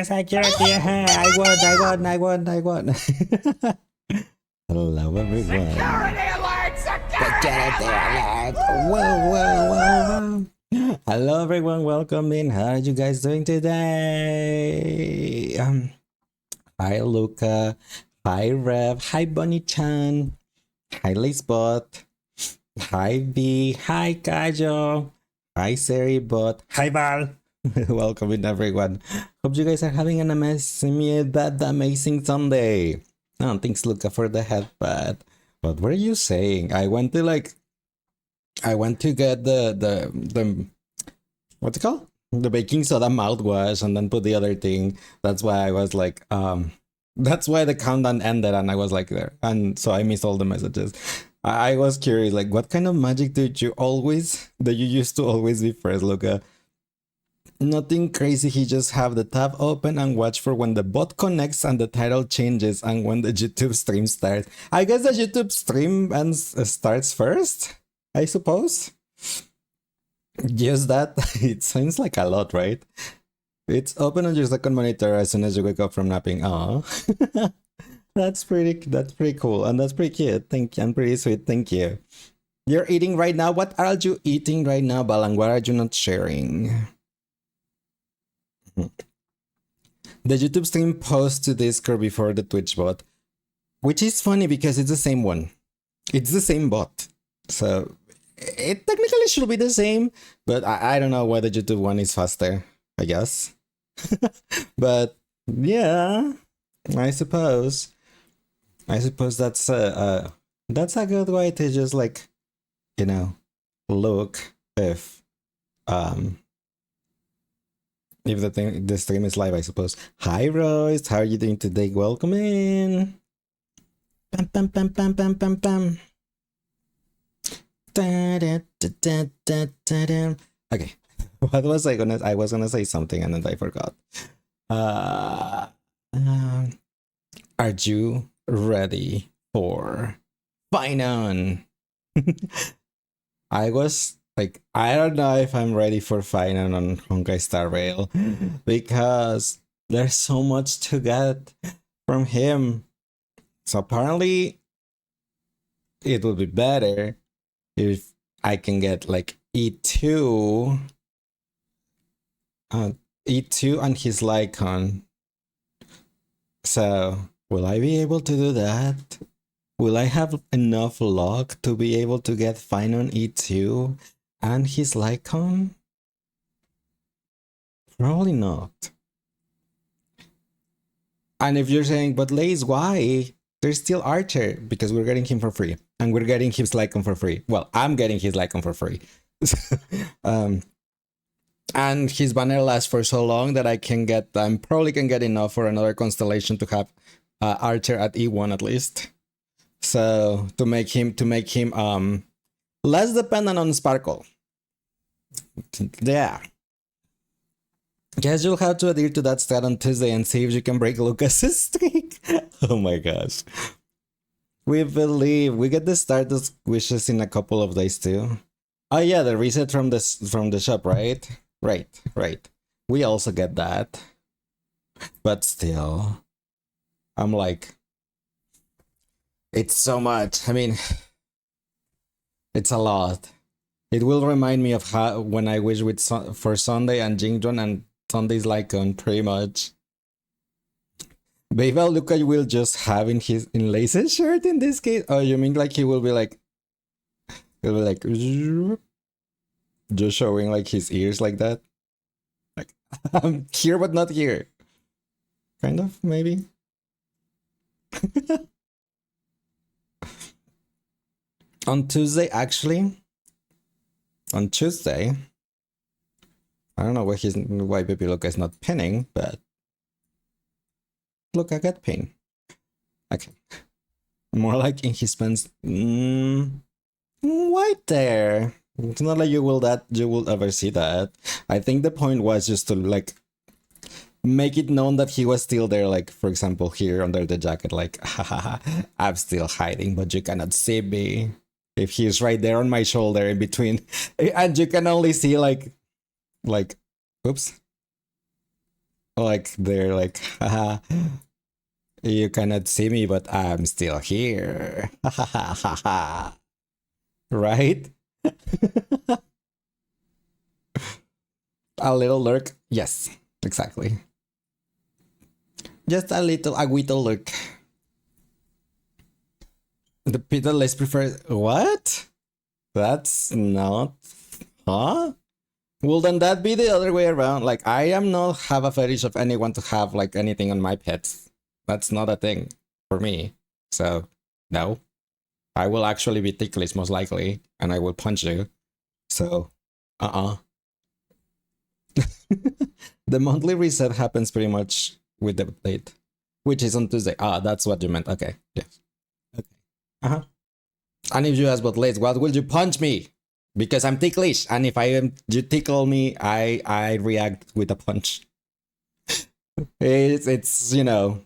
security. I won. Hello, everyone. Security alert! Security alert! Whoa. Hello, everyone. Welcome in. How are you guys doing today? Hi, Luca. Hi, Rev. Hi, Bonnie-chan. Hi, Lacebot. Hi, B. Hi, Kajo. Hi, Seribot. Hi, Val. Welcome in, everyone. Hope you guys are having an amazing Sunday. Oh, thanks, Luca, for the headband. What were you saying? I went to get the what's it called? The baking soda mouthwash and then put the other thing. That's why I was like, that's why the countdown ended and I was like there. And so I missed all the messages. I was curious, like, what kind of magic that you used to always be first, Luca? Nothing crazy, he just have the tab open and watch for when the bot connects and the title changes and when the YouTube stream starts. I guess the YouTube stream starts first, I suppose. Just that, it seems like a lot, right? It's open on your second monitor as soon as you wake up from napping. Oh, that's pretty cool and that's pretty cute. Thank you, and pretty sweet. Thank you. You're eating right now. What are you eating right now, Balang? What are you not sharing? The YouTube stream posts to Discord before the Twitch bot, which is funny because it's the same one. It's the same bot. So it technically should be the same, but I don't know why the YouTube one is faster, I guess. But yeah, I suppose that's a good way to just, like, you know, look if the stream is live, I suppose. Hi, Royce. How are you doing today? Welcome in. Pam, pam, pam, pam, pam, pam, pam. Da, da, da, da, da, da, da. Okay. What was I gonna? I was gonna say something and then I forgot. Are you ready for Finon? I was like, I don't know if I'm ready for Finon on Honkai Star Rail because there's so much to get from him. So apparently, it would be better if I can get like E2, E2 and his Lycon. So will I be able to do that? Will I have enough luck to be able to get Finon E2 and his Lycon? Probably not. And if you're saying, but leissz, why? There's still Archer, because we're getting him for free. And we're getting his Lycon for free. Well, I'm getting his Lycon for free. And his banner lasts for so long that I'm probably can get enough for another constellation to have Archer at E1 at least. So to make him less dependent on Sparkle. Yeah. Guess you'll have to adhere to that stat on Tuesday and see if you can break Lucas's streak. Oh my gosh. We believe we get the Stardust wishes in a couple of days too. Oh yeah, the reset from the shop, right? Right. We also get that. But still, I'm like, it's so much. I mean, it's a lot. It will remind me of how when I wish for Sunday and Jingjon and Sunday's Lycon, pretty much. Maybe Luca will just have in leissz shirt in this case. Oh, you mean like he'll be like just showing like his ears like that? Like, I'm here but not here. Kind of, maybe. On Tuesday, actually. On Tuesday, I don't know why Baby Luca is not pinning, but look, I got pin. Okay. More like in his pants. Right there. It's not like you will ever see that. I think the point was just to, like, make it known that he was still there, like, for example, here under the jacket, like, haha, I'm still hiding, but you cannot see me. If he's right there on my shoulder in between, and you can only see like, oops. Like they're like, haha, you cannot see me, but I'm still here. Right? A little lurk. Yes, exactly. Just a little lurk. The people less prefer what? That's not, huh? Well, then that be the other way around. Like, I am not have a fetish of anyone to have like anything on my pets. That's not a thing for me. So, no. I will actually be ticklish most likely, and I will punch you. So, uh-uh. The monthly reset happens pretty much with the update, which is on Tuesday. Ah, that's what you meant. Okay. Yes. Okay. Uh-huh. And if you ask what late, what will you punch me? Because I'm ticklish, and if I am you tickle me, I react with a punch. It's you know,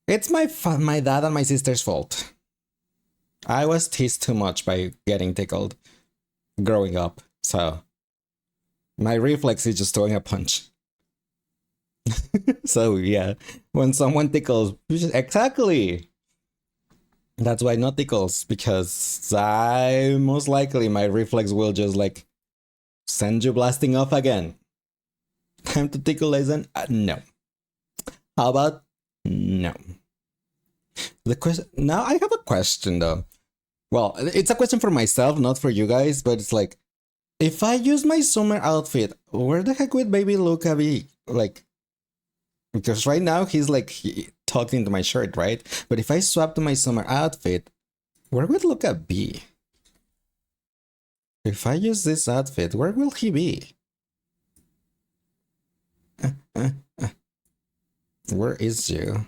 it's my dad and my sister's fault. I was teased too much by getting tickled growing up, so my reflex is just throwing a punch. So yeah, when someone tickles, exactly. That's why not tickles, because I most likely my reflex will just like send you blasting off again. Time to tickle lesson? No. How about no? The question now I have a question though. Well, it's a question for myself, not for you guys, but it's like if I use my summer outfit, where the heck would baby Luca be? Like, because right now he's like tucked into my shirt, right? But if I swap to my summer outfit, where would Luca be? If I use this outfit, where will he be? Where is you?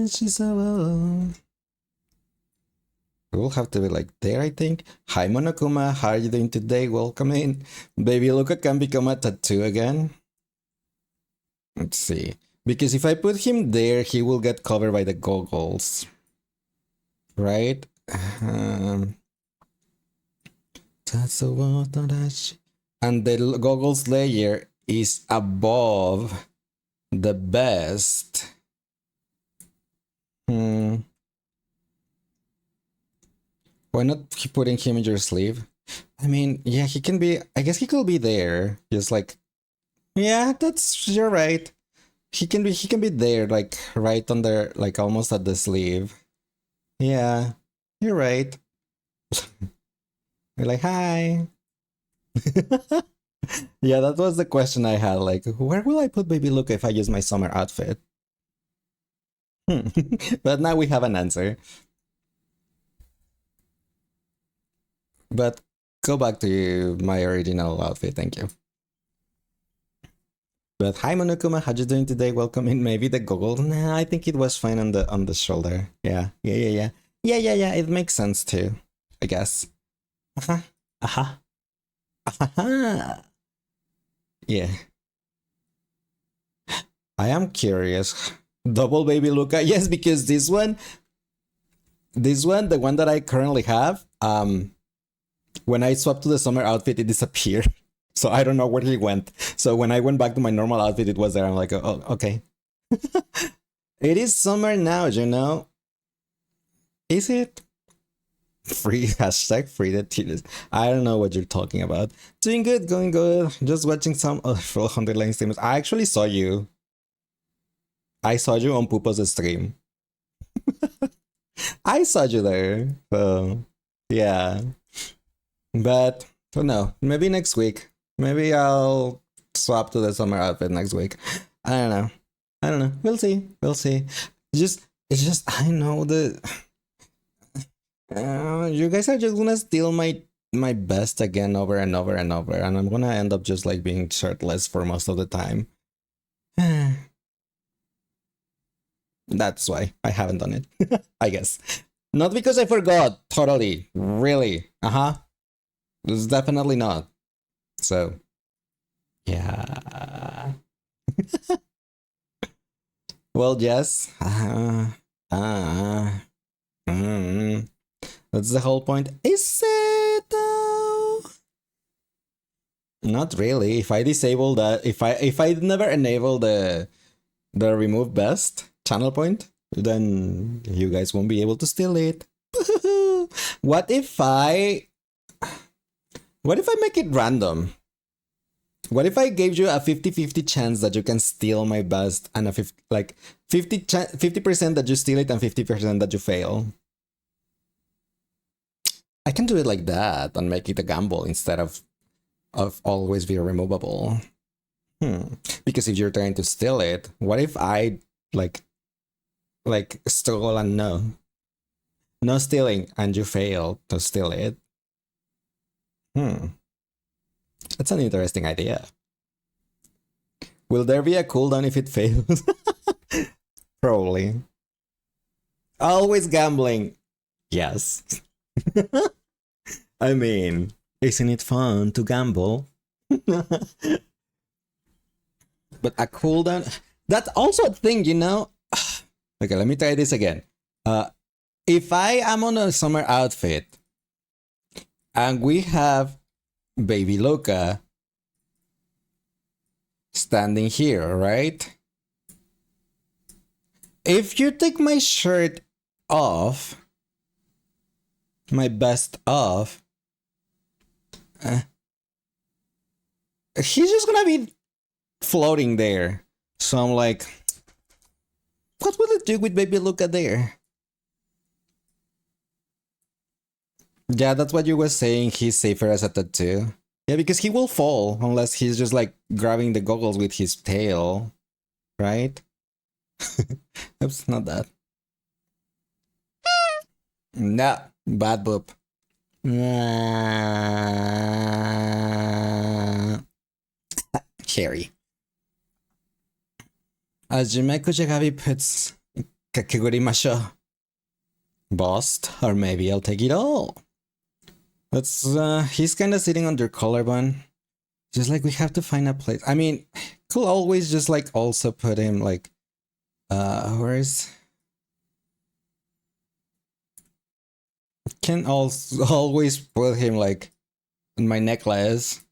She's so we'll have to be like there, I think. Hi Monokuma, how are you doing today? Welcome in. Baby Luca can become a tattoo again. Let's see. Because if I put him there, he will get covered by the goggles. Right? That's the water that and the goggles layer is above the best. Why not putting him in your sleeve? I mean, yeah, he can be. I guess he could be there. Just like, yeah, that's you're right. He can be. He can be there, like right under, like almost at the sleeve. Yeah, you're right. You're like, hi. Yeah, that was the question I had. Like, where will I put Baby Luca if I use my summer outfit? But now we have an answer. But go back to my original outfit. Thank you. But hi Monokuma, how you doing today? Welcome in. Maybe the goggles. Nah, I think it was fine on the shoulder. Yeah, yeah, yeah, yeah, yeah, yeah, yeah. It makes sense too, I guess. Uh huh. Uh huh. Uh huh. Yeah. I am curious. Double baby Luca. Yes, because this one, the one that I currently have, when I swapped to the summer outfit, it disappeared. So I don't know where he went. So when I went back to my normal outfit, it was there. I'm like, oh, okay. It is summer now, you know? Is it? Free hashtag free the titties. I don't know what you're talking about. Doing good, going good. Just watching some full underlying streamers. I actually saw you. I saw you on Pupa's stream. I saw you there. So yeah. But oh no, maybe next week. Maybe I'll swap to the summer outfit next week. I don't know. I don't know. We'll see. We'll see. It's just I know the you guys are just gonna steal my best again over and over and over, and I'm gonna end up just like being shirtless for most of the time. That's why I haven't done it. I guess. Not because I forgot, totally. Really. Uh-huh. It's definitely not. So yeah. Well, yes. Mm, that's the whole point. Is it though? Not really. If I disable that, if I never enable the remove best channel point, then you guys won't be able to steal it. What if I make it random? What if I gave you a 50-50 chance that you can steal my best and a 50% that you steal it and 50% that you fail? I can do it like that and make it a gamble instead of always be removable. Because if you're trying to steal it, what if I like stole and no stealing and you fail to steal it? That's an interesting idea. Will there be a cooldown if it fails? Probably. Always gambling. Yes. I mean, isn't it fun to gamble? But a cooldown, that's also a thing, you know? Okay, let me try this again. If I am on a summer outfit and we have Baby Luca standing here, right? If you take my shirt off, my vest off, he's just gonna be floating there. So I'm like, what will it do with Baby Luca there? Yeah, that's what you were saying. He's safer as a tattoo. Yeah, because he will fall unless he's just like grabbing the goggles with his tail, right? Oops, not that. Nah, bad boop. Cherry. Hajime Kujagabi puts Kakegurimasho. Bust, or maybe I'll take it all. That's he's kinda sitting on their collarbone. Just like we have to find a place. I mean, could always just like also put him like where's can also always put him like in my necklace.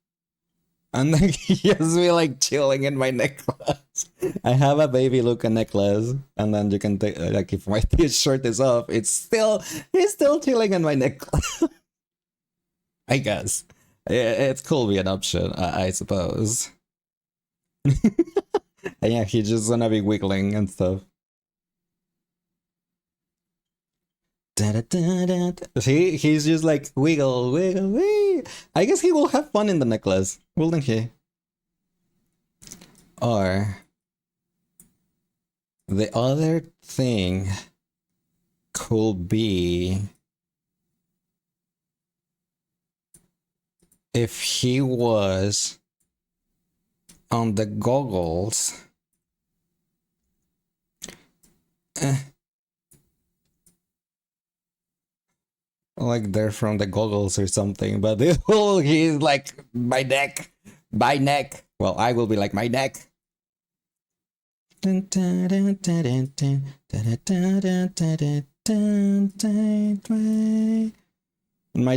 And then he has me like chilling in my necklace. I have a Baby Luca necklace, and then you can take like if my shirt is off, he's still chilling in my necklace. I guess it could be an option, I suppose. And yeah, he's just gonna be wiggling and stuff. See, he's just like wiggle, wiggle, wiggle. I guess he will have fun in the necklace, wouldn't he? Or the other thing could be if he was on the goggles. Like they're from the goggles or something, but he's like my neck. Well, I will be like my neck. My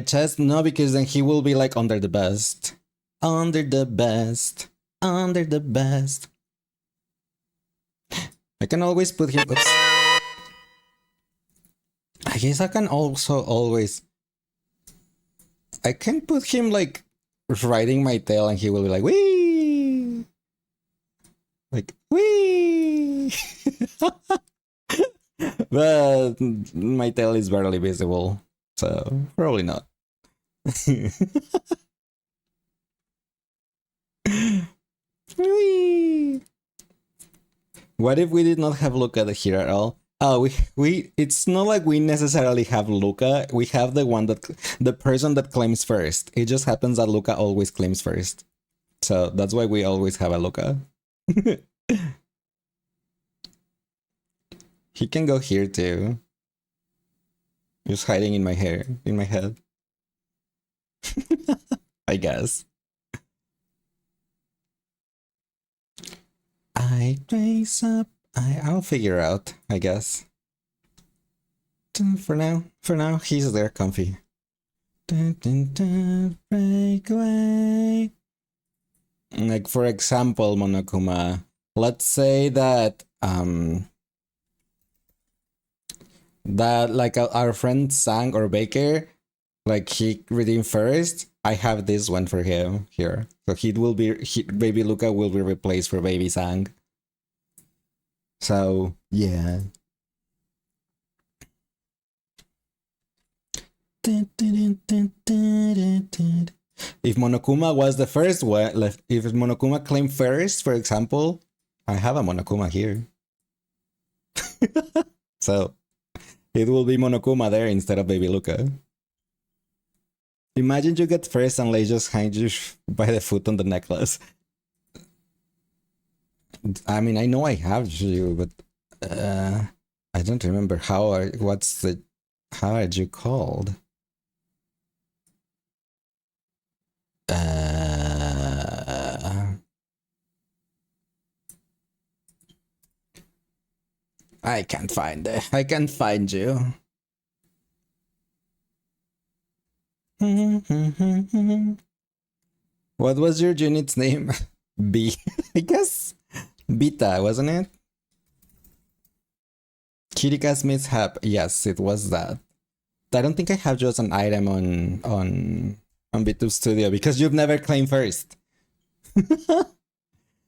chest, no, because then he will be like under the best. Under the best. I can always put him. Oops. I guess I can also always. I can put him like riding my tail and he will be like, wee! Like, wee! But my tail is barely visible, so probably not. Wee! What if we did not have Luca here at all? Oh, we it's not like we necessarily have Luca. We have the person that claims first. It just happens that Luca always claims first. So that's why we always have a Luca. He can go here too. Just hiding in my hair, in my head. I guess. I raise up. I'll figure out, I guess. For now, he's there comfy. Break away. Like, for example, Monokuma, let's say that that like our friend Sang or Baker, like he redeemed first. I have this one for him here, so Baby Luca will be replaced for Baby Sang. So yeah. If Monokuma was the first one, if Monokuma claimed first, for example, I have a Monokuma here. So it will be Monokuma there instead of Baby Luca. Imagine you get first and they just hang you by the foot on the necklace. I mean, I know I have you, but I don't remember how are you called? I can't find it. I can't find you. What was your unit's name? B. I guess Beta, wasn't it? Kirika's mishap. Yes, it was that. I don't think I have just an item on B2 Studio because you've never claimed first.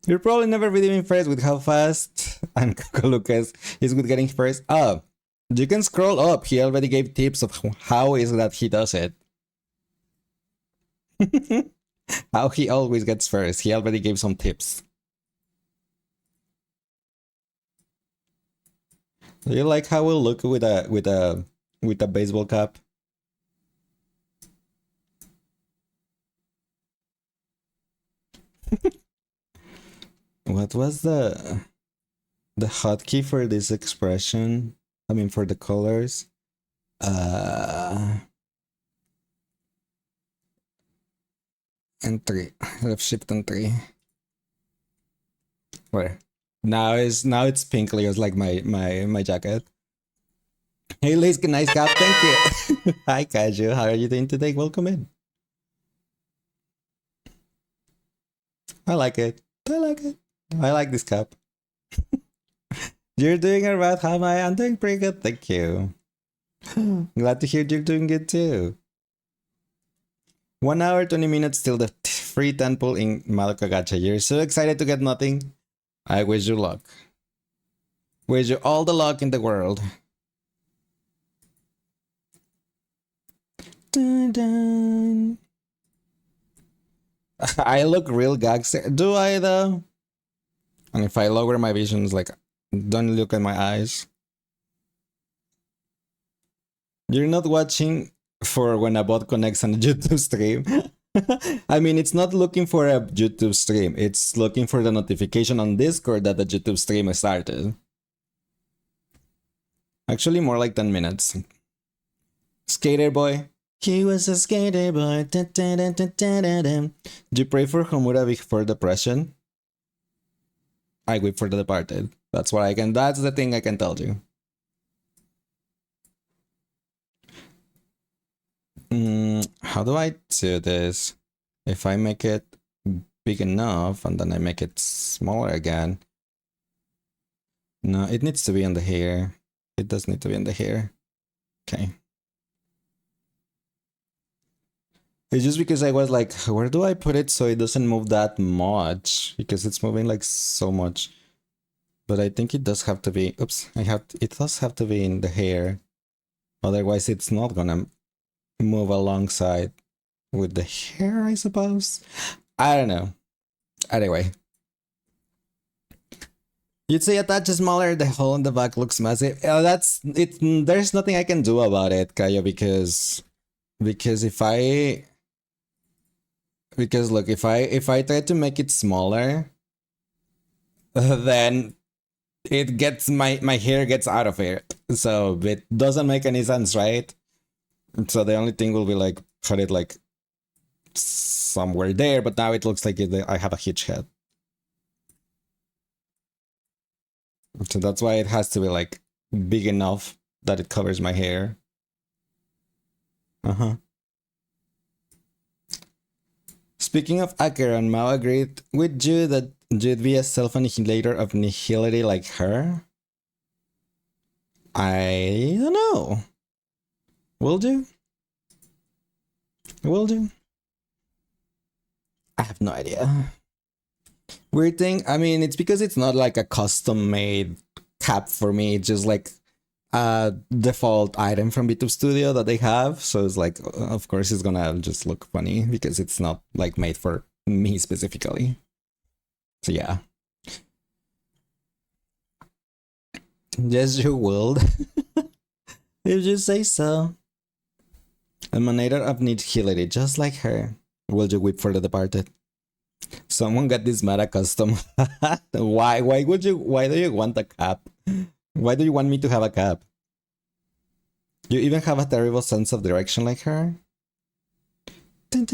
You're probably never redeeming first with how fast and Lucas is with getting first. Oh, you can scroll up. He already gave tips of how is that he does it. How he always gets first. He already gave some tips. Do you like how we'll look with a baseball cap? What was the hotkey for this expression? I mean, for the colors. And 3. Left shift and 3. Where? Now it's pink layers like my jacket. Hey Liz, nice cap, thank you. Hi Kaju, how are you doing today? Welcome in. I like it. I like it. I like this cap. You're doing alright, how am I? I'm doing pretty good, thank you. Glad to hear you're doing good too. 1 hour, 20 minutes till the free temple in Madoka Gacha. You're so excited to get nothing. I wish you luck. Wish you all the luck in the world. Dun, dun. I look real gangster. Do I though? And if I lower my visions, like, don't look at my eyes. You're not watching for when a bot connects on a YouTube stream. I mean, it's not looking for a YouTube stream. It's looking for the notification on Discord that the YouTube stream has started. Actually, more like 10 minutes. Skater boy. He was a skater boy. Do you pray for Homura before depression? I wait for the departed. That's what I can. That's the thing I can tell you. How do I do this? If I make it big enough and then I make it smaller again. No, it needs to be in the hair. It does need to be in the hair. Okay. It's just because I was like, where do I put it so it doesn't move that much? Because it's moving like so much. But I think it does have to be, oops, it does have to be in the hair. Otherwise it's not gonna move alongside with the hair, I suppose. I don't know. Anyway. You'd say attach smaller, the hole in the back looks massive. That's it. There's nothing I can do about it, Kaya, because look, if I try to make it smaller, then it gets my hair gets out of it. So it doesn't make any sense, right? So the only thing will be like put it like somewhere there, but now it looks like I have a huge head. So that's why it has to be like big enough that it covers my hair. Speaking of Acheron, Mao agreed with you that you'd be a self-annihilator of nihility like her? I don't know. Will you? Will you? I have no idea. Weird thing, I mean, it's because it's not like a custom-made cap for me. It's just like a default item from B2 Studio that they have. So it's like, of course, it's gonna just look funny because it's not like made for me specifically. So yeah. Yes, you will. If you say so. Emanator of nihility, just like her. Will you weep for the departed? Someone got this meta custom. Why? Why would you? Why do you want a cap? Why do you want me to have a cap? You even have a terrible sense of direction like her? To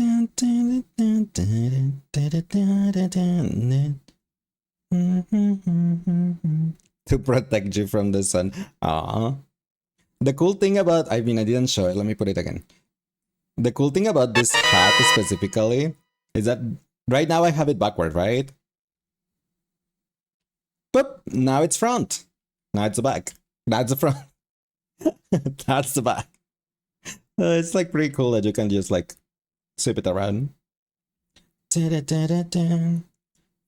protect you from the sun. Aww. The cool thing about, I mean, I didn't show it. Let me put it again. The cool thing about this hat specifically is that right now I have it backward, right? But now it's front. Now it's the back. That's the front. That's the back. It's like pretty cool that you can just like sweep it around.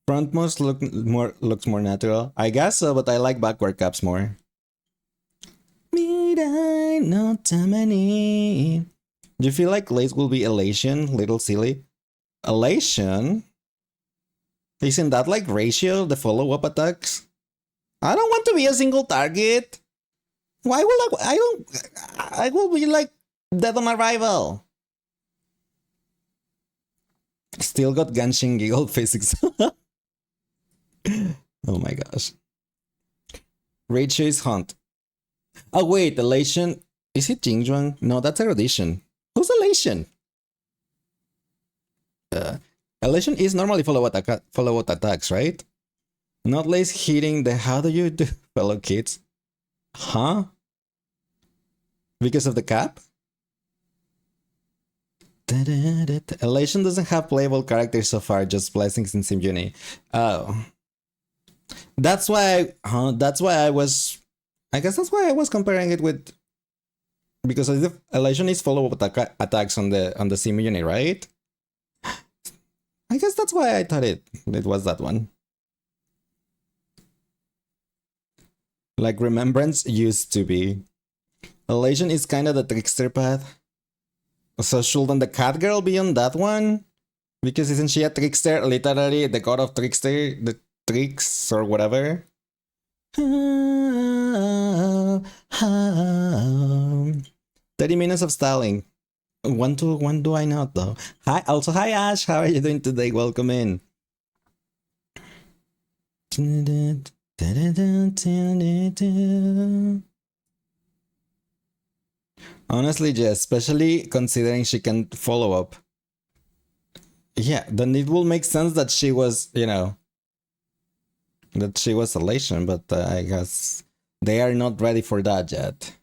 Frontmost looks more natural. I guess so, but I like backward caps more. No tamani. Do you feel like Lace will be elation? Little silly. Elation? Isn't that like ratio, the follow-up attacks? I don't want to be a single target. Why will I will be like dead on arrival. Still got Genshin giggle physics. Oh my gosh. Ratio is Hunt. Oh wait, elation. Is it Jingjuan? No, that's erudition. Who's elation? Elation is normally follow-up attacks, right? Not Lace hitting the how do you do, fellow kids? Huh? Because of the cap? Elation doesn't have playable characters so far, just blessings and Simuni. Oh. That's why I was... I guess that's why I was comparing it with... Because Elation is follow-up attacks on the Simuni, right? I guess that's why I thought it was that one. Like Remembrance used to be. Elation is kind of the trickster path. So shouldn't the cat girl be on that one? Because isn't she a trickster? Literally the god of trickster, the tricks or whatever. 30 minutes of styling. One do I not though? Hi Ash, how are you doing today? Welcome in. Honestly, Jess, especially considering she can follow up. Yeah, then it will make sense that she was, you know, that she was elation, but I guess they are not ready for that yet.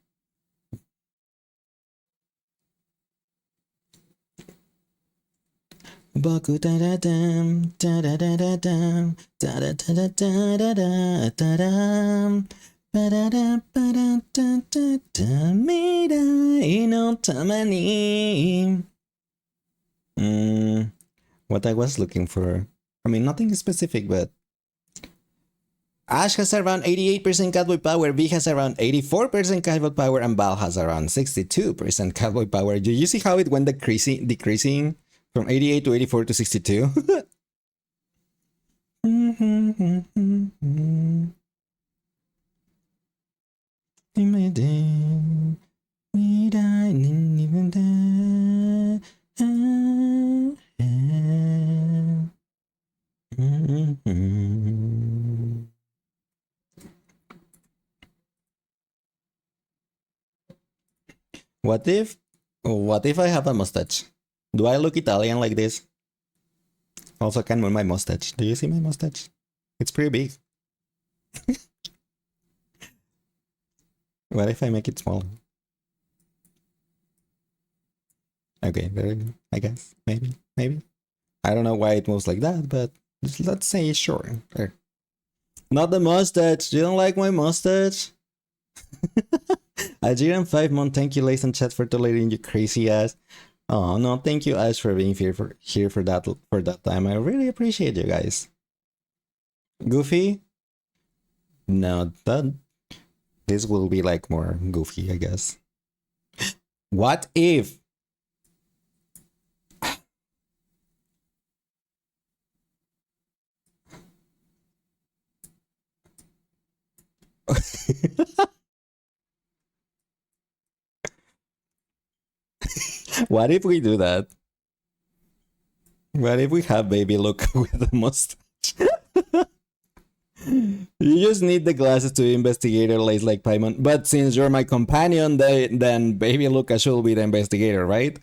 Boku da da dam da da da da dam da da da da da da da da dam ba da da ba da da da da midai no tamani. What I was looking for. I mean, nothing specific, but Ash has around 88% cowboy power, V has around 84% cowboy power, and Val has around 62% cowboy power. Do you see how it went decreasing from 88 to 84 to 62? What if I have a mustache? Do I look Italian like this? Also, can move my mustache. Do you see my mustache? It's pretty big. What if I make it small? Okay, very good. I guess. Maybe. I don't know why it moves like that, but let's say sure. There. Not the mustache. You don't like my mustache? Algerian 5-month, thank you, ladies and chat, for tolerating you crazy ass. Oh no, thank you, Ash, for being here for that time. I really appreciate you guys. Goofy? No, that this will be like more goofy, I guess. What if? What if we do that? What if we have baby look with a mustache? You just need the glasses to investigator lace like Paimon. But since you're my companion, then baby Luca should be the investigator, right?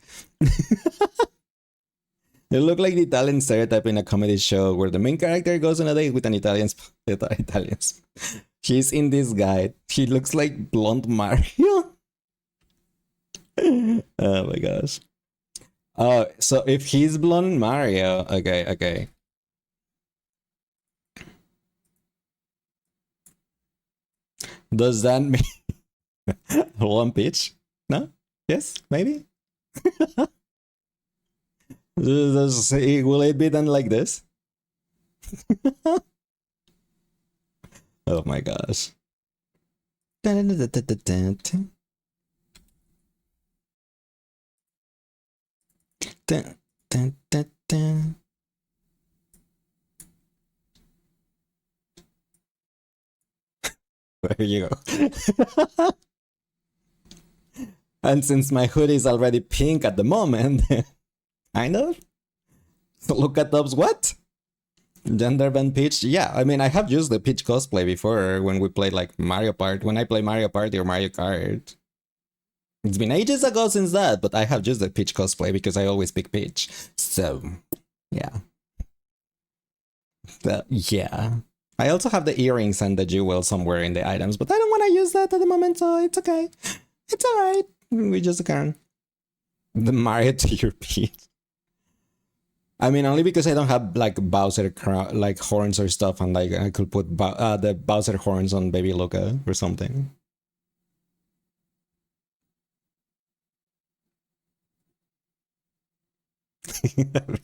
You look like the Italian stereotype in a comedy show where the main character goes on a date with an Italian. He's in this guy. He looks like blonde Mario. Oh my gosh. Oh, so if he's blonde Mario, okay. Does that mean one pitch? No? Yes? Maybe? Will it be done like this? Oh my gosh. There you go. And since my hoodie is already pink at the moment, kind of. So look at those what? Gender band Peach? Yeah, I mean, I have used the Peach cosplay before when we played like Mario Party. When I play Mario Party or Mario Kart. It's been ages ago since that, but I have used the Peach cosplay because I always pick Peach. So, yeah. Yeah. I also have the earrings and the jewel somewhere in the items, but I don't want to use that at the moment, so it's okay. It's alright. We just can. The Mario to your Peach. I mean, only because I don't have like Bowser like horns or stuff, and like I could put the Bowser horns on Baby Luca or something.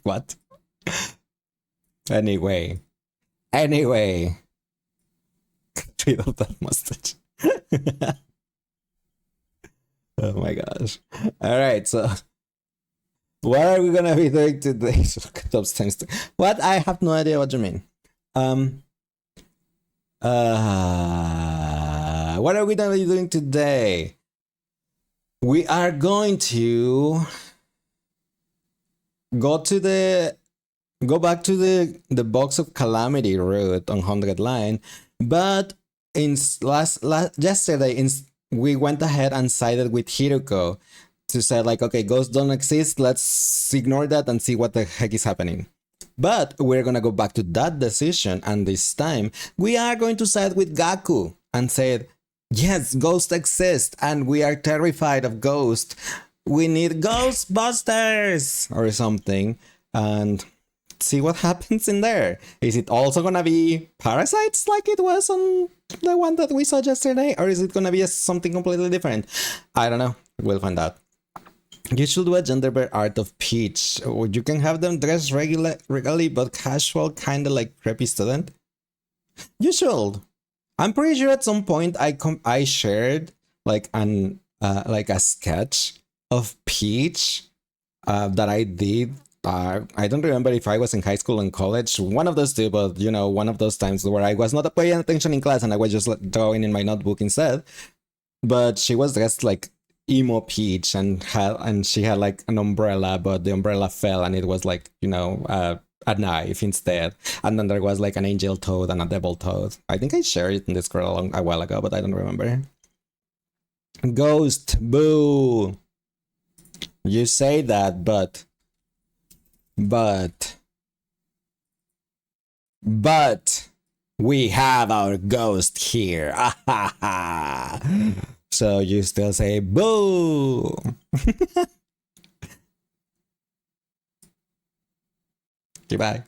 What? Anyway, get rid of that mustache. Oh my gosh! All right, so what are we gonna be doing today? What? I have no idea what you mean. What are we gonna be doing today? We are going to go back to the box of Calamity route on 100 line, but in yesterday we went ahead and sided with Hiruko to say like, okay, ghosts don't exist, let's ignore that and see what the heck is happening. But we're gonna go back to that decision, and this time we are going to side with Gaku and said, yes, ghosts exist and we are terrified of ghosts. We need Ghostbusters or something, and see what happens in there. Is it also gonna be parasites like it was on the one that we saw yesterday, or is it gonna be something completely different? I don't know. We'll find out. You should do a genderbend art of Peach. You can have them dress regularly but casual, kind of like preppy student. You should. I'm pretty sure at some point I shared like like a sketch of Peach that I did. I don't remember if I was in high school and college, one of those two, but you know, one of those times where I was not paying attention in class and I was just like, drawing in my notebook instead. But she was dressed like emo Peach and she had like an umbrella, but the umbrella fell and it was like, you know, a knife instead. And then there was like an angel toad and a devil toad. I think I shared it in Discord a while ago, but I don't remember. Ghost, boo. You say that, but we have our ghost here. So you still say boo. Goodbye.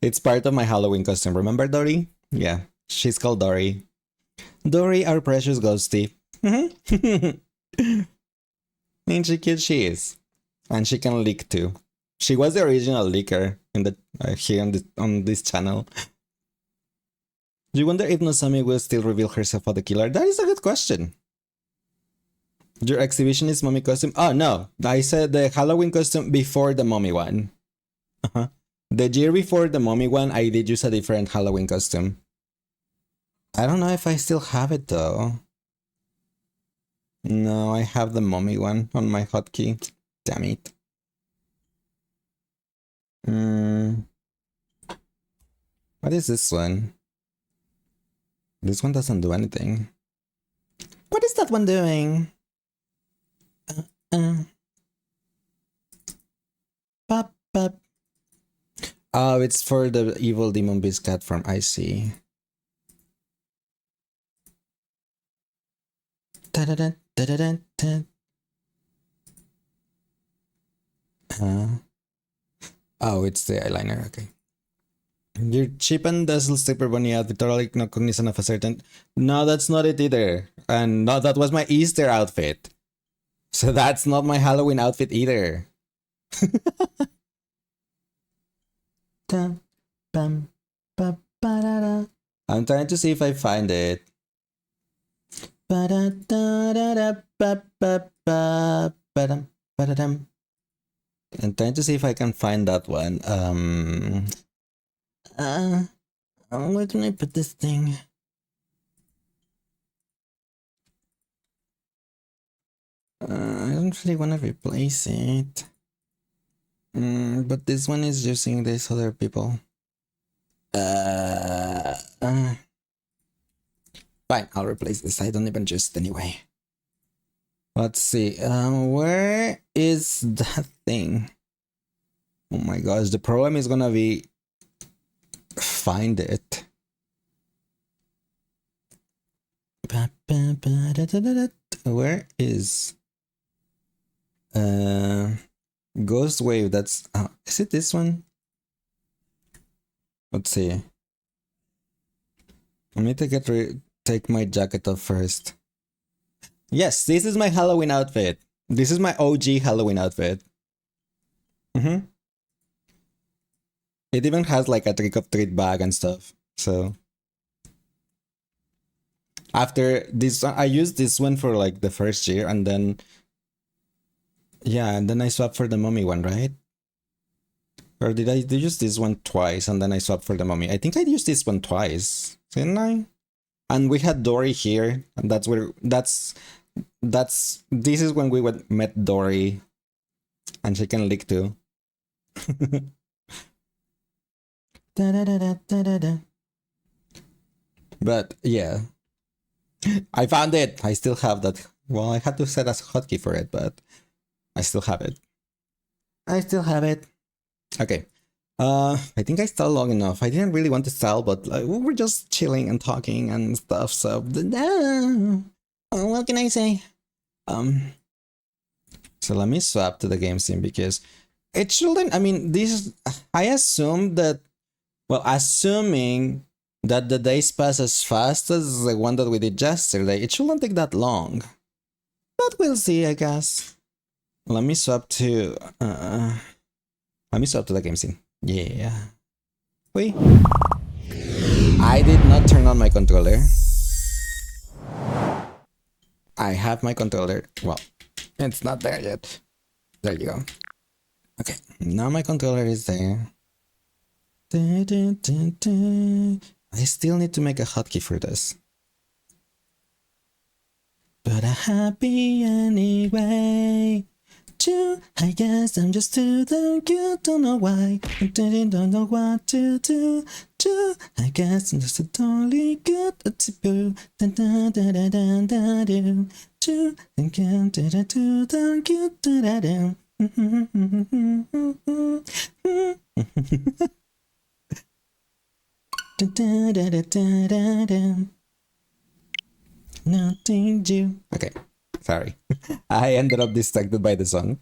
It's part of my Halloween costume. Remember Dory? Yeah, she's called Dory. Dory, our precious ghosty. Ain't she cute? She is. And she can leak too. She was the original leaker in the here on this channel. Do you wonder if Nosami will still reveal herself as the killer? That is a good question. Your exhibition is mommy costume? Oh no, I said the Halloween costume before the mommy one. The year before the mommy one, I did use a different Halloween costume. I don't know if I still have it though. No, I have the mommy one on my hotkey. Damn it. What is this one? This one doesn't do anything. What is that one doing? Pop, pop. Oh, it's for the evil demon beast platform. I see. Oh, it's the eyeliner. Okay. Your cheap and dazzle slipper bunny outfit totally not cognizant of a certain. No, that's not it either. And no, that was my Easter outfit. So that's not my Halloween outfit either. I'm trying to see if I find it. I'm trying to see if I can find that one. Where can I put this thing? I don't really want to replace it. But this one is using these other people. Fine, I'll replace this. I don't even use it anyway. Let's see. Where is that thing? Oh my gosh, the problem is gonna be find it. Where is Ghost Wave? That's is it this one? Let's see. I need to take my jacket off first. Yes, this is my Halloween outfit. This is my OG Halloween outfit. It even has like a trick or treat bag and stuff. So after this, I used this one for like the first year, and then yeah, and then I swapped for the mommy one, right? Or did I use this one twice and then I swapped for the mommy? I think I used this one twice, didn't I? And we had Dory here, and that's where this is when we met Dory, and she can leak too. But yeah, I found it. I still have that. Well, I had to set a hotkey for it, but I still have it. I still have it. Okay. I think I stalled long enough. I didn't really want to stall, but we were just chilling and talking and stuff. So what can I say? So let me swap to the game scene because it shouldn't. I mean, I assume that. Well, assuming that the days pass as fast as the one that we did yesterday, it shouldn't take that long. But we'll see, I guess. Let me swap to the game scene. Yeah. Wait. I did not turn on my controller. I have my controller. Well, it's not there yet. There you go. Okay, now my controller is there. I still need to make a hotkey for this. But I'm happy anyway. I guess I'm just too damn cute, don't know why. I don't know what to do. I guess I'm just totally good at the boo. I can't too damn cute. Nothing new. Okay, sorry. I ended up distracted by the song.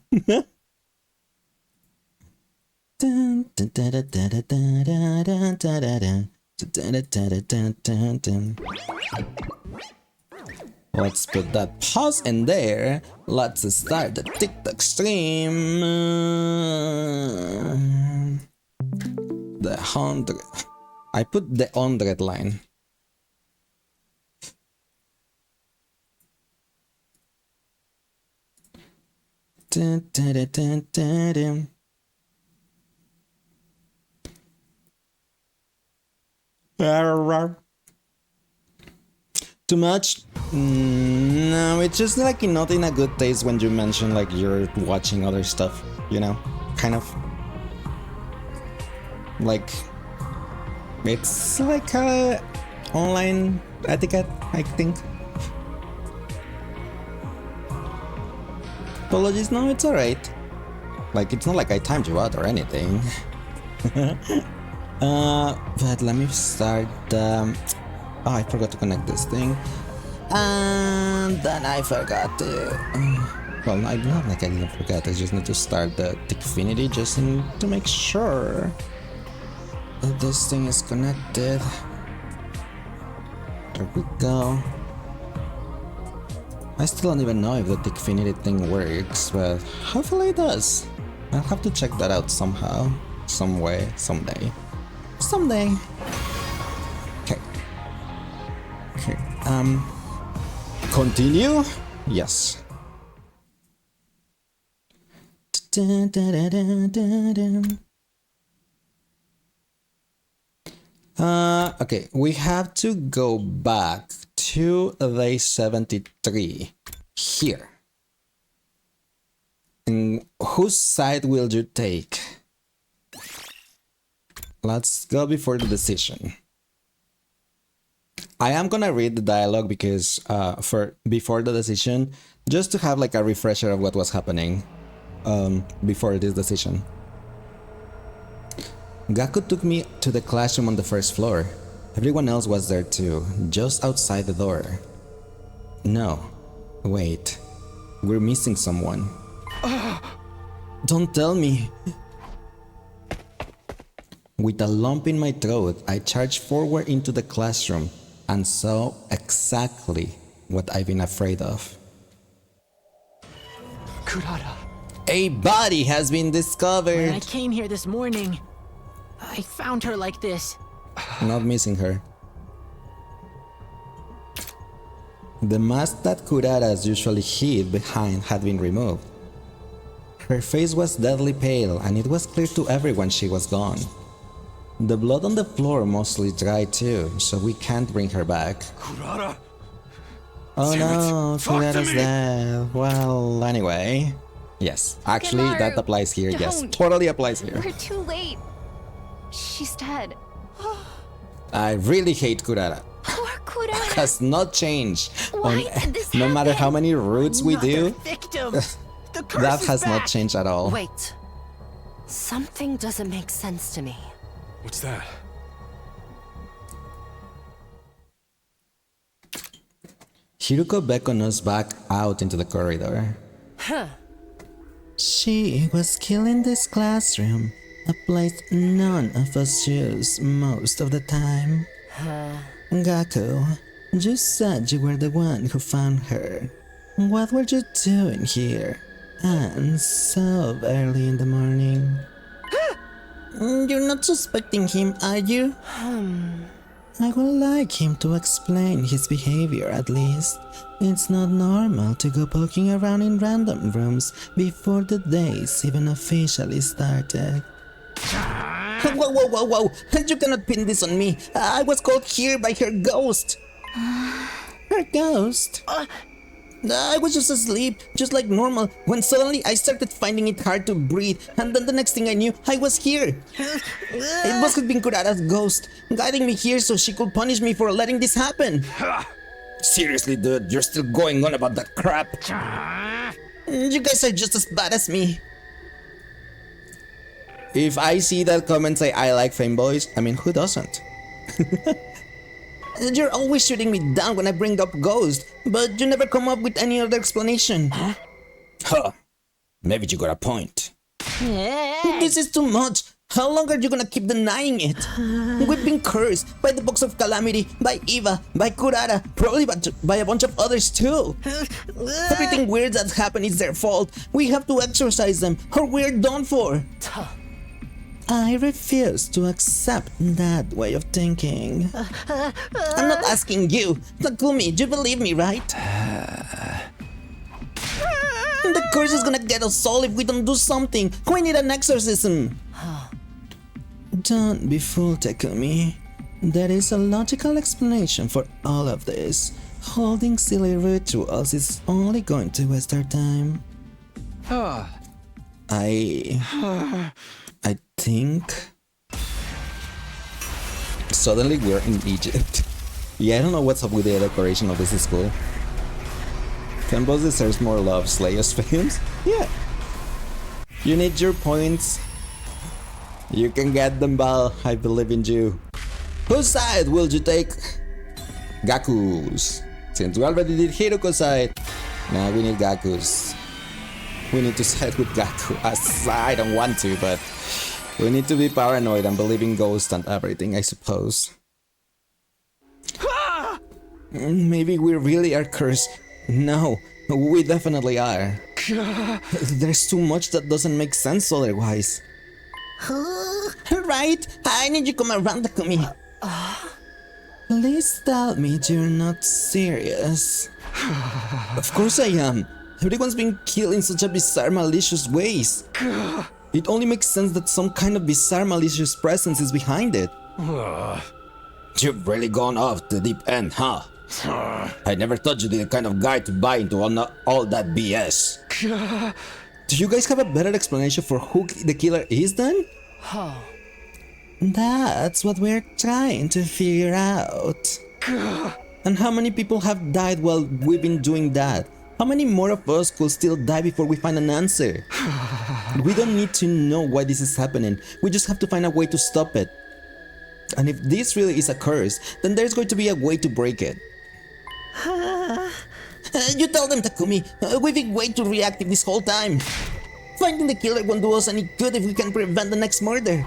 Let's put that pause in there. Let's start the TikTok stream. The 100. I put the 100 line. Too much? No, it's just like not in a good taste when you mention like you're watching other stuff, you know? Kind of. Like, it's like a online etiquette, I think. Apologies, no, it's alright. Like, it's not like I timed you out or anything. But let me start. Oh, I forgot to connect this thing. And then I forgot to. Well, not like I didn't forget, I just need to start the Tickfinity just to make sure that this thing is connected. There we go. I still don't even know if the Tickfinity thing works, but hopefully it does. I'll have to check that out somehow, some way, someday. Someday. Okay. Okay. Continue? Yes. Okay, we have to go back to day 73 here. And whose side will you take? Let's go before the decision. I am gonna read the dialogue because for before the decision, just to have like a refresher of what was happening before this decision. Gaku took me to the classroom on the first floor. Everyone else was there too, just outside the door. No, wait, we're missing someone. Don't tell me. With a lump in my throat, I charged forward into the classroom and saw exactly what I've been afraid of. Kurata. A body has been discovered. When I came here this morning, I found her like this. Not missing her. The mask that Kurata's usually hid behind had been removed. Her face was deadly pale, and it was clear to everyone she was gone. The blood on the floor mostly dried too, so we can't bring her back. Kurata? Oh no, Talk to Kurata's me. dead. Well, anyway. Yes, actually that Genaro, applies here, yes. don't. Totally applies here. We're too late. She's dead. I really hate Kurata. Poor Kurata. Has not changed. Why did this No matter how happen? many routes we Another do, victim. The curse that is has not back. changed at all. Wait. Something doesn't make sense to me. What's that? Hiruko beckoned us back out into the corridor. Huh. She was killed in this classroom, a place none of us use most of the time. Gaku, you said you were the one who found her. What were you doing here? And so early in the morning. You're not suspecting him, are you? I would like him to explain his behavior at least. It's not normal to go poking around in random rooms before the day's even officially started. Whoa, whoa, whoa, whoa! You cannot pin this on me! I was called here by her ghost! Her ghost? I was just asleep, just like normal, when suddenly I started finding it hard to breathe, and then the next thing I knew, I was here! It must have been Kurata's ghost, guiding me here so she could punish me for letting this happen! Seriously, dude, you're still going on about that crap? You guys are just as bad as me. If I see that comment say I like femboys, I mean, who doesn't? You're always shooting me down when I bring up Ghost, but you never come up with any other explanation. Huh. Maybe you got a point. This is too much. How long are you gonna keep denying it? We've been cursed by the box of Calamity, by Eva, by Kurara, probably by a bunch of others too. Everything weird that happened is their fault. We have to exorcise them, or we're done for. I refuse to accept that way of thinking. I'm not asking you. Takumi, you believe me, right? The curse is gonna get us all if we don't do something. We need an exorcism. Don't be fooled, Takumi. There is a logical explanation for all of this. Holding silly rituals is only going to waste our time. I think... Suddenly we're in Egypt. Yeah, I don't know what's up with the decoration of this school. Campos deserves more love, leissz films? Yeah. You need your points. You can get them, Bal. I believe in you. Whose side will you take? Gaku's. Since we already did Hiroko's side, now we need Gaku's. We need to side with Gaku. I don't want to, but we need to be paranoid and believe in ghosts and everything, I suppose. Maybe we really are cursed. No, we definitely are. There's too much that doesn't make sense otherwise. Right, I need you to come around, Takumi. Please tell me you're not serious. Of course I am. Everyone's been killed in such a bizarre, malicious ways. It only makes sense that some kind of bizarre, malicious presence is behind it. You've really gone off the deep end, huh? I never thought you'd be the kind of guy to buy into all that BS. Do you guys have a better explanation for who the killer is then? That's what we're trying to figure out. And how many people have died while we've been doing that? How many more of us could still die before we find an answer? We don't need to know why this is happening. We just have to find a way to stop it. And if this really is a curse, then there's going to be a way to break it. You tell them, Takumi. We've been way too reactive this whole time. Finding the killer won't do us any good if we can prevent the next murder.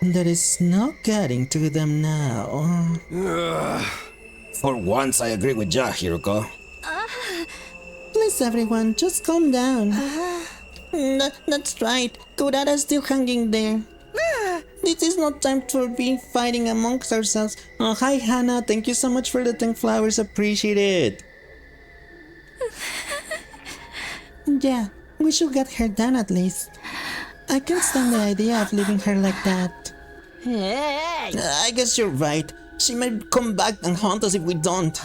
There is no getting to them now. For once, I agree with ya, Hiroko. Please, everyone, just calm down. That's right. Kurara's still hanging there. This is not time for being fighting amongst ourselves. Oh, hi, Hannah. Thank you so much for the 10 flowers. Appreciate it. Yeah, we should get her down at least. I can't stand the idea of leaving her like that. I guess you're right. She might come back and haunt us if we don't.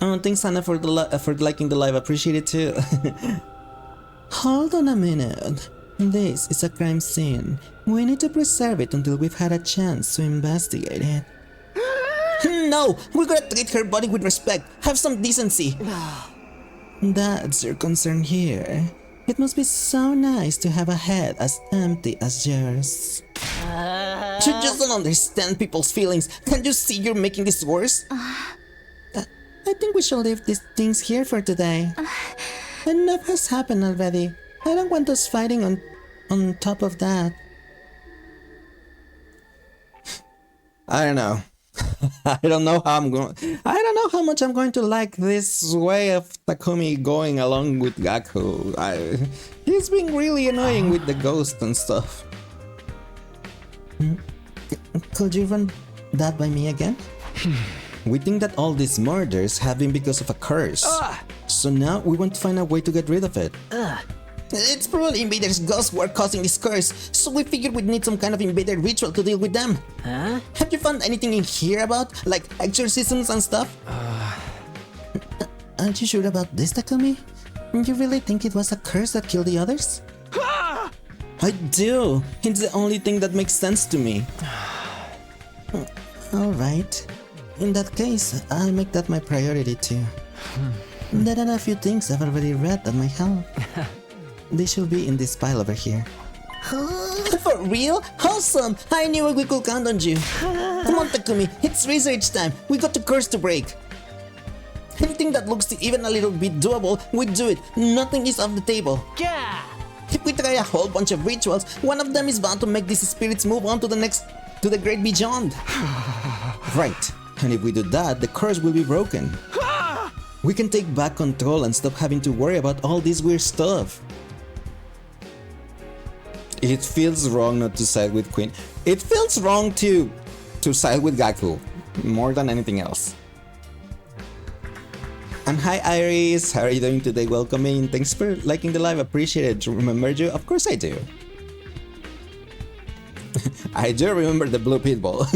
Oh, thanks, Hannah, for liking the live. Appreciate it too. Hold on a minute. This is a crime scene. We need to preserve it until we've had a chance to investigate it. No! We're gonna treat her body with respect. Have some decency. That's your concern here. It must be so nice to have a head as empty as yours. You just don't understand people's feelings. Can't you see you're making this worse? I think we should leave these things here for today. Enough has happened already. I don't want us fighting on top of that. I don't know. I don't know how much I'm going to like this way of Takumi going along with Gaku. He's being really annoying with the ghost and stuff. Could you run that by me again? We think that all these murders have been because of a curse. So now we want to find a way to get rid of it. It's probably invaders' ghosts who are causing this curse, so we figured we'd need some kind of invader ritual to deal with them. Have you found anything in here about, like, exorcisms and stuff? Aren't you sure about this, Takumi? You really think it was a curse that killed the others? I do. It's the only thing that makes sense to me. Alright. In that case, I'll make that my priority too. There are a few things I've already read that might help. They should be in this pile over here. For real? Awesome! I knew we could count on you. Come on, Takumi, it's research time. We got a curse to break. Anything that looks even a little bit doable, we do it. Nothing is off the table. Yeah. If we try a whole bunch of rituals, one of them is bound to make these spirits move on to the great beyond. Right. And if we do that, the curse will be broken. We can take back control and stop having to worry about all this weird stuff. It feels wrong not to side with Queen. It feels wrong to side with Gaku more than anything else. And hi Iris, how are you doing today? Welcome in. Thanks for liking the live, appreciate it. Remember you? Of course I do. I do remember the blue pitbull.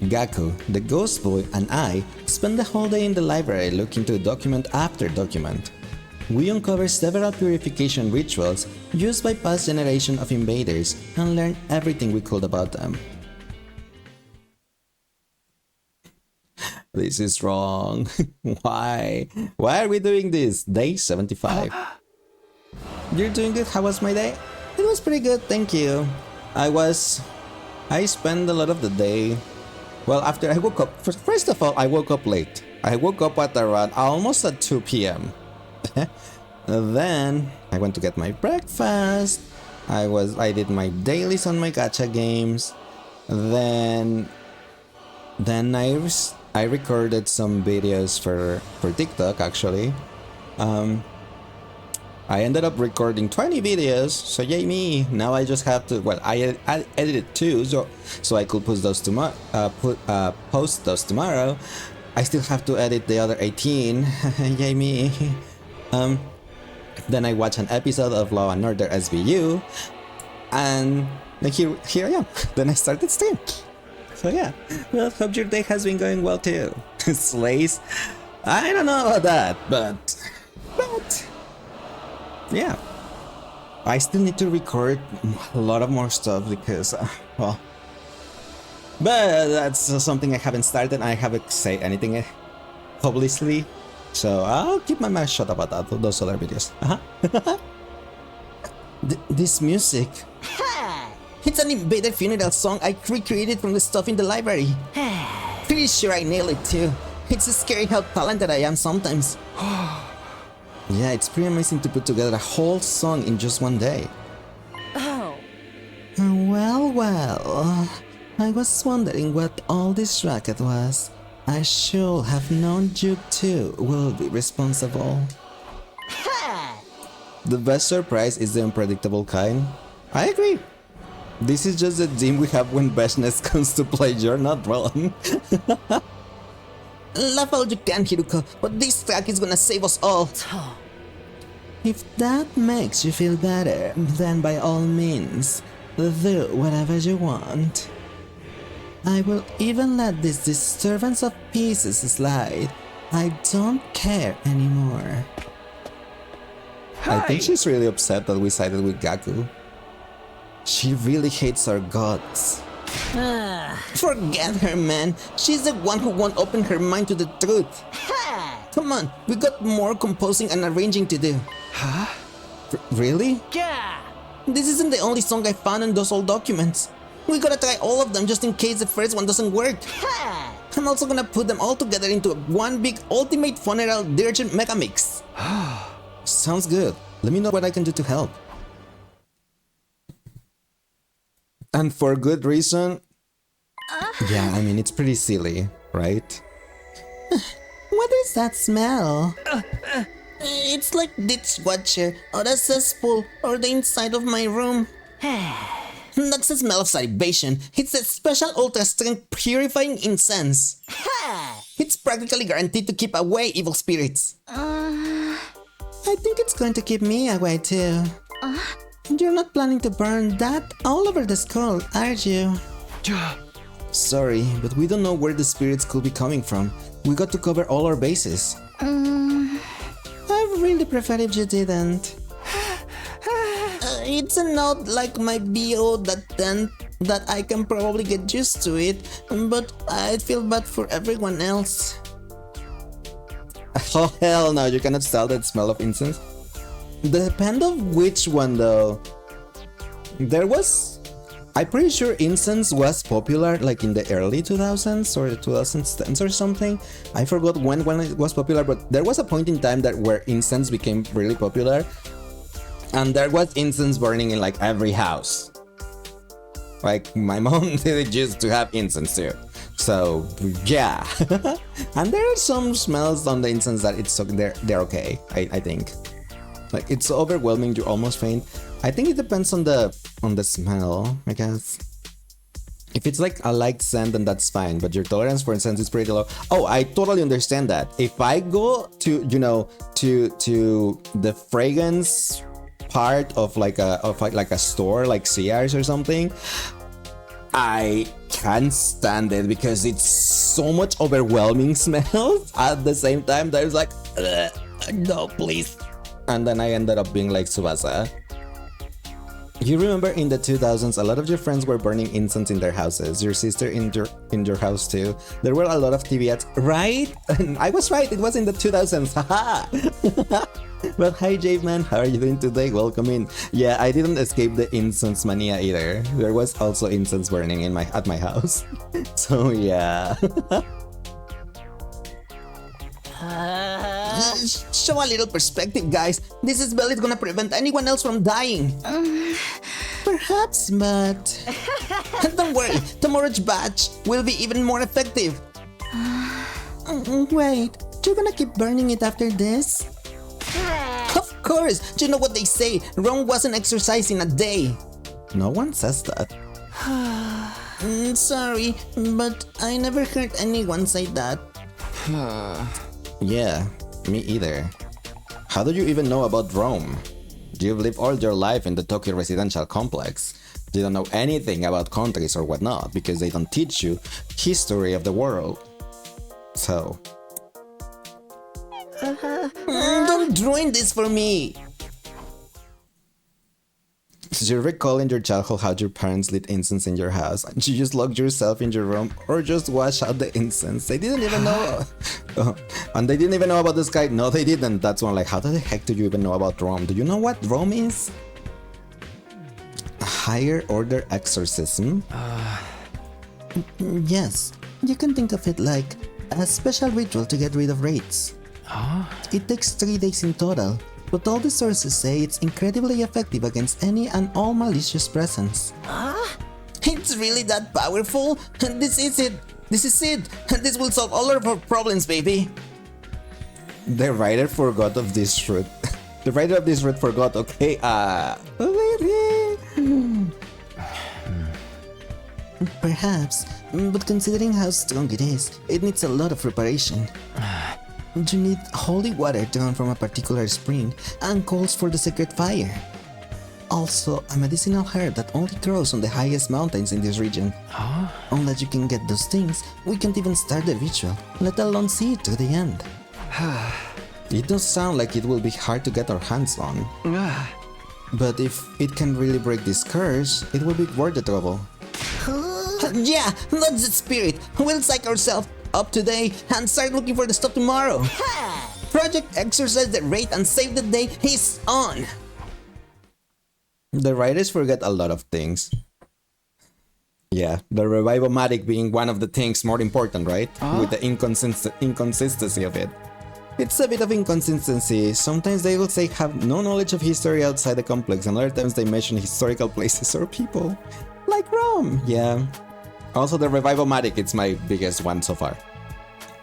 Gaku, the ghost boy, and I spent the whole day in the library looking through document after document. We uncovered several purification rituals used by past generations of invaders and learned everything we could about them. This is wrong. Why? Why are we doing this? Day 75. You're doing good? How was my day? It was pretty good, thank you. I spent a lot of the day. Well, after I woke up, first of all, I woke up late. I woke up at around almost at 2 p.m. Then I went to get my breakfast. I did my dailies on my gacha games. Then I recorded some videos for TikTok actually. I ended up recording 20 videos, so yay me. Now I just have to, well, I edited 2, so I could post those tomorrow. I still have to edit the other 18. Yay me. Then I watched an episode of Law and Order SVU, and here I am. Then I started stream. So yeah, well, hope your day has been going well too. Slays, I don't know about that, but yeah, I still need to record a lot of more stuff because, well, but that's something I haven't started. I haven't said anything publicly, so I'll keep my mouth shut about that. Those other videos. This music. It's an invader funeral song I recreated from the stuff in the library. Pretty sure I nailed it too. It's scary how talented I am sometimes. Yeah, it's pretty amazing to put together a whole song in just one day. Oh. Well, I was wondering what all this racket was. I should have known you too will be responsible. The best surprise is the unpredictable kind. I agree. This is just the dream we have when Beshness comes to play. You're not wrong. Laugh all you can, Hiruko, but this track is gonna save us all. If that makes you feel better, then by all means, do whatever you want. I will even let this disturbance of pieces slide. I don't care anymore. I think she's really upset that we sided with Gaku. She really hates our gods. Forget her, man. She's the one who won't open her mind to the truth. Come on, we got more composing and arranging to do. Huh? Really? Yeah. This isn't the only song I found in those old documents. We gotta try all of them just in case the first one doesn't work. I'm also gonna put them all together into one big ultimate funeral dirge mega mix. Sounds good. Let me know what I can do to help. And for good reason. Yeah, I mean, it's pretty silly, right? What is that smell? It's like dishwasher, or a cesspool, or the inside of my room. That's the smell of salivation. It's a special ultra-strength purifying incense. It's practically guaranteed to keep away evil spirits. I think it's going to keep me away too. You're not planning to burn that all over the skull, are you? Sorry, but we don't know where the spirits could be coming from. We got to cover all our bases. I really prefer if you didn't. It's a note like my BO that I can probably get used to it, but I feel bad for everyone else. Oh hell no, you cannot tell that smell of incense? Depend of which one though. There was I'm pretty sure incense was popular like in the early 2000s or the 2010s or something. I forgot when it was popular, but there was a point in time that where incense became really popular, and there was incense burning in like every house. Like my mom did used to have incense too. So yeah, and there are some smells on the incense that it's they're okay. I think, like it's so overwhelming you almost faint. I think it depends on the smell, I guess. If it's like a light scent, then that's fine, but your tolerance for incense is pretty low. Oh, I totally understand that. If I go to to the fragrance part of like a store like Sears or something, I can't stand it because it's so much overwhelming smells at the same time. There's like, no, please. And then I ended up being like Tsubasa. You remember in the 2000s, a lot of your friends were burning incense in their houses. Your sister in your house too. There were a lot of TV ads, right? I was right. It was in the 2000s. Haha. But hi, Javeman. How are you doing today? Welcome in. Yeah, I didn't escape the incense mania either. There was also incense burning at my house. So yeah. Show a little perspective, guys. This spell is gonna prevent anyone else from dying. Perhaps, but don't worry. Tomorrow's batch will be even more effective. Wait, you're gonna keep burning it after this? Of course. Do you know what they say? Rome wasn't exercised in a day. No one says that. Sorry, but I never heard anyone say that. Yeah, me either. How do you even know about Rome? You've lived all your life in the Tokyo residential complex. You don't know anything about countries or whatnot because they don't teach you history of the world. So... don't ruin this for me! Do you recall in your childhood how your parents lit incense in your house and you just locked yourself in your room or just wash out the incense? They didn't even know. And they didn't even know about the sky. No, they didn't. That's one like, how the heck do you even know about Rome? Do you know what Rome is? A higher order exorcism? Yes, you can think of it like a special ritual to get rid of wraiths. It takes 3 days in total. But all the sources say it's incredibly effective against any and all malicious presence. It's really that powerful? This is it! This is it! This will solve all of our problems, baby! The writer forgot of this route. The writer of this route forgot, okay? Perhaps, but considering how strong it is, it needs a lot of preparation. You need holy water drawn from a particular spring and calls for the sacred fire. Also, a medicinal herb that only grows on the highest mountains in this region. Unless you can get those things, we can't even start the ritual, let alone see it to the end. It does sound like it will be hard to get our hands on. But if it can really break this curse, it will be worth the trouble. Yeah, that's the spirit. We'll psych ourselves up today and start looking for the stuff tomorrow. Project Exercise the Wraith and Save the Day is on. The writers forget a lot of things. Yeah, the Revivomatic being one of the things more important, right? With the inconsistency of it. It's a bit of inconsistency. Sometimes they will say have no knowledge of history outside the complex, and other times they mention historical places or people. Like Rome, yeah. Also, the Revivomatic, it's my biggest one so far.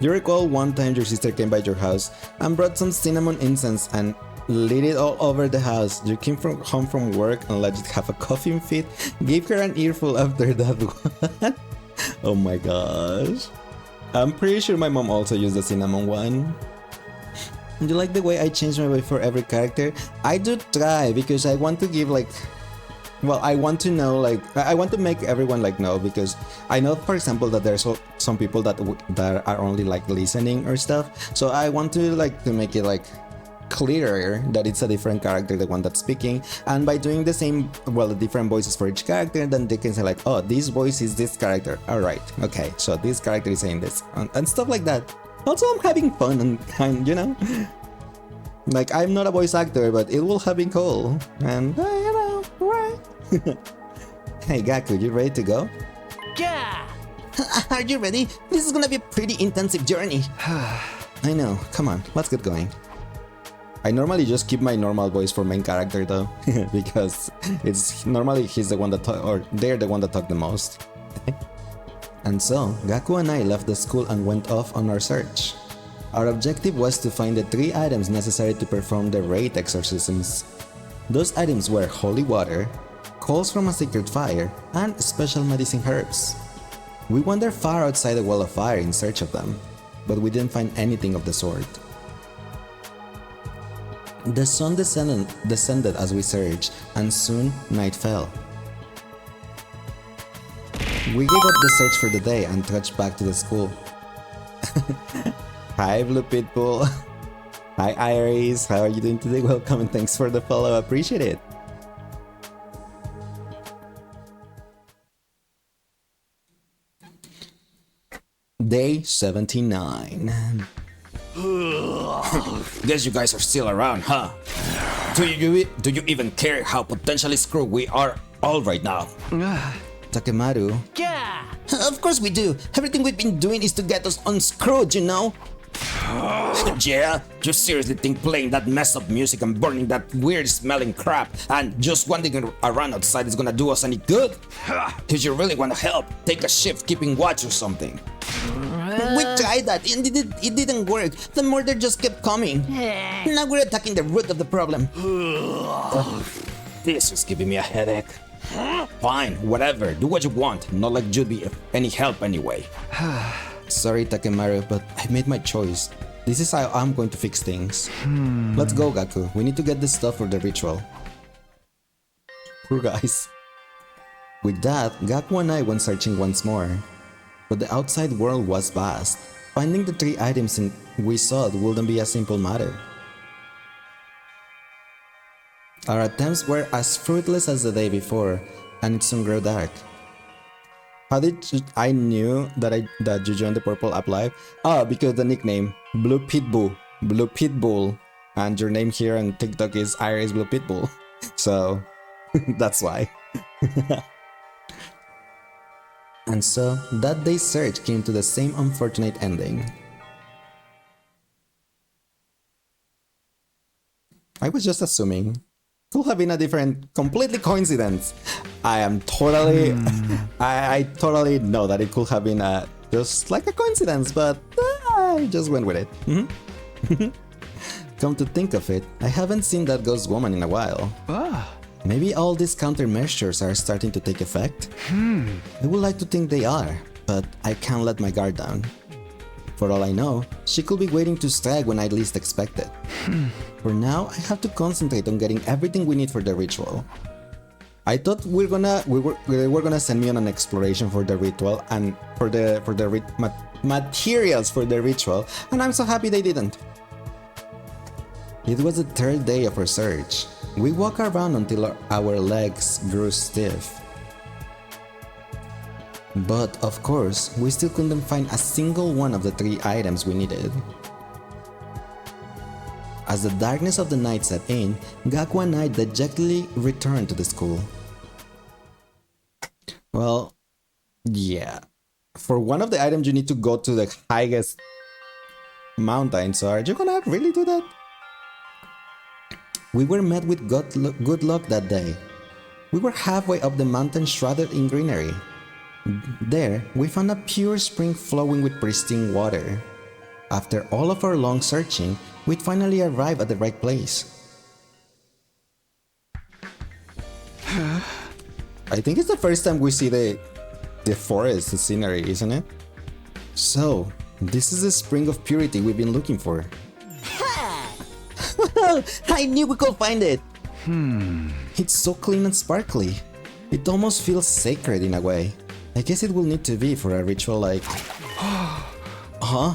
You recall one time your sister came by your house and brought some cinnamon incense and lit it all over the house. You came home from work and let it have a coughing fit, gave her an earful after that one. Oh my gosh. I'm pretty sure my mom also used the cinnamon one. Do you like the way I change my way for every character? I do try because I want to give like... Well, I want to know, like, I want to make everyone, like, know, because I know, for example, that there's some people that are only, like, listening or stuff, so I want to, like, to make it, like, clearer that it's a different character, the one that's speaking, and by doing the same, well, the different voices for each character, then they can say, like, oh, this voice is this character, alright, okay, so this character is saying this, and stuff like that. Also, I'm having fun and you know, like, I'm not a voice actor, but it will have been cool, and, you know, right. Hey Gaku, you ready to go? Yeah. Are you ready? This is gonna be a pretty intensive journey. I know, come on, let's get going. I normally just keep my normal voice for main character though, because it's normally he's the one that talk, or they're the one that talk the most. And so, Gaku and I left the school and went off on our search. Our objective was to find the 3 items necessary to perform the Wraith exorcisms. Those items were holy water, coals from a sacred fire, and special medicine herbs. We wandered far outside the wall of fire in search of them, but we didn't find anything of the sort. The sun descended as we searched, and soon night fell. We gave up the search for the day and trudged back to the school. Hi Blue Pitbull. Hi Iris, how are you doing today? Welcome and thanks for the follow, appreciate it. Day 79. Guess you guys are still around, huh? Do you even care how potentially screwed we are all right now? Takemaru. Yeah. Of course we do. Everything we've been doing is to get us unscrewed, you know? Yeah? You seriously think playing that messed up music and burning that weird smelling crap and just wandering around outside is gonna do us any good? If you really wanna help, take a shift keeping watch or something. We tried that and it didn't work. The murder just kept coming. Now we're attacking the root of the problem. This is giving me a headache. Fine, whatever, do what you want. Not like you'd be any help anyway. Sorry Takemaru, but I made my choice. This is how I'm going to fix things. Let's go Gaku, we need to get this stuff for the ritual. Poor guys. With that, Gaku and I went searching once more. But the outside world was vast. Finding the 3 items we sought wouldn't be a simple matter. Our attempts were as fruitless as the day before, and it soon grew dark. How did I knew that you joined the Purple App Live? Oh, because the nickname Blue Pitbull, and your name here on TikTok is Iris Blue Pitbull, so that's why. And so that day's search came to the same unfortunate ending. I was just assuming. Could have been a different, completely coincidence. I am totally, I totally know that it could have been just like a coincidence, but I just went with it. Come to think of it, I haven't seen that ghost woman in a while. Maybe all these countermeasures are starting to take effect? I would like to think they are, but I can't let my guard down. For all I know, she could be waiting to strike when I least expect it. For now, I have to concentrate on getting everything we need for the ritual. I thought they were gonna send me on an exploration for the ritual and for the materials for the ritual, and I'm so happy they didn't. It was the 3rd day of our search. We walked around until our legs grew stiff. But of course, we still couldn't find a single one of the 3 items we needed. As the darkness of the night set in, Gaku and I dejectedly returned to the school. Well, yeah. For one of the items you need to go to the highest mountain, so are you gonna really do that? We were met with good luck that day. We were halfway up the mountain shrouded in greenery. There, we found a pure spring flowing with pristine water. After all of our long searching, we'd finally arrived at the right place. I think it's the first time we see the forest, the scenery, isn't it? So, this is the spring of purity we've been looking for. I knew we could find it! It's so clean and sparkly. It almost feels sacred in a way. I guess it will need to be for a ritual like... Huh?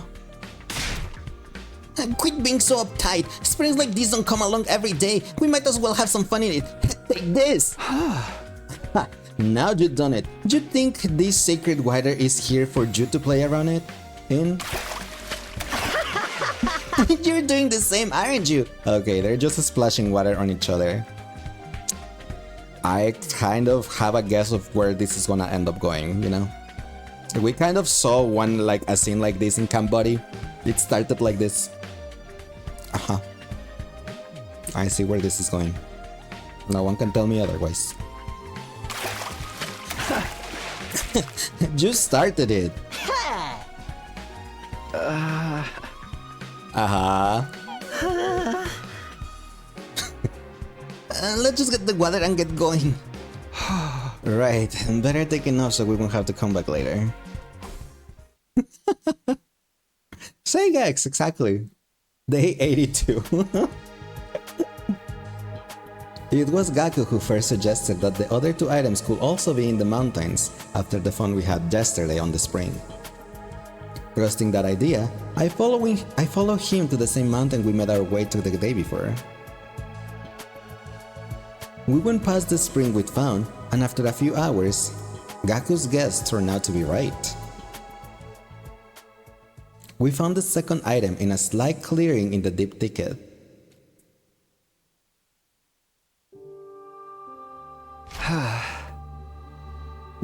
Quit being so uptight. Springs like these don't come along every day. We might as well have some fun in it. Take this! Now you've done it. Do you think this sacred water is here for you to play around it? You're doing the same, aren't you? Okay, they're just splashing water on each other. I kind of have a guess of where this is gonna end up going, you know? We kind of saw one, like, a scene like this in Camp Buddy. It started like this. I see where this is going. No one can tell me otherwise. You started it. Let's just get the water and get going. Right, better take enough so we won't have to come back later. Say Gex, exactly. Day 82. It was Gaku who first suggested that the other two items could also be in the mountains after the fun we had yesterday on the spring. Trusting that idea, I follow him to the same mountain we made our way to the day before. We went past the spring we'd found, and after a few hours, Gaku's guess turned out to be right. We found the second item in a slight clearing in the deep thicket.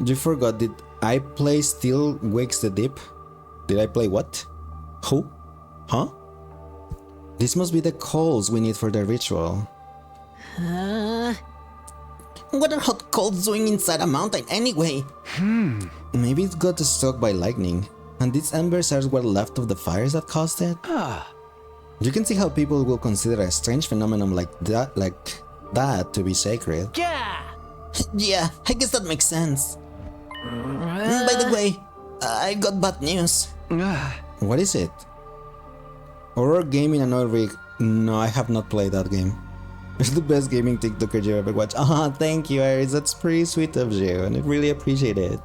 You forgot, did I play Still Wakes the Deep? Did I play what? Who? Huh? This must be the coals we need for the ritual. What are hot coals doing inside a mountain anyway? Maybe it got struck by lightning, and these embers are what left of the fires that caused it? You can see how people will consider a strange phenomenon like that to be sacred. Yeah, I guess that makes sense. By the way, I got bad news. What is it? Horror game in an oil rig. No, I have not played that game. It's the best gaming TikToker you ever watched. Thank you, Iris. That's pretty sweet of you, and I really appreciate it.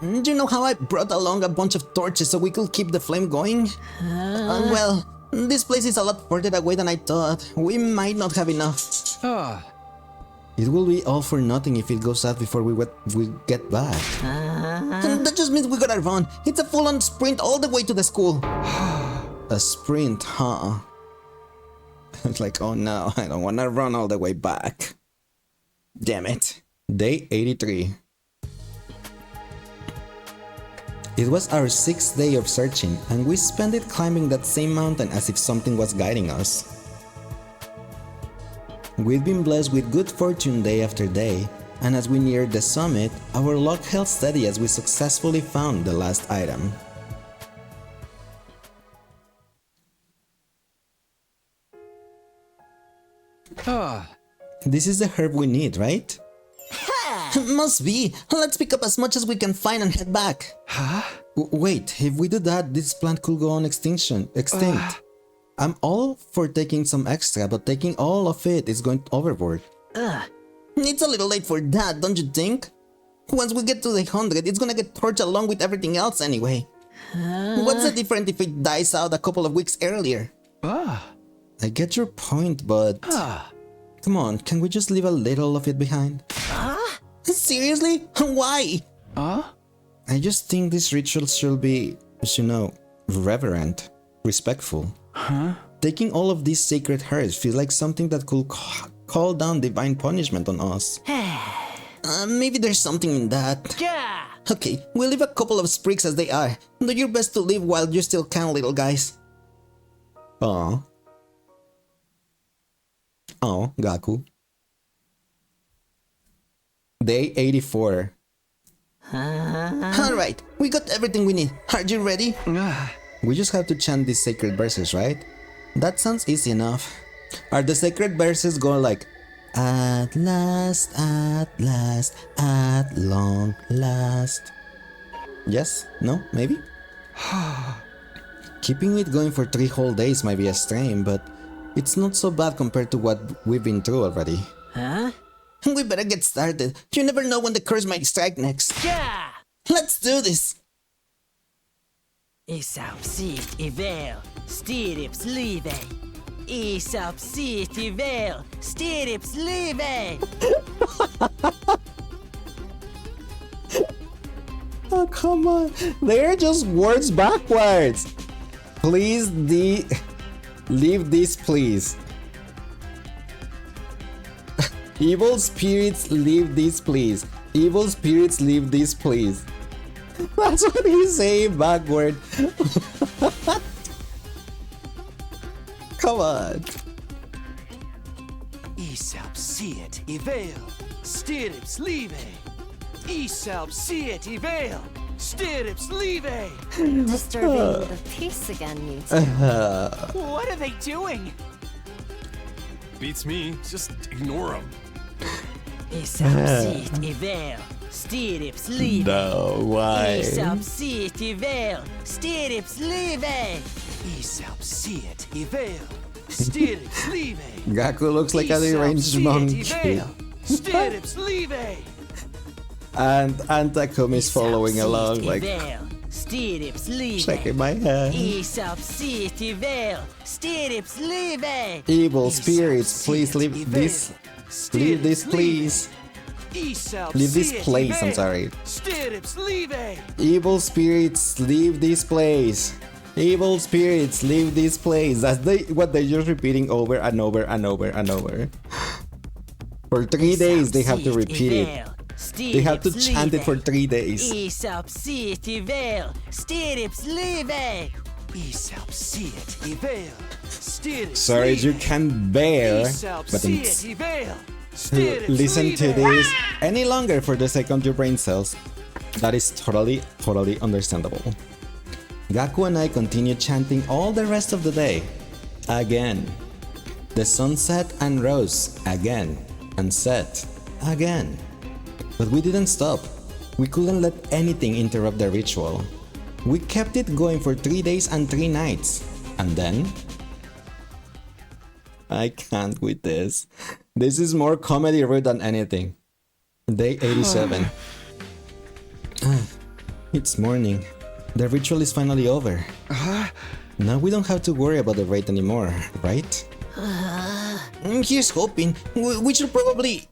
Do you know how I brought along a bunch of torches so we could keep the flame going? Well, this place is a lot further away than I thought. We might not have enough. It will be all for nothing if it goes out before we get back. That just means we gotta run. It's a full-on sprint all the way to the school. A sprint, huh? It's like, oh no, I don't wanna run all the way back. Damn it. Day 83. It was our 6th day of searching, and we spent it climbing that same mountain as if something was guiding us. We'd been blessed with good fortune day after day, and as we neared the summit, our luck held steady as we successfully found the last item. This is the herb we need, right? Must be! Let's pick up as much as we can find and head back. Wait, if we do that, this plant could go on extinct. I'm all for taking some extra, but taking all of it is going overboard. It's a little late for that, don't you think? Once we get to the 100, it's gonna get torched along with everything else anyway. What's the difference if it dies out a couple of weeks earlier? I get your point, but... Come on, can we just leave a little of it behind? Seriously? Why? I just think this ritual should be, you know, reverent, respectful. Taking all of these sacred herbs feels like something that could call down divine punishment on us. Maybe there's something in that. Okay, we'll leave a couple of sprigs as they are. Do your best to live while you still can, little guys. Oh, Gaku. Day 84. Alright, we got everything we need. Are you ready? We just have to chant these sacred verses, right? That sounds easy enough. Are the sacred verses go like, at last, at long last? Yes? No? Maybe? Keeping it going for 3 whole days might be a strain, but it's not so bad compared to what we've been through already. We better get started. You never know when the curse might strike next. Let's do this! Isap sit I vel, stirrips live. Isap sit I vel, stirrips live. Oh, come on. They're just words backwards. Please, leave this, please. Evil spirits, leave this please. Evil spirits, leave this please. That's what he's saying backward. Come on. Aesop siet evel, stirrups leve. Aesop siet evel, stirrups leve. Disturbing the peace again, you two. What are they doing? Beats me. Just ignore them. Aesop siet evel, stirrups leve. No, why? Aesop siet evel, stirrups leve. Aesop siet evel, stirrups leve. Gaku looks like a deranged monkey. Stirrups leve. And Takumi is following along, like Stirrups leve. shaking my head. Aesop siet evel, stirrups leve. Evil spirits, please leave this. Leave this, please. Leave this place, I'm sorry. Stirrups leve. Evil spirits, leave this place. Evil spirits, leave this place. That's what they're just repeating over and over and over and over. For 3 days, they have to repeat it. They have to chant it for 3 days. Aesop siet evel, stirrups leve. Aesop siet evel, stirrups Sorry, leve. you can bear, Aesop but siet evel, to stirrups listen to leve. this any longer for the second your brain cells. That is totally understandable. Gaku and I continue chanting all the rest of the day. Again. The sun set and rose again, and set again. But we didn't stop. We couldn't let anything interrupt the ritual. We kept it going for 3 days and 3 nights. And then... I can't with this. This is more comedy rude than anything. Day 87. It's morning. The ritual is finally over. Now we don't have to worry about the raid anymore, right? Here's hoping. We should probably...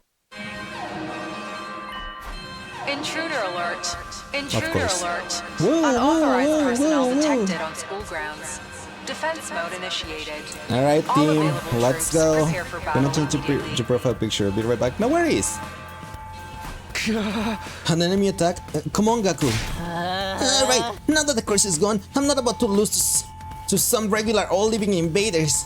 Intruder alert. Intruder course. alert. Whoa, Unauthorized whoa, whoa, personnel whoa, whoa. detected on school grounds. Defense mode initiated. Alright All team, available let's troops go. prepare for Gonna battle change immediately. your profile picture, be right back. No worries! An enemy attack? Come on, Gaku. Alright, now that the curse is gone, I'm not about to lose to some regular all-living invaders.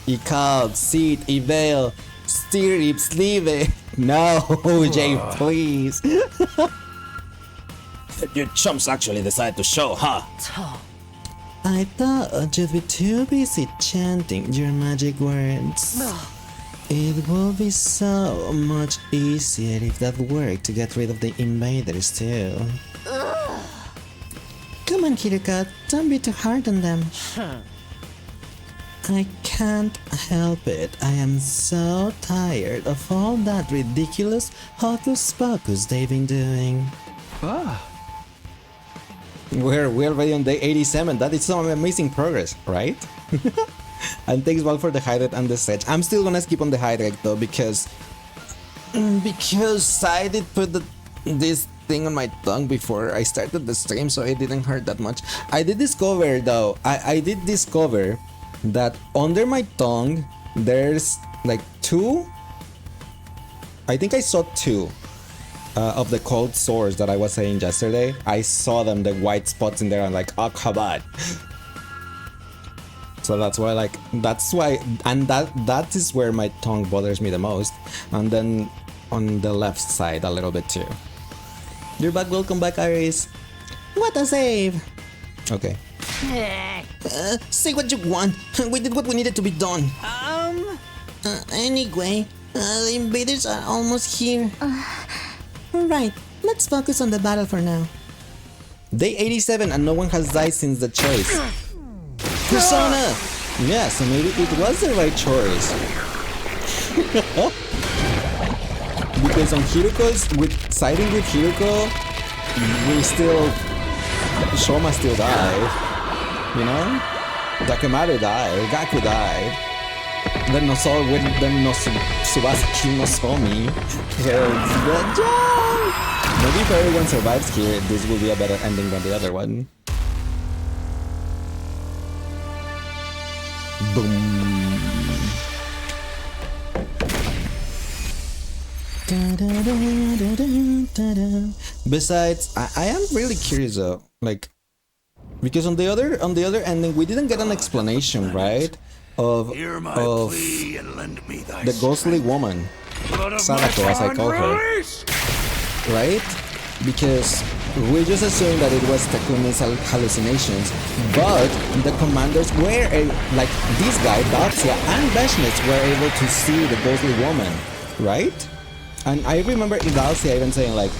Ikal, Seed, Evel, Stirrups, Live. No, Jay, please. Your chumps actually decided to show, huh? I thought you'd be too busy chanting your magic words. It will be so much easier if that worked to get rid of the invaders too. Come on, Kiruka, don't be too hard on them. I can't help it. I am so tired of all that ridiculous hocus pocus they've been doing. We're already on day 87. That is some amazing progress, right? And thanks Val for the hydrate and the stretch. I'm still gonna skip on the hydrate though because I did put this thing on my tongue before I started the stream, so it didn't hurt that much. I did discover though, I did discover that under my tongue there's like two, I think I saw two of the cold sores that I was saying yesterday. I saw them, the white spots in there, and like, oh come on. So that's why, and that is where my tongue bothers me the most, and then on the left side a little bit too. You're back, welcome back, Iris. What a save! Okay. Say what you want. We did what we needed to be done. Anyway, the invaders are almost here. Alright, let's focus on the battle for now. Day 87 and no one has died since the choice. Persona! Yeah, so maybe it was the right choice. Because on Hiruko's, siding with Hiruko, we still... Shoma still died. You know? Takemaru died, Gaku died. Then no Tsubasa no Somi. Maybe if everyone survives here, this will be a better ending than the other one. Boom. Besides, I am really curious though, like, because on the other ending we didn't get an explanation, right? Of the ghostly woman, Sadako, as I call her, right? Because we just assumed that it was Takumi's hallucinations, but the commanders were like this guy, Daxia, and Beshnitz were able to see the ghostly woman, right? And I remember Daxia even saying like,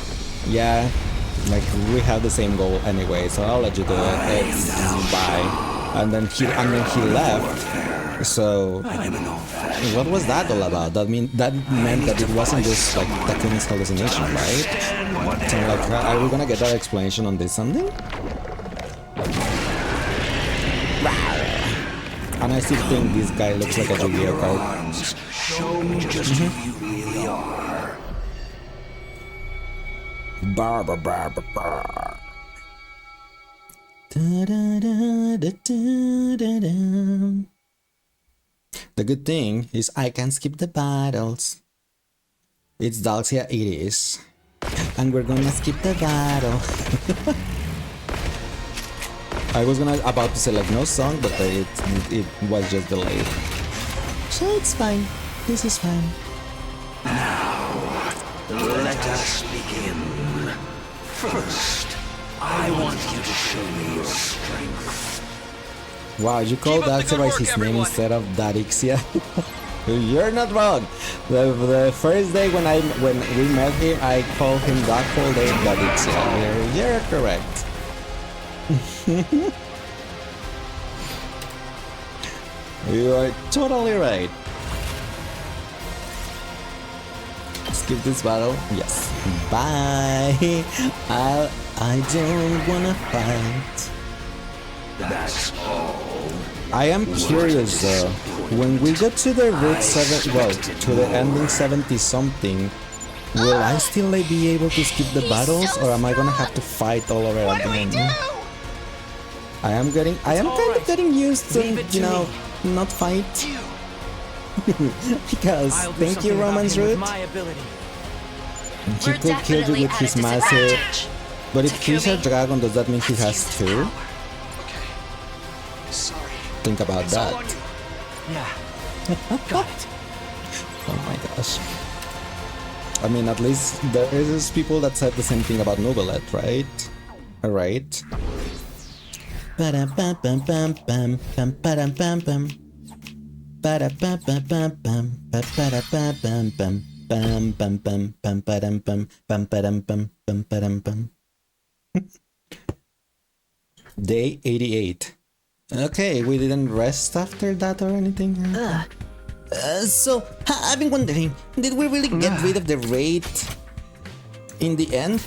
yeah, like we have the same goal anyway, so I'll let you do it. It's bye. And then he left. So what was that all about? That meant that it wasn't just like Takumi's hallucination, right? So like, are we gonna get that explanation on this something? And I still think this guy looks like a Yu-Gi-Oh card. Show me just who you really are. Bar. The good thing is I can skip the battles. It's Daxia, it is. And we're gonna skip the battle. I was about to say like no song, but it was just delayed. So it's fine. This is fine. Now, let us begin. First, I want you to show me your strength. Wow, you called Daxia by his name instead of Darixia? You're not wrong. The first day when we met him, I called him that whole day Darixia. You're correct. You are totally right. Skip this battle. Yes. Bye. I don't wanna fight. That's all. I am curious though. When we get to the route 7, well, to the ending 70 something, will I still be able to skip the battles, or am I gonna have to fight all over again? I am kind of getting used to, you know, not fight. Because thank you, Roman's route. He could kill you with his massive. But if he's a dragon, does that mean he has two? Think about that. Yeah. Got it. Oh my gosh. I mean, at least there is people that said the same thing about Novelet, right? Alright. Day 88. Okay, we didn't rest after that or anything? So, I've been wondering, did we really get rid of the raid in the end?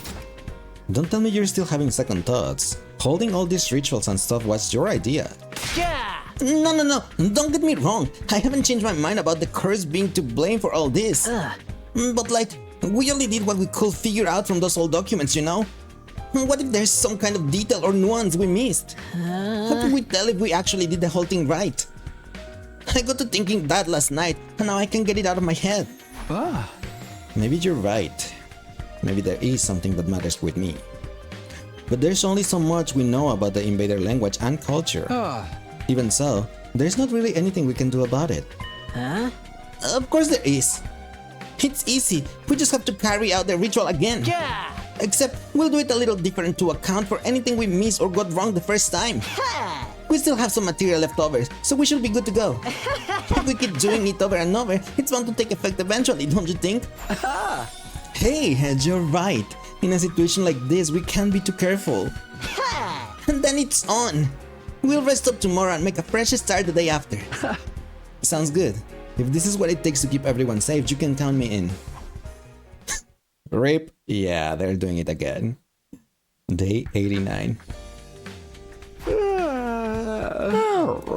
Don't tell me you're still having second thoughts. Holding all these rituals and stuff was your idea. Yeah. No, don't get me wrong. I haven't changed my mind about the curse being to blame for all this. But like, we only did what we could figure out from those old documents, you know? What if there's some kind of detail or nuance we missed? How can we tell if we actually did the whole thing right? I got to thinking that last night, and now I can't get it out of my head. Maybe you're right. Maybe there is something that matters with me. But there's only so much we know about the invader language and culture. Even so, there's not really anything we can do about it. Of course there is. It's easy. We just have to carry out the ritual again. Yeah. Except we'll do it a little different to account for anything we missed or got wrong the first time. We still have some material left over, so we should be good to go. If we keep doing it over and over, it's bound to take effect eventually, don't you think? Hey, you're right. In a situation like this, we can't be too careful. And then it's on. We'll rest up tomorrow and make a fresh start the day after. Sounds good. If this is what it takes to keep everyone safe, you can count me in. Rape? Yeah, they're doing it again. Day 89.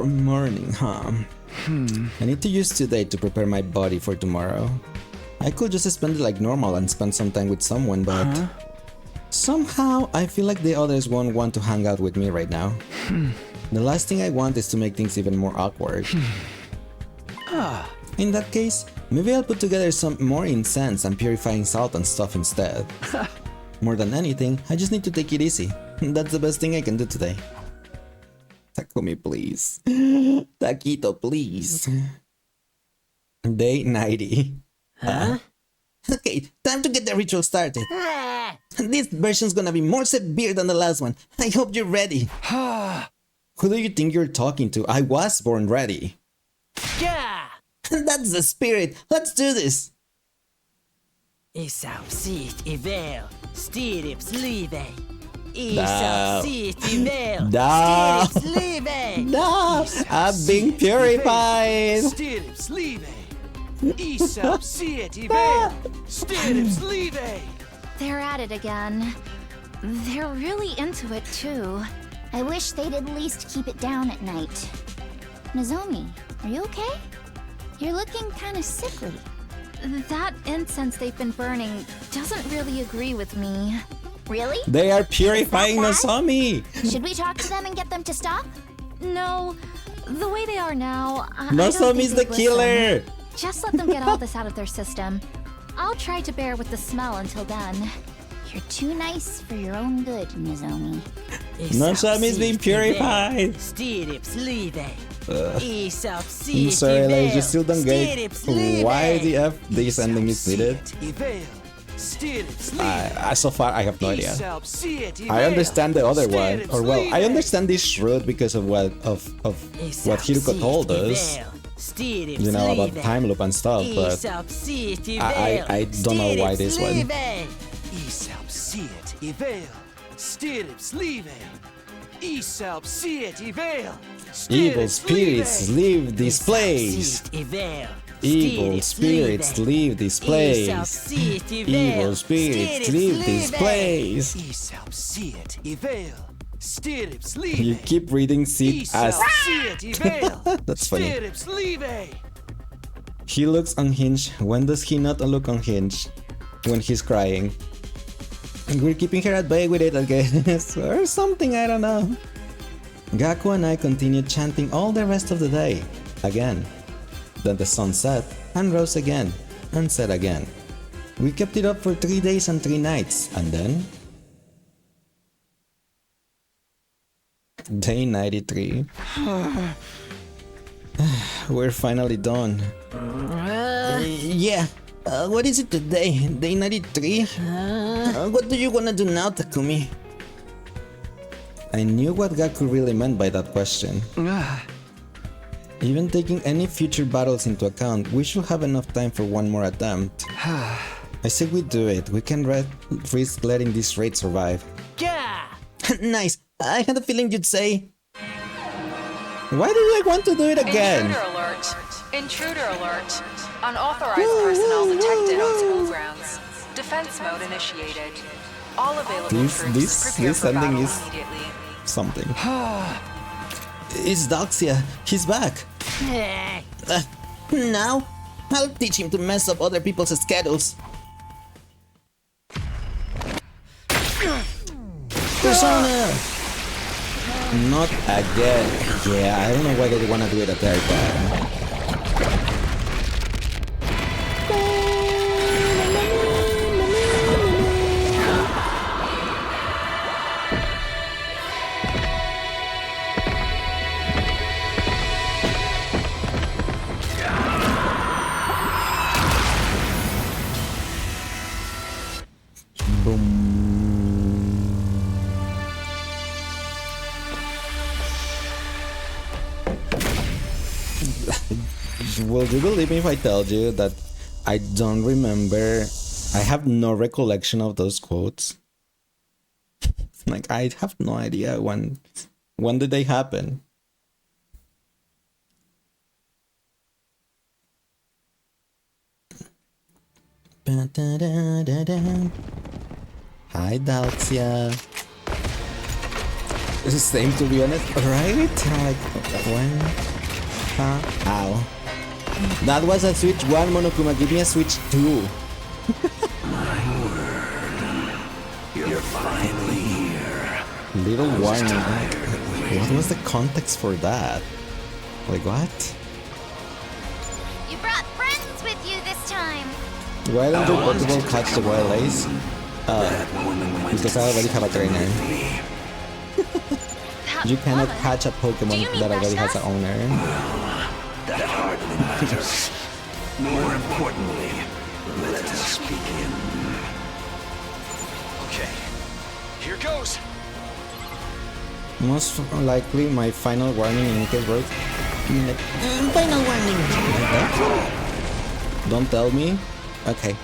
Morning, huh? I need to use today to prepare my body for tomorrow. I could just spend it like normal and spend some time with someone, but somehow I feel like the others won't want to hang out with me right now. The last thing I want is to make things even more awkward. In that case, maybe I'll put together some more incense and purifying salt and stuff instead. More than anything, I just need to take it easy. That's the best thing I can do today. Takumi, please. Taquito, please. Day 90. Huh? Okay, time to get the ritual started. This version's gonna be more severe than the last one. I hope you're ready. Who do you think you're talking to? I was born ready. Yeah! That's the spirit. Let's do this. Isab sit i vel, stirrups livet. No. Isab sit i vel, No. stirrups livet. No, I'm being purified. Stirrups livet. Isab sit i vel. Stirrups livet. They're at it again. They're really into it too. I wish they'd at least keep it down at night. Nozomi, are you okay? You're looking kind of sickly. That incense they've been burning doesn't really agree with me. Really? They are purifying Is that bad? Nozomi. Should we talk to them and get them to stop? No. The way they are now, I don't think Nozomi's the they'd killer. listen. Just let them get all this out of their system. I'll try to bear with the smell until then. You're too nice for your own good, Nozomi. Nozomi's being purified. Stirrups livet. I'm sorry, like, you still don't get why the F this ending is needed. So far, I have no idea. I understand the other one, or well, I understand this shroud because of what Hiruko told us. You know, about time loop and stuff, but I don't know why this one. Isab sit i vel. Stirrups livet. Isab sit i vel. Evil spirits leave this place. Evil spirits leave this place. Evil spirits leave this place. Isab sit i vel. Stirrups You livet. keep reading Sid as Isab sit i vel. That's funny. Stirrups livet. He looks unhinged. When does he not look unhinged? When he's crying. And we're keeping her at bay with it, I guess. Or something, I don't know. Gaku and I continued chanting all the rest of the day. Again. Then the sun set, and rose again, and set again. We kept it up for 3 days and 3 nights, and then... Day 93. We're finally done. Yeah. What is it today? Day 93? What do you wanna do now, Takumi? I knew what Gaku really meant by that question. Even taking any future battles into account, we should have enough time for one more attempt. I say we do it. We can risk letting this raid survive. Yeah! Nice. I had a feeling you'd say... Why do I want to do it again? Intruder alert. Intruder alert. Unauthorized personnel detected on school grounds. Defense mode initiated. All available troops prepare this for ending battle is immediately. something. It's Doxia. He's back. Now, I'll teach him to mess up other people's schedules. Persona! Not again. Yeah, I don't know why they wanna do it a third time. Will you believe me if I tell you that I don't remember, I have no recollection of those quotes? Like, I have no idea when did they happen? Hi, Dalcia. It's the same, to be honest, right? Like, when? Huh? Ow. That was a Switch 1, Monokuma. Give me a Switch 2. You're finally here. Little warning. What was the context for that? Like, what? You brought time. Why don't you Pokeball catch the wild lace? Because I already have a trainer. You cannot catch a Pokemon that already has an owner. That hardly matters. More importantly, let us begin. Okay, here goes. Most likely my final warning in case right? Final warning! Don't tell me? Okay.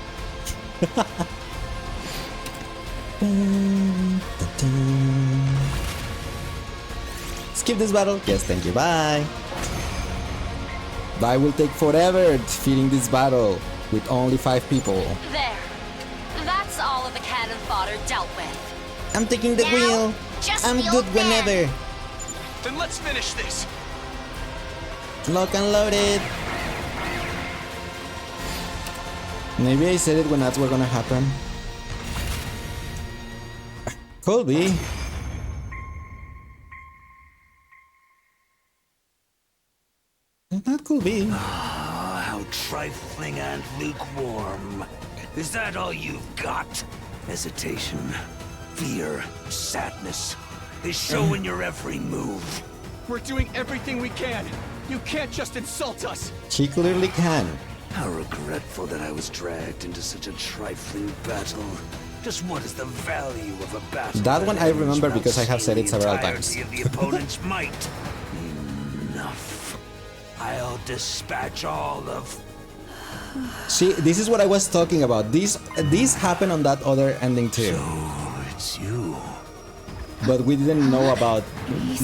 Skip this battle? Yes, thank you, bye! I will take forever defeating this battle with only 5 people. There. That's all of the cannon fodder dealt with. I'm taking the Now, wheel! just I'm the good old man. whenever! Then let's finish this. Lock and loaded! Maybe I said it when that's were gonna happen. Could be. That could be. Ah, how trifling and lukewarm. Is that all you've got? Hesitation, fear, sadness. They show in your every move. We're doing everything we can. You can't just insult us. She clearly can. How regretful that I was dragged into such a trifling battle. Just what is the value of a battle? That one I remember ends because I have said it without several seeing times. the entirety of the opponent's might. Enough. I'll dispatch all of. See, this is what I was talking about. This happened on that other ending too. Oh, it's you. But we didn't know about.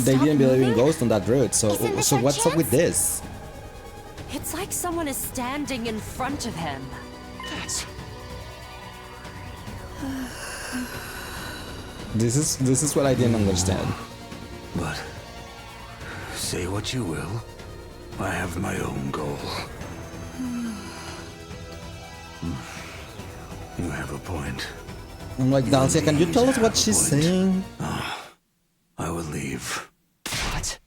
They didn't believe in moving? ghosts on that route. So Isn't this so our what's up with chance? this? It's like someone is standing in front of him. That's... This is what I didn't understand. But say what you will, I have my own goal. You have a point. I'm like, Dalcia, can you tell us what she's saying? I will leave. What?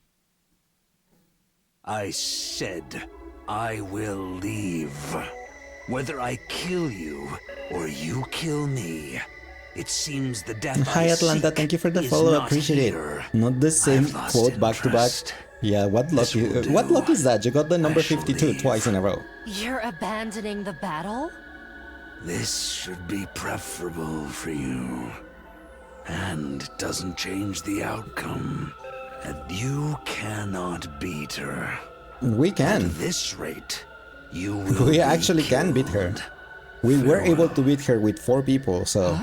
I said I will leave. Whether I kill you or you kill me, it seems the death Hi I Atlanta, seek thank you for the is follow. not Appreciate here. it. Not the same I've lost quote back to back. interest. Yeah, what luck? This will do. What luck is that? You got the number I shall 52 leave. twice in a row. You're abandoning the battle? This should be preferable for you. And doesn't change the outcome. And you cannot beat her. We can. At this rate, you will We be actually can beat her. killed. We were able Farewell. to beat her with 4 people, so...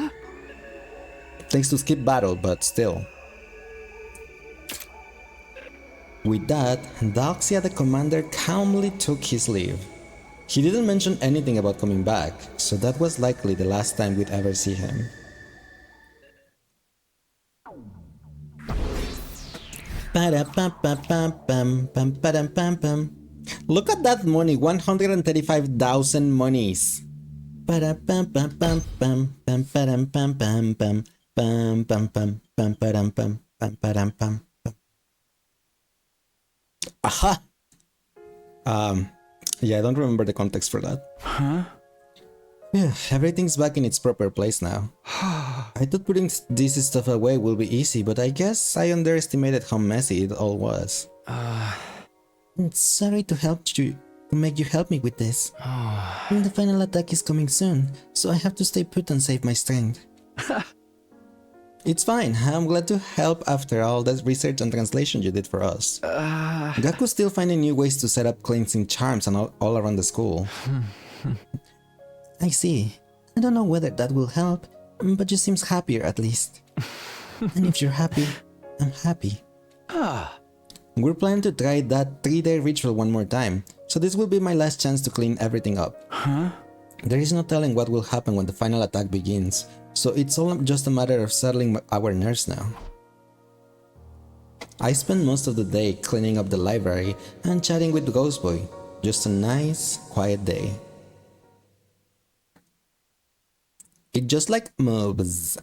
Thanks to skip battle, but still. With that, Dalcia the commander calmly took his leave. He didn't mention anything about coming back, so that was likely the last time we'd ever see him. Look at that money, 135,000 monies. Aha! Yeah, I don't remember the context for that. Huh? Yeah, everything's back in its proper place now. I thought putting this stuff away will be easy, but I guess I underestimated how messy it all was. Sorry to make you help me with this. The final attack is coming soon, so I have to stay put and save my strength. It's fine, I'm glad to help after all that research and translation you did for us. Gaku's still finding new ways to set up cleansing charms and all around the school. I see. I don't know whether that will help, but you seems happier at least. And if you're happy, I'm happy. We're planning to try that 3-day ritual one more time, so this will be my last chance to clean everything up. There is no telling what will happen when the final attack begins, so it's all just a matter of settling our nerves now. I spent most of the day cleaning up the library and chatting with Ghost Boy. Just a nice, quiet day. It just like moves.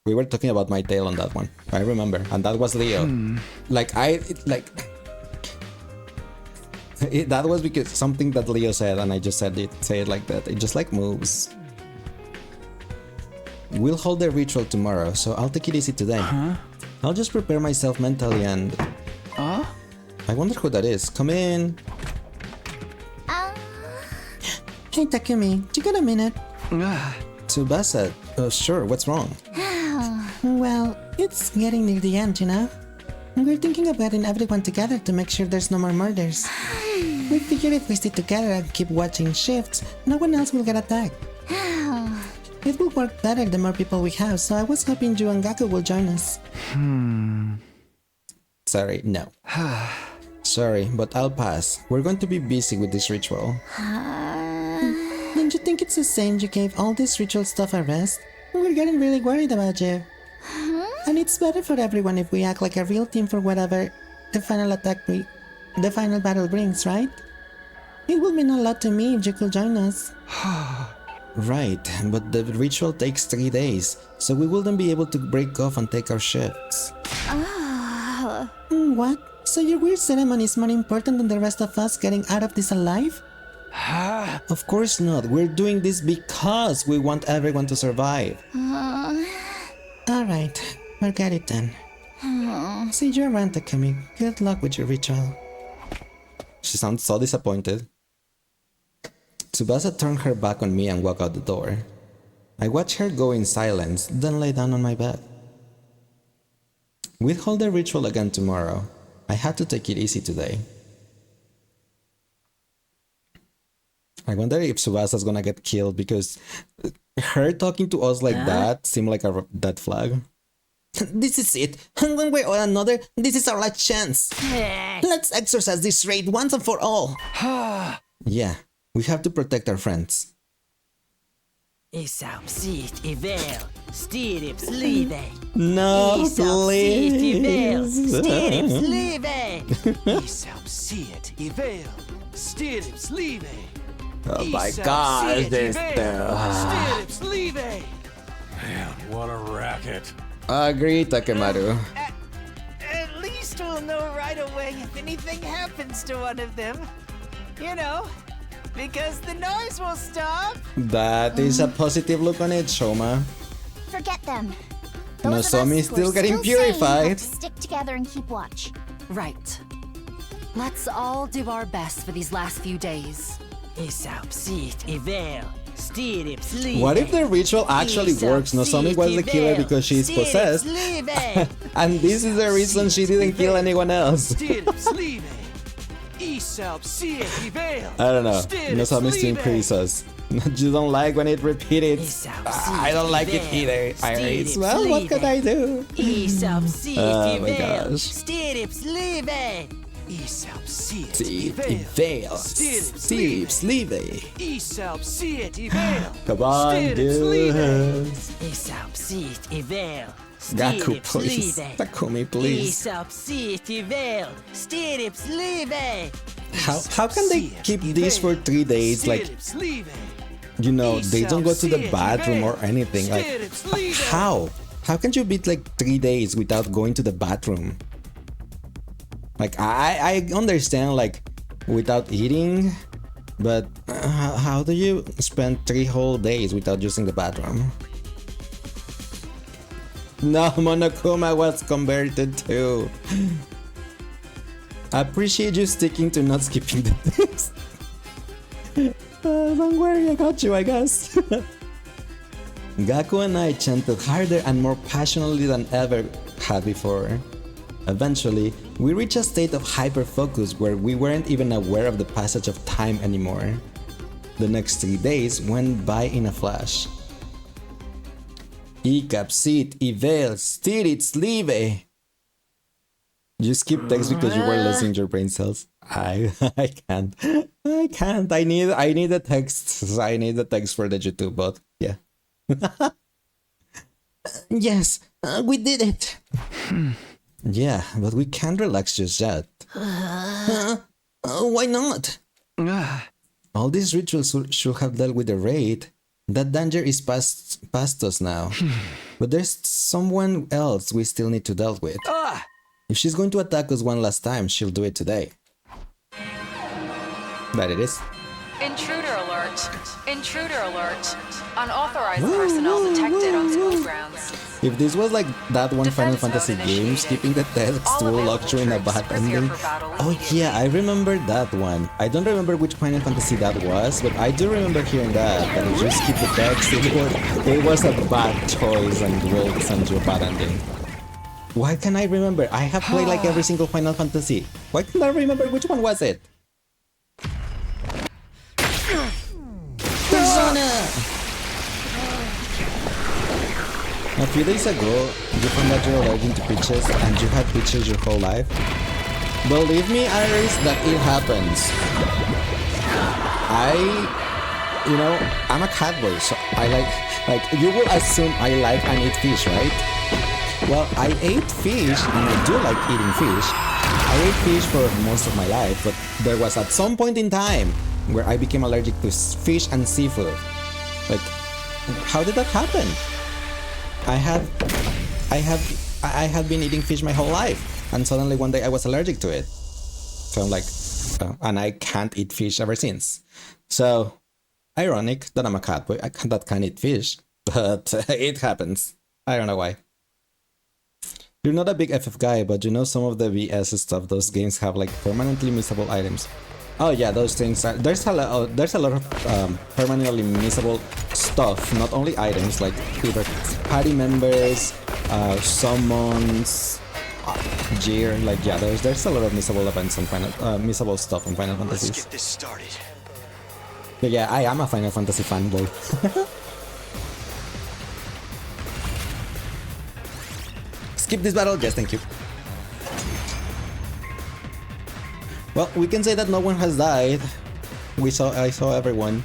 We were talking about my tail on that one. I remember, and that was Leo. That was because something that Leo said, and I just say it like that. It just like moves. We'll hold the ritual tomorrow, so I'll take it easy today. I'll just prepare myself mentally and... I wonder who that is. Come in. Hey Takumi, you got a minute? Tsubasa, sure, what's wrong? Well, it's getting near the end, you know? We're thinking of getting everyone together to make sure there's no more murders. We figure if we stay together and keep watching shifts, no one else will get attacked. It will work better the more people we have, so I was hoping you and Gaku will join us. Sorry, no. Sorry, but I'll pass. We're going to be busy with this ritual. Don't you think it's the same you gave all this ritual stuff a rest? We're getting really worried about you. And it's better for everyone if we act like a real team for whatever the final battle brings, right? It would mean a lot to me if you could join us. Right, but the ritual takes 3 days, so we wouldn't be able to break off and take our shifts. What? So your weird ceremony is more important than the rest of us getting out of this alive? Of course not. We're doing this because we want everyone to survive. Alright, forget it then. See you around, Takumi. Good luck with your ritual. She sounds so disappointed. Tsubasa turned her back on me and walked out the door. I watched her go in silence, then lay down on my bed. We'll hold the ritual again tomorrow. I had to take it easy today. I wonder if Tsubasa's gonna get killed because her talking to us like that seemed like a dead flag. This is it. One way or another, this is our last chance. Let's exercise this raid once and for all. Yeah, we have to protect our friends. No, please. Oh my god, this Man, what a racket. Agree, Takemaru. At least we'll know right away if anything happens to one of them. You know, because the noise will stop. That is a positive look on it, Shoma. Forget them. Those Nozomi is still getting purified. Stick together and keep watch. Right. Let's all do our best for these last few days. What if the ritual actually works? Nozomi was the killer because she's possessed. And this is the reason she didn't kill anyone else. I don't know. Nozomi seems pretty sus. You don't like when it repeated. I don't like it either, Iris. Well, what can I do? Oh my gosh. Come on, dude. Gaku, please. Takumi, please. How can they keep this for 3 days? Like, you know, they don't go to the bathroom or anything. Like, how? How can you beat like 3 days without going to the bathroom? Like, I understand, like, without eating, but how do you spend 3 whole days without using the bathroom? No, Monokuma was converted too. I appreciate you sticking to not skipping the text. Don't worry, I got you, I guess. Gaku and I chanted harder and more passionately than ever had before. Eventually, we reached a state of hyper-focus where we weren't even aware of the passage of time anymore. The next 3 days went by in a flash. Ikapsit, Ivel, Stiritz, Live. You skip text because you were losing your brain cells. I can't. I need the text. I need the text for the YouTube, but yeah. Yes, we did it. Yeah, but we can't relax just yet. Why not? All these rituals should have dealt with the raid. That danger is past us now. But there's someone else we still need to deal with. If she's going to attack us one last time, she'll do it today. There it is. Intruder alert. Intruder alert. Unauthorized personnel detected on school grounds. If this was like that one Final Defense Fantasy mode game, initiated. skipping the text All will available lock you in a troops bad prepare ending. for battle Oh yeah, I remember that one. I don't remember which Final Fantasy that was, but I do remember hearing that if you skip the text, it was a bad choice and will send you a bad ending. Why can I remember? I have played like every single Final Fantasy. Why can't I remember which one was it? Persona! A few days ago, you found out you're allergic to peaches and you had peaches your whole life. Believe me, Iris, that it happens. I'm a cat boy, so I like you will assume I like and eat fish, right? Well, I ate fish and I do like eating fish. I ate fish for most of my life, but there was at some point in time where I became allergic to fish and seafood. Like, how did that happen? I had been eating fish my whole life, and suddenly one day I was allergic to it. So I'm like, and I can't eat fish ever since. So, ironic that I'm a cat boy that can eat fish, but it happens. I don't know why. You're not a big FF guy, but you know some of the VS stuff those games have, like permanently missable items. Oh yeah, those things are, there's a lot of permanently missable stuff, not only items, like either party members, summons, gear, like yeah, there's a lot of missable events on missable stuff in Final Fantasy. Let's get this started. But yeah, I am a Final Fantasy fanboy. Skip this battle, yes, thank you. Well, we can say that no one has died. I saw everyone.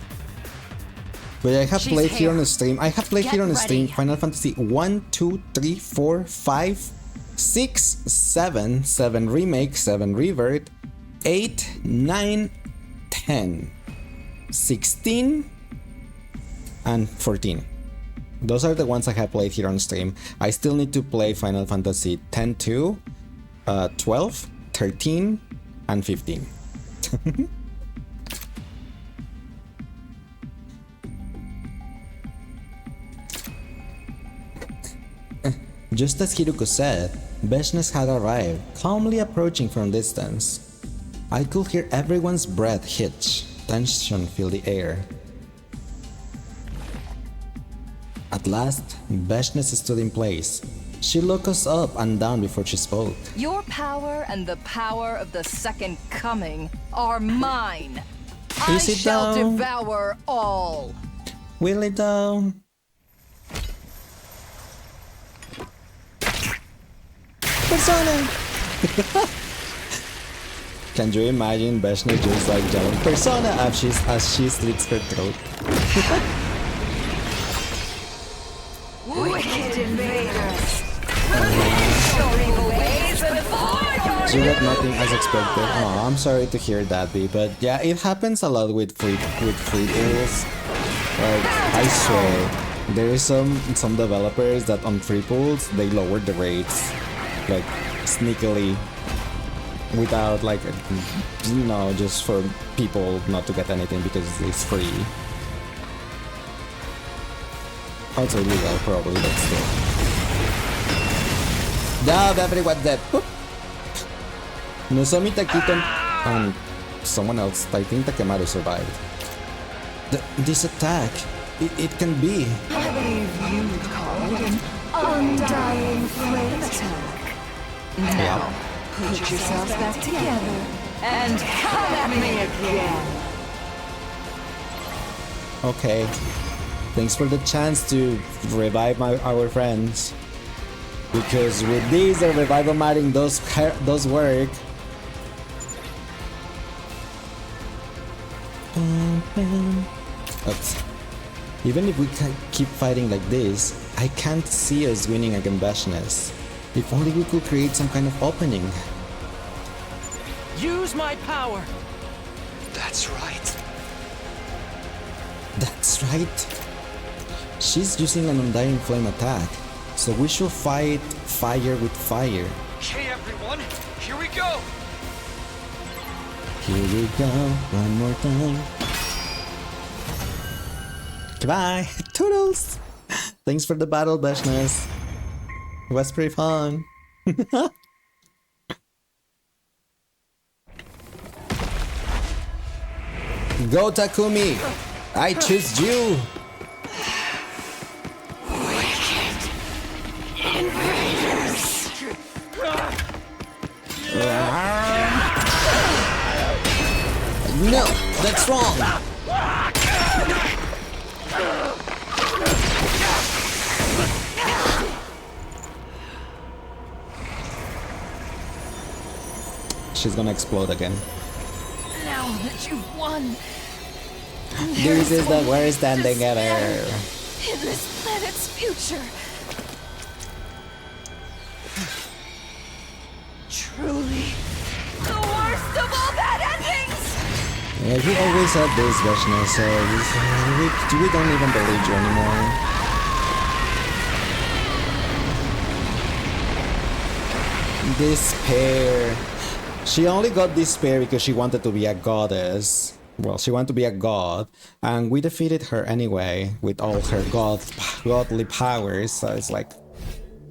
But I have played here on the stream. I have played here on the stream Final Fantasy 1, 2, 3, 4, 5, 6, 7, 7 Remake, 7 Revert, 8, 9, 10, 16, and 14. Those are the ones I have played here on stream. I still need to play Final Fantasy 10-2, 12, 13, and 15. Just as Hiruko said, Veshnes had arrived, calmly approaching from distance. I could hear everyone's breath hitch, tension filled the air. At last, Veshnes stood in place. She looked us up and down before she spoke. Your power and the power of the Second Coming are mine. I Is it shall though? devour all. Will it though? Persona! Can you imagine Veshnes just like yelling Persona as she slits her throat? Wicked invaders. You got nothing as expected. Oh, I'm sorry to hear that, B, but yeah, it happens a lot with free pools. Like, I swear, there is some developers that on free pools they lower the rates, like sneakily, without like, you know, just for people not to get anything because it's free. Also illegal, probably, but still. Dab, everyone's dead. Boop. Nozomi, Taquito, and someone else, I think Takemaru survived. This attack, it can be. I believe you'd call it an undying flame attack. Now, put yourselves back together and come at me again. Okay. Thanks for the chance to revive our friends. Because with these, the revival matting does work. Oops. Even if we keep fighting like this, I can't see us winning against Veshnes. If only we could create some kind of opening. Use my power. That's right. That's right. She's using an undying flame attack, so we should fight fire with fire. Okay, everyone, here we go. Here we go, one more time. Goodbye, Toodles! Thanks for the battle, Beshness. It was pretty fun. Go, Takumi! I choose you! No, that's wrong! She's gonna explode again. Now that you've won, This is the worst ending ever. in this planet's future. Truly, the worst of all bad endings! Yeah, you always said this, Vashna, so we don't even believe you anymore. Despair. She only got despair because she wanted to be a goddess. Well, she wanted to be a god, and we defeated her anyway with all her godly powers. So it's like,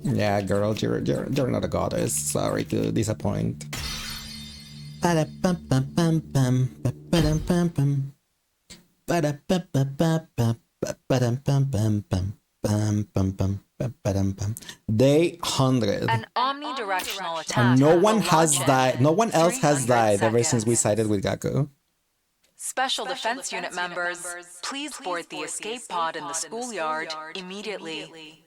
yeah, girl, you're not a goddess. Sorry to disappoint. Day 100. An omnidirectional attack. And no one will has launch died. in No one else has 300 died ever since we seconds. sided with Gaku. Special Defense Unit members, please board the escape pod in the schoolyard immediately.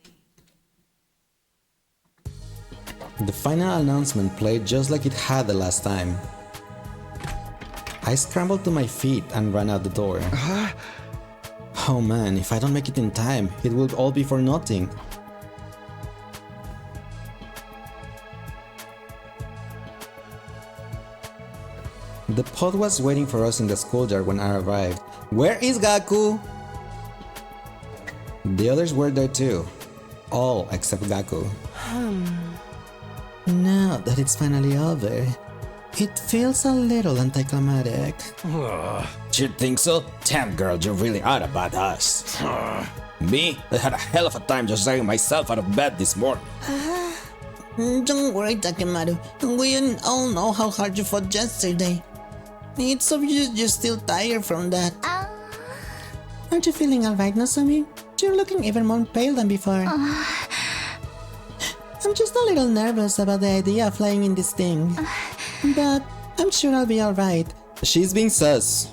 The final announcement played just like it had the last time. I scrambled to my feet and ran out the door. Oh man, if I don't make it in time, it will all be for nothing. The pod was waiting for us in the schoolyard when I arrived. Where is Gaku? The others were there too. All except Gaku. Now that it's finally over, it feels a little anticlimactic. You think so? Damn girl, you really are a badass. Me? I had a hell of a time just dragging myself out of bed this morning. Don't worry, Takemaru. We all know how hard you fought yesterday. It's obvious you're still tired from that. Aren't you feeling alright, Nozomi? You're looking even more pale than before. I'm just a little nervous about the idea of flying in this thing. But I'm sure I'll be alright. She's being sus.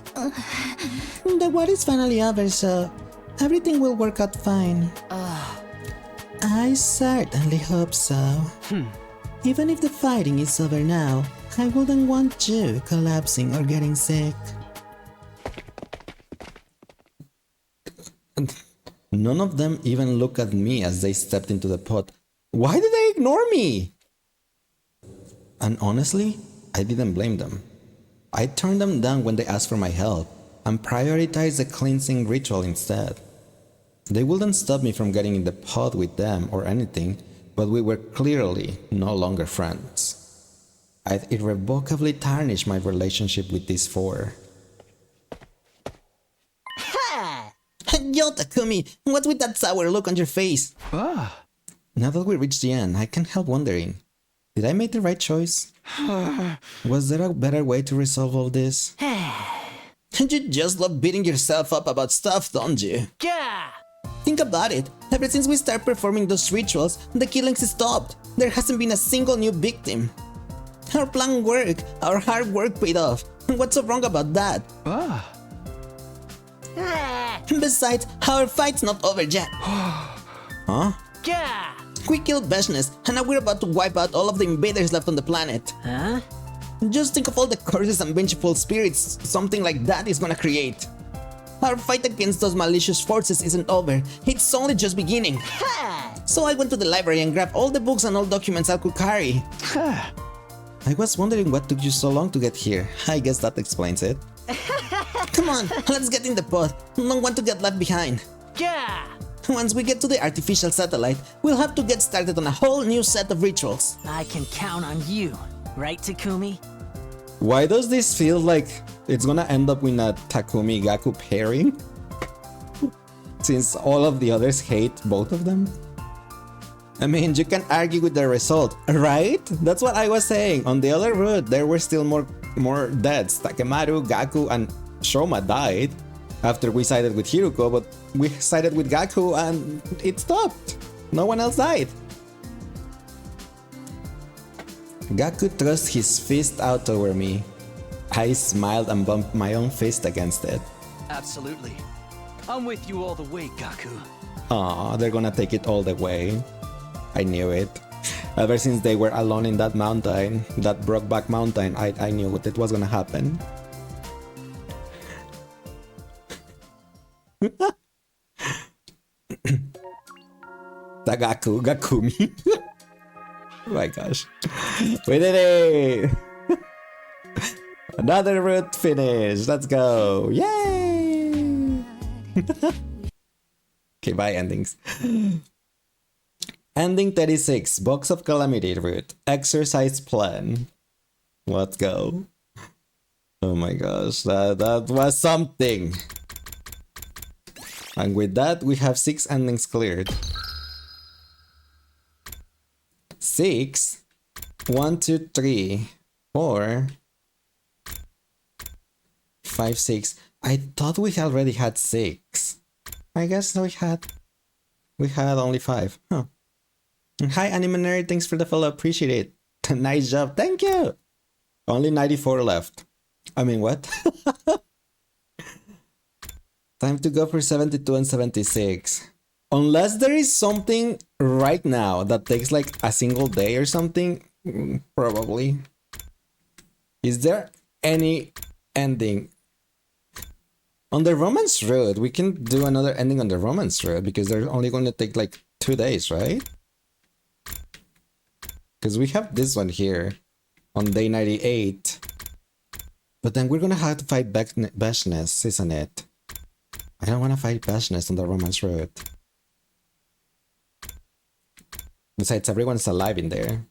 The war is finally over, so everything will work out fine. I certainly hope so. Even if the fighting is over now, I wouldn't want you collapsing or getting sick. None of them even looked at me as they stepped into the pot. Why did they ignore me? And honestly, I didn't blame them. I turned them down when they asked for my help and prioritized the cleansing ritual instead. They wouldn't stop me from getting in the pod with them or anything, but we were clearly no longer friends. I'd irrevocably tarnished my relationship with these four. Ha! Yo, Takumi, what's with that sour look on your face? Now that we reached the end, I can't help wondering, did I make the right choice? Was there a better way to resolve all this? You just love beating yourself up about stuff, don't you? Yeah! Think about it. Ever since we started performing those rituals, the killings stopped. There hasn't been a single new victim. Our plan worked. Our hard work paid off. What's so wrong about that? Besides, our fight's not over yet. Huh? Yeah! We killed Beshness, and now we're about to wipe out all of the invaders left on the planet. Huh? Just think of all the curses and vengeful spirits something like that is gonna create. Our fight against those malicious forces isn't over. It's only just beginning. So I went to the library and grabbed all the books and all documents I could carry. I was wondering what took you so long to get here. I guess that explains it. Come on, let's get in the pod. Don't want to get left behind. Yeah! Once we get to the artificial satellite, we'll have to get started on a whole new set of rituals. I can count on you, right, Takumi? Why does this feel like it's gonna end up with a Takumi Gaku pairing? Since all of the others hate both of them? I mean, you can argue with the result, right? That's what I was saying. On the other route, there were still more deaths. Takemaru, Gaku, and Shoma died after we sided with Hiruko, but we sided with Gaku and it stopped. No one else died. Gaku thrust his fist out over me. I smiled and bumped my own fist against it. Absolutely. I'm with you all the way, Gaku. Aw, they're gonna take it all the way. I knew it. Ever since they were alone in that mountain, that Brokeback Mountain, I knew it was gonna happen. Tagaku, Gakumi. Oh my gosh. We did it! Another route finish. Let's go. Yay! Okay, bye endings. Ending 36, Box of Calamity route. Exercise plan. Let's go. Oh my gosh, that was something. And with that, we have 6 endings cleared. 6, 1, 2, 3, 4, 5, 6. I thought we already had 6. I guess we had only 5. Huh. Hi Anime Nerd, thanks for the follow, appreciate it. Nice job, thank you. Only 94 left. I mean, what? Time to go for 72 and 76. Unless there is something right now that takes like a single day or something, probably. Is there any ending? On the romance road, we can do another ending on the romance road because they're only going to take like 2 days, right? Because we have this one here on day 98. But then we're going to have to fight Beshness, isn't it? I don't want to fight Beshness on the romance road. Besides, everyone's alive in there.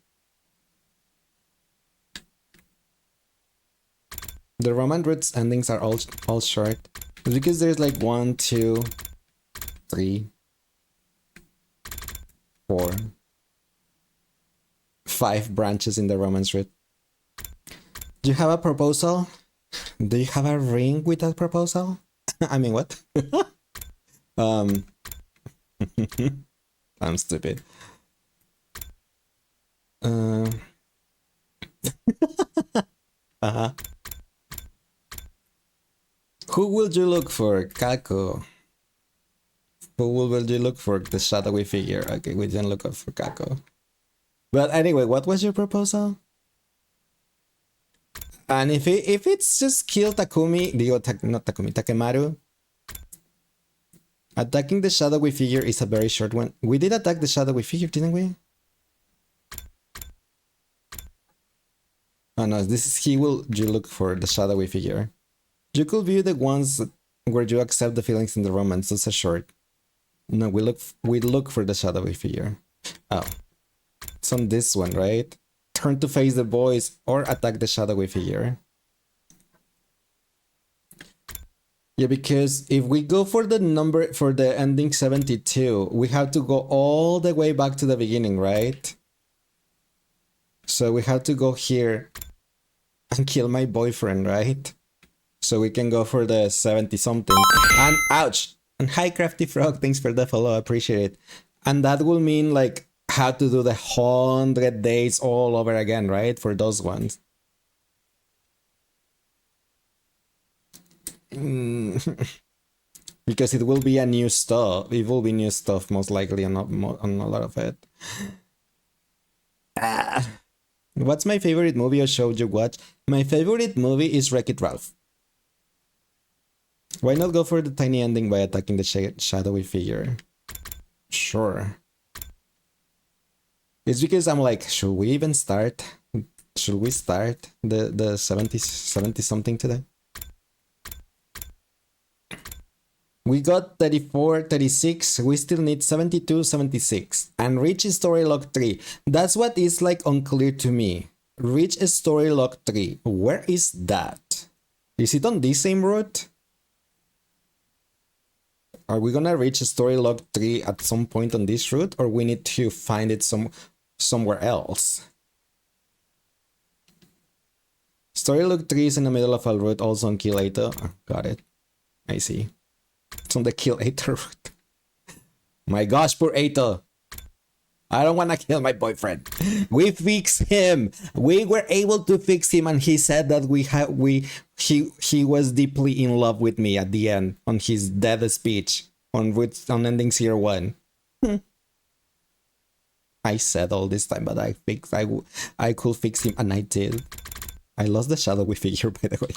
The romance routes endings are all short. It's because there's like 1, 2, 3, 4, 5 branches in the romance route. Do you have a proposal? Do you have a ring with that proposal? I mean, what? I'm stupid. Uh-huh. Who will you look for, Kako? Who will you look for? The shadowy figure. Okay, we didn't look up for Kako. But anyway, what was your proposal? And if it's just kill Takumi, not Takumi, Takemaru. Attacking the shadowy figure is a very short one. We did attack the shadowy figure, didn't we? Oh no, this is he will you look for the shadowy figure. You could view the ones where you accept the feelings in the romance. That's a short. No, we look for the shadowy figure. Oh. It's on this one, right? Turn to face the boys or attack the shadowy figure. Yeah, because if we go for the number for the ending 72, we have to go all the way back to the beginning, right? So we have to go here and kill my boyfriend, right? So we can go for the 70 something. And ouch! And hi Crafty Frog, thanks for the follow, appreciate it. And that will mean like how to do the 100 days all over again, right? For those ones. Because it will be a new stuff. It will be new stuff most likely on a lot of it. What's my favorite movie or show you watch? My favorite movie is Wreck-It Ralph. Why not go for the tiny ending by attacking the shadowy figure? Sure. It's because I'm like, should we even start? Should we start the 70 something today? We got 34, 36, we still need 72, 76. And reach story log 3. That's what is like unclear to me. reach story log 3. Where is that? Is it on this same route? Are we gonna reach story log 3 at some point on this route, or we need to find it somewhere else? Story log 3 is in the middle of a route, also on Kill 8. Oh, got it. I see. It's on the Kill 8 route. My gosh, poor 8. I don't want to kill my boyfriend. We fixed him. We were able to fix him, and he said that he was deeply in love with me at the end on his death speech on ending 01. I said all this time, but I could fix him, and I did. I lost the shadowy figure, by the way.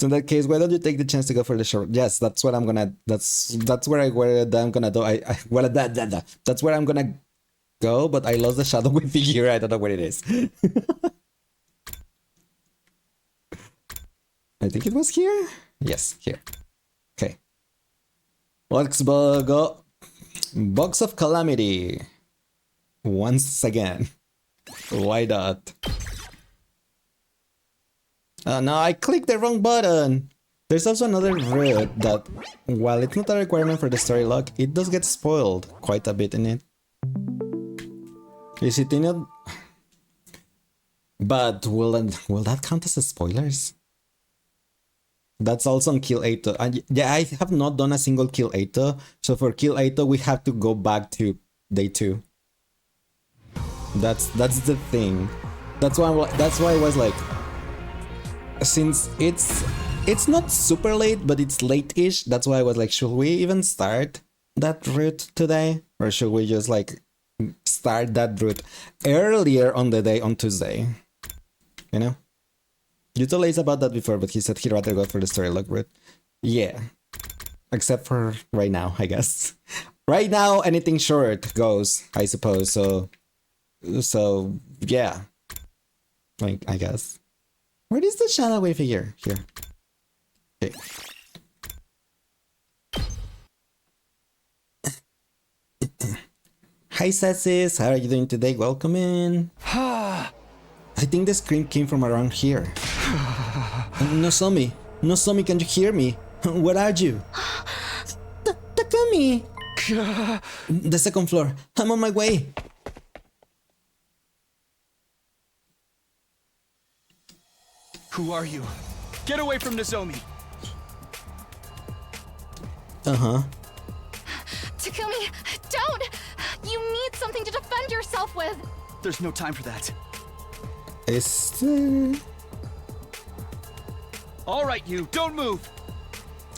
So in that case, why don't you take the chance to go for the short? Yes, that's what I'm gonna. That's where I'm gonna do. That's where I'm gonna go. But I lost the shadowy figure. I don't know where it is. I think it was here. Yes, here. Okay. Let's go. Box of Calamity. Once again. Why not? No, I clicked the wrong button. There's also another route that, while it's not a requirement for the story log, it does get spoiled quite a bit in it. Is it in it? But will that count as spoilers? That's also on Kill 8. Yeah, I have not done a single Kill 8. So for Kill 8, we have to go back to day 2. That's the thing. That's why I was like, since it's not super late, but it's late-ish, that's why I was like, should we even start that route today? Or should we just like start that route earlier on the day on Tuesday? You know? You told Ace about that before, but he said he'd rather go for the story log route. Yeah. Except for right now, I guess. Right now, anything short goes, I suppose, so yeah. Like, I guess. Where is the shadowy figure? Here. Okay. Hi, Sassis. How are you doing today? Welcome in. I think the scream came from around here. Nozomi, can you hear me? Where are you? Takumi! The second floor. I'm on my way. Who are you? Get away from Nozomi! Uh-huh. Takumi, don't! You need something to defend yourself with! There's no time for that. Alright, you, don't move!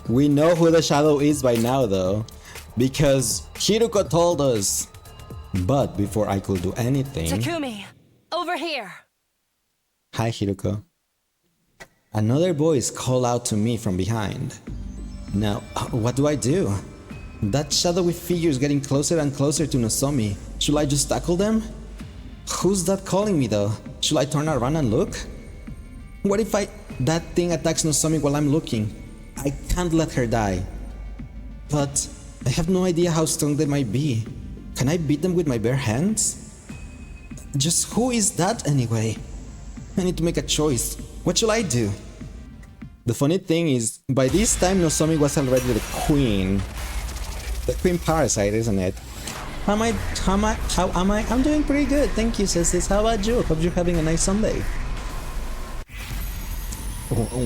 We know who the shadow is by now, though, because Hiruko told us. But before I could do anything... Takumi, over here! Hi, Hiruko. Another voice called out to me from behind. Now, what do I do? That shadowy figure is getting closer and closer to Nozomi. Should I just tackle them? Who's that calling me, though? Should I turn around and look? What if that thing attacks Nozomi while I'm looking? I can't let her die. But I have no idea how strong they might be. Can I beat them with my bare hands? Just who is that anyway? I need to make a choice. What should I do? The funny thing is, by this time Nozomi was already the queen. The queen parasite, isn't it? How am I? I'm doing pretty good, thank you, sisters. How about you? Hope you're having a nice Sunday.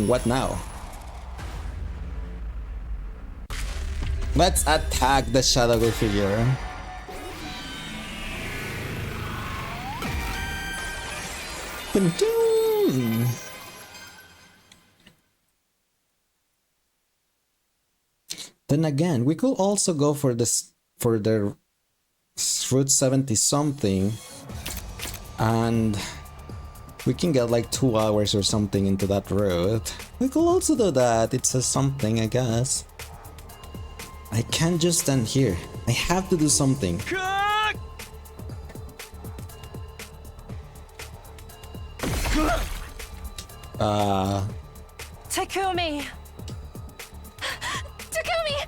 What now? Let's attack the shadowy figure. Then again, we could also go for the Route 70 something, and we can get like 2 hours or something into that route. We could also do that. It says something, I guess. I can't just stand here. I have to do something. Takumi! Takumi!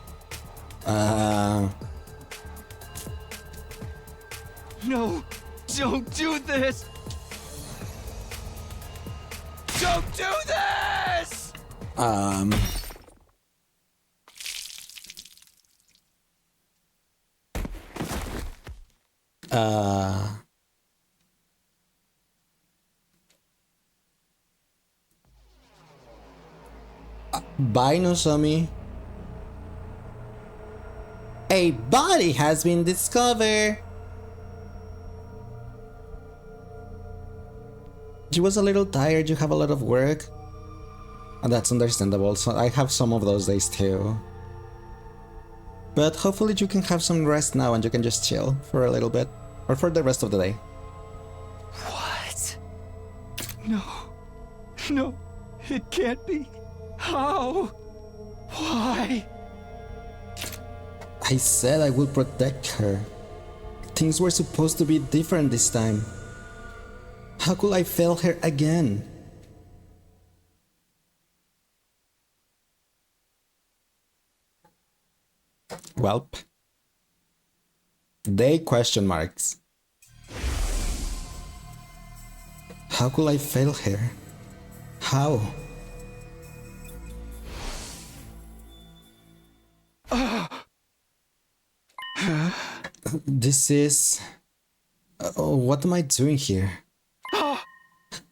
No! Don't do this! Don't do this! Bye, Nozomi. A body has been discovered. She was a little tired, you have a lot of work. And that's understandable, so I have some of those days too. But hopefully you can have some rest now and you can just chill for a little bit. Or for the rest of the day. What? No. No. It can't be. How? Why? I said I would protect her. Things were supposed to be different this time. How could I fail her again? Welp. They question marks. How could I fail her? How? This is... what am I doing here?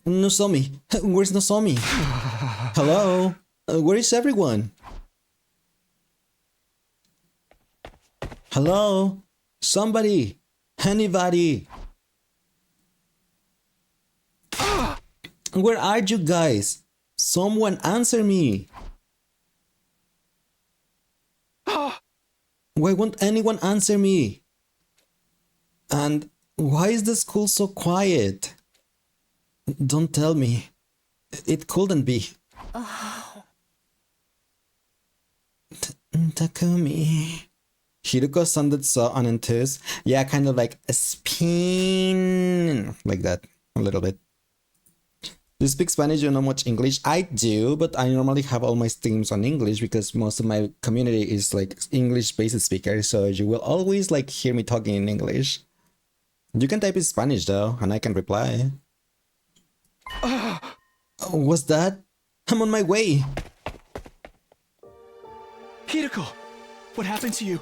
Nozomi! Where's Nozomi? Hello? Where is everyone? Hello? Somebody! Anybody! Where are you guys? Someone answer me! Why won't anyone answer me? And why is the school so quiet? Don't tell me. It couldn't be. Takumi. Hiruko sounded so unenthused. Yeah, kind of like a spin. Like that. A little bit. Do you speak Spanish? You know much English? I do, but I normally have all my streams on English because most of my community is like English-based speakers, so you will always like hear me talking in English. You can type in Spanish though, and I can reply. What's that? I'm on my way. Hirako, what happened to you?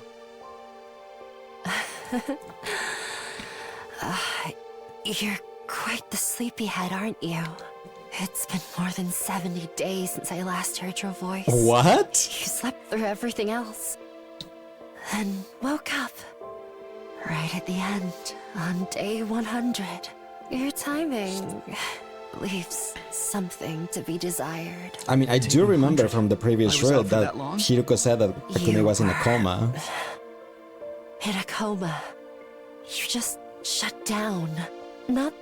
You're quite the sleepyhead, aren't you? It's been more than 70 days since I last heard your voice. What? You slept through everything else. And woke up. Right at the end, on day 100. Your timing leaves something to be desired. I mean, I do remember from the previous reel that that long? Hiruko said that Takumi was in a coma. In a coma. You just shut down. Not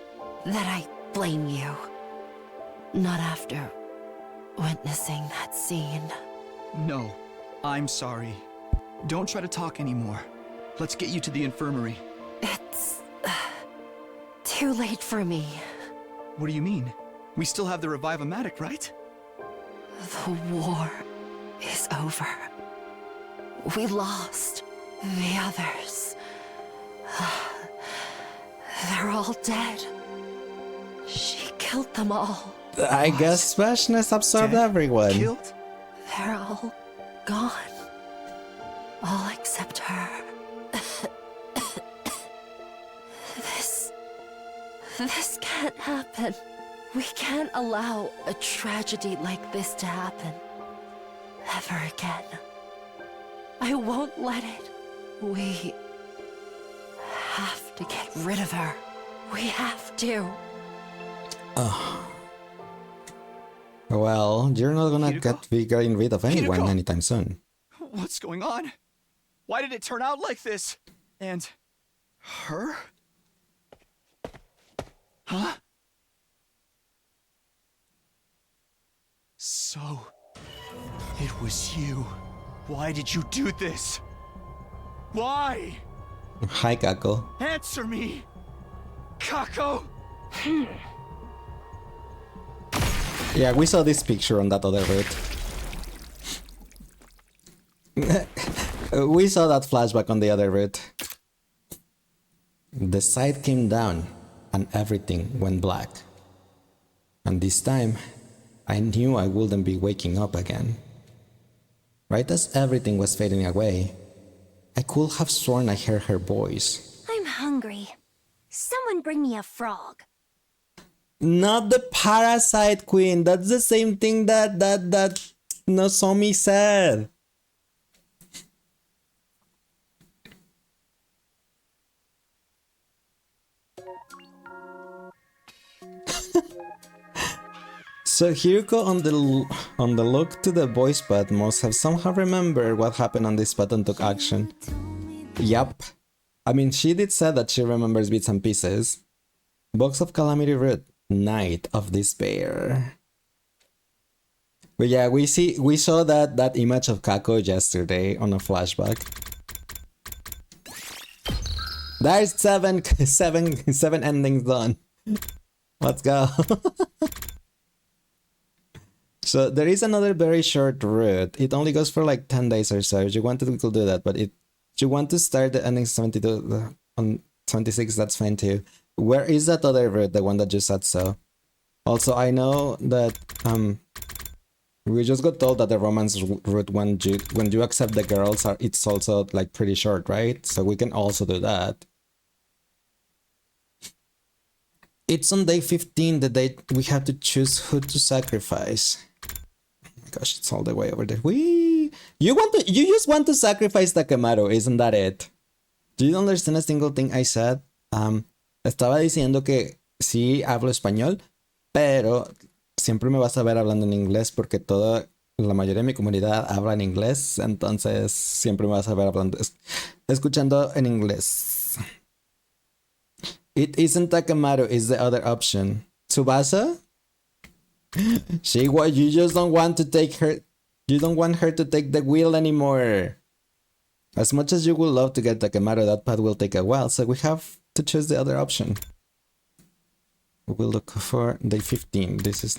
that I blame you. Not after witnessing that scene. No, I'm sorry. Don't try to talk anymore. Let's get you to the infirmary. It's too late for me. What do you mean? We still have the Revive-O-Matic, right? The war is over. We lost. The others. They're all dead. She killed them all. I guess Smashness absorbed everyone. Killed? They're all gone. All except her. This can't happen. We can't allow a tragedy like this to happen. Ever again. I won't let it. We have to get rid of her. We have to. Well, you're not gonna be getting rid of anyone Hirako! anytime soon. What's going on? Why did it turn out like this? And... her? Huh? So... it was you. Why did you do this? Why? Hi, Kako. Answer me! Kako! Yeah, we saw this picture on that other route. We saw that flashback on the other route. The site came down and everything went black. And this time, I knew I wouldn't be waking up again. Right as everything was fading away, I could have sworn I heard her voice. I'm hungry. Someone bring me a frog. Not the parasite queen. That's the same thing that Nozomi said. So Hiriko on the look to the voice pad must have somehow remembered what happened on this spot and took action. Yup. I mean, she did say that she remembers bits and pieces. Box of Calamity root, Night of Despair. But yeah, we saw that image of Kako yesterday on a flashback. There's seven endings done. Let's go. So there is another very short route. It only goes for like 10 days or so. If you want to, we could do that. But if you want to start the ending 72 on 26, that's fine too. Where is that other route? The one that you said so. Also, I know that we just got told that the romance route when you accept the girls it's also like pretty short, right? So we can also do that. It's on day 15, the day we have to choose who to sacrifice. Oh my gosh, it's all the way over there. You just want to sacrifice Takemaru, isn't that it? Do you understand a single thing I said? Estaba diciendo que sí hablo español, pero siempre me vas a ver hablando en inglés porque la mayoría de mi comunidad habla en inglés, entonces siempre me vas a ver hablando, escuchando en inglés. It isn't Takemaru, it's the other option. Tsubasa? You just don't want to take her. You don't want her to take the wheel anymore. As much as you would love to get Takemaru, that path will take a while, so we have to choose the other option. We will look for day 15. This is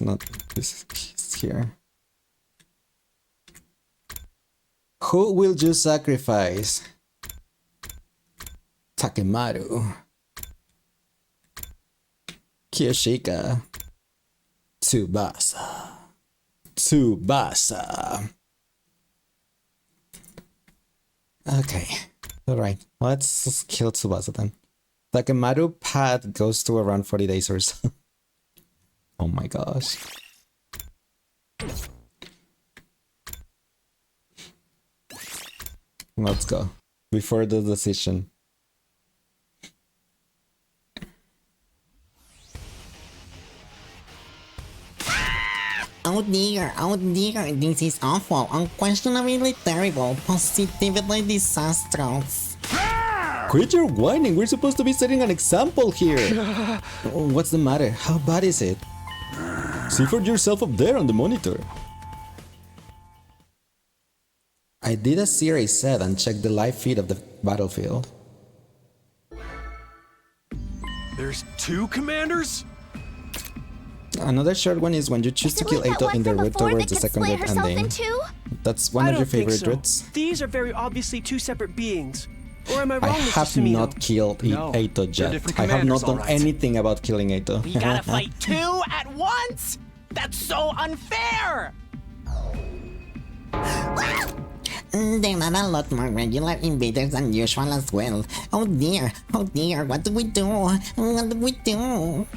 here. Who will you sacrifice? Takemaru. Kiyoshika. Tsubasa. Okay. Alright. Let's kill Tsubasa then. Takemaru path goes to around 40 days or so. Oh my gosh. Let's go. Before the decision. Oh dear, this is awful, unquestionably terrible, positively disastrous. Quit your whining, we're supposed to be setting an example here. What's the matter? How bad is it? See for yourself up there on the monitor. I did as Siri said and checked the live feed of the battlefield. There's 2 commanders? Another short one is when you choose to kill Eito in the route towards the second route ending. That's one of your favorite routes. These are very obviously 2 separate beings. Or am I wrong, I have not killed Eito yet. I have not done anything about killing Eito. We gotta fight 2 at once? That's so unfair! There are a lot more regular invaders than usual as well. Oh dear, what do we do? What do we do?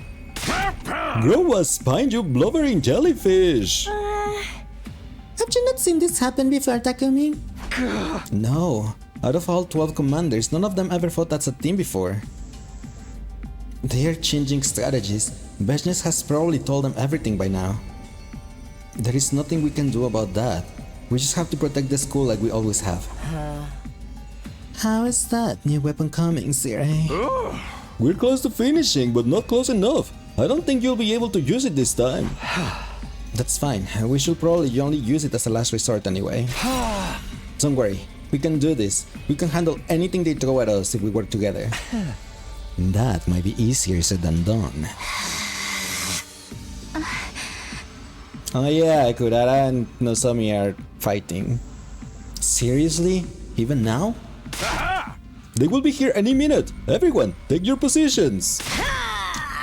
Grow a spine, you blubbering jellyfish! Have you not seen this happen before, Takumi? No. Out of all 12 commanders, none of them ever fought as a team before. They are changing strategies. Besnes has probably told them everything by now. There is nothing we can do about that. We just have to protect the school like we always have. How is that new weapon coming, Siri? We're close to finishing, but not close enough. I don't think you'll be able to use it this time. That's fine. We should probably only use it as a last resort anyway. Don't worry. We can do this. We can handle anything they throw at us if we work together. That might be easier said than done. Oh yeah, Kurara and Nozomi are fighting. Seriously? Even now? They will be here any minute. Everyone, take your positions.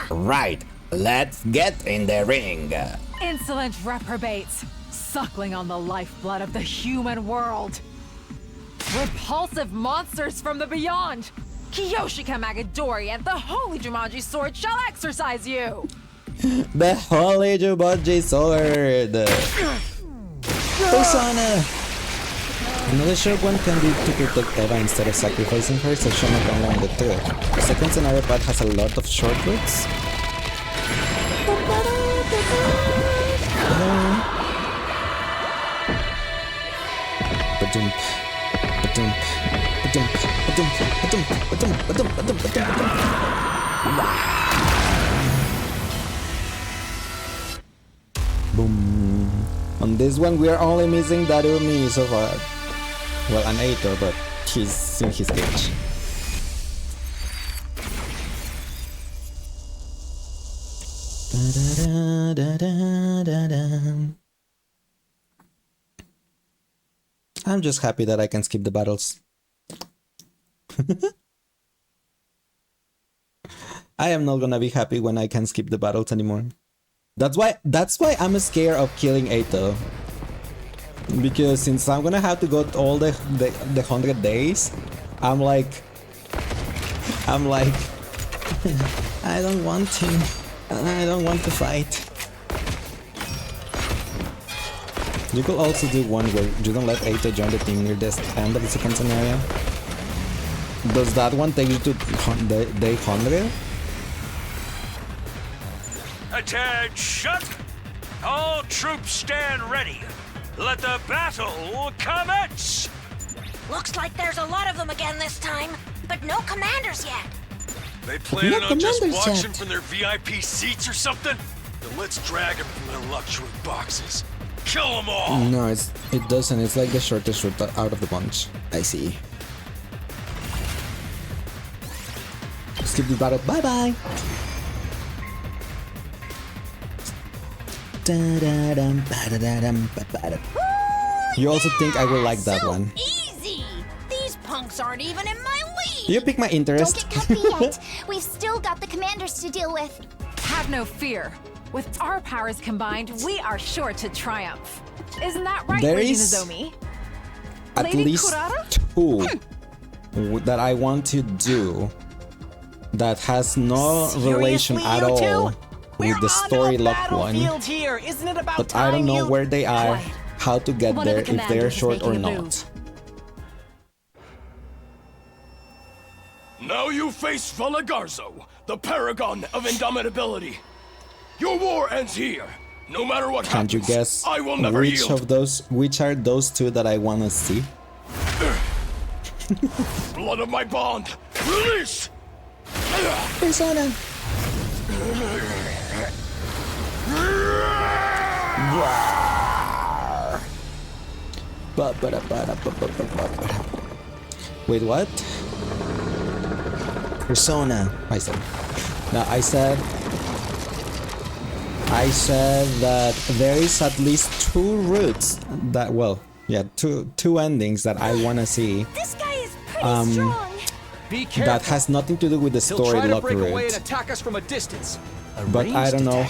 Right, let's get in the ring. Insolent reprobates, suckling on the lifeblood of the human world. Repulsive monsters from the beyond. Kiyoshika Magadori and the Holy Jumanji Sword shall exorcise you! The Holy Jumanji Sword! Persona! Another short one can be to protect Eva instead of sacrificing her, so Shona can learn the trick. The second scenario path has a lot of shortcuts. Boom. On this one, we are only missing Darumi so far. Well, an Eito, but he's in his cage. I'm just happy that I can skip the battles. I am not gonna be happy when I can skip the battles anymore. That's why I'm scared of killing Eito. Because since I'm gonna have to go all the 100 days, I'm like I don't want to. I don't want to fight. You could also do one where you don't let Eito join the team near the end of the second scenario. Does that one take you to day 100? Attention! All troops stand ready. Let the battle commence! Looks like there's a lot of them again this time, but no commanders yet. They planning on just watching from their VIP seats or something? Then let's drag them from their luxury boxes. Kill them all! No, it doesn't. It's like the shortest route out of the bunch. I see. Skip the battle. Bye bye! You also think I will like that one? Easy! These punks aren't even in my league! You pique my interest. Don't get comfy yet. We've still got the commanders to deal with. Have no fear. With our powers combined, we are sure to triumph. Isn't that right, There Lady is Nozomi? At Lady least Kurata? 2 that I want to do that has no relation Seriously, at you two? all with the story lock one. Here. Isn't it about But I don't know where they are, how to get One of there, the if they're commanders is short or making a not. move. Now you face Valagarzo, the paragon of indomitability. Your war ends here. No matter what Can't happens, you guess I will never which yield. of those, which are those two that I wanna see? Blood of my bond, release! Persona. Wait, what? Persona. I said. No, I said that there is at least 2 routes that, well, yeah, two endings that I wanna see. This guy is pretty strong. Be careful. That has nothing to do with the He'll story try to lock break away and route. attack us from a distance. But I don't know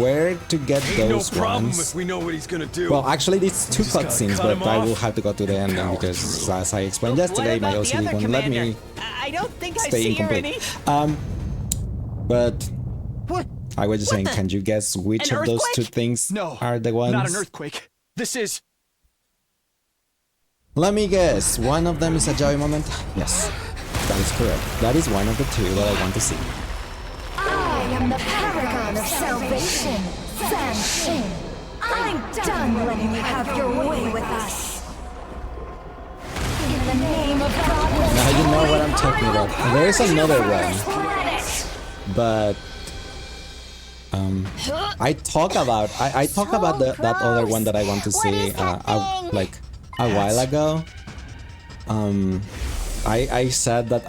where to get those no problem ones. if we know what he's gonna do. Well, actually, it's 2 just gotta cutscenes, cut but him I off will have to go to the ending because, as I explained yesterday, my OCD won't let me I don't think I stay see her incomplete. any. But What? I was just saying, can you guess which An of those 2 earthquake? things No, are the ones? not an earthquake. This is... Let me guess. One of them is a Joey moment. Yes, that is correct. That is one of the 2 that I want to see. I am the paragon of salvation, San. I'm done letting you have your way with us. In the name of God. Now you know what I'm talking about. There is another one, but I talk about that other one that I want to see like a while ago. I said that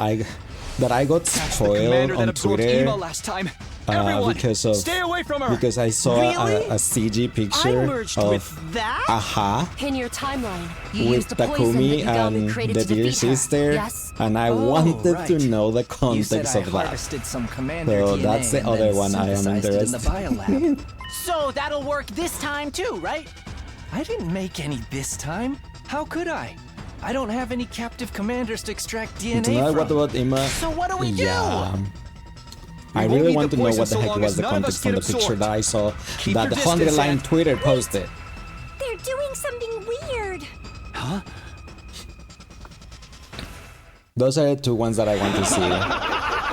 that I got spoiled on Twitter last time. Everyone, stay away from her. because I saw a CG picture of that? In your timeline, you with used a poison Takumi that Yagami and created the to dear defeat her. sister, Yes. and I wanted to right. know the You said context I of that. harvested some commander So DNA that's the and other then one I am synthesized it in the interested biolab. So that'll work this time too, right? I didn't make any this time. How could I? I don't have any captive commanders to extract DNA Tonight, from. what about Ima? So what do we do? Yeah. I We won't really need want the to know poison what the so heck long was as the none of us context from get the picture absorbed. that I saw Keep that your the distance, 100-line and- Twitter posted. They're doing something weird. Huh? Those are the two ones that I want to see.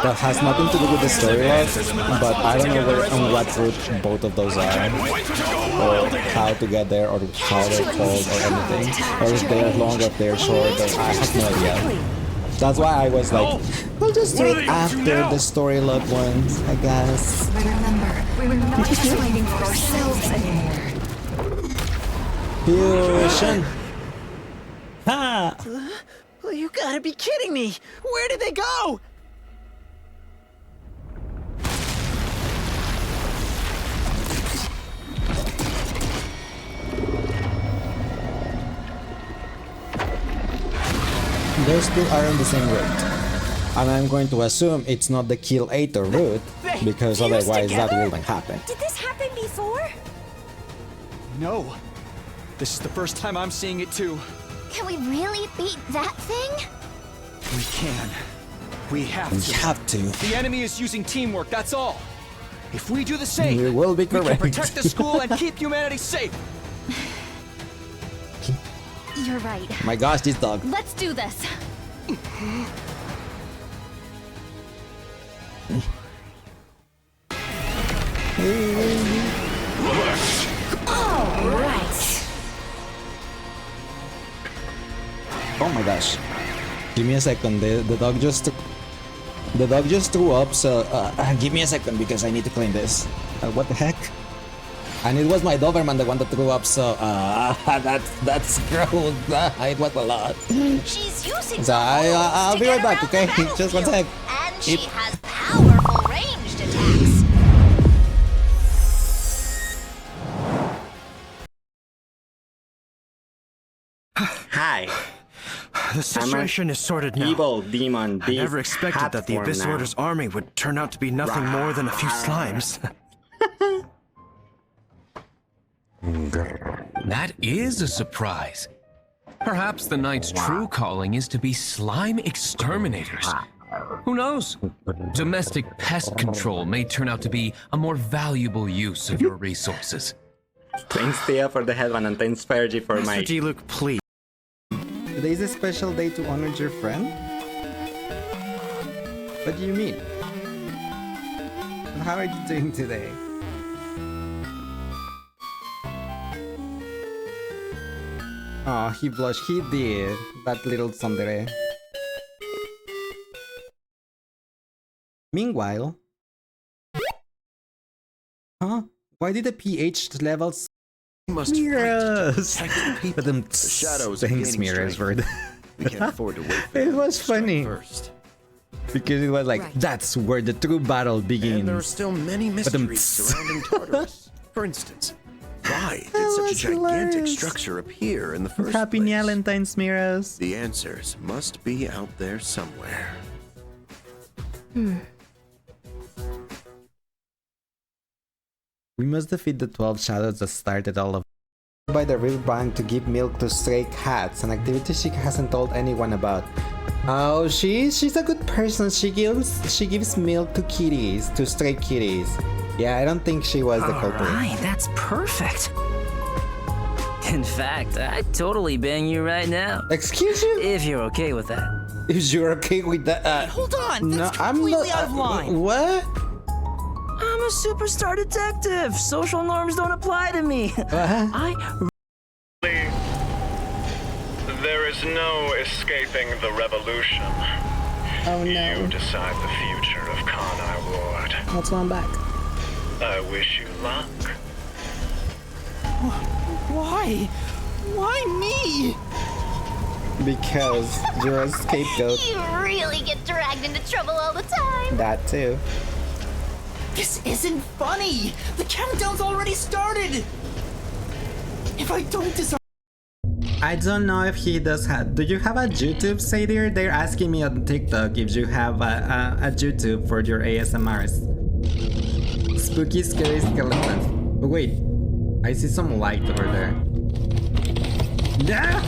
That has nothing to do with the story arc, but I don't know where on what route both of those are, or how to get there, or how they're called, or anything, or if they're long or if they're short. Or I have no idea. That's why I was like, we'll just do it after the story log ones, I guess. Remember, we're not just fighting for ourselves anymore. Fusion. Ha! Well, you gotta be kidding me! Where did they go? Those two are on the same route. And I'm going to assume it's not the Kill 8 route, because fused otherwise that together? wouldn't happen. Did this happen before? No. This is the first time I'm seeing it too. Can we really beat that thing? We can. We have We to. have to. The enemy is using teamwork, that's all. If we do the same, You will be we can correct. protect the school and keep humanity safe. You're right. My gosh, this dog. Let's do this. All right. Oh my gosh. Give me a second. The dog just threw up, so give me a second because I need to clean this. What the heck? And it was my Doberman the one that threw up, so that's gross. It was a lot. She's using So I'll be right back, okay? Just one sec. And she has powerful ranged attacks. Hi. The situation is sorted now. Evil demon I beast. never expected that the hat Abyss form now. Order's army would turn out to be nothing more than a few slimes. That is a surprise. Perhaps the Knight's true calling is to be slime exterminators. Who knows? Domestic pest control may turn out to be a more valuable use of your resources. Thanks, Thea, for the headband, and thanks, Fergie, for my... Master G, Luke, please. Today is a special day to honor your friend? What do you mean? And how are you doing today? Oh, he blushed. He did. That little tsundere. Meanwhile... Huh? Why did the pH levels... Mirrors! But them shadows are thanks, gaining mirrors, strength. word. We can't afford to wait for It them was to strike funny. first. Because it was like, that's where the true battle begins. And there are still many mysteries surrounding Tartarus. For instance, why did such a gigantic structure appear in the first Happy place? Valentine's, mirrors. The answers must be out there somewhere. We must defeat the 12 shadows that started all of by the riverbank to give milk to stray cats, an activity she hasn't told anyone about. Oh, she's a good person. She gives milk to kitties, to stray kitties. Yeah, I don't think she was the culprit. Alright, that's perfect. In fact, I'd totally bang you right now. Excuse you? If you're okay with that. If you're okay with that, Hold on, no, that's I'm completely not. out of line. What? I'm a superstar detective. Social norms don't apply to me. There is no escaping the revolution. Oh no. You decide the future of Kanai Ward. That's why I'm back. I wish you luck. Why? Why me? Because you're a scapegoat. You really get dragged into trouble all the time. That too. This isn't funny! The countdown's already started! If I don't deserve... I don't know if he does have... Do you have a YouTube, Sadir? They're asking me on TikTok if you have a YouTube for your ASMRs. Spooky, scary skeletons. Oh, wait. I see some light over there. Yeah!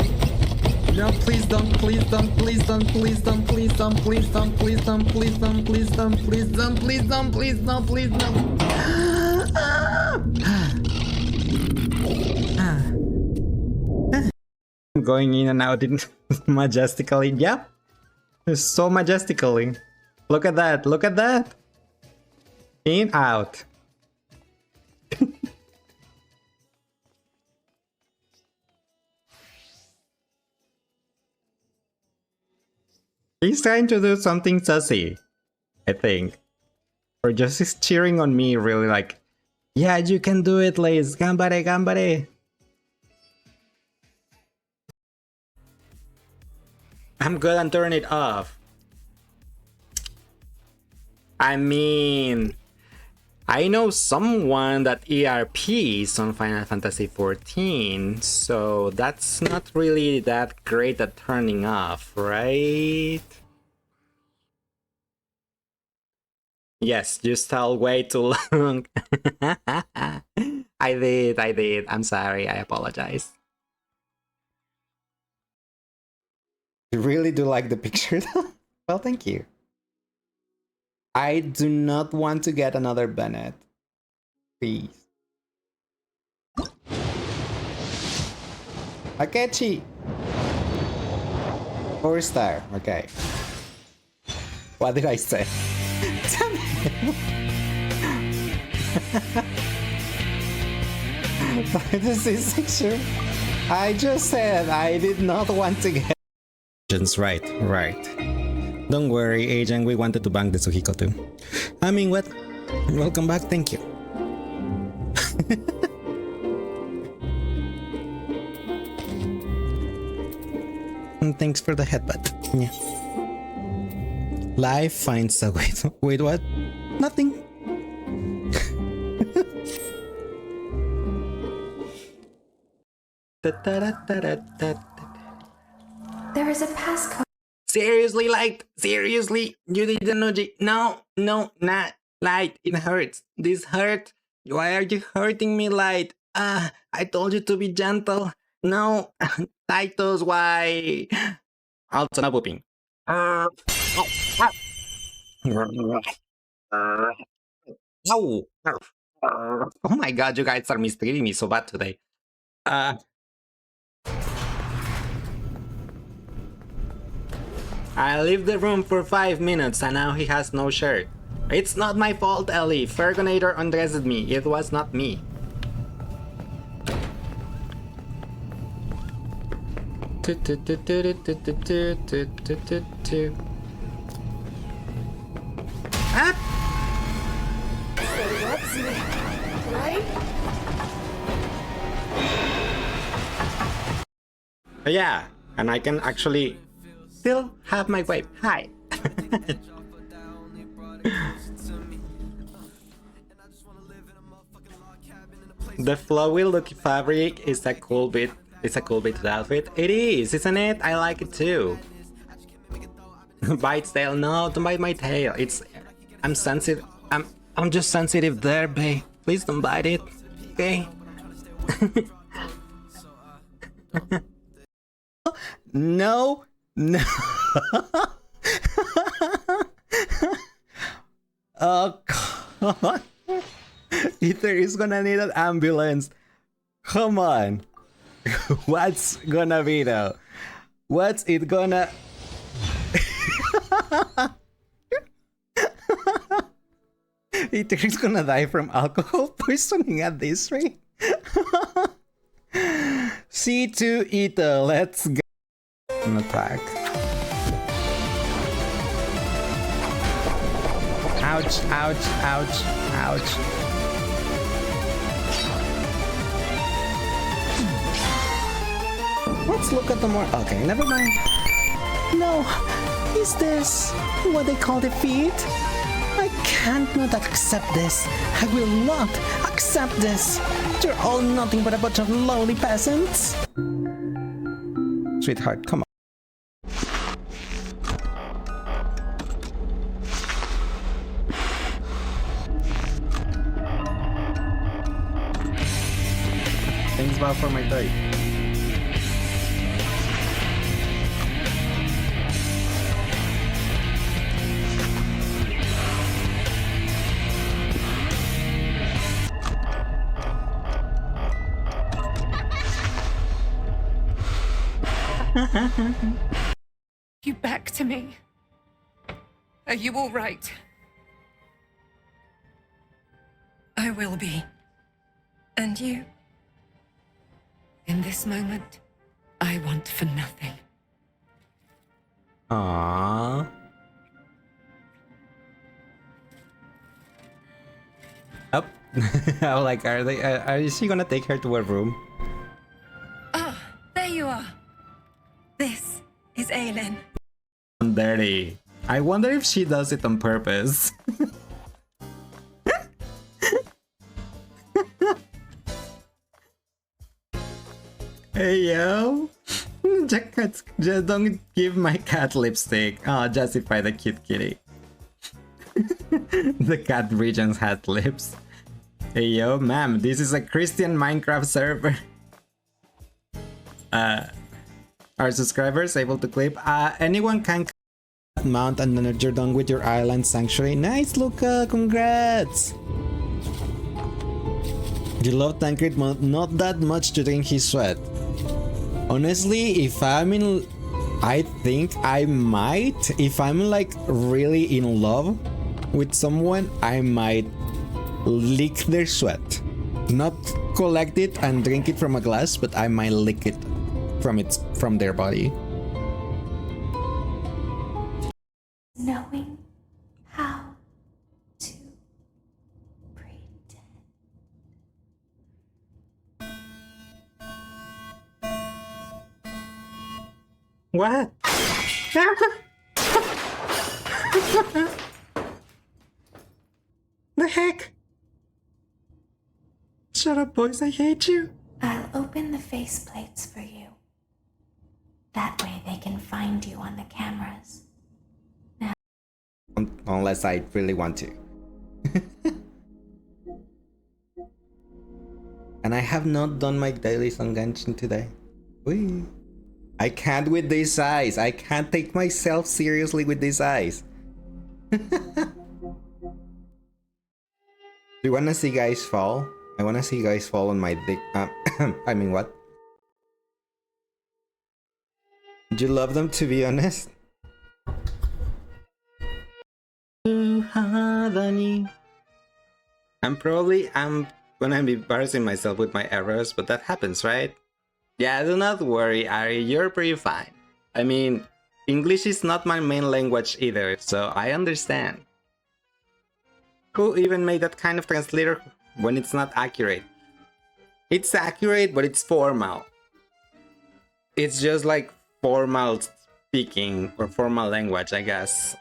No, please don't, please don't, please don't, please don't, please don't, please don't, please don't, please don't, please don't, please don't, please don't, please don't, please don't. Going in and out in majestically. Yep. So majestically. Look at that, look at that. In, out. He's trying to do something sassy, I think. Or just he's cheering on me really like, yeah, you can do it, leissz. Gambare, gambare. I'm good and turn it off. I mean, I know someone that ERPs on Final Fantasy XIV, so that's not really that great at turning off, right? Yes, you stalled way too long. I did. I'm sorry, I apologize. You really do like the picture though? Well, thank you. I do not want to get another Bennett. Please. Akechi! 4-star, okay. What did I say? This is picture. I just said I did not want to get. Right. Don't worry, agent, we wanted to bank the Suhiko too. I mean, what? Welcome back, thank you. And thanks for the headbutt. Yeah. Life finds a way to... Wait, what? Nothing. There is a passcode. Seriously, Light? Seriously? You didn't know? No, not Light. It hurts. This hurt. Why are you hurting me, Light? I told you to be gentle. No, Titus, why? Also, no pooping. Oh my god, you guys are mistreating me so bad today. I left the room for 5 minutes and now he has no shirt. It's not my fault, Ellie. Fergonator undressed me. It was not me. Ah! Yeah, and I can actually still have my wife. Hi. The flowy look fabric is a cool bit. It's a cool bit to the outfit. It is, isn't it? I like it too. Bite tail. No, don't bite my tail. I'm sensitive. I'm just sensitive there, babe. Please don't bite it. Okay. No. Oh god. Ether is gonna need an ambulance. Come on. What's gonna be though? What's it gonna... Ether is gonna die from alcohol poisoning at this rate. C2 Ether, let's go. An attack. Ouch, ouch, ouch, ouch. Let's look at the more. Okay, never mind. No, is this what they call defeat? I can't not accept this. I will not accept this. You're all nothing but a bunch of lonely peasants. Sweetheart, come on. Thanks, Bob, for my day. You back to me. Are you all right? I will be. And you? In this moment, I want for nothing. Aww. Up. I'm like, is she gonna take her to her room? Ah, there you are. This is Aylin. Dirty. I wonder if she does it on purpose. Hey yo! Just don't give my cat lipstick. Oh, justify the cute kitty. The cat regions has lips. Hey yo, ma'am, this is a Christian Minecraft server. Are subscribers able to clip? Anyone can mount and then you're done with your island sanctuary. Nice, Luca! Congrats! You love Tancred not that much to drink his sweat. Honestly, if I'm in... I think I might. If I'm like really in love with someone, I might lick their sweat. Not collect it and drink it from a glass, but I might lick it from their body. Knowing how to pretend. What? The heck? Shut up, boys, I hate you. I'll open the faceplates for you. That way they can find you on the cameras. Now, unless I really want to. And I have not done my dailies on Genshin today. Whee. I can't with these eyes. I can't take myself seriously with these eyes. Do you wanna see guys fall? I wanna see guys fall on my dick. I mean, what? Do you love them, to be honest? I'm gonna be embarrassing myself with my errors, but that happens, right? Yeah, do not worry, Ari, you're pretty fine. I mean, English is not my main language either, so I understand. Who even made that kind of translator when it's not accurate? It's accurate, but it's formal. It's just like formal speaking or formal language, I guess.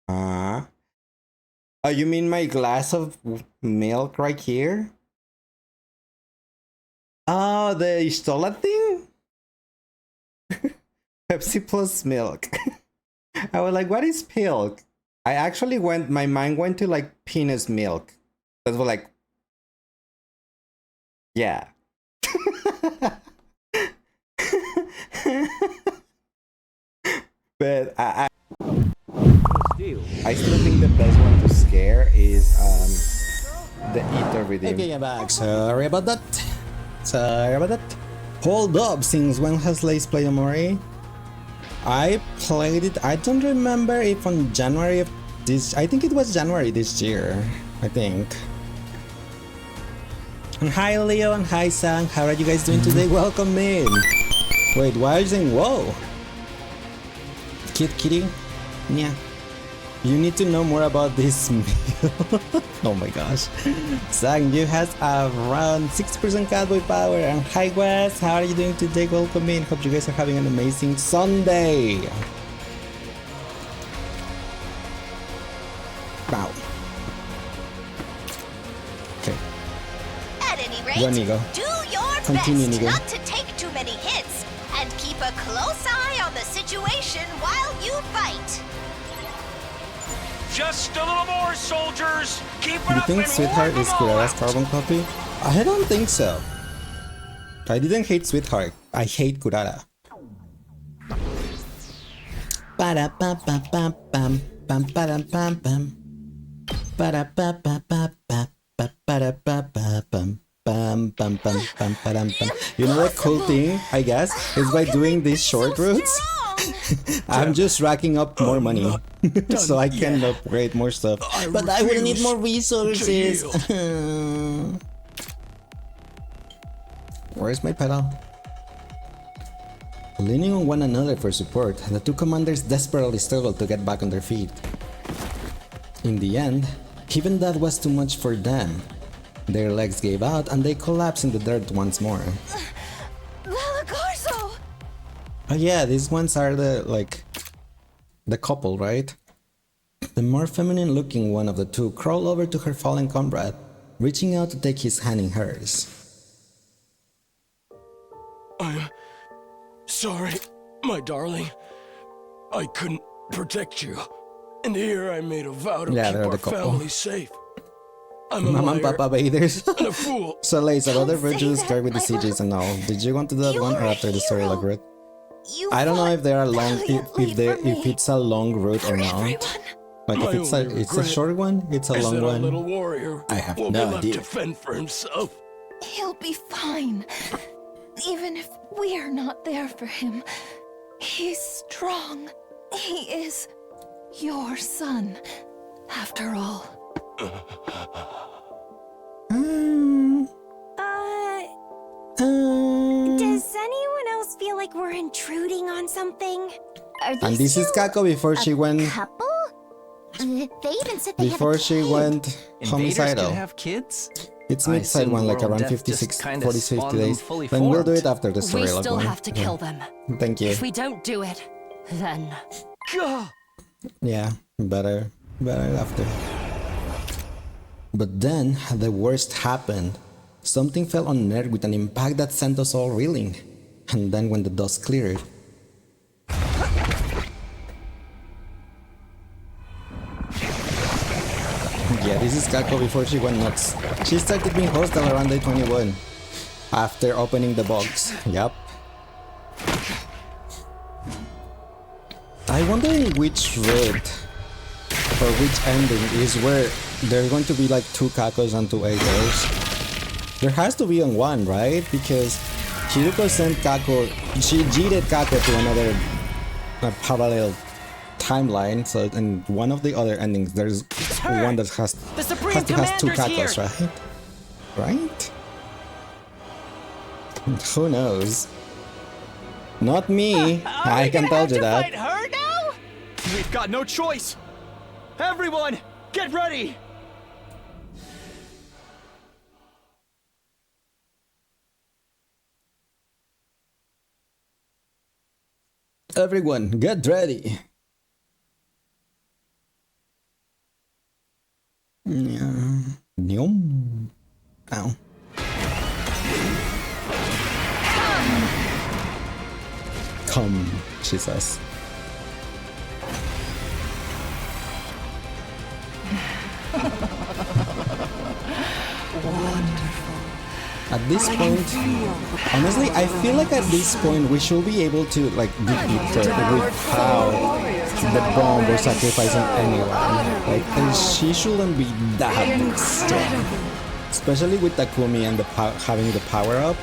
Oh, you mean my glass of milk right here? Oh, the Istola thing? Pepsi plus milk. I was like, what is pilk? I actually my mind went to like penis milk. That's what like, yeah. But I still think the best one to scare is the E33. Okay, I'm back. Sorry about that. Hold up, since when has Lace played Amori? I played it, I don't remember if on January of this, I think it was January this year, I think. And hi Leo and hi Sang, how are you guys doing today? Welcome in. Wait, why are you saying whoa? Cute kitty? Yeah. You need to know more about this meal. Oh my gosh. Sang, you has around 60% cowboy power. And hi Wes, how are you doing today? Welcome in. Hope you guys are having an amazing Sunday. Wow. Okay. At any rate, Go, Nigo. do your Continue, best Nigo. not to take too many hits and keep a close eye on the situation while you fight. Just a little more, soldiers. Keep it You up think and Sweetheart warm is them all Kurara's out. carbon copy? I don't think so. I didn't hate Sweetheart. I hate Kurara. Ba-da-ba-ba-ba-bam, bam-ba-dam-bam-bam. Ba-da-ba-ba-ba-ba, ba-da-ba-ba-bam, bam-bam-bam-bam-ba-dam-bam. You know the cool thing, I guess, is by doing these short routes, I'm just racking up more money. So I can upgrade more stuff. But I will need more resources. Where's my pedal? Leaning on one another for support, the two commanders desperately struggled to get back on their feet. In the end, even that was too much for them. Their legs gave out and they collapsed in the dirt once more. Oh yeah, these ones are the couple, right? The more feminine looking one of the two crawled over to her fallen comrade, reaching out to take his hand in hers. I'm sorry, my darling. I couldn't protect you. And here I made a vow to Yeah, keep they're our the couple. family safe. I'm a Mama and liar Papa Bathers. and a fool. So Leissz, about the virtuous start with the CGs and all, did you want to do that one or after the story like route? I don't know if they are long, if it's a long route or not. Like if it's a short one, it's a Is long that our one. little warrior I have will no be left idea. to fend for himself. He'll be fine. Even if we're not there for him, he's strong. He is your son, after all. Does anyone else feel like we're intruding on something? And this is Kako before she went Couple? They even said they before have a she kid. went homicidal. Can have kids? It's I mid-side assumed one, like World around Death 56, just kinda 40, 50 spawned them days. fully Then we'll do formed. it after the story. We like still one. have to kill them. Thank you. If we don't do it, then... Yeah, better after. But then the worst happened. Something fell on Earth with an impact that sent us all reeling. And then when the dust cleared, yeah, this is Kako before she went nuts. She started being hostile around day 21. After opening the box. Yup. I wonder in which route or which ending is where there's going to be like 2 Kakos and 2 Eidos. There has to be on one, right? Because Kiriko sent Kako, she cheated Kako to another parallel timeline, so in one of the other endings there's one that has to have 2 Kakos, right? Right? Who knows? Not me. I can tell you that. Her now? We've got no choice! Everyone, get ready! Everyone, get ready. Yeah. Nyom. Ow. Come, she says. At this point, honestly, I feel like at this point we should be able to like defeat her without the bomb or sacrificing anyone. Like, and she shouldn't be that strong, especially with Takumi and the having the power up.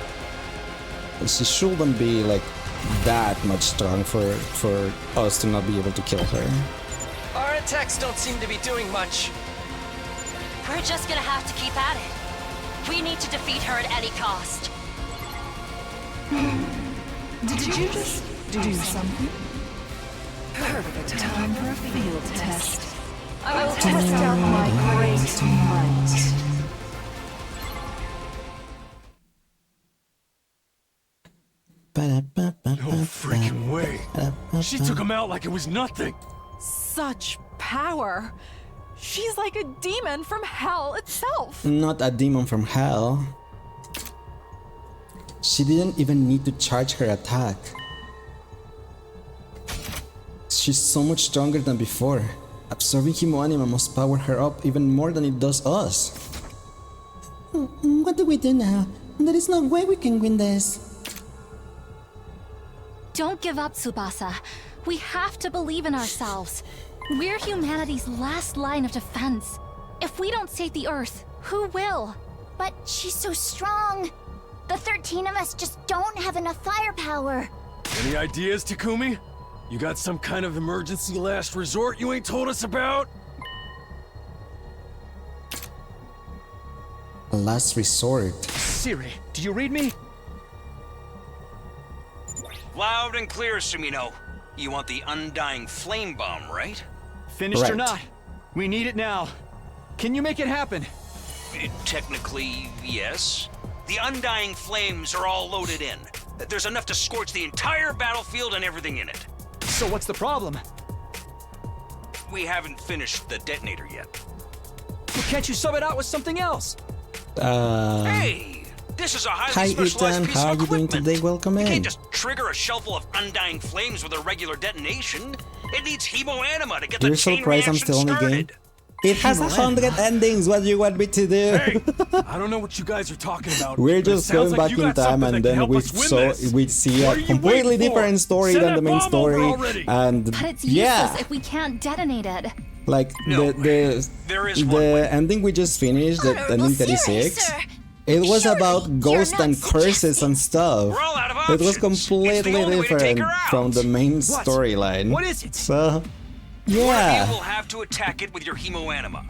She shouldn't be like that much strong for us to not be able to kill her. Our attacks don't seem to be doing much. We're just gonna have to keep at it. We need to defeat her at any cost. Did you just do something? Perfect time for a field test. Test out my great might. No freaking way. She took him out like it was nothing. Such power. She's like a demon from hell itself. Not a demon from hell. She didn't even need to charge her attack. She's so much stronger than before. Absorbing Himo-Anima must power her up even more than it does us. What do we do now? There is no way we can win this. Don't give up, Tsubasa. We have to believe in ourselves. We're humanity's last line of defense. If we don't save the Earth, who will? But she's so strong. The 13 of us just don't have enough firepower. Any ideas, Takumi? You got some kind of emergency last resort you ain't told us about? A last resort. Siri, do you read me? Loud and clear, Sumino. You want the undying flame bomb, right? Finished or not, we need it now. Can you make it happen? Technically, yes. The undying flames are all loaded in. There's enough to scorch the entire battlefield and everything in it. So what's the problem? We haven't finished the detonator yet. Well, can't you sub it out with something else? Hey! This is a highly Hi specialized Ethan, piece how of are you doing equipment. today? Welcome You in. can't just trigger a shell full of undying flames with a regular detonation. It needs Himo-Anima to get the You're chain surprised I'm reaction still on the started. game? It has 100 endings, what do you want me to do? Hey, I don't know what you guys are talking about. We're but it just sounds going like back you in got time something and that can then help us win this. we see What a are you completely waiting for? different story Send than that the main bomb story. over already. And But it's yeah, useless if we can't detonate it. like there is one the ending we just finished, the ending 36, it was about ghosts and curses and stuff. It was completely different from the main storyline. What is it? So, One of yeah. you will have to attack it with your Himo-Anima.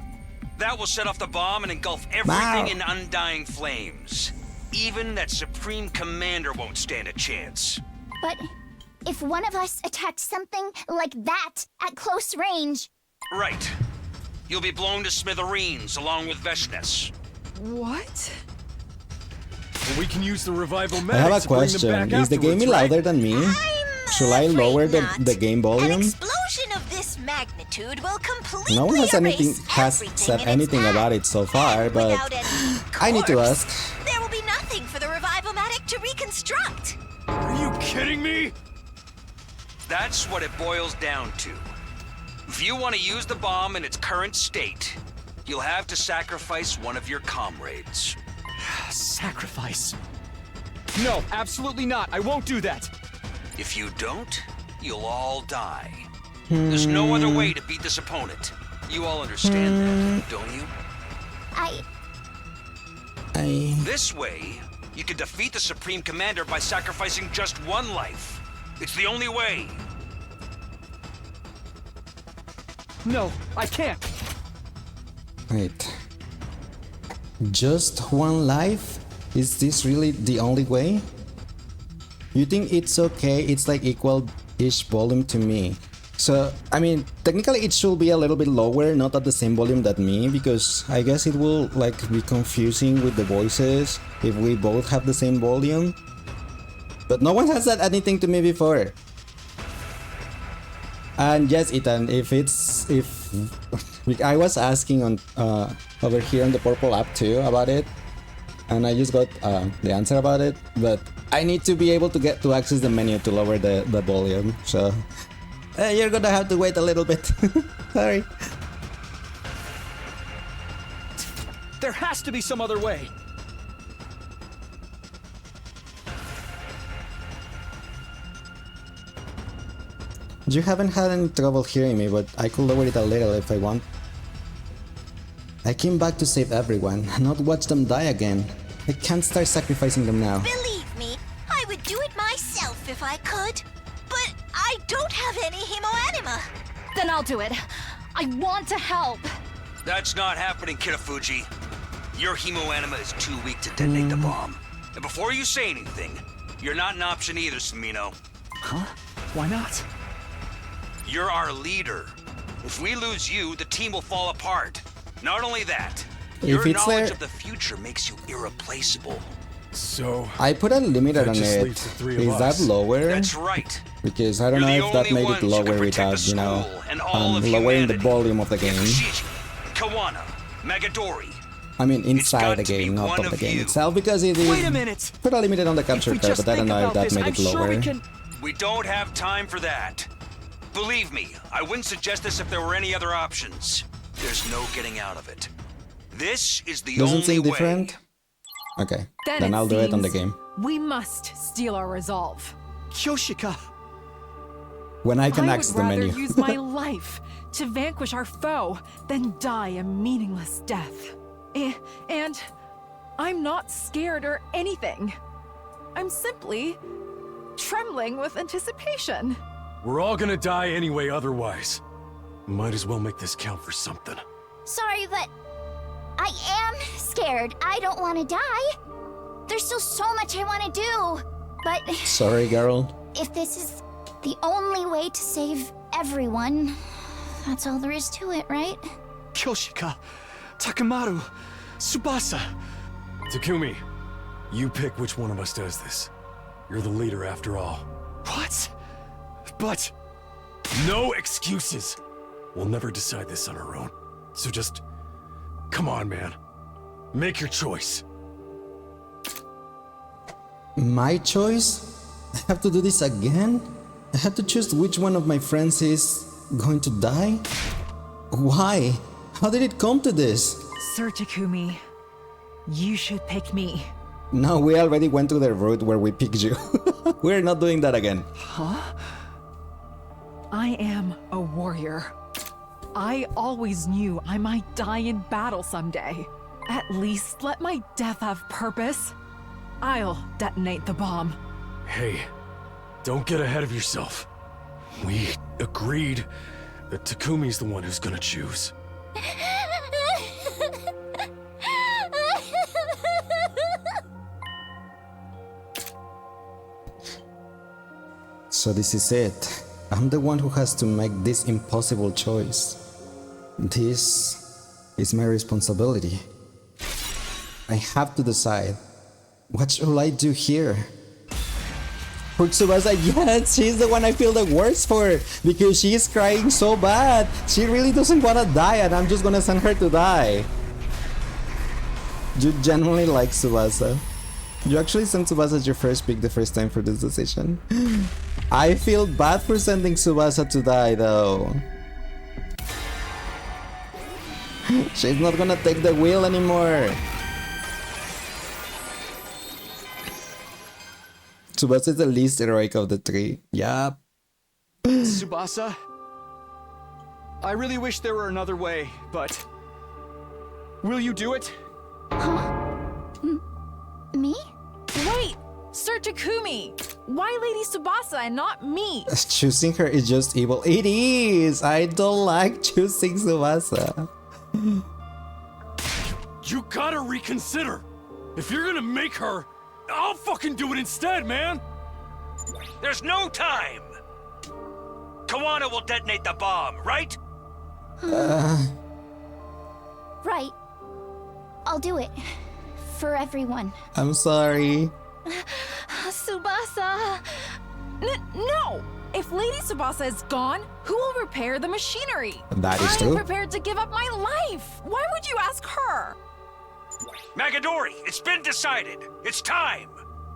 That will set off the bomb and engulf everything in undying flames. Even that Supreme Commander won't stand a chance. But if one of us attacks something like that at close range... Right. You'll be blown to smithereens along with Veshnes. What? Well, we can use the revival I have a medics to bring them question. back Is the game afterwards, right? louder than me? Should I lower the game volume? Explosion of this magnitude will completely No one has erase said anything about it so far, but I need to ask. There will be nothing for the revival-matic to reconstruct. Are you kidding me? That's what it boils down to. If you want to use the bomb in its current state, you'll have to sacrifice one of your comrades. Sacrifice? No, absolutely not. I won't do that. If you don't, you'll all die. There's no other way to beat this opponent. You all understand that, don't you? This way, you can defeat the Supreme Commander by sacrificing just one life. It's the only way. No, I can't. Wait. Just one life? Is this really the only way? You think it's okay? It's like equal-ish volume to me. So, I mean, technically it should be a little bit lower, not at the same volume that me, because I guess it will like be confusing with the voices if we both have the same volume. But no one has said anything to me before. And yes, Ethan, if I was asking on over here on the Purple app too about it, and I just got the answer about it, but I need to be able to get to access the menu to lower the volume, so you're gonna have to wait a little bit. Sorry. There has to be some other way. You haven't had any trouble hearing me, but I could lower it a little if I want. I came back to save everyone, not watch them die again. I can't start sacrificing them now. Believe me, I would do it myself if I could. But I don't have any Himo-Anima. Then I'll do it. I want to help. That's not happening, Kitafuji. Your Himo-Anima is too weak to detonate the bomb. And before you say anything, you're not an option either, Sumino. Huh? Why not? You're our leader. If we lose you, the team will fall apart. Not only that, If your it's knowledge there- of the future makes you irreplaceable. So I put a limit that on just it. leaves the three of Is that us. lower? That's right. Because I don't You're know the if that only made it ones who can lower protect without, the you know, school and all of lowering the humanity. volume of the game. Yakushiji, Kawana, Magadori. I mean, It's inside got the to be game, not one of the of game you. itself, because it is Wait a minute. put a limit on the capture we card, just but I don't think know if about that this, made I'm it sure lower. we can. We don't have time for that. Believe me, I wouldn't suggest this if there were any other options. There's no getting out of it. This is the Doesn't only seem way. different? Okay, Then then it I'll do it on the seems game. We must steal our resolve. Kyoshika. When I can I access would the rather menu. use my life to vanquish our foe than die a meaningless death. And I'm not scared or anything. I'm simply trembling with anticipation. we're all gonna die anyway otherwise. Might as well make this count for something. Sorry, but I am scared. I don't want to die. There's still so much I want to do. But Sorry, girl. if this is the only way to save everyone, that's all there is to it, right? Kyoshika. Takamaru. Tsubasa. Takumi, you pick which one of us does this. You're the leader after all. What? But No excuses! We'll never decide this on our own. So just... come on, man. Make your choice. My choice? I have to do this again? I have to choose which one of my friends is going to die? Why? How did it come to this? Sir Takumi, you should pick me. No, we already went to the route where we picked you. We're not doing that again. Huh? I am a warrior. I always knew I might die in battle someday. At least let my death have purpose. I'll detonate the bomb. Hey, don't get ahead of yourself. We agreed that Takumi's the one who's gonna choose. So this is it. I'm the one who has to make this impossible choice. This is my responsibility. I have to decide. What shall I do here? For Tsubasa, yes, she's the one I feel the worst for because she is crying so bad. She really doesn't want to die and I'm just gonna send her to die. You genuinely like Tsubasa. You actually sent Tsubasa as your first pick the first time for this decision. I feel bad for sending Tsubasa to die though. She's not gonna take the wheel anymore. Tsubasa is the least heroic of the three. Yup. Tsubasa. I really wish there were another way, but will you do it? Me? Wait! Sir Takumi! Why Lady Tsubasa and not me? Choosing her is just evil. It is! I don't like choosing Tsubasa. You gotta reconsider! If you're gonna make her, I'll fucking do it instead, man! There's no time! Kawana will detonate the bomb, right? Right. I'll do it. For everyone. I'm sorry. Tsubasa! No! If Lady Tsubasa is gone, who will repair the machinery? That is I'm true. prepared to give up my life! Why would you ask her? Magadori, it's been decided. It's time.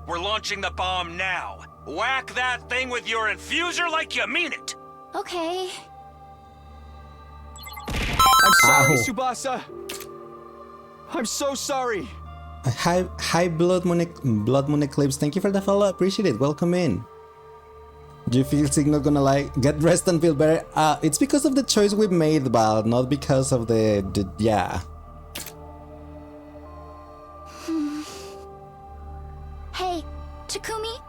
We're launching the bomb now. Whack that thing with your infuser like you mean it. Okay. I'm sorry, Ow. Tsubasa. I'm so sorry. Hi Blood Moon Eclipse, thank you for the follow, appreciate it, welcome in. Do you feel Signal gonna like get rest and feel better? It's because of the choice we made, but not because of the yeah. Hey, Takumi,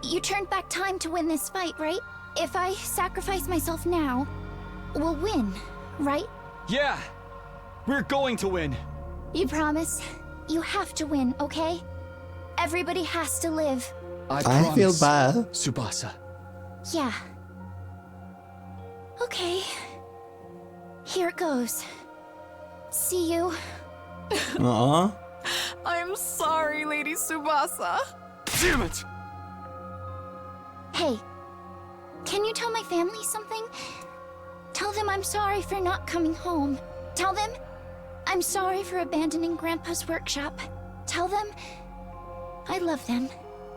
you turned back time to win this fight, right? If I sacrifice myself now, we'll win, right? Yeah, we're going to win. You promise? You have to win, okay? Everybody has to live. I feel bad. Tsubasa. Yeah. Okay. Here goes. See you. I'm sorry, Lady Tsubasa. Damn it! Hey, can you tell my family something? Tell them I'm sorry for not coming home. Tell them I'm sorry for abandoning Grandpa's workshop. Tell them I love them.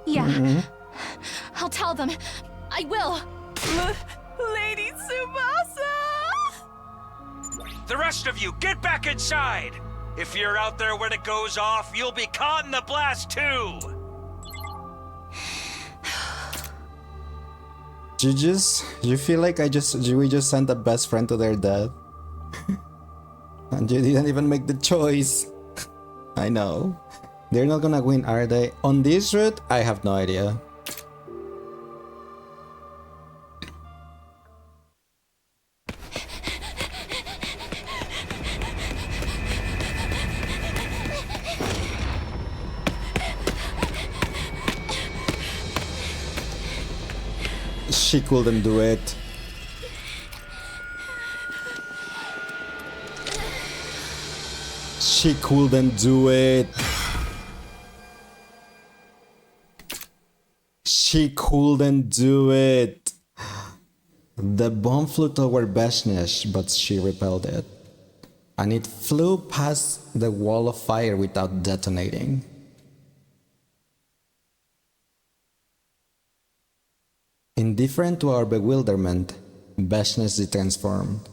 Yeah. I'll tell them. I will. Lady Tsubasa! The rest of you, get back inside! If you're out there when it goes off, you'll be caught in the blast too! You feel like we just sent a best friend to their death? And you didn't even make the choice. I know. They're not gonna win, are they? On this route, I have no idea. She couldn't do it. She couldn't do it. She couldn't do it. The bomb flew toward leissz, but she repelled it. And it flew past the wall of fire without detonating. Indifferent to our bewilderment, leissz transformed,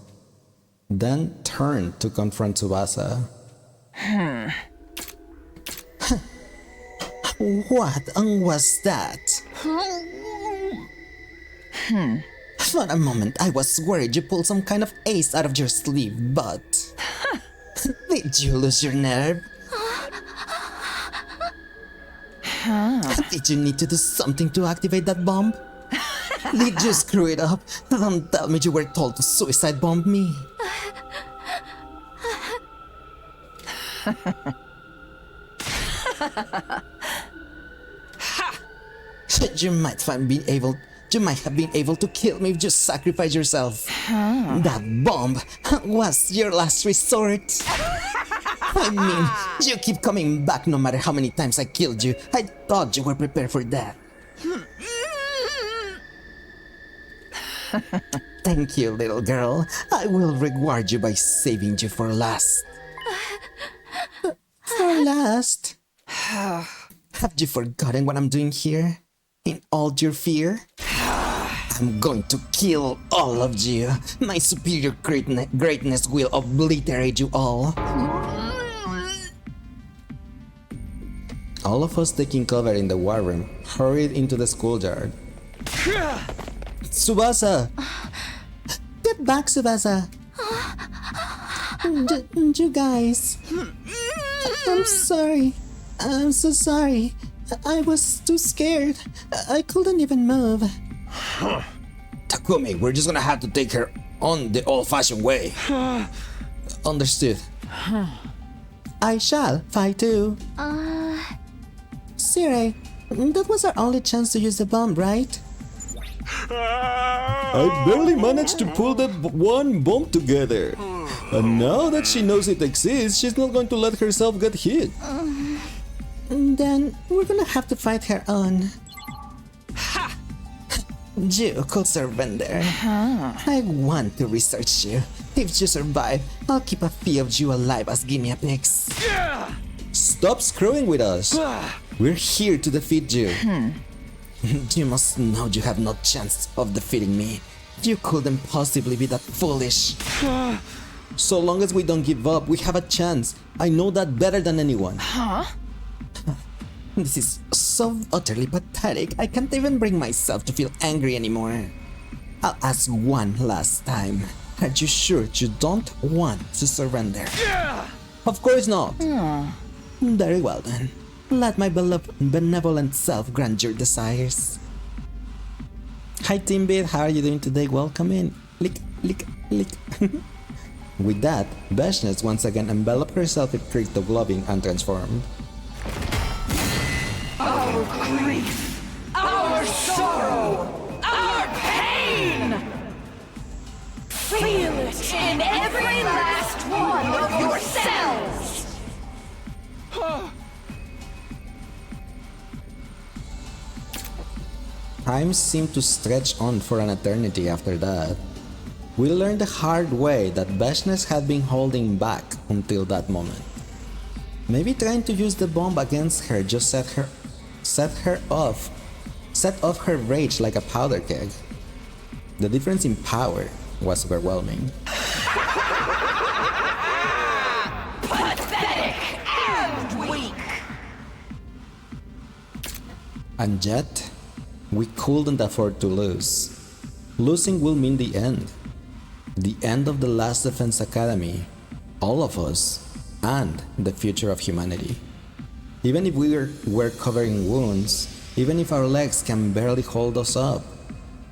then turned to confront Tsubasa. What was that? For a moment, I was worried you pulled some kind of ace out of your sleeve, but... Did you lose your nerve? Did you need to do something to activate that bomb? Did you screw it up? Don't tell me you were told to suicide bomb me. You might have been able to kill me if you sacrifice yourself. That bomb was your last resort. I mean, you keep coming back no matter how many times I killed you. I thought you were prepared for that. Thank you, little girl. I will reward you by saving you for last. For last? Have you forgotten what I'm doing here? In all your fear? I'm going to kill all of you. My superior greatness will obliterate you all. All of us taking cover in the war room hurried into the schoolyard. Tsubasa! Get back, Tsubasa! You guys... I'm sorry. I'm so sorry. I was too scared. I couldn't even move. Takumi, we're just gonna have to take her on the old-fashioned way. Understood. I shall fight too. Sire, that was our only chance to use the bomb, right? I barely managed to pull that one bomb together. And now that she knows it exists, she's not going to let herself get hit. Then we're gonna have to fight her on. You could surrender. I want to research you. If you survive, I'll keep a few of you alive as guinea pigs. Stop screwing with us. We're here to defeat you. You must know you have no chance of defeating me. You couldn't possibly be that foolish. So long as we don't give up, we have a chance. I know that better than anyone. This is so utterly pathetic, I can't even bring myself to feel angry anymore. I'll ask one last time. Are you sure you don't want to surrender? Of course not. Very well then. Let my benevolent self grant your desires. Hi Timbit, how are you doing today? Welcome in. Lick, lick, lick. With that, leissz once again enveloped herself in crypto-globing and transformed. Our grief, our sorrow, our pain! Feel it! Fight in every last one of your cells! Time seemed to stretch on for an eternity after that. We learned the hard way that Veshness had been holding back until that moment. Maybe trying to use the bomb against her just set off her rage like a powder keg. The difference in power was overwhelming. Pathetic and weak! And yet, we couldn't afford to lose. Losing will mean the end. The end of the last Defense Academy, all of us, and the future of humanity. Even if we're covering wounds, even if our legs can barely hold us up,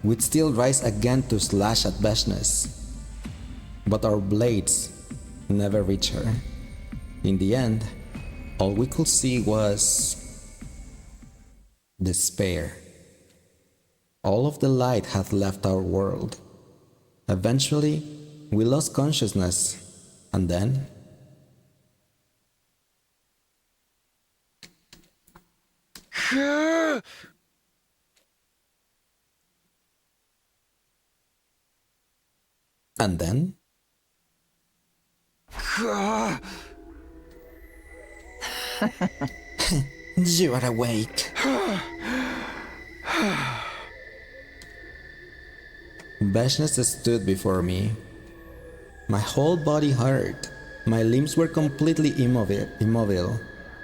we'd still rise again to slash at Veshness. But our blades never reach her. In the end, all we could see was despair. All of the light had left our world. Eventually, we lost consciousness, and then... And then... You are awake. Veshness stood before me. My whole body hurt. My limbs were completely immobile.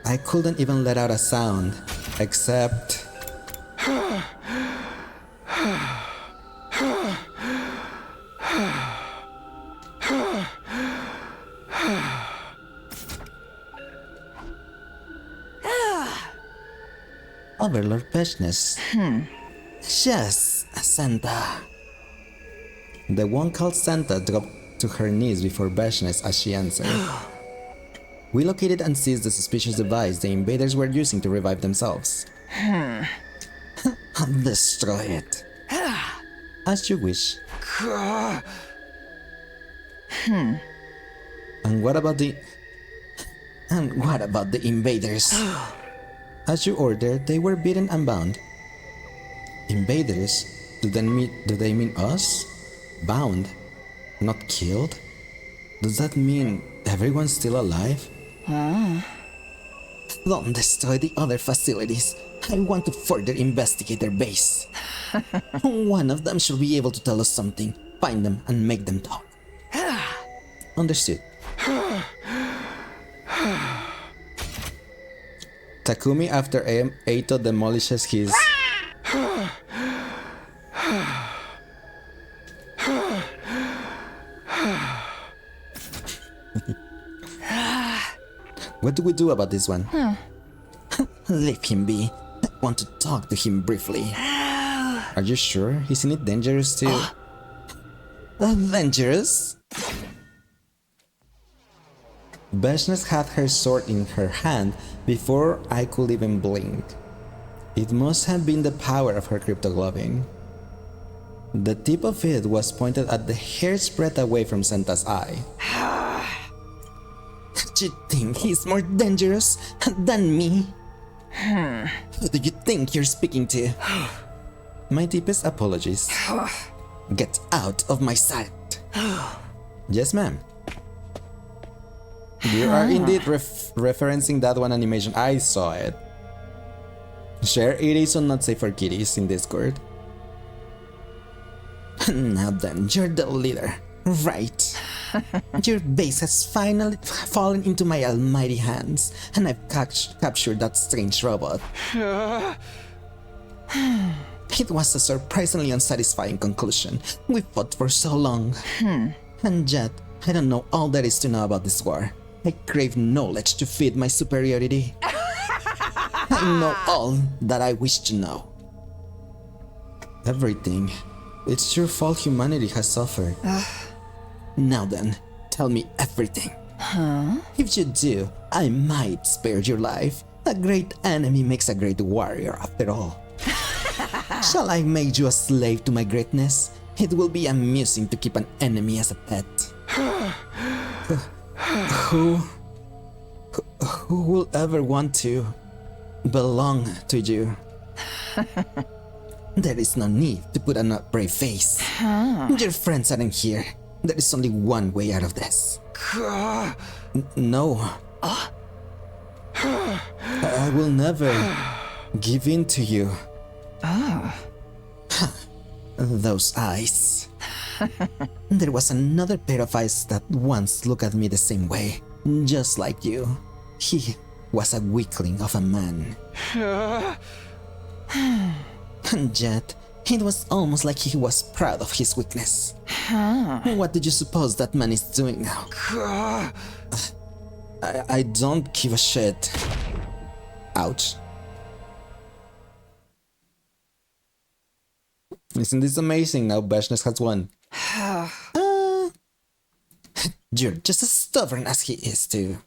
I couldn't even let out a sound, except... Overlord Veshness. Yes, Santa. The one called Santa dropped to her knees before Veshness as she answered. We located and seized the suspicious device the invaders were using to revive themselves. I'll destroy it. As you wish. And what about the invaders? As you ordered, they were beaten and bound. Invaders? Do they mean us? Bound? Not killed? Does that mean everyone's still alive? Don't destroy the other facilities. I want to further investigate their base. One of them should be able to tell us something. Find them and make them talk. Understood. Takumi, after Eito demolishes his... What do we do about this one? Leave him be. I want to talk to him briefly. Are you sure? Isn't it dangerous to... Dangerous? Veshness had her sword in her hand before I could even blink. It must have been the power of her cryptogloving. The tip of it was pointed at the hair's breadth away from Santa's eye. Do you think he's more dangerous than me? Who do you think you're speaking to? My deepest apologies. Get out of my sight. Yes, ma'am. You are indeed referencing that one animation. I saw it. Share it is on Not Safe for Kiddies in Discord. Now then, you're the leader, right? Your base has finally fallen into my almighty hands, and I've captured that strange robot. It was a surprisingly unsatisfying conclusion. We fought for so long. And yet, I don't know all there is to know about this war. I crave knowledge to feed my superiority. I know all that I wish to know. Everything. It's your fault humanity has suffered. Now then, tell me everything. If you do, I might spare your life. A great enemy makes a great warrior after all. Shall I make you a slave to my greatness? It will be amusing to keep an enemy as a pet. Who will ever want to belong to you? There is no need to put on a brave face. Your friends aren't here. There is only one way out of this. No. I will never give in to you. Those eyes. There was another pair of eyes that once looked at me the same way, just like you. He was a weakling of a man. And yet, it was almost like he was proud of his weakness. What did you suppose that man is doing now? I don't give a shit. Ouch. Isn't this amazing? Now Bashness has won. You're just as stubborn as he is too.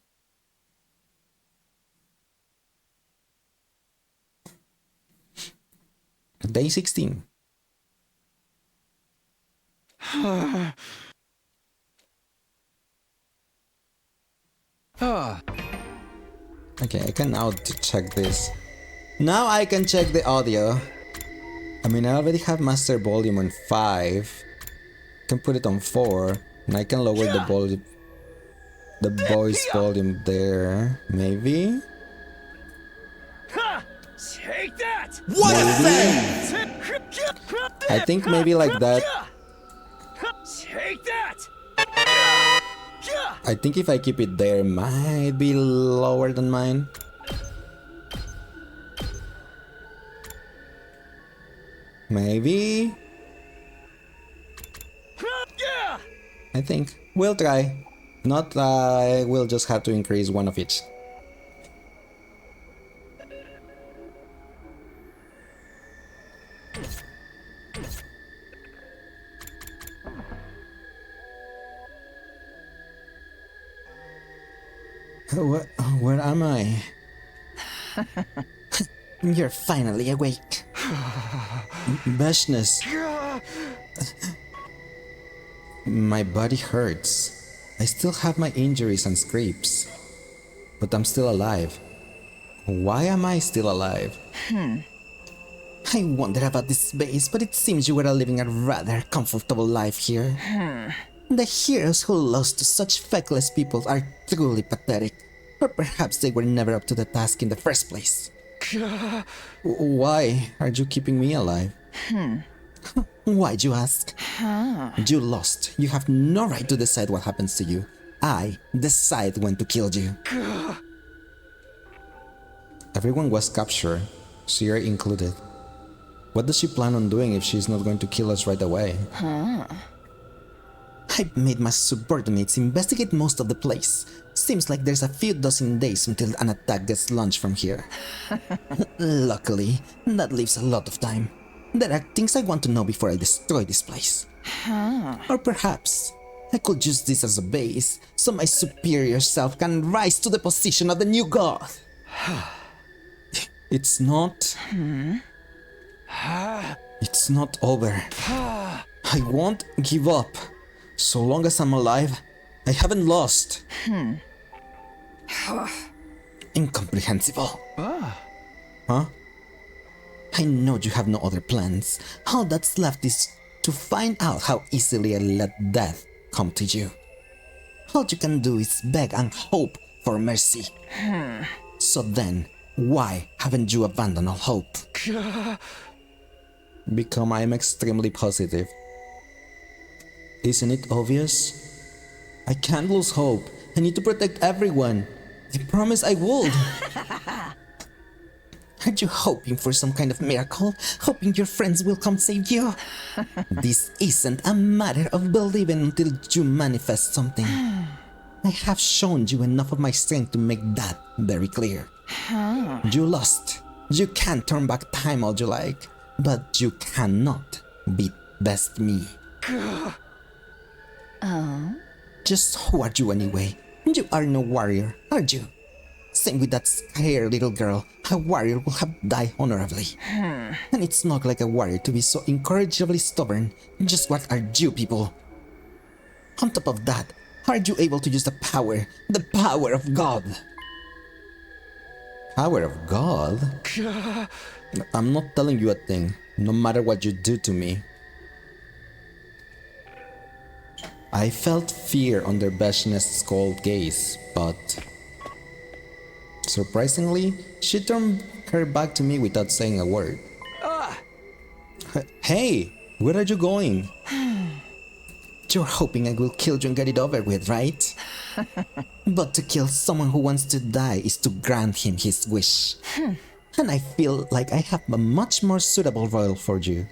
Day 16. Okay, I can now check this. Now I can check the audio. I mean, I already have master volume on 5. I can put it on 4, and I can lower the volume, the voice volume there. Maybe. Take that! What I think maybe like that. Take that! I think if I keep it there, it might be lower than mine. Maybe. I think we'll try. Not, we'll just have to increase one of each. Where am I? You're finally awake. Bashness. My body hurts. I still have my injuries and scrapes. But I'm still alive. Why am I still alive? I wonder about this base, but it seems you were living a rather comfortable life here. The heroes who lost to such feckless people are truly pathetic. Or perhaps they were never up to the task in the first place. Why are you keeping me alive? Why'd you ask? You lost. You have no right to decide what happens to you. I decide when to kill you. Everyone was captured, Sierra included. What does she plan on doing if she's not going to kill us right away? I made my subordinates investigate most of the place. Seems like there's a few dozen days until an attack gets launched from here. Luckily, that leaves a lot of time. There are things I want to know before I destroy this place. Or perhaps I could use this as a base, so my superior self can rise to the position of the new god. It's not... It's not over. I won't give up. So long as I'm alive, I haven't lost. Incomprehensible. Huh? I know you have no other plans. All that's left is to find out how easily I let death come to you. All you can do is beg and hope for mercy. So then, why haven't you abandoned all hope? Because I'm extremely positive. Isn't it obvious? I can't lose hope. I need to protect everyone. I promise I would. Are you hoping for some kind of miracle? Hoping your friends will come save you? This isn't a matter of believing until you manifest something. I have shown you enough of my strength to make that very clear. You lost. You can't turn back time all you like, but you cannot beat best me. Just who are you anyway? You are no warrior, are you? Same with that scared little girl. A warrior will have died honorably. And it's not like a warrior to be so incorrigibly stubborn. Just what are you people? On top of that, are you able to use the power of God? Power of God? I'm not telling you a thing, no matter what you do to me. I felt fear under Beshness's cold gaze, but surprisingly, she turned her back to me without saying a word. Hey, where are you going? You're hoping I will kill you and get it over with, right? But to kill someone who wants to die is to grant him his wish. And I feel like I have a much more suitable role for you.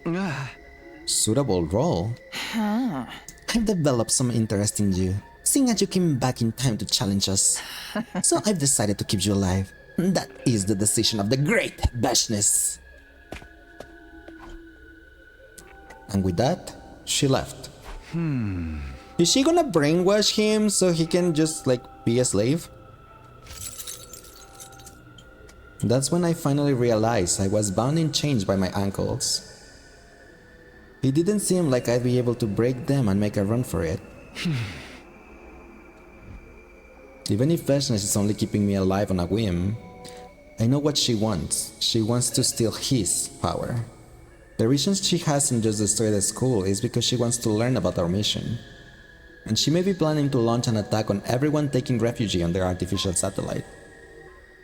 Suitable role? I've developed some interest in you, seeing as you came back in time to challenge us. So I've decided to keep you alive. That is the decision of the great Beshness. And with that, she left. Is she gonna brainwash him so he can just like be a slave? That's when I finally realized I was bound in chains by my ankles. It didn't seem like I'd be able to break them and make a run for it. Even if Beshness is only keeping me alive on a whim, I know what she wants. She wants to steal his power. The reason she hasn't just destroyed the school is because she wants to learn about our mission. And she may be planning to launch an attack on everyone taking refuge on their artificial satellite.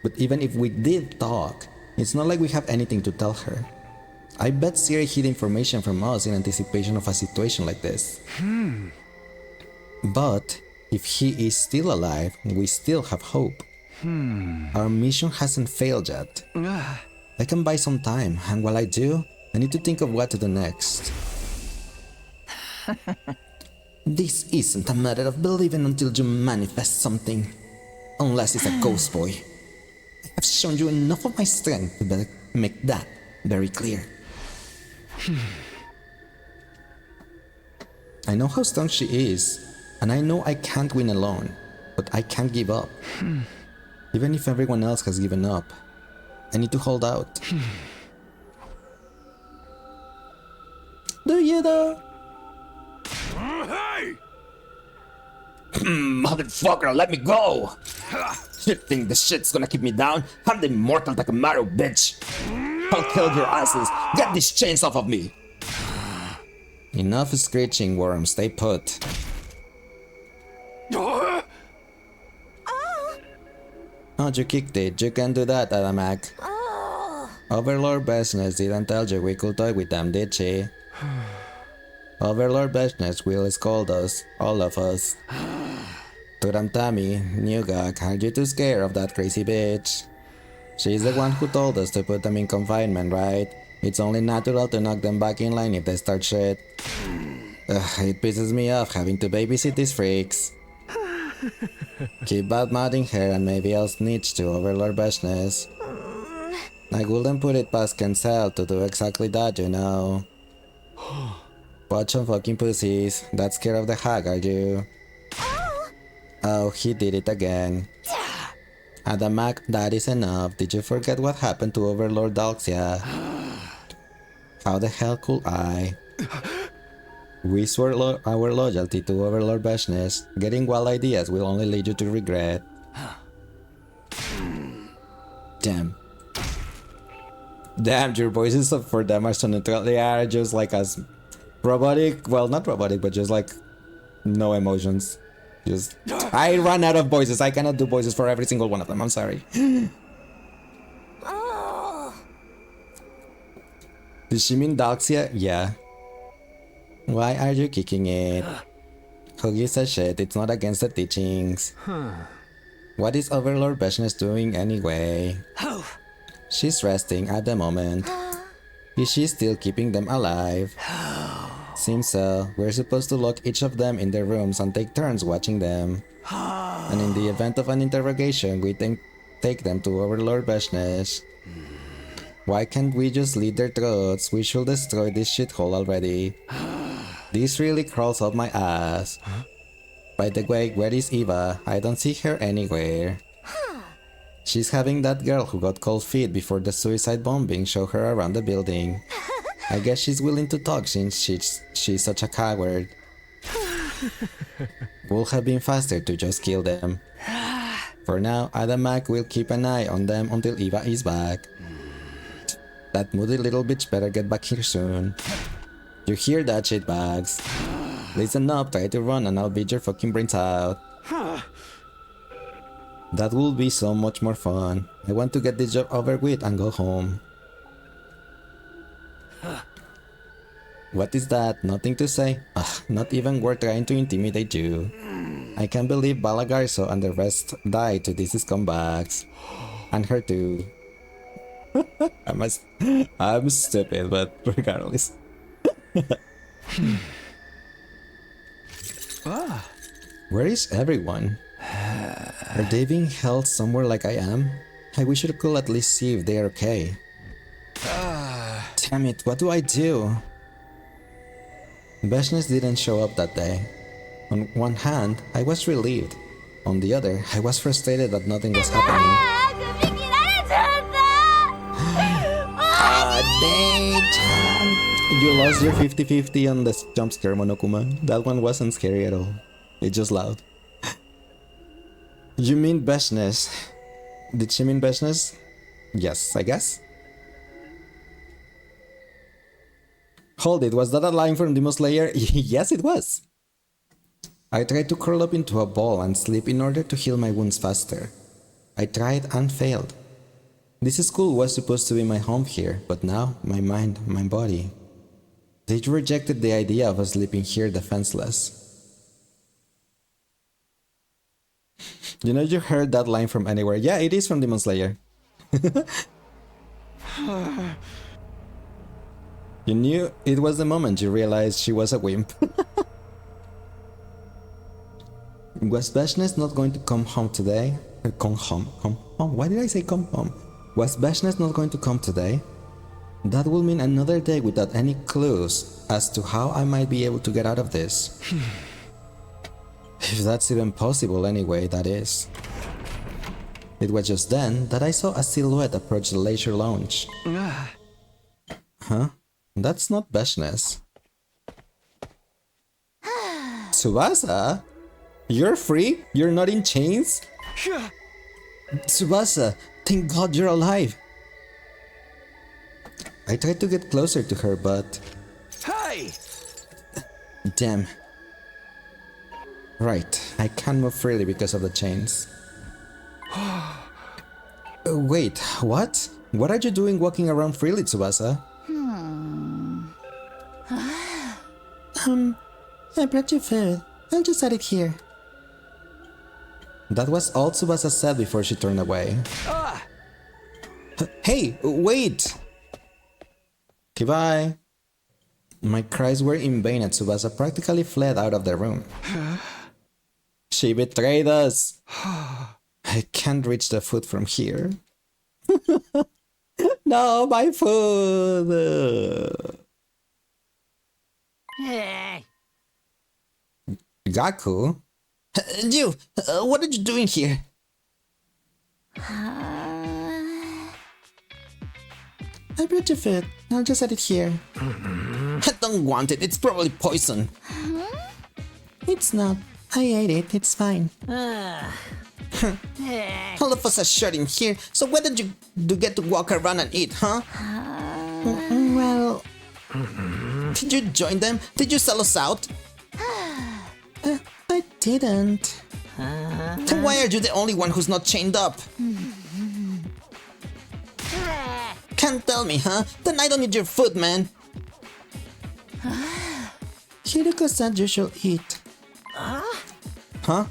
But even if we did talk, it's not like we have anything to tell her. I bet Siri hid information from us in anticipation of a situation like this. But if he is still alive, we still have hope. Our mission hasn't failed yet. I can buy some time, and while I do, I need to think of what to do next. This isn't a matter of believing until you manifest something. Unless it's a ghost boy. I have shown you enough of my strength to make that very clear. I know how strong she is, and I know I can't win alone, but I can't give up. Even if everyone else has given up, I need to hold out. Do you though? Hey! Motherfucker, let me go! You think this shit's gonna keep me down? I'm the immortal Takamaru, bitch! I'll kill your asses! Get these chains off of me! Enough screeching, worm, stay put. Oh, you kicked it. You can do that, Adamak. Overlord Beshness didn't tell you we could toy with them, did she? Overlord Beshness will scold us, all of us. Turamtami, Newgak, are you too scared of that crazy bitch? She's the one who told us to put them in confinement, right? It's only natural to knock them back in line if they start shit. It pisses me off having to babysit these freaks. Keep bad-mouthing her and maybe I'll snitch to Overlord Beshness. I wouldn't put it past Cancel to do exactly that, you know. Watch some fucking pussies. That scared of the hag, are you? Oh, he did it again. Adamak, that is enough. Did you forget what happened to Overlord Dalxia? How the hell could I? We swore our loyalty to Overlord Beshness. Getting wild ideas will only lead you to regret. Damn. Damn, your voices for them are so neutral. They are just like as robotic. Well, not robotic, but just like no emotions. Just I ran out of voices. I cannot do voices for every single one of them. I'm sorry. Did she mean Dalxia? Yeah. Why are you kicking it? Who gives a shit? It's not against the teachings. What is Overlord Beshness doing anyway? She's resting at the moment. Is she still keeping them alive? Seems so. We're supposed to lock each of them in their rooms and take turns watching them. And in the event of an interrogation, we take them to Overlord Beshness. Why can't we just slit their throats? We should destroy this shithole already. This really crawls up my ass. By the way, where is Eva? I don't see her anywhere. She's having that girl who got cold feet before the suicide bombing show her around the building. I guess she's willing to talk since she's such a coward. Would have been faster to just kill them. For now, Adam Mac will keep an eye on them until Eva is back. That moody little bitch better get back here soon. You hear that, shitbags? Listen up, try to run and I'll beat your fucking brains out. That will be so much more fun. I want to get this job over with and go home. What is that? Nothing to say? Ugh, not even worth trying to intimidate you. I can't believe Balagarso and the rest died to these scumbags. And her too. I'm stupid, but regardless. Where is everyone? Are they being held somewhere like I am? I wish I could at least see if they're okay. Damn it, what do I do? Beshness didn't show up that day. On one hand, I was relieved. On the other, I was frustrated that nothing was happening. Dang! You lost your 50-50 on the jump scare, Monokuma. That one wasn't scary at all. It's just loud. You mean Beshness? Did she mean Beshness? Yes, I guess. Hold it, was that a line from Demon Slayer? Yes, it was. I tried to curl up into a ball and sleep in order to heal my wounds faster. I tried and failed. This school was supposed to be my home here, but now my mind, my body. They rejected the idea of us sleeping here defenseless. You know, you heard that line from anywhere. Yeah, it is from Demon Slayer. You knew it was the moment you realized she was a wimp. Was Beshness not going to come home today? Come home. Why did I say come home? Was Beshness not going to come today? That will mean another day without any clues as to how I might be able to get out of this. If that's even possible anyway, that is. It was just then that I saw a silhouette approach the leisure lounge. Huh? That's not Beshness. Tsubasa? You're free? You're not in chains? Tsubasa, thank God you're alive. I tried to get closer to her, but... Hey! Damn. Right, I can't move freely because of the chains. Wait, what? What are you doing walking around freely, Tsubasa? I brought you food. I'll just set it here. That was all Tsubasa said before she turned away. Hey, wait! Goodbye. My cries were in vain and Tsubasa practically fled out of the room. She betrayed us! I can't reach the food from here. No, my food! Gaku? You! What are you doing here? I brought you food. I'll just set it here. I don't want it. It's probably poison. It's not. I ate it. It's fine. All of us are shut in here, so where did you get to walk around and eat, huh? Well... Did you join them? Did you sell us out? I didn't. Then why are you the only one who's not chained up? Can't tell me, huh? Then I don't need your food, man. Hiriko said you should eat. Huh?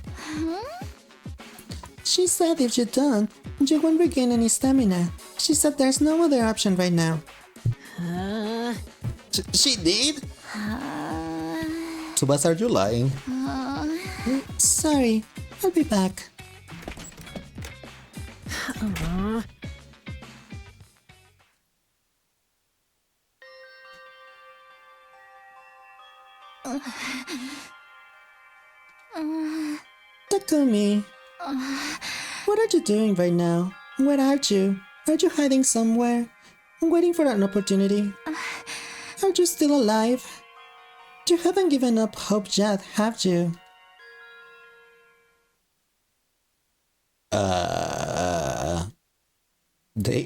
She said if you don't, you won't regain any stamina. She said there's no other option right now. She did? Tsubasa, are you lying? Sorry, I'll be back. Takumi, what are you doing right now? Where are you? Are you hiding somewhere? I'm waiting for an opportunity. Are you still alive? You haven't given up hope yet, have you? Day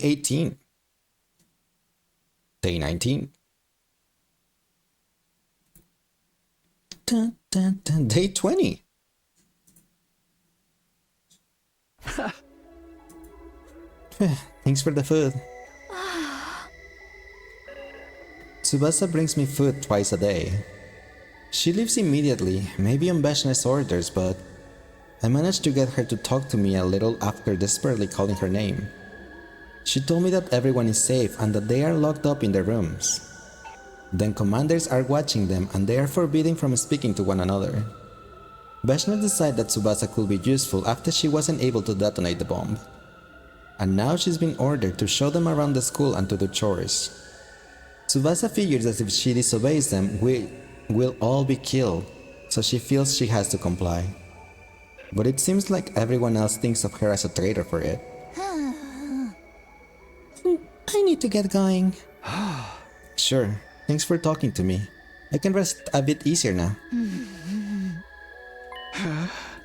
18. Day 19. Dun, dun, dun. Day 20. Thanks for the food. Tsubasa brings me food twice a day. She leaves immediately, maybe on Vashna's orders, but I managed to get her to talk to me a little after desperately calling her name. She told me that everyone is safe and that they are locked up in their rooms. Then commanders are watching them and they are forbidden from speaking to one another. Vashna decided that Tsubasa could be useful after she wasn't able to detonate the bomb. And now she's been ordered to show them around the school and to do chores. Tsubasa figures that if she disobeys them, we'll all be killed, so she feels she has to comply. But it seems like everyone else thinks of her as a traitor for it. I need to get going. Sure, thanks for talking to me. I can rest a bit easier now.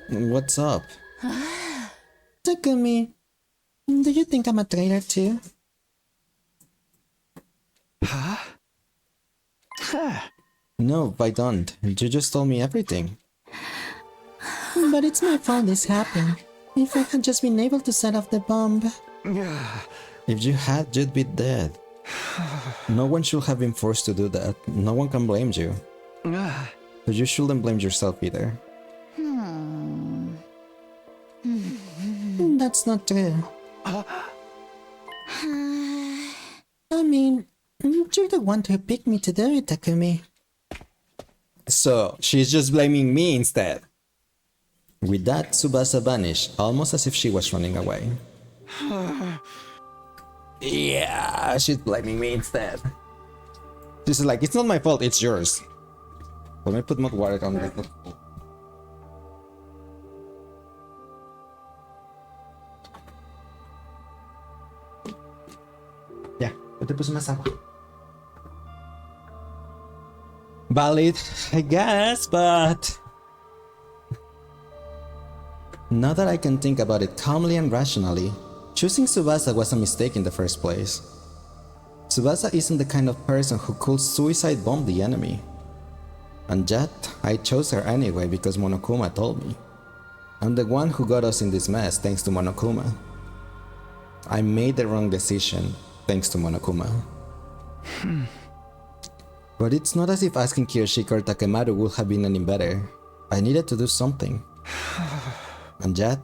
What's up? Takumi, do you think I'm a traitor too? No, I don't. You just told me everything. But it's my fault this happened. If I had just been able to set off the bomb... If you had, you'd be dead. No one should have been forced to do that. No one can blame you. But you shouldn't blame yourself either. That's not true. I mean, you're the one who picked me to do it, Takumi. So, she's just blaming me instead. With that, Tsubasa vanished, almost as if she was running away. Yeah, she's blaming me instead. She's like, it's not my fault, it's yours. Let me put more water on it. Yeah, pwede po sumasawa. Valid, I guess, but... Now that I can think about it calmly and rationally, choosing Tsubasa was a mistake in the first place. Tsubasa isn't the kind of person who could suicide bomb the enemy. And yet, I chose her anyway because Monokuma told me. I'm the one who got us in this mess thanks to Monokuma. I made the wrong decision thanks to Monokuma. But it's not as if asking Kiyoshika or Takemaru would have been any better. I needed to do something. And yet,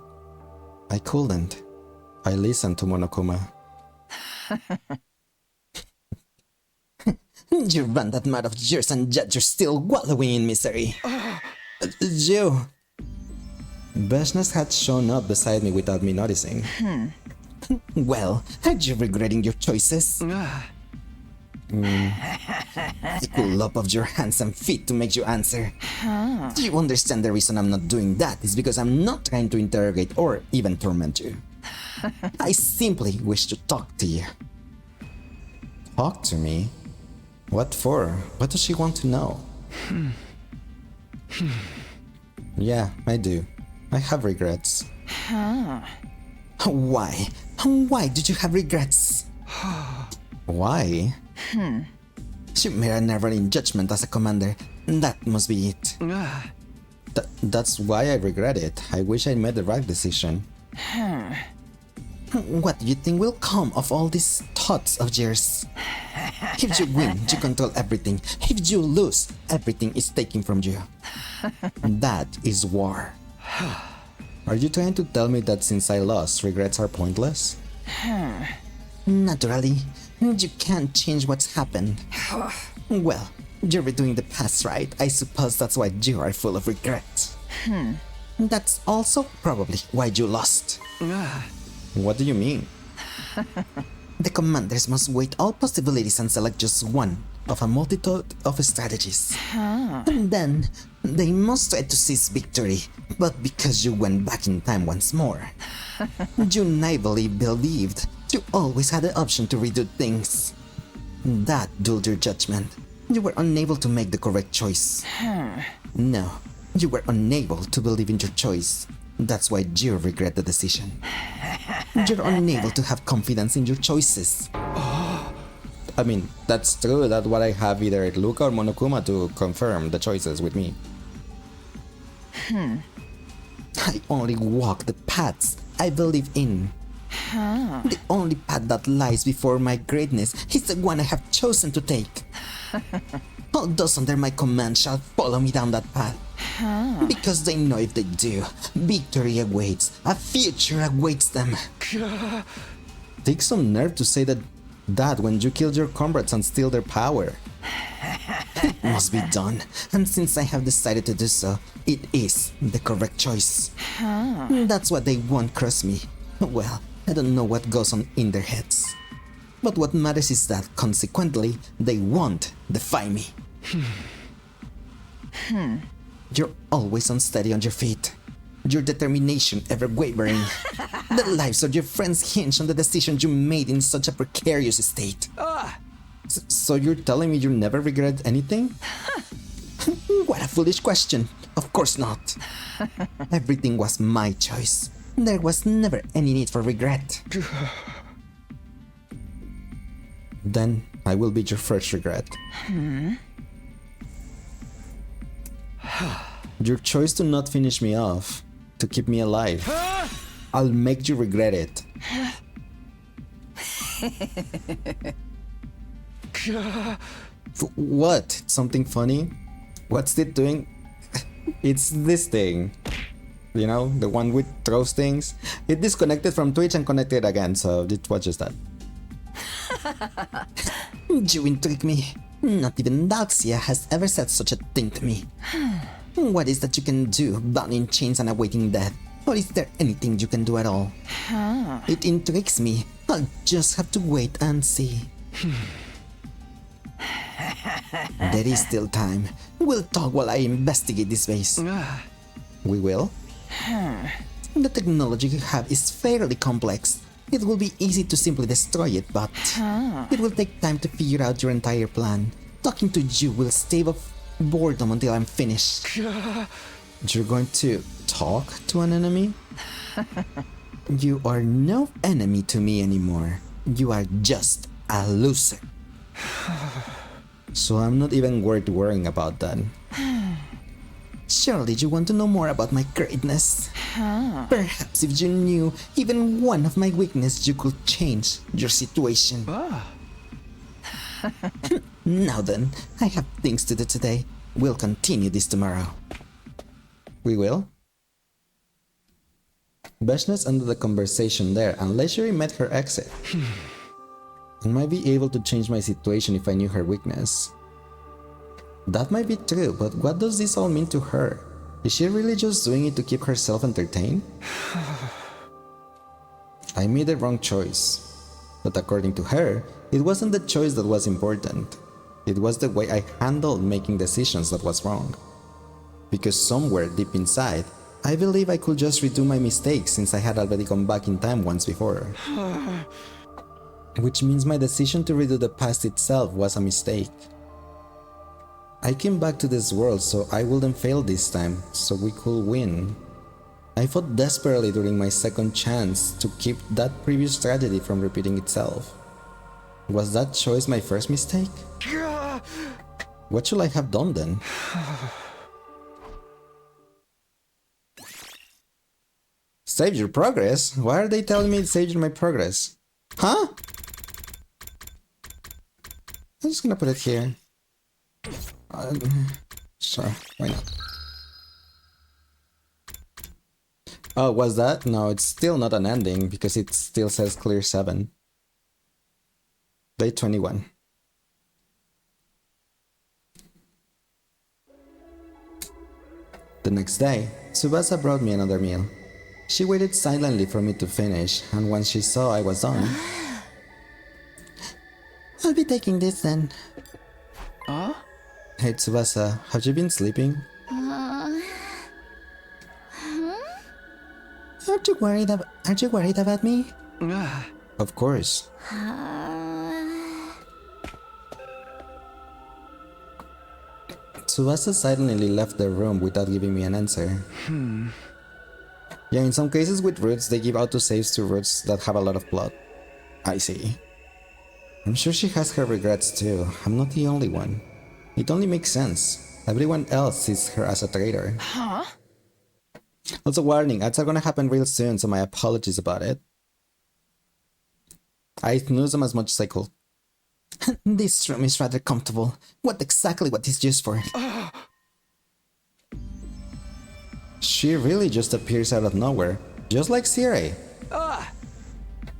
I couldn't. I listened to Monokuma. You ran that mad of yours and yet you're still wallowing in misery. You! Vashnas had shown up beside me without me noticing. Well, are you regretting your choices? I could lop off your hands and feet to make you answer. Do you understand the reason I'm not doing that is because I'm not trying to interrogate or even torment you. I simply wish to talk to you. Talk to me? What for? What does she want to know? Yeah, I do. I have regrets. Why? Why did you have regrets? Why? You made an error in judgment as a commander. That must be it. That's why I regret it. I wish I made the right decision. What do you think will come of all these thoughts of yours? If you win, you control everything. If you lose, everything is taken from you. That is war. Are you trying to tell me that since I lost, regrets are pointless? Naturally, you can't change what's happened. Well, you're redoing the past, right? I suppose that's why you are full of regret. That's also probably why you lost. What do you mean? The commanders must weigh all possibilities and select just one of a multitude of strategies. And then, they must try to seize victory, but because you went back in time once more, you naively believed you always had the option to redo things. That dulled your judgment. You were unable to make the correct choice. No, you were unable to believe in your choice. That's why you regret the decision. You're unable to have confidence in your choices. I mean, that's true. That's what I have either Luca or Monokuma to confirm the choices with me. I only walk the paths I believe in. The only path that lies before my greatness is the one I have chosen to take. All those under my command shall follow me down that path. Because they know if they do, victory awaits, a future awaits them. Takes some nerve to say that when you killed your comrades and steal their power. It must be done, and since I have decided to do so, it is the correct choice. That's what they won't cross me. Well, I don't know what goes on in their heads. But what matters is that, consequently, they won't defy me. You're always unsteady on your feet. Your determination ever wavering. The lives of your friends hinge on the decision you made in such a precarious state. So you're telling me you never regret anything? What a foolish question. Of course not. Everything was my choice. There was never any need for regret. Then I will be your first regret. Your choice to not finish me off, to keep me alive. I'll make you regret it. What? Something funny? What's it doing? It's this thing. You know, the one which throws things. It disconnected from Twitch and connected again, so it was just that. You intrigue me. Not even Dalxia has ever said such a thing to me. What is that you can do, bound in chains and awaiting death? Or is there anything you can do at all? It intrigues me. I'll just have to wait and see. There is still time. We'll talk while I investigate this base. We will? The technology you have is fairly complex. It will be easy to simply destroy it, but it will take time to figure out your entire plan. Talking to you will stave off boredom until I'm finished. You're going to talk to an enemy? You are no enemy to me anymore. You are just a loser. So I'm not even worth worrying about that. Surely you want to know more about my greatness. Perhaps if you knew even one of my weaknesses, you could change your situation. Now then, I have things to do today. We'll continue this tomorrow. We will? Beshness ended the conversation there, and Leisure met her exit. I might be able to change my situation if I knew her weakness. That might be true, but what does this all mean to her? Is she really just doing it to keep herself entertained? I made the wrong choice. But according to her, it wasn't the choice that was important. It was the way I handled making decisions that was wrong. Because somewhere deep inside, I believe I could just redo my mistakes since I had already gone back in time once before. Which means my decision to redo the past itself was a mistake. I came back to this world so I wouldn't fail this time, so we could win. I fought desperately during my second chance to keep that previous tragedy from repeating itself. Was that choice my first mistake? What should I have done then? Save your progress? Why are they telling me to save my progress? Huh? I'm just gonna put it here. Sure, why not? Oh, was that? No, it's still not an ending because it still says clear 7. Day 21. The next day, Tsubasa brought me another meal. She waited silently for me to finish, and once she saw I was done... I'll be taking this then. Hey Tsubasa, have you been sleeping? Aren't you worried about me? Of course. Tsubasa silently left the room without giving me an answer. Yeah, in some cases with roots, they give autosaves to roots that have a lot of plot. I see. I'm sure she has her regrets too. I'm not the only one. It only makes sense. Everyone else sees her as a traitor. Huh? Also, warning, ads are gonna happen real soon, so my apologies about it. I snooze them as much as I could. This room is rather comfortable. What is used for? She really just appears out of nowhere, just like Siri.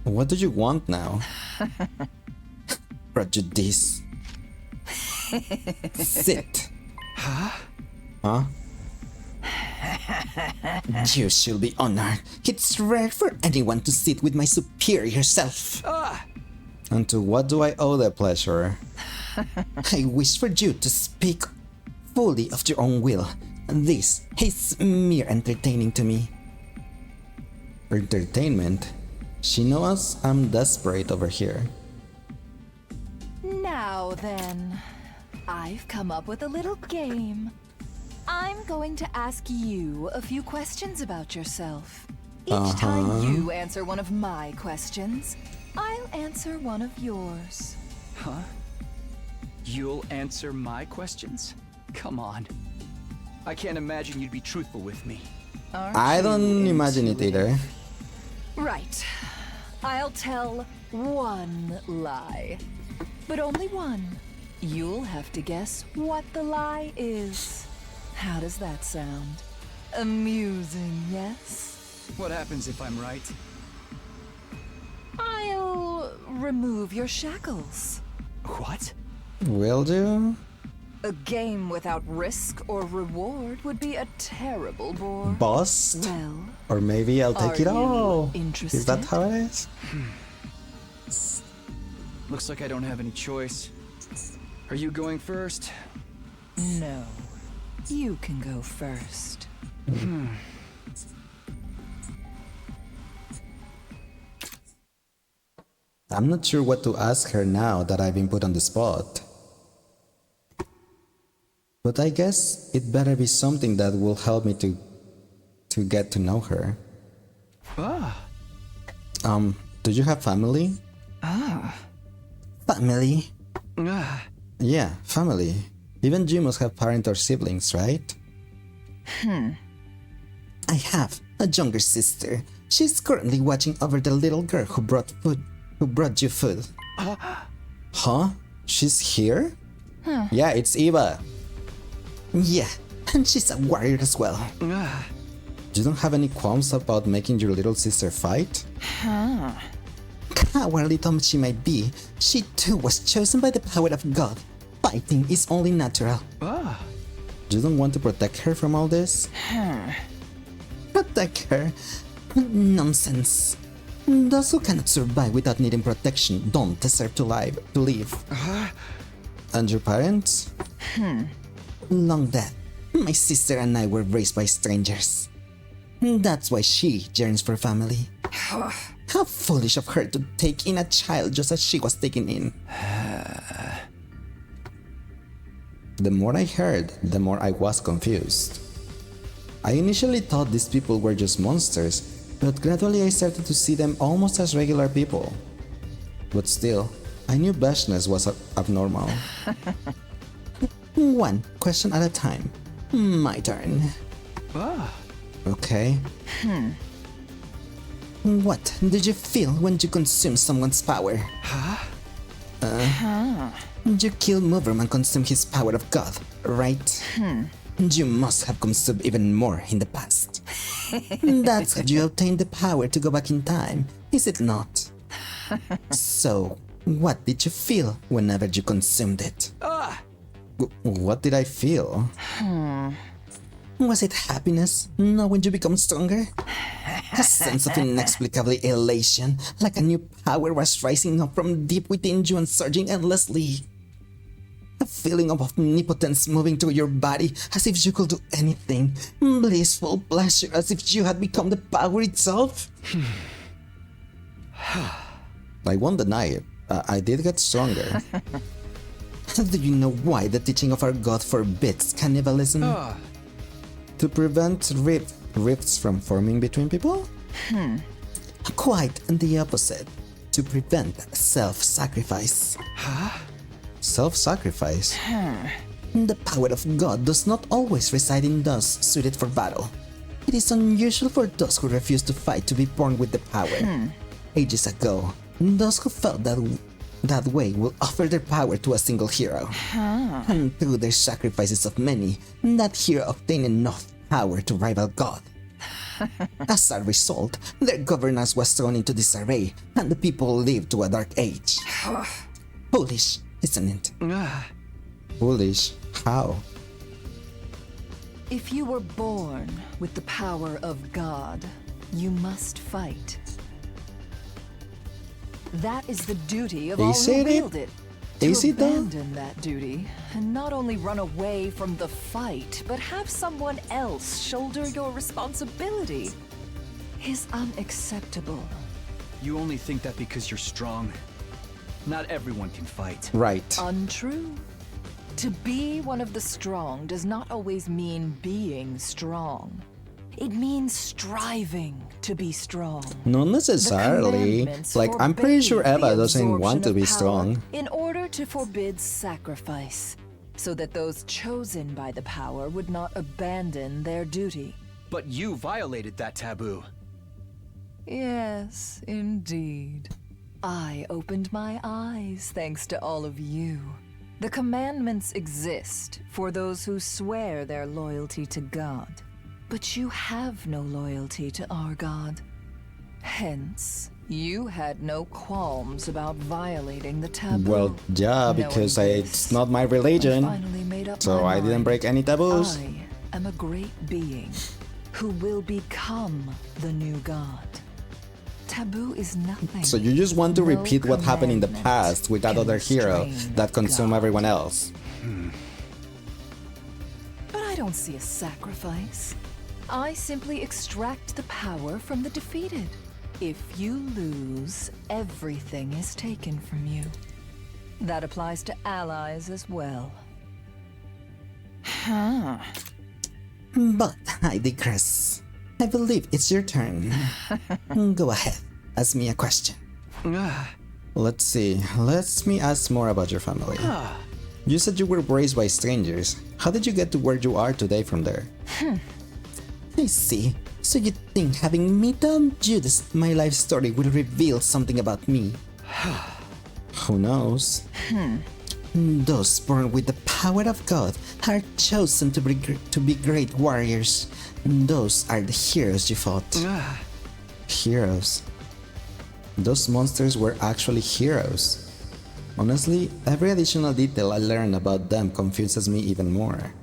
What do you want now? Prejudice. Sit. Huh? You should be honored. It's rare for anyone to sit with my superior self. And to what do I owe the pleasure? I wish for you to speak fully of your own will. This is mere entertaining to me. Entertainment? She knows I'm desperate over here. Now then, I've come up with a little game. I'm going to ask you a few questions about yourself. Each time you answer one of my questions, I'll answer one of yours. Huh? You'll answer my questions? Come on. I can't imagine you'd be truthful with me. I don't imagine it either. Right. I'll tell one lie. But only one. You'll have to guess what the lie is. How does that sound? Amusing, yes? What happens if I'm right? I'll remove your shackles. What? Will you? A game without risk or reward would be a terrible bore. Bust? Well, or maybe I'll take it all. Interested? Is that how it is? Looks like I don't have any choice. Are you going first? No. You can go first. I'm not sure what to ask her now that I've been put on the spot. But I guess it better be something that will help me to get to know her. Do you have family? Family? Yeah, family. Even you must have parents or siblings, right? I have a younger sister. She's currently watching over the little girl who brought you food. Huh? She's here? Yeah, it's Eva. Yeah, and she's a warrior as well. You don't have any qualms about making your little sister fight? Cowardly though she might be, she too was chosen by the power of God. Fighting is only natural. You don't want to protect her from all this? Protect her? Nonsense. Those who cannot survive without needing protection don't deserve to live. And your parents? Long dead. My sister and I were raised by strangers. That's why she yearns for family. How foolish of her to take in a child just as she was taken in. The more I heard, the more I was confused. I initially thought these people were just monsters, but gradually I started to see them almost as regular people. But still, I knew Beshness was abnormal. One question at a time. My turn. Okay. What did you feel when you consumed someone's power? You killed Moverman and consumed his power of God, right? You must have consumed even more in the past. That's how you obtained the power to go back in time, is it not? So, what did you feel whenever you consumed it? What did I feel? Was it happiness, knowing you become stronger? A sense of inexplicable elation, like a new power was rising up from deep within you and surging endlessly. A feeling of omnipotence moving through your body as if you could do anything. Blissful pleasure as if you had become the power itself. I won't deny it. I did get stronger. Do you know why the teaching of our god forbids cannibalism? To prevent rifts from forming between people? Quite the opposite. To prevent self-sacrifice. Self-sacrifice? The power of God does not always reside in those suited for battle. It is unusual for those who refuse to fight to be born with the power. Ages ago, those who felt that way will offer their power to a single hero. And through their sacrifices of many, that hero obtained enough power to rival God. As a result, their governance was thrown into disarray, and the people lived to a dark age. Foolish, isn't it? Foolish? How? If you were born with the power of God, you must fight. That is the duty of all who wield it. To abandon that duty, and not only run away from the fight, but have someone else shoulder your responsibility, is unacceptable. You only think that because you're strong. Not everyone can fight. Right. Untrue. To be one of the strong does not always mean being strong. It means striving to be strong. Not necessarily. Like, I'm pretty sure Eva doesn't want to be strong. In order to forbid sacrifice, so that those chosen by the power would not abandon their duty. But you violated that taboo. Yes, indeed. I opened my eyes thanks to all of you. The commandments exist for those who swear their loyalty to God. But you have no loyalty to our God. Hence, you had no qualms about violating the taboo. Well, yeah, because it's not my religion, so I didn't break any taboos. I am a great being who will become the new God. Taboo is nothing. So you just want to repeat what happened in the past with that other hero that consumed everyone else. But I don't see a sacrifice. I simply extract the power from the defeated. If you lose, everything is taken from you. That applies to allies as well. But I digress. I believe it's your turn. Go ahead, ask me a question. Let's see, let me ask more about your family. You said you were raised by strangers. How did you get to where you are today from there? I see. So you think having me tell you my life story will reveal something about me? Who knows? Those born with the power of God are chosen to be great warriors. Those are the heroes you fought. Heroes? Those monsters were actually heroes. Honestly, every additional detail I learn about them confuses me even more.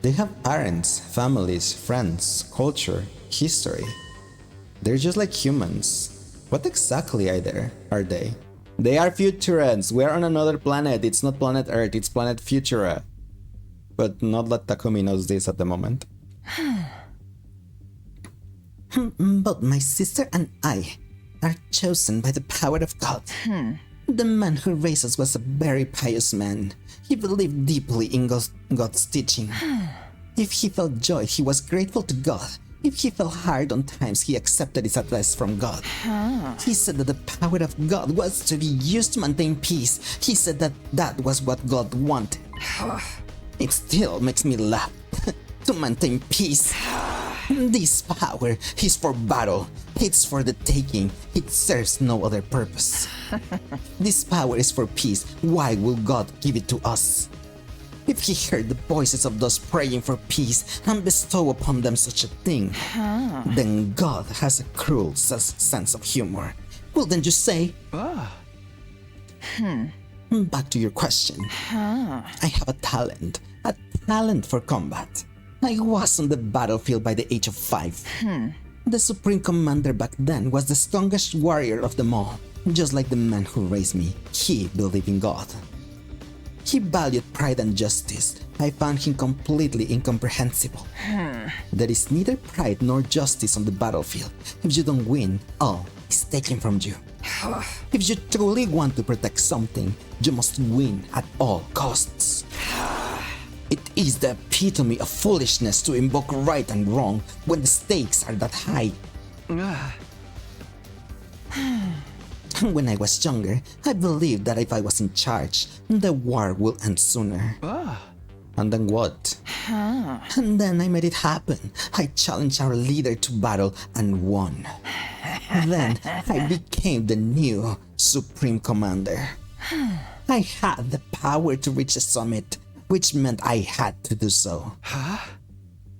They have parents, families, friends, culture, history. They're just like humans. What exactly are they? They are Futurans. We're on another planet. It's not planet Earth, it's planet Futura. But not that Takumi knows this at the moment. But my sister and I are chosen by the power of God. The man who raised us was a very pious man. He believed deeply in God's teaching. If he felt joy, he was grateful to God. If he felt hard on times, he accepted his advice from God. He said that the power of God was to be used to maintain peace. He said that that was what God wanted. It still makes me laugh. To maintain peace. This power is for battle. It's for the taking. It serves no other purpose. This power is for peace. Why will God give it to us? If he heard the voices of those praying for peace and bestow upon them such a thing, then God has a cruel sense of humor. Well, then just say... Back to your question. I have a talent for combat. I was on the battlefield by the age of 5. The Supreme Commander back then was the strongest warrior of them all. Just like the man who raised me, he believed in God. He valued pride and justice. I found him completely incomprehensible. There is neither pride nor justice on the battlefield. If you don't win, all is taken from you. If you truly want to protect something, you must win at all costs. It is the epitome of foolishness to invoke right and wrong when the stakes are that high. When I was younger, I believed that if I was in charge, the war would end sooner. And then what? And then I made it happen. I challenged our leader to battle and won. Then I became the new Supreme Commander. I had the power to reach the summit, which meant I had to do so.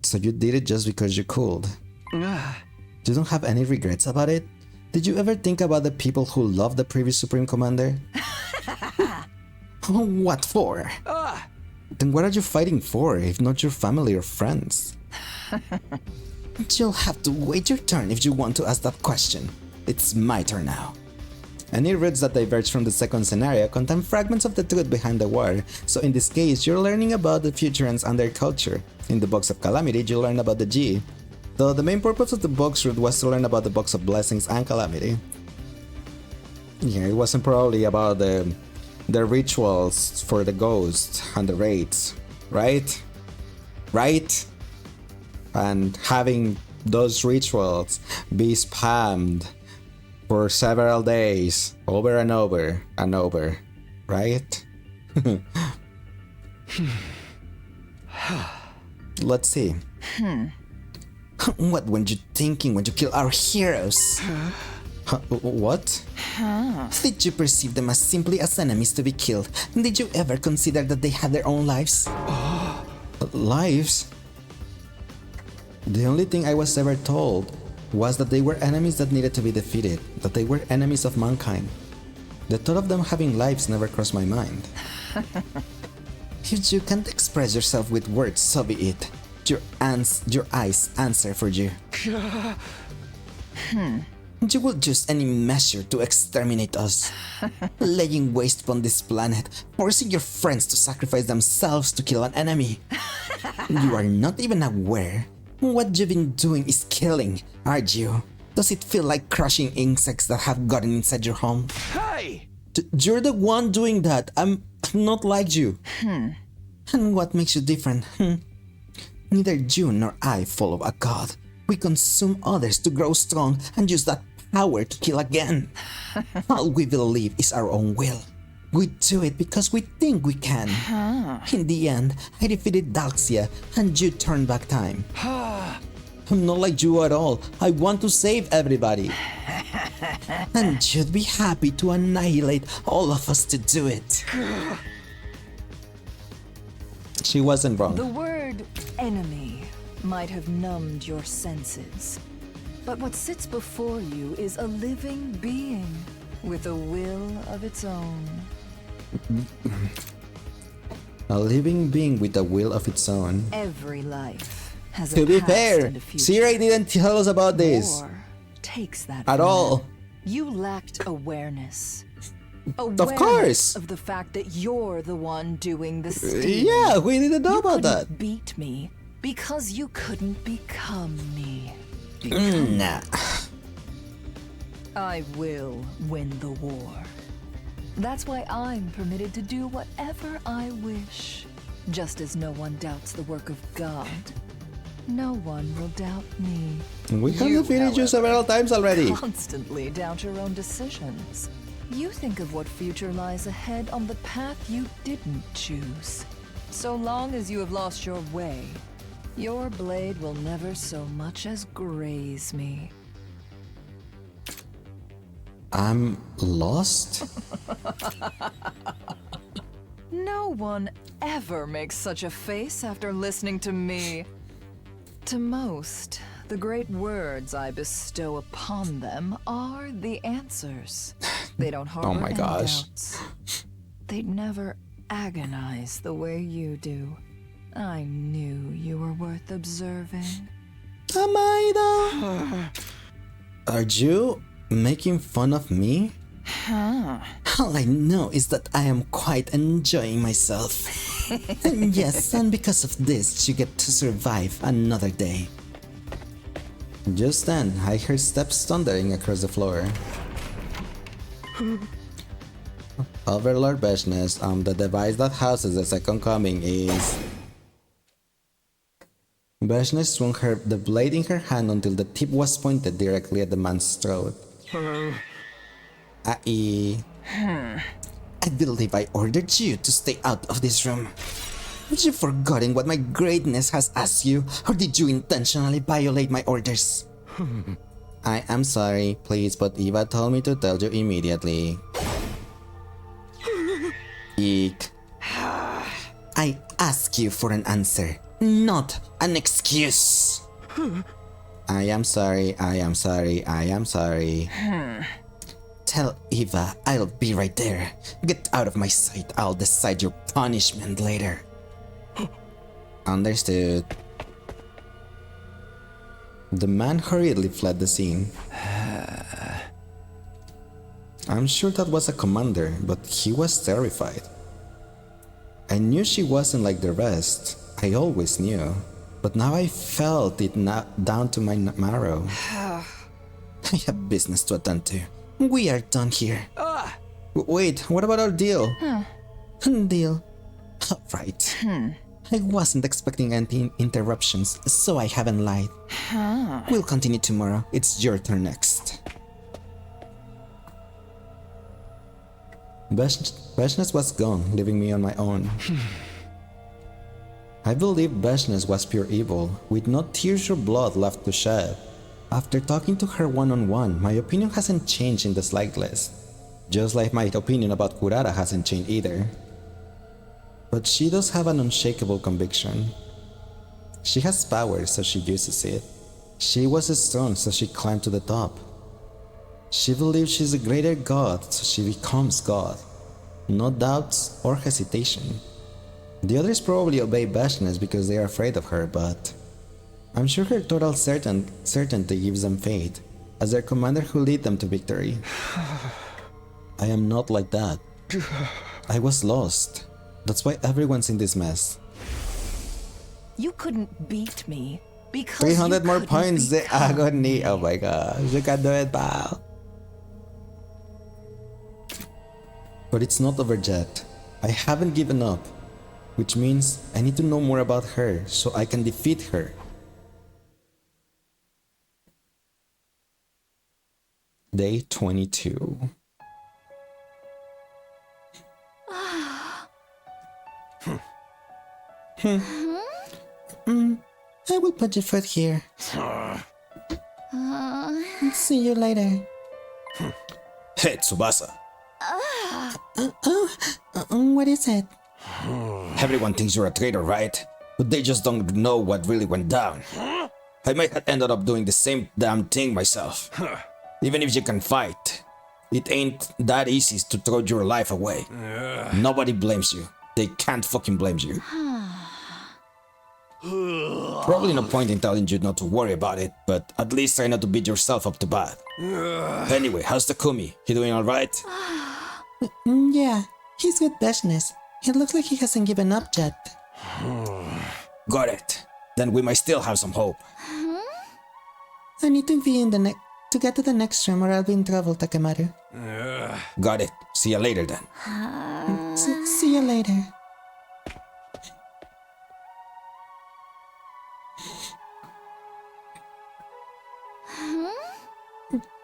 So you did it just because you could? You don't have any regrets about it? Did you ever think about the people who loved the previous Supreme Commander? What for? Then what are you fighting for, if not your family or friends? You'll have to wait your turn if you want to ask that question. It's my turn now. Any routes that diverge from the second scenario contain fragments of the truth behind the war, so in this case, you're learning about the Futurans and their culture. In the box of Calamity, you learn about the G, though the main purpose of the box route was to learn about the box of Blessings and Calamity. Yeah, it wasn't probably about the rituals for the ghost and the raids, right? Right? And having those rituals be spammed for several days, over and over and over, right? Let's see. What were you thinking when you killed our heroes? What? Did you perceive them as simply as enemies to be killed? Did you ever consider that they had their own lives? Lives? The only thing I was ever told was that they were enemies that needed to be defeated, that they were enemies of mankind. The thought of them having lives never crossed my mind. If you can't express yourself with words, so be it. Your eyes answer for you. You will use any measure to exterminate us, laying waste upon this planet, forcing your friends to sacrifice themselves to kill an enemy. You are not even aware. What you've been doing is killing, aren't you? Does it feel like crushing insects that have gotten inside your home? Hey! You're the one doing that. I'm not like you. And what makes you different? Neither you nor I follow a god. We consume others to grow strong and use that power to kill again. All we believe is our own will. We do it because we think we can. In the end, I defeated Dalxia and you turned back time. I'm not like you at all. I want to save everybody. And you'd be happy to annihilate all of us to do it. She wasn't wrong. The word enemy might have numbed your senses, but what sits before you is a living being with a will of its own. A living being with a will of its own. Every life has a To be past fair, and a future. Siri didn't tell us about this. War takes that at from all. them. You lacked awareness. Of course. Of the fact that you're the one doing the stealing. Yeah, we didn't know about that. You couldn't beat me because you couldn't become me. Nah. I will win the war. That's why I'm permitted to do whatever I wish. Just as no one doubts the work of God, no one will doubt me. We have defeated you several times already. Constantly doubt your own decisions. You think of what future lies ahead on the path you didn't choose. So long as you have lost your way, your blade will never so much as graze me. I'm lost? No one ever makes such a face after listening to me. To most, the great words I bestow upon them are the answers. They don't harbor Oh my any gosh. doubts. They'd never agonize the way you do. I knew you were worth observing. Am I though? Are you making fun of me? All I know is that I am quite enjoying myself. And yes, and because of this, you get to survive another day. Just then, I heard steps thundering across the floor. Overlord Beshness, the device that houses the second coming is... Beshness swung the blade in her hand until the tip was pointed directly at the man's throat. I believe I ordered you to stay out of this room. Have you forgotten what my greatness has asked you, or did you intentionally violate my orders? I am sorry, please, but Eva told me to tell you immediately. Eek. I ask you for an answer, not an excuse. I am sorry, I am sorry, I am sorry. Tell Eva I'll be right there. Get out of my sight, I'll decide your punishment later. Understood. The man hurriedly fled the scene. I'm sure that was a commander, but he was terrified. I knew she wasn't like the rest. I always knew. But now I felt it down to my marrow. I have business to attend to. We are done here. Wait, what about our deal? Deal? Right. I wasn't expecting any interruptions, so I haven't lied. We'll continue tomorrow. It's your turn next. Beshness was gone, leaving me on my own. I believe Beshness was pure evil, with no tears or blood left to shed. After talking to her one-on-one, my opinion hasn't changed in the slightest. Just like my opinion about Kurara hasn't changed either. But she does have an unshakable conviction. She has power, so she uses it. She was strong, so she climbed to the top. She believes she's a greater god, so she becomes god. No doubts or hesitation. The others probably obey Beshness because they are afraid of her, but I'm sure her total certainty gives them faith, as their commander who lead them to victory. I am not like that. I was lost. That's why everyone's in this mess. You couldn't beat me because 300 more points, the agony. Oh my gosh, you can do it, pal. But it's not over yet. I haven't given up, which means I need to know more about her so I can defeat her. Day 22. I will put your foot here. See you later. Hey, Tsubasa. What is it? Everyone thinks you're a traitor, right? But they just don't know what really went down. I might have ended up doing the same damn thing myself. Even if you can fight, it ain't that easy to throw your life away. Nobody blames you. They can't fucking blame you. Probably no point in telling you not to worry about it, but at least try not to beat yourself up too bad. Anyway, how's Takumi? He doing alright? Yeah, he's with Beshness. It looks like he hasn't given up yet. Got it. Then we might still have some hope. I need to be in the to get to the next room or I'll be in trouble, Takemaru. Got it. See you later then. See you later.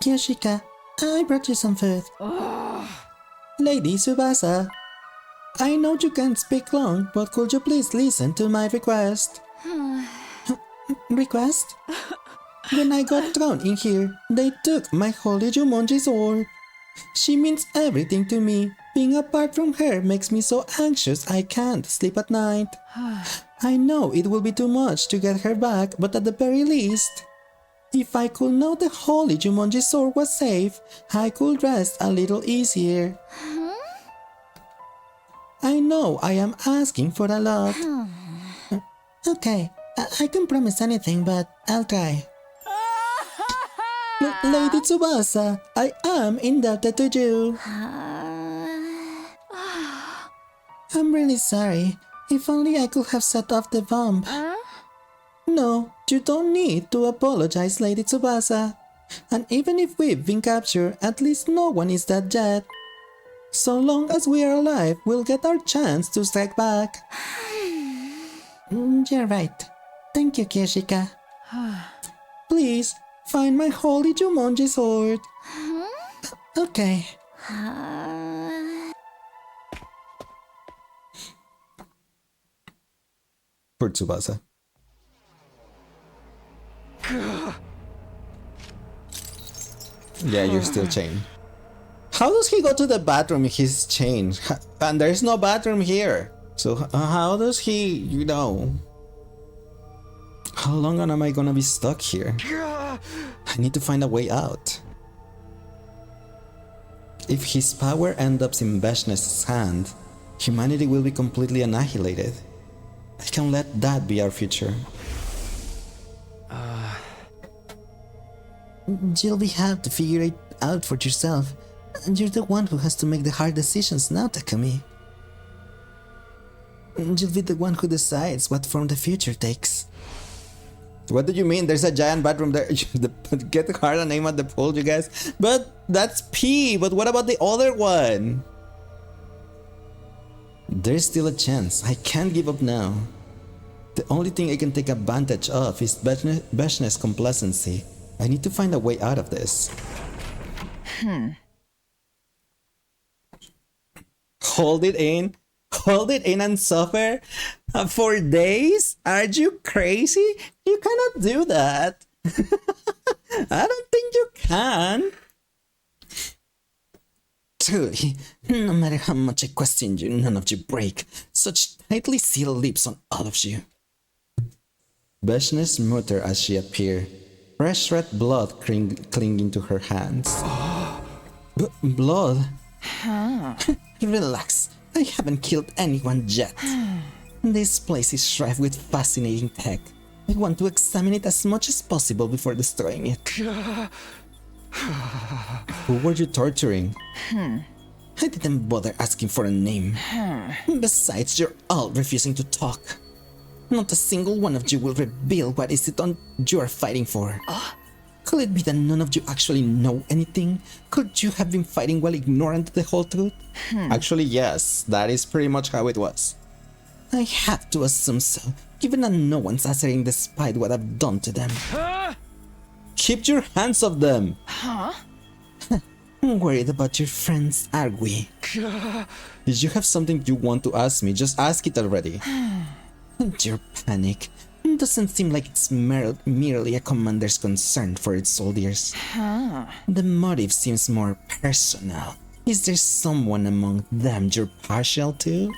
Yoshika, I brought you some food. Lady Tsubasa, I know you can't speak long, but could you please listen to my request? Request? When I got thrown in here, they took my holy Jumonji sword. She means everything to me. Being apart from her makes me so anxious I can't sleep at night. I know it will be too much to get her back, but at the very least, if I could know the holy Jumonji sword was safe, I could rest a little easier. I know I am asking for a lot. Okay, I can't promise anything, but I'll try. Lady Tsubasa, I am indebted to you. I'm really sorry. If only I could have set off the bomb. No, you don't need to apologize, Lady Tsubasa. And even if we've been captured, at least no one is dead yet. So long as we are alive, we'll get our chance to strike back. You're right. Thank you, Kirishika. Please, find my holy Jumonji sword. Okay. Poor Tsubasa. Yeah, you're still chained. How does he go to the bathroom if he's chained? And there's no bathroom here. So how does he, you know... How long am I gonna be stuck here? I need to find a way out. If his power ends up in Veshness's hand, humanity will be completely annihilated. I can't let that be our future. You'll have to figure it out for yourself. And you're the one who has to make the hard decisions now, Takumi. You'll be the one who decides what form the future takes. What do you mean? There's a giant bathroom there. Get hard and aim at the pool, you guys. But that's P. But what about the other one? There's still a chance. I can't give up now. The only thing I can take advantage of is Veshness's complacency. I need to find a way out of this. Hold it in? Hold it in and suffer? For days? Are you crazy? You cannot do that. I don't think you can. Truly, no matter how much I question you, none of you break. Such tightly sealed lips on all of you. Veshness muttered as she appeared, fresh red blood clinging to her hands. Blood? Relax, I haven't killed anyone yet. This place is rife with fascinating tech. I want to examine it as much as possible before destroying it. Who were you torturing? I didn't bother asking for a name. Besides, you're all refusing to talk. Not a single one of you will reveal what is it you're fighting for. Could it be that none of you actually know anything? Could you have been fighting while ignorant of the whole truth? Actually, yes. That is pretty much how it was. I have to assume so, given that no one's answering despite what I've done to them. Keep your hands off them! I'm worried about your friends, are we? If you have something you want to ask me, just ask it already. Your panic doesn't seem like it's merely a commander's concern for its soldiers. The motive seems more personal. Is there someone among them you're partial to?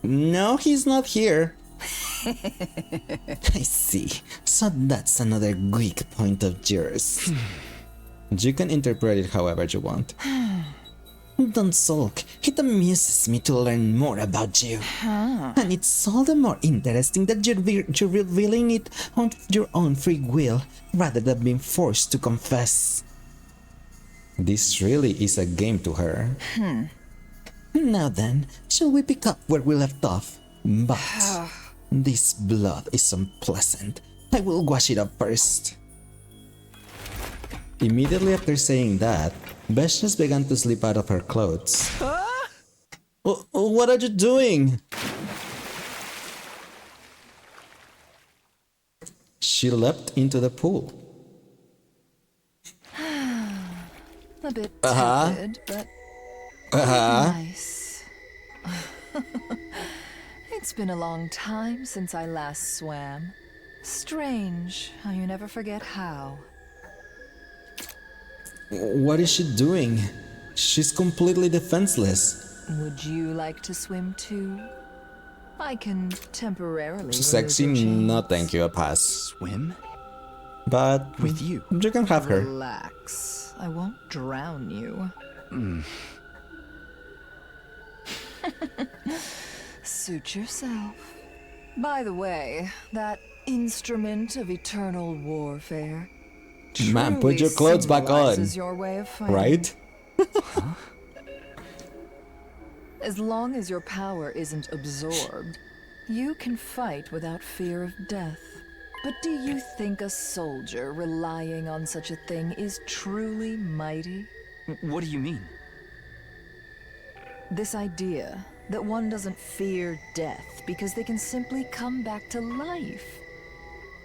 No, he's not here. I see. So that's another weak point of yours. You can interpret it however you want. Don't sulk. It amuses me to learn more about you. And it's all the more interesting that you're revealing it on your own free will, rather than being forced to confess. This really is a game to her. Now then, shall we pick up where we left off? But this blood is unpleasant. I will wash it up first. Immediately after saying that, Veshness began to slip out of her clothes. What are you doing? She leapt into the pool. A bit tepid, but nice. It's been a long time since I last swam. Strange how you never forget how. What is she doing? She's completely defenseless. Would you like to swim too? I can temporarily. Sexy? No, thank you. A pass. Swim? But with you, you can have her. Relax. I won't drown you. Suit yourself. By the way, that instrument of eternal warfare. Man, put your clothes back on. Your way of fighting. Right? As long as your power isn't absorbed, you can fight without fear of death. But do you think a soldier relying on such a thing is truly mighty? What do you mean? This idea that one doesn't fear death because they can simply come back to life.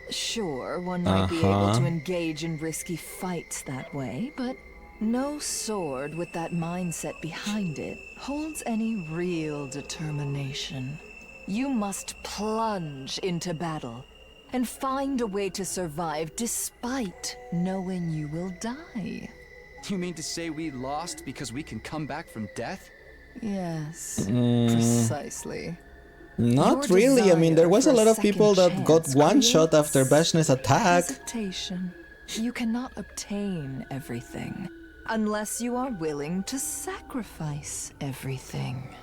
Sure, one might be able to engage in risky fights that way, but no sword with that mindset behind it holds any real determination. You must plunge into battle and find a way to survive despite knowing you will die. You mean to say we lost because we can come back from death? Yes, precisely. Not really. I mean, there was a lot of people that got one shot after Vashne's attack. Hesitation. You cannot obtain everything unless you are willing to sacrifice everything.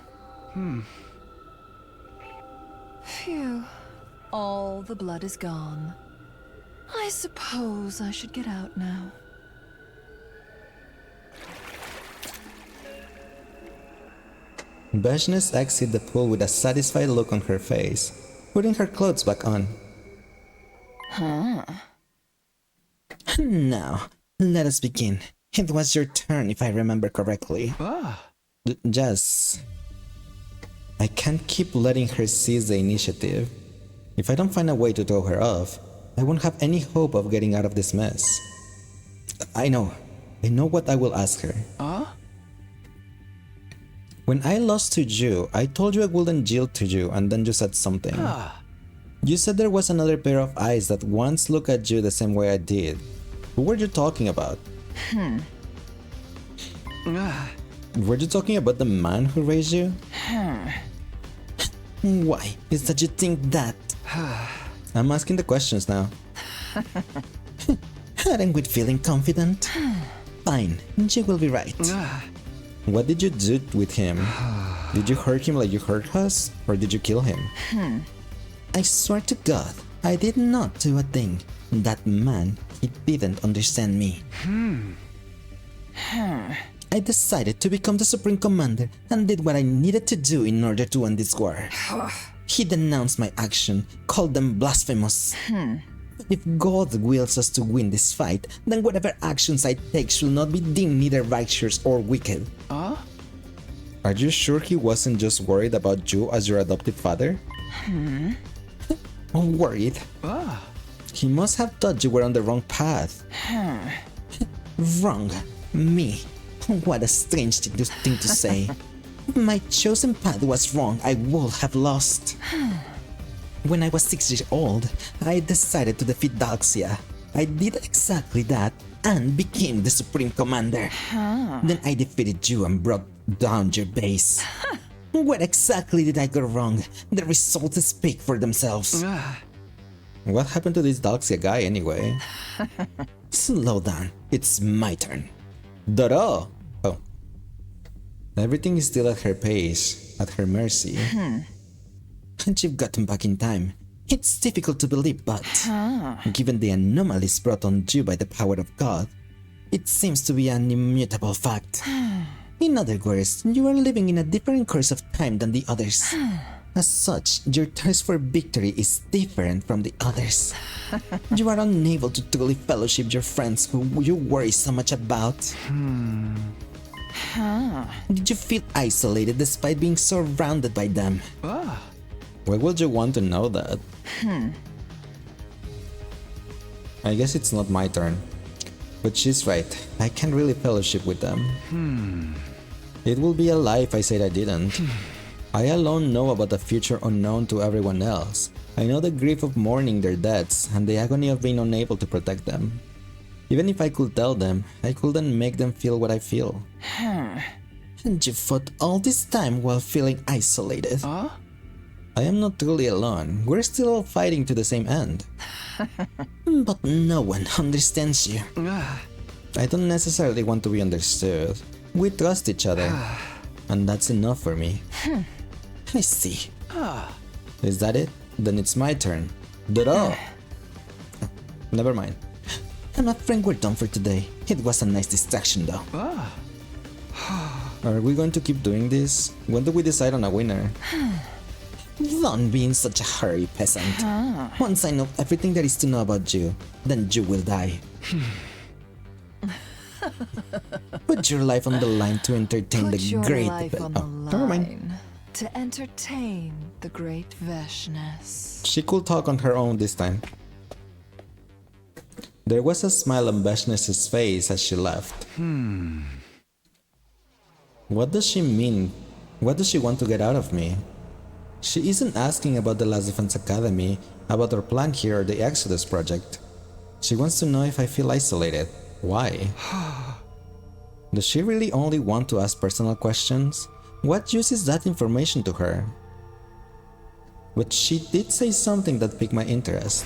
Phew. All the blood is gone. I suppose I should get out now. Vashnes exited the pool with a satisfied look on her face, putting her clothes back on. Now, let us begin. It was your turn, if I remember correctly. Jess. I can't keep letting her seize the initiative. If I don't find a way to throw her off, I won't have any hope of getting out of this mess. I know what I will ask her. When I lost to you, I told you I wouldn't yield to you, and then you said something. You said there was another pair of eyes that once looked at you the same way I did. Who were you talking about? Were you talking about the man who raised you? Why is that you think that? I'm asking the questions now. Aren't we feeling confident? Fine, you will be right. What did you do with him? Did you hurt him like you hurt us? Or did you kill him? I swear to God, I did not do a thing. That man, he didn't understand me. I decided to become the Supreme Commander and did what I needed to do in order to end this war. He denounced my action, called them blasphemous. If God wills us to win this fight, then whatever actions I take should not be deemed neither righteous or wicked. Are you sure he wasn't just worried about you as your adoptive father? Worried? He must have thought you were on the wrong path. Wrong? Me? What a strange thing to say. My chosen path was wrong. I would have lost. When I was 6 years old, I decided to defeat Dalxia. I did exactly that and became the Supreme Commander. Then I defeated you and brought down your base. What exactly did I go wrong? The results speak for themselves. What happened to this Dalxia guy anyway? Slow down. It's my turn. Doro! Oh. Everything is still at her pace, at her mercy. And you've gotten back in time. It's difficult to believe, but given the anomalies brought on you by the power of God, it seems to be an immutable fact. In other words, you are living in a different course of time than the others. As such, your thirst for victory is different from the others. You are unable to truly fellowship your friends who you worry so much about. Did you feel isolated despite being surrounded by them? Why would you want to know that? I guess it's not my turn. But she's right. I can't really fellowship with them. It will be a lie if I said I didn't. I alone know about the future unknown to everyone else. I know the grief of mourning their deaths and the agony of being unable to protect them. Even if I could tell them, I couldn't make them feel what I feel. And you fought all this time while feeling isolated. I am not truly alone. We're still all fighting to the same end. But no one understands you. I don't necessarily want to be understood. We trust each other. And that's enough for me. I see. Is that it? Then it's my turn. Doro! Never mind. I'm afraid we're done for today. It was a nice distraction though. Are we going to keep doing this? When do we decide on a winner? Don't be in such a hurry, peasant. Once I know everything there is to know about you, then you will die. Put your life on the line to entertain Put the your great... life on oh, the never mind. line to entertain the great Veshness. She could talk on her own this time. There was a smile on Veshness's face as she left. What does she mean? What does she want to get out of me? She isn't asking about the Last Defense Academy, about our plan here or the Exodus project. She wants to know if I feel isolated. Why? Does she really only want to ask personal questions? What use is that information to her? But she did say something that piqued my interest.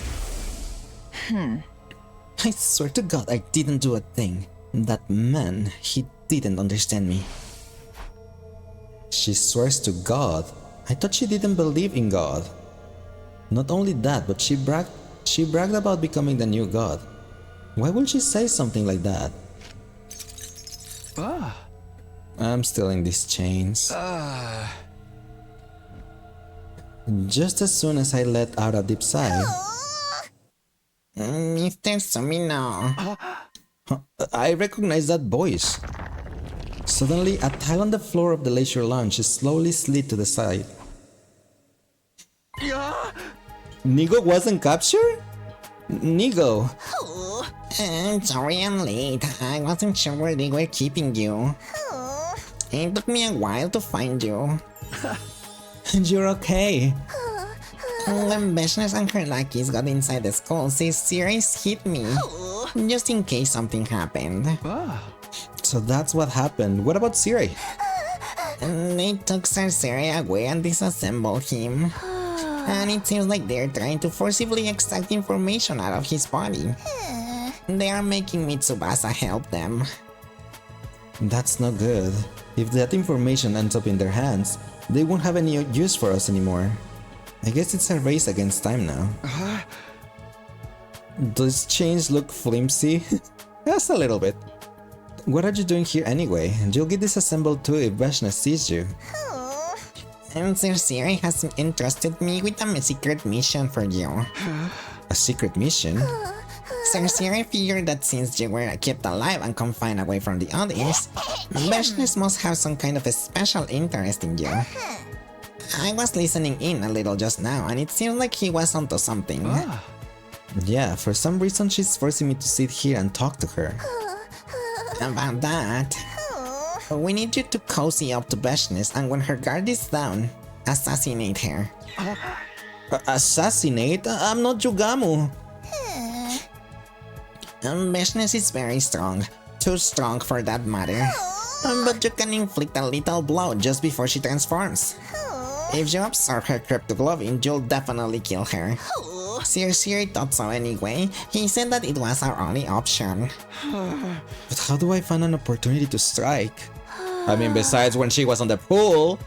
I swear to God I didn't do a thing. That man, he didn't understand me. She swears to God. I thought she didn't believe in God. Not only that, but she bragged about becoming the new God. Why would she say something like that? I'm still in these chains. Just as soon as I let out a deep sigh... Mr. Sumino. I recognize that voice. Suddenly, a tile on the floor of the leisure lounge slowly slid to the side. Nigo wasn't captured? Nigo! I'm sorry I'm late. I wasn't sure where they were keeping you. It took me a while to find you. And you're okay. When Veshness and her lackeys got inside the school, they seriously hit me. Just in case something happened. So that's what happened. What about Siri? They took Cersei away and disassembled him. And it seems like they're trying to forcibly extract information out of his body. They are making Mitsubasa help them. That's not good. If that information ends up in their hands, they won't have any use for us anymore. I guess it's a race against time now. Does chains look flimsy? Just a little bit. What are you doing here anyway? You'll get disassembled too if Veshness sees you. And Cersei has entrusted me with a secret mission for you. A secret mission? Cersei figured that since you were kept alive and confined away from the others, Veshness must have some kind of a special interest in you. I was listening in a little just now and it seemed like he was onto something. Yeah, for some reason she's forcing me to sit here and talk to her. About that, we need you to cozy up to Veshness and when her guard is down, assassinate her. Assassinate? I'm not Yugamu. Veshness is very strong. Too strong for that matter. But you can inflict a little blow just before she transforms. If you absorb her cryptoglobin, you'll definitely kill her. Cersei thought so anyway. He said that it was our only option. But how do I find an opportunity to strike? I mean, besides when she was on the pool.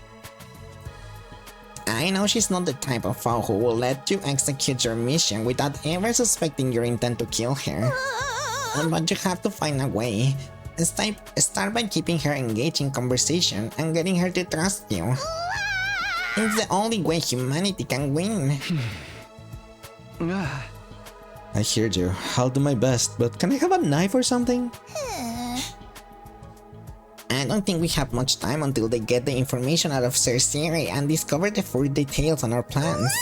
I know she's not the type of foe who will let you execute your mission without ever suspecting your intent to kill her. But you have to find a way. Start by keeping her engaged in conversation and getting her to trust you. It's the only way humanity can win. I heard you. I'll do my best, but can I have a knife or something? I don't think we have much time until they get the information out of Cersei and discover the full details on our plans.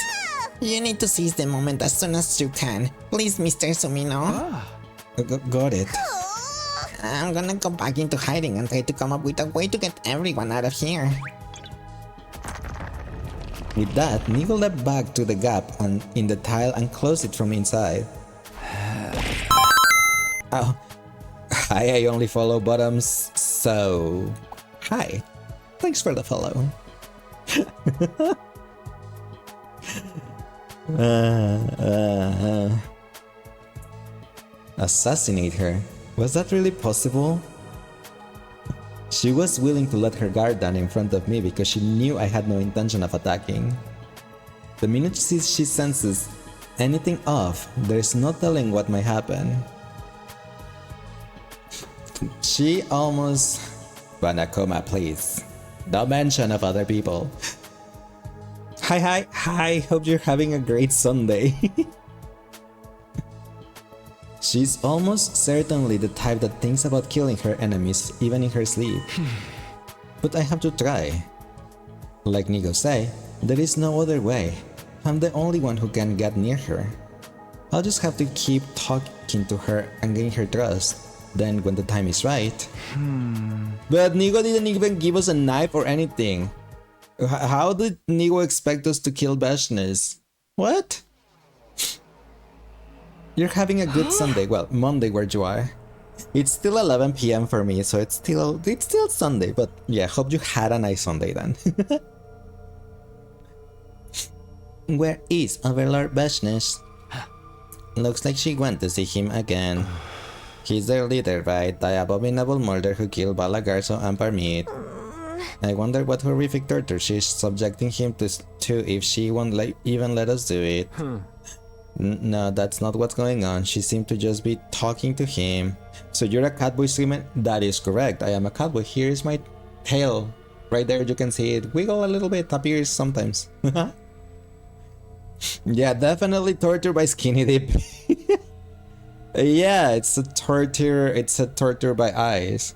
You need to seize the moment as soon as you can. Please, Mr. Sumino. Got it. I'm gonna go back into hiding and try to come up with a way to get everyone out of here. With that, Nigo leapt back to the gap in the tile and closed it from inside. Oh. Hi, I only follow bottoms, so... Hi. Thanks for the follow. Assassinate her? Was that really possible? She was willing to let her guard down in front of me because she knew I had no intention of attacking. The minute she senses anything off, there's no telling what might happen. She almost Banakuma, please. No mention of other people. Hi, hope you're having a great Sunday. She's almost certainly the type that thinks about killing her enemies even in her sleep. But I have to try. Like Nigo say, there is no other way. I'm the only one who can get near her. I'll just have to keep talking to her and gain her trust. Then when the time is right... But Nigo didn't even give us a knife or anything. How did Nigo expect us to kill Bashness? What? You're having a good Sunday. Well, Monday where you are. It's still 11 p.m. for me, so it's still Sunday. But yeah, hope you had a nice Sunday then. Where is Overlord Bashness? Looks like she went to see him again. He's their leader, right? The abominable murderer who killed Balagarso and Parmit. I wonder what horrific torture she's subjecting him to if she won't even let us do it. No, that's not what's going on. She seemed to just be talking to him. So you're a catboy streamer? That is correct. I am a catboy. Here is my tail. Right there, you can see it wiggle a little bit, appears sometimes. Yeah, definitely torture by skinny dip. Yeah, it's a torture by eyes.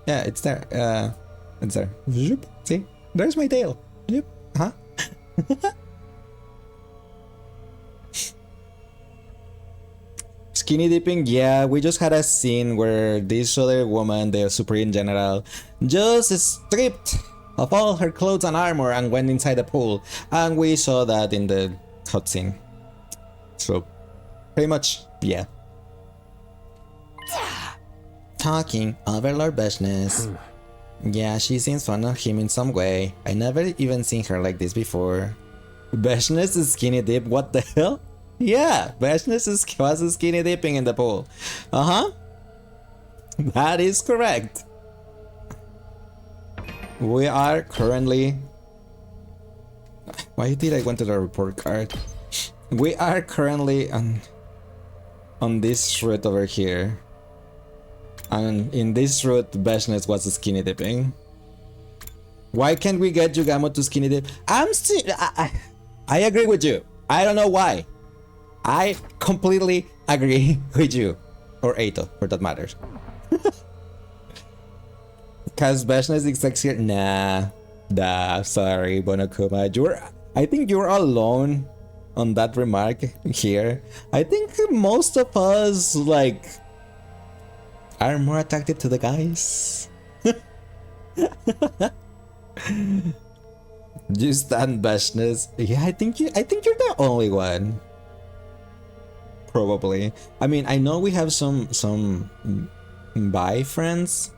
Yeah, it's there. It's there. See? There's my tail. Huh? Skinny dipping, yeah, we just had a scene where this other woman, the Supreme General, just stripped of all her clothes and armor and went inside the pool. And we saw that in the cutscene. So, pretty much, yeah. Talking Overlord Bashness. Yeah, she seems fond of him in some way. I never even seen her like this before. Bashness is skinny dip, what the hell? Yeah, Bashness was skinny dipping in the pool. That is correct. We are currently... Why did I went to the report card? We are currently on this route over here. And in this route, Bashness was skinny dipping. Why can't we get Yugamo to skinny dip? I agree with you. I don't know why. I completely agree with you. Or Eito, for that matters. Cause Bashness is sexier. Nah, sorry, Bonokuma. I think you're alone on that remark here. I think most of us, like, are more attracted to the guys. You stand Bashness. Yeah, I think you're the only one. Probably. I mean, I know we have some bi friends,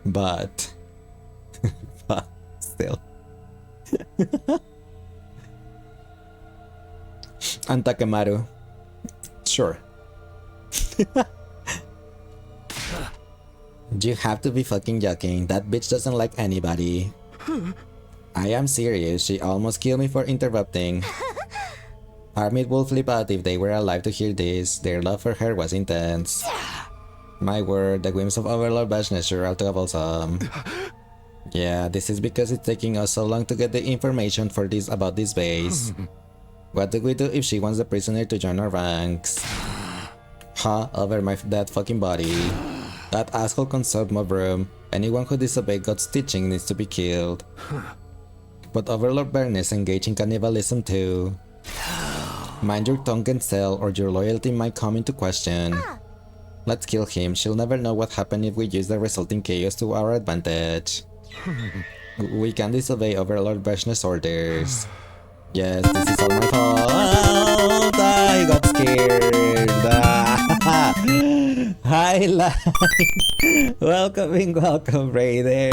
but still. And Takemaru. Sure. You have to be fucking joking. That bitch doesn't like anybody. I am serious. She almost killed me for interrupting. Armit will flip out if they were alive to hear this. Their love for her was intense. My word, the whims of Overlord Bashness sure are troublesome. Yeah, this is because it's taking us so long to get the information for this about this base. What do we do if she wants the prisoner to join our ranks? Over my dead fucking body. That asshole consumed my broom. Anyone who disobeyed God's teaching needs to be killed. But Overlord Bashness engaged in cannibalism too. Mind your tongue and sell, or your loyalty might come into question. Let's kill him. She'll never know what happened if we use the resulting chaos to our advantage. We can disobey Overlord Bashness' orders. Yes, this is all my fault. I got scared. Hi, Light. Welcome, Raider.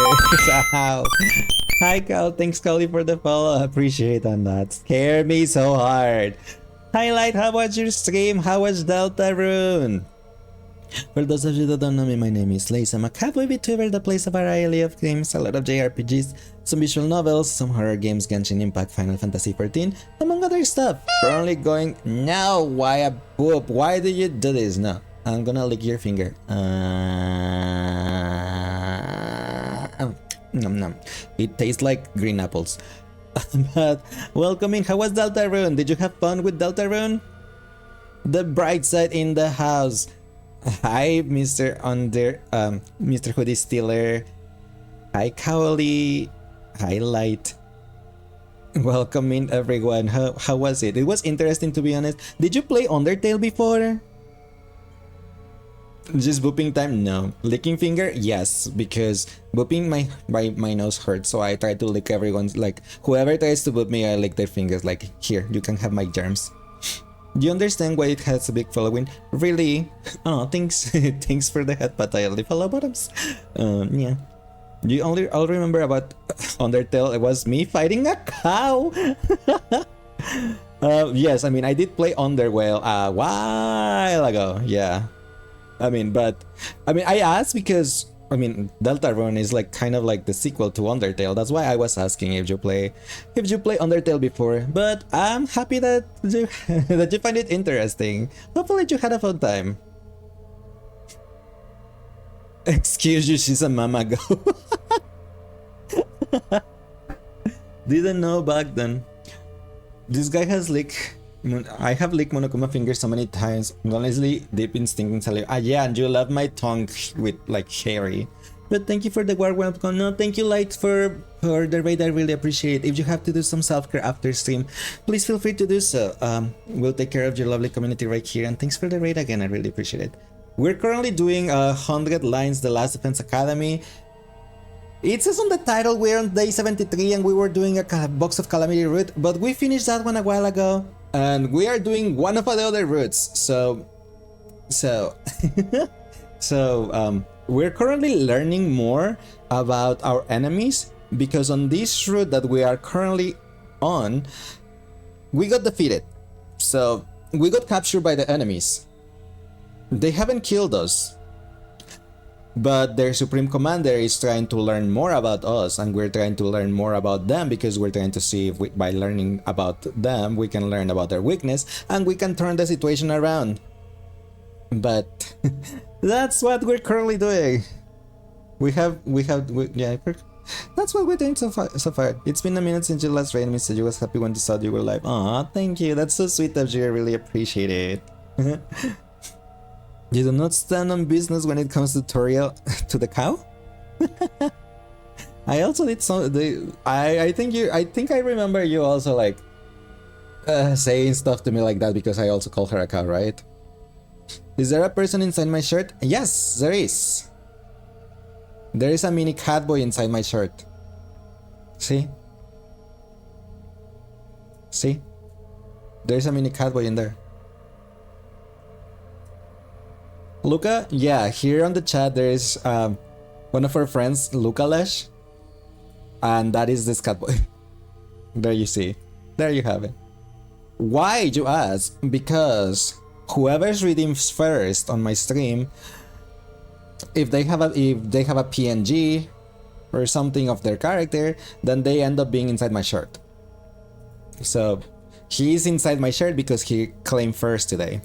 Hi, Cal. Thanks, Callie, for the follow. I appreciate on that. Scared me so hard. Highlight, how was your stream? How was Deltarune? For those of you that don't know me, my name is leissz. I'm a cowboy VTuber that plays a variety of games, a lot of JRPGs, some visual novels, some horror games, Genshin Impact, Final Fantasy XIV, among other stuff. We're only going... No, why a boop? Why do you do this? No, I'm gonna lick your finger. Nom nom. It tastes like green apples. But welcome in. How was Deltarune? Did you have fun with Deltarune? The bright side in the house. Hi, Mr. Mr. Hoodie Stealer. Hi, Cowley. Hi, Light. Welcome in, everyone. How was it? It was interesting, to be honest. Did you play Undertale before? Just booping time? No. Licking finger? Yes, because booping my nose hurts, so I try to lick everyone's, like, whoever tries to boop me, I lick their fingers, like, here, you can have my germs. Do you understand why it has a big following? Really? Oh, thanks. Thanks for the head pat. I only follow bottoms. Yeah. You all remember about Undertale? It was me fighting a cow. Yes, I mean, I did play Undertale a while ago. Yeah. I mean, I asked because, I mean, Deltarune is like kind of like the sequel to Undertale. That's why I was asking if you play Undertale before. But I'm happy that you that you find it interesting. Hopefully you had a fun time. Excuse you, she's a mama go. Didn't know back then. This guy has licked. I have licked Monokuma fingers so many times. Honestly, deep instinct and saliva. Ah, yeah, and you love my tongue with like hairy. But thank you for the warm welcome. No, thank you, Light, for the raid. I really appreciate it. If you have to do some self-care after stream, please feel free to do so. We'll take care of your lovely community right here. And thanks for the raid again. I really appreciate it. We're currently doing 100 lines, The Last Defense Academy. It says on the title we're on day 73 and we were doing a box of Calamity route, but we finished that one a while ago. And we are doing one of the other routes, so we're currently learning more about our enemies, because on this route that we are currently on, we got defeated. So we got captured by the enemies. They haven't killed us, but their Supreme Commander is trying to learn more about us, and we're trying to learn more about them, because we're trying to see if by learning about them, we can learn about their weakness, and we can turn the situation around. But that's what we're currently doing. That's what we're doing so far. It's been a minute since you last raid me, said you was happy when you saw you were live. Aw, thank you. That's so sweet of you. I really appreciate it. You do not stand on business when it comes to tutorial to the cow? I also did some. I think I remember you also like saying stuff to me like that, because I also call her a cow, right? Is there a person inside my shirt? Yes, there is. There is a mini cat boy inside my shirt. See? See? There's a mini cat boy in there. Luca, yeah, here on the chat there is one of our friends, Luca Lesh, and that is this cat boy. There you see. There you have it. Why, you ask? Because whoever's redeems first on my stream, if they have a PNG or something of their character, then they end up being inside my shirt. So he's inside my shirt because he claimed first today.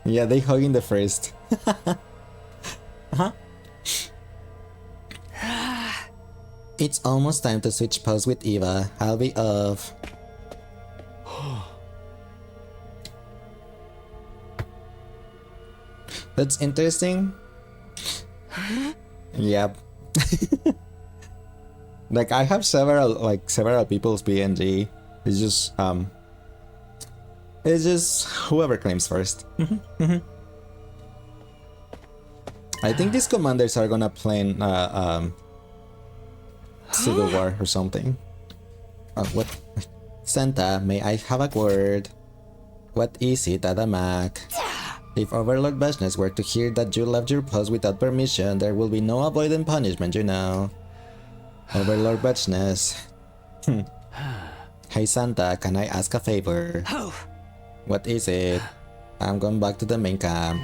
Yeah, they hugging the first. It's almost time to switch pose with Eva. I'll be off. That's interesting. Yep. Like I have several people's PNG. It's just whoever claims first. I think these commanders are gonna plan Civil War or something. What? Santa, may I have a word? What is it, Adamak? If Overlord Bashness were to hear that you left your post without permission, there will be no avoiding punishment, you know. Overlord Bashness. Hey Santa, can I ask a favor? What is it? I'm going back to the main camp.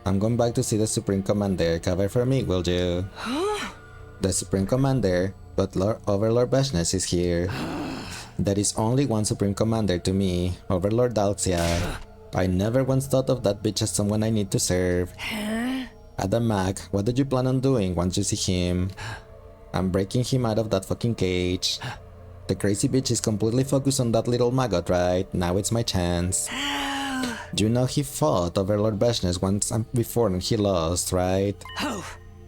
I'm going back to see the Supreme Commander. Cover for me, will you? The Supreme Commander, but Overlord Bashness is here. There is only one Supreme Commander to me, Overlord Dalxia. I never once thought of that bitch as someone I need to serve. Adam Mac, what did you plan on doing once you see him? I'm breaking him out of that fucking cage. The crazy bitch is completely focused on that little maggot, right? Now it's my chance. You know he fought Overlord Beshness once before and he lost, right?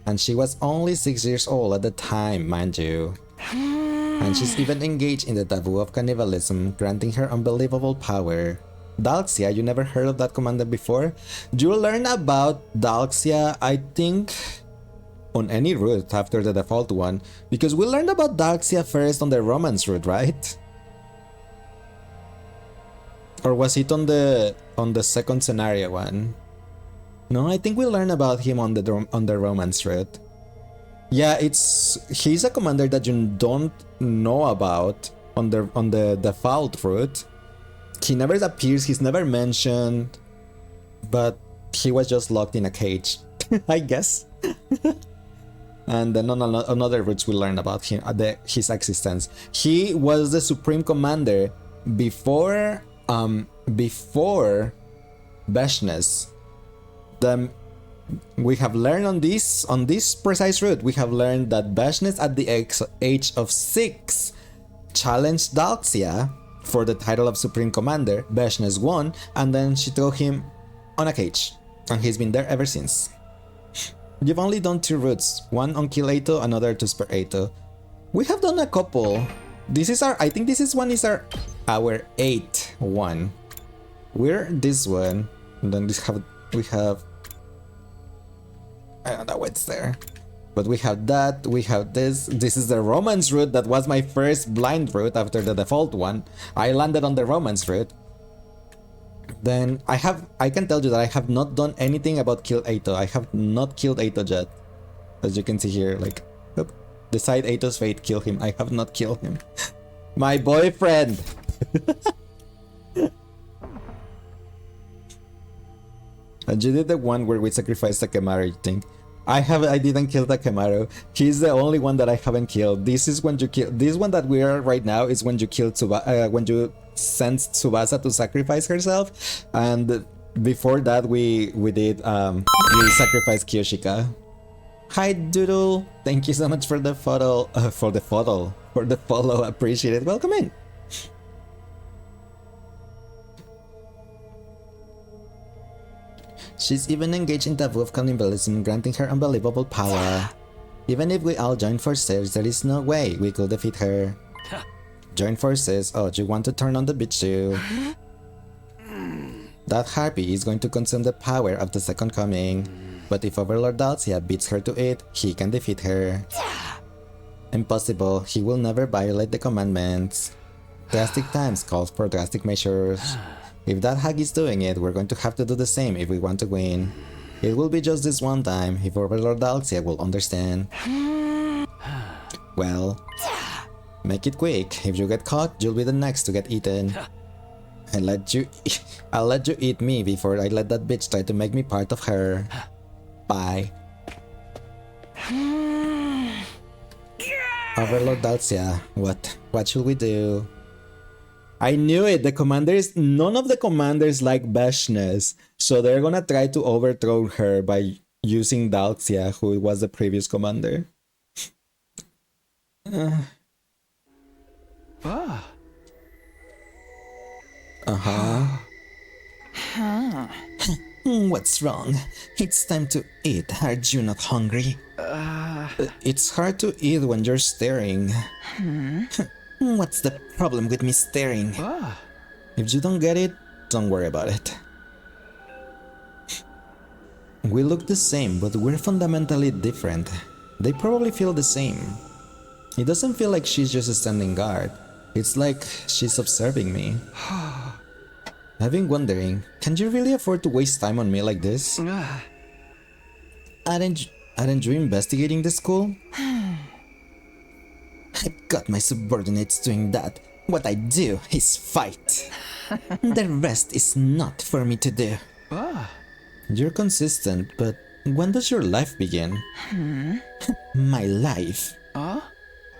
And she was only 6 years old at the time, mind you. And she's even engaged in the taboo of cannibalism, granting her unbelievable power. Dalxia, you never heard of that commander before? You learn about Dalxia, I think, on any route after the default one, because we learned about Dalxia first on the romance route, right? Or was it on the second scenario one? No, I think we learned about him on the romance route. Yeah, he's a commander that you don't know about on the default route. He never appears, he's never mentioned, but he was just locked in a cage, I guess. And then on other routes we learned about him, his existence. He was the supreme commander before Beshness. We have learned on this precise route, we have learned that Beshness at the age of 6 challenged Dalxia for the title of Supreme Commander. Beshness won, and then she threw him on a cage, and he's been there ever since. You've only done 2 routes, one on Kill Ato, another to spare Ato. We have done a couple. I think this is our 8th one. We're this one, and then we have I don't know what's there. But we have that, we have this. This is the romance route that was my first blind route after the default one. I landed on the romance route. Then I can tell you that I have not done anything about Kill Ato. I have not killed Ato yet. As you can see here, like, oop, decide Ato's fate, kill him. I have not killed him. My boyfriend! And you did the one where we sacrificed the Camaro, I think. I didn't kill the Camaro. He's the only one that I haven't killed. This is when you kill. This one that we are right now is when you kill when you send Tsubasa to sacrifice herself. And before that, we sacrificed Kiyoshika. Hi Doodle, thank you so much for the photo. For the follow. Appreciate it. Welcome in. She's even engaged in taboo of cannibalism, granting her unbelievable power. Even if we all join forces, there is no way we could defeat her. Join forces? Oh, you want to turn on the bitch too? That harpy is going to consume the power of the Second Coming. But if Overlord Dalxia beats her to it, he can defeat her. Impossible, he will never violate the commandments. Drastic times call for drastic measures. If that hag is doing it, we're going to have to do the same if we want to win. It will be just this one time, if Overlord Dalxia will understand. Well, make it quick. If you get caught, you'll be the next to get eaten. I'll let you eat me before I let that bitch try to make me part of her. Bye. Overlord Dalxia, what should we do? I knew it. None of the commanders like Beshness, so they're gonna try to overthrow her by using Dalxia, who was the previous commander. What's wrong? It's time to eat. Are you not hungry? It's hard to eat when you're staring. What's the problem with me staring? If you don't get it, don't worry about it. We look the same, but we're fundamentally different. They probably feel the same. It doesn't feel like she's just standing guard. It's like she's observing me. I've been wondering, can you really afford to waste time on me like this? Aren't you investigating the school? I've got my subordinates doing that. What I do is fight. The rest is not for me to do. You're consistent, but when does your life begin? My life?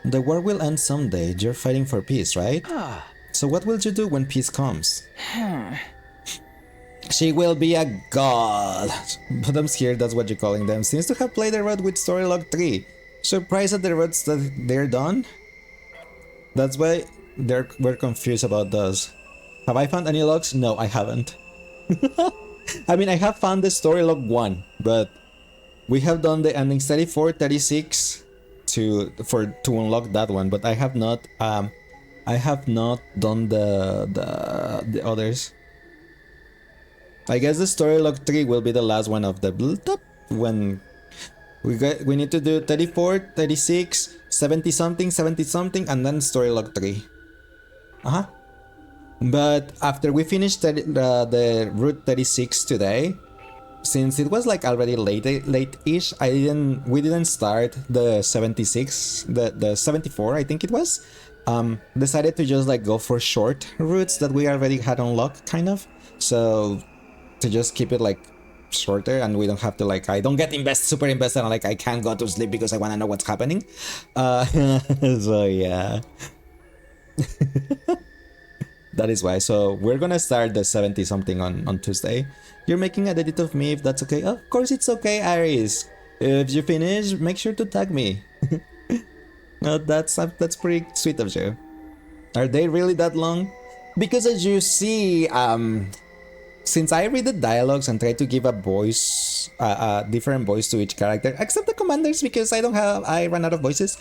The war will end someday. You're fighting for peace, right? So what will you do when peace comes? She will be a god. But I'm scared that's what you're calling them. Seems to have played the road with Storylog 3. Surprised at the roads that they're done? That's why we're confused about those. Have I found any logs? No, I haven't. I mean, I have found the story log 1, but we have done the endings 34, 36 to unlock that one, but I have not done the others. I guess the story log 3 will be the last one of the build-up when we need to do 34, 36, 70 something, and then story log 3. But after we finished the Route 36 today, since it was like already late-ish, we didn't start the 76, the 74 I think it was. Decided to just like go for short routes that we already had unlocked, kind of. So to just keep it like shorter, and we don't have to like, I don't get super invested, and like I can't go to sleep because I want to know what's happening. So yeah. That is why. So we're gonna start the 70 something on Tuesday. You're making an edit of me, if that's okay. Of course it's okay, Aries. If you finish, make sure to tag me. No, that's pretty sweet of you. Are they really that long? Because as you see, since I read the dialogues and try to give a voice, different voice to each character, except the commanders because I ran out of voices.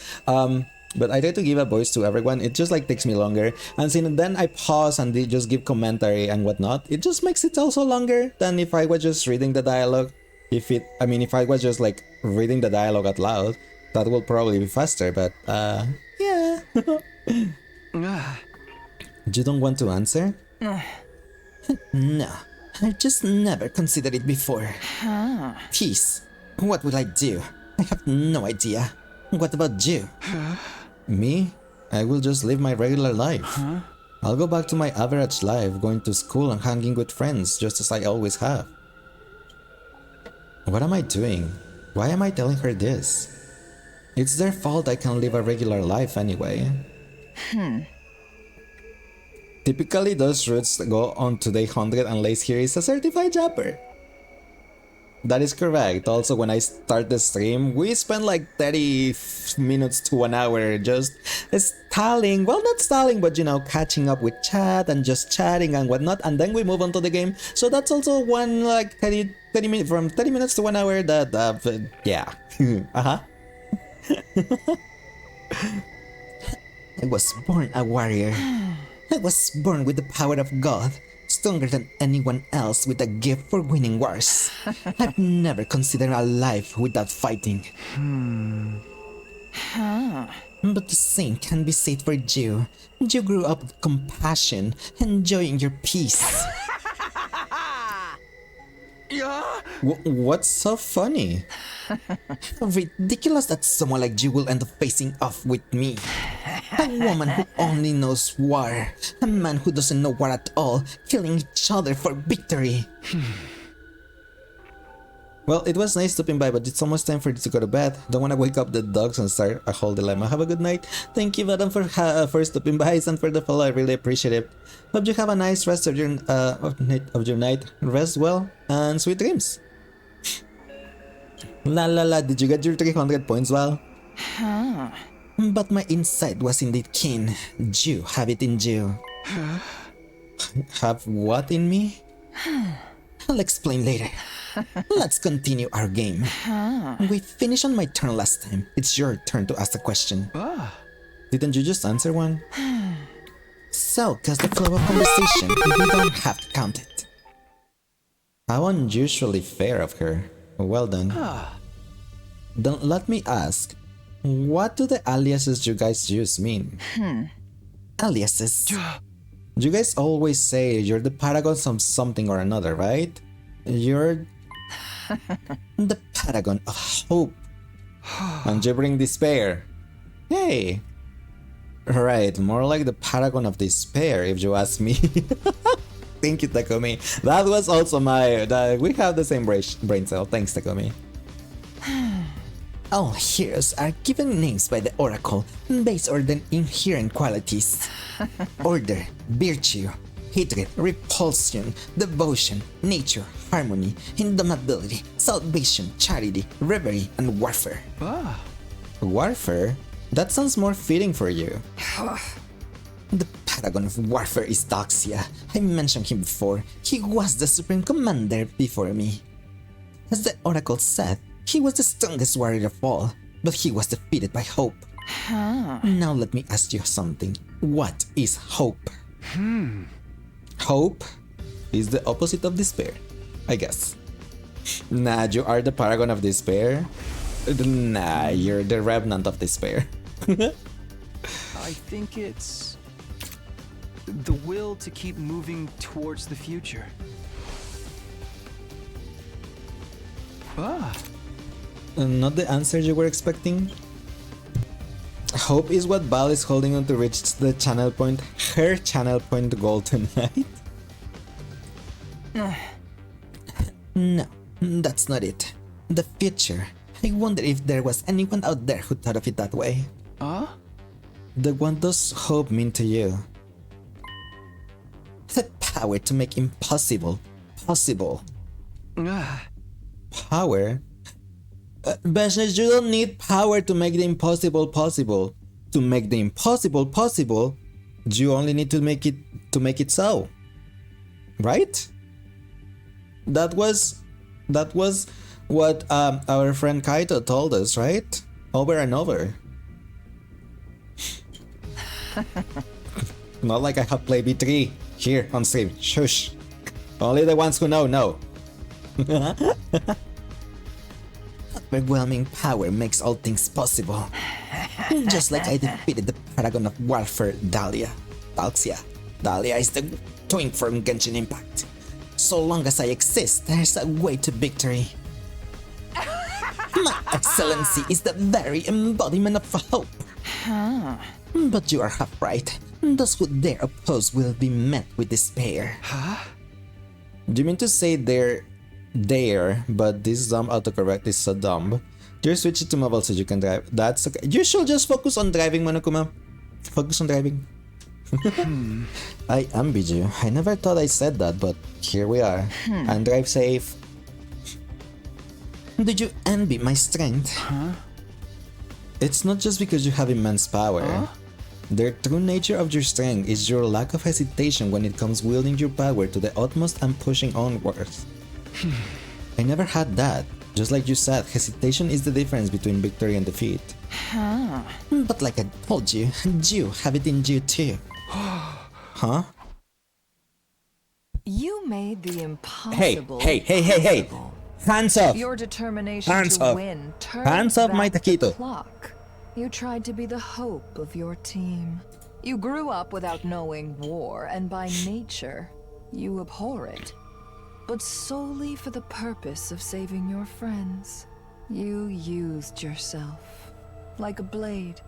But I try to give a voice to everyone. It just like takes me longer, and then I pause and they just give commentary and whatnot. It just makes it also longer than if I was just reading the dialogue. If I was just like reading the dialogue out loud, that will probably be faster. But yeah. You don't want to answer? No, I've just never considered it before. Peace. What will I do? I have no idea. What about you? Me? I will just live my regular life. I'll go back to my average life, going to school and hanging with friends, just as I always have. What am I doing? Why am I telling her this? It's their fault I can live a regular life anyway. Typically those routes go on to day 100 and leissz here is a certified japper. That is correct. Also, when I start the stream, we spend like 30 minutes to an hour just stalling. Well, not stalling, but you know, catching up with chat and just chatting and whatnot. And then we move on to the game. So that's also one like 30 minutes, from 30 minutes to 1 hour that, yeah. I was born a warrior. I was born with the power of God. Stronger than anyone else with a gift for winning wars. I've never considered a life without fighting. But the same can be said for you. You grew up with compassion, enjoying your peace. What's so funny? Ridiculous that someone like you will end up facing off with me. A woman who only knows war. A man who doesn't know war at all, killing each other for victory. Well, it was nice stopping by, but it's almost time for you to go to bed. Don't want to wake up the dogs and start a whole dilemma. Have a good night. Thank you, Madam, for stopping by and for the follow. I really appreciate it. Hope you have a nice rest of your night. Rest well and sweet dreams. La la la, did you get your 300 points, Val? But my insight was indeed keen. You have it in you. Have what in me? I'll explain later. Let's continue our game. We finished on my turn last time. It's your turn to ask a question. Didn't you just answer one? So, cause the flow of conversation, we don't have to count it. How unusually fair of her. Well done. Then let me ask, what do the aliases you guys use mean? Aliases. You guys always say you're the paragon of something or another, right? You're the paragon of hope. And you bring despair. Hey. Right, more like the paragon of despair, if you ask me. Thank you, Takumi. That was also we have the same brain cell. Thanks, Takumi. All heroes are given names by the Oracle based on their inherent qualities. Order, virtue, hatred, repulsion, devotion, nature, harmony, indomitability, salvation, charity, reverie, and warfare. Ah. Warfare? That sounds more fitting for you. The paragon of warfare is Doxia. I mentioned him before. He was the supreme commander before me. As the oracle said, he was the strongest warrior of all, but he was defeated by hope. Now let me ask you something. What is hope? Hope is the opposite of despair, I guess. Nah, you are the paragon of despair? Nah, you're the revenant of despair. I think it's the will to keep moving towards the future. Ah. Not the answer you were expecting? Hope is what Val is holding on to reach the channel point, her channel point goal tonight? No, that's not it. The future. I wonder if there was anyone out there who thought of it that way. The what does hope mean to you? The power to make impossible possible. Power? Business, you don't need power to make the impossible possible. To make the impossible possible, you only need to make it so. Right? That was what our friend Kaito told us, right? Over and over. Not like I have played B3 here on stream. Shush. Only the ones who know. Overwhelming power makes all things possible. Just like I defeated the paragon of warfare, Dahlia. Dahlia is the twin from Genshin Impact. So long as I exist, there's a way to victory. My excellency is the very embodiment of hope. But you are half right. Those who dare oppose will be met with despair. Do you mean to say they're there, but this dumb autocorrect is so dumb? Just switch it to mobile so you can drive. That's okay. You should just focus on driving, Monokuma. Focus on driving. I envy you. I never thought I said that, but here we are. And drive safe. Do you envy my strength? It's not just because you have immense power. The true nature of your strength is your lack of hesitation when it comes wielding your power to the utmost and pushing onwards. I never had that. Just like you said, hesitation is the difference between victory and defeat. But like I told you, you have it in you too. Huh? You made the impossible. Hey! Hands off! Your determination Hands to off. win turned Hands off, my back the taquito. clock. You tried to be the hope of your team. You grew up without knowing war, and by nature, you abhor it. But solely for the purpose of saving your friends. You used yourself, like a blade,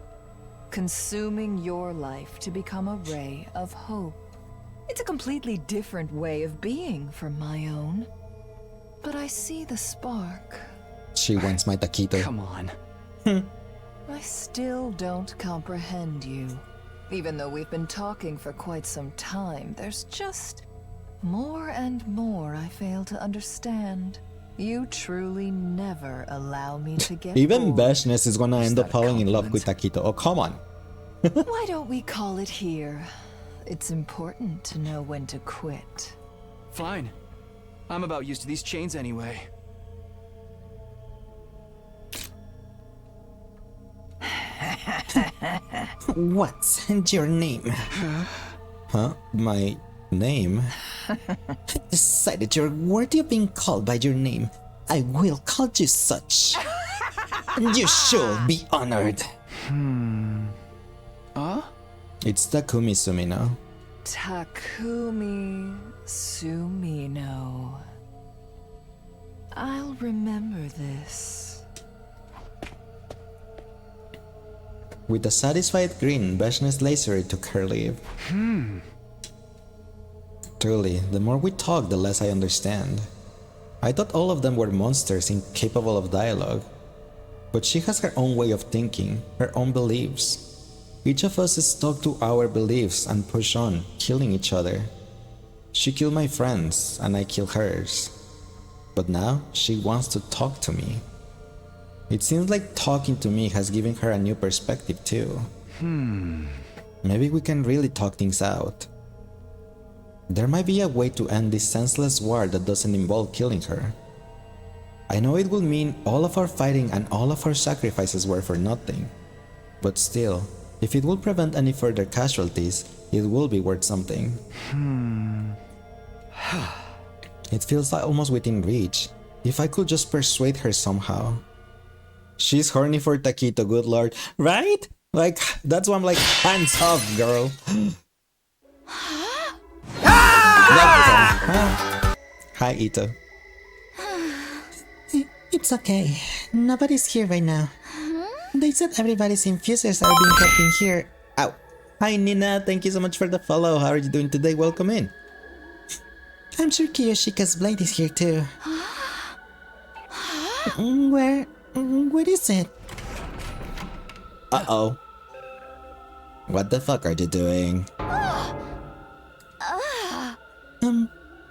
consuming your life to become a ray of hope. It's a completely different way of being from my own. But I see the spark. She wants my taquito. Come on. I still don't comprehend you. Even though we've been talking for quite some time, there's just more and more I fail to understand. You truly never allow me to get Even bored. Bashness is gonna end up falling in love with Taquito. Oh, come on. Why don't we call it here? It's important to know when to quit. Fine. I'm about used to these chains anyway. What's your name? Huh? My name? Decided you're worthy of being called by your name. I will call you such. And you should be honored. It's Takumi Sumino. Takumi Sumino. I'll remember this. With a satisfied grin, Bashness laser took her leave. Truly, the more we talk, the less I understand. I thought all of them were monsters incapable of dialogue. But she has her own way of thinking, her own beliefs. Each of us is stuck to our beliefs and push on, killing each other. She killed my friends, and I killed hers. But now, she wants to talk to me. It seems like talking to me has given her a new perspective too. Maybe we can really talk things out. There might be a way to end this senseless war that doesn't involve killing her. I know it will mean all of our fighting and all of our sacrifices were for nothing. But still, if it will prevent any further casualties, it will be worth something. It feels like almost within reach. If I could just persuade her somehow. She's horny for taquito, good lord. Right? Like, that's why I'm like, hands off, girl. Hi, Ito. It's okay. Nobody's here right now. They said everybody's infusers are being kept in here. Ow. Hi, Nina. Thank you so much for the follow. How are you doing today? Welcome in. I'm sure Kiyoshika's blade is here too. Where is it? Uh-oh. What the fuck are you doing?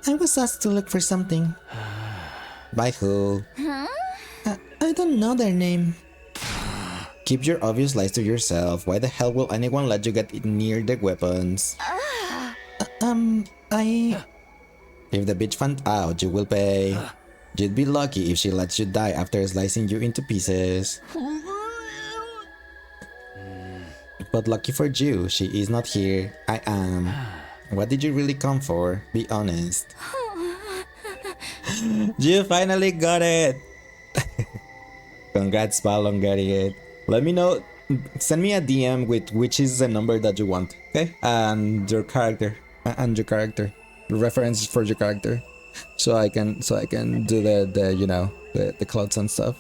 I was asked to look for something. By who? I don't know their name. Keep your obvious lies to yourself. Why the hell will anyone let you get near the weapons? If the bitch found out, you will pay. You'd be lucky if she lets you die after slicing you into pieces. But lucky for you, she is not here. I am. What did you really come for? Be honest. You finally got it! Congrats, pal, on getting it. Let me know. Send me a DM with which is the number that you want, okay? And your character. The references for your character. So I can do the clouds and stuff.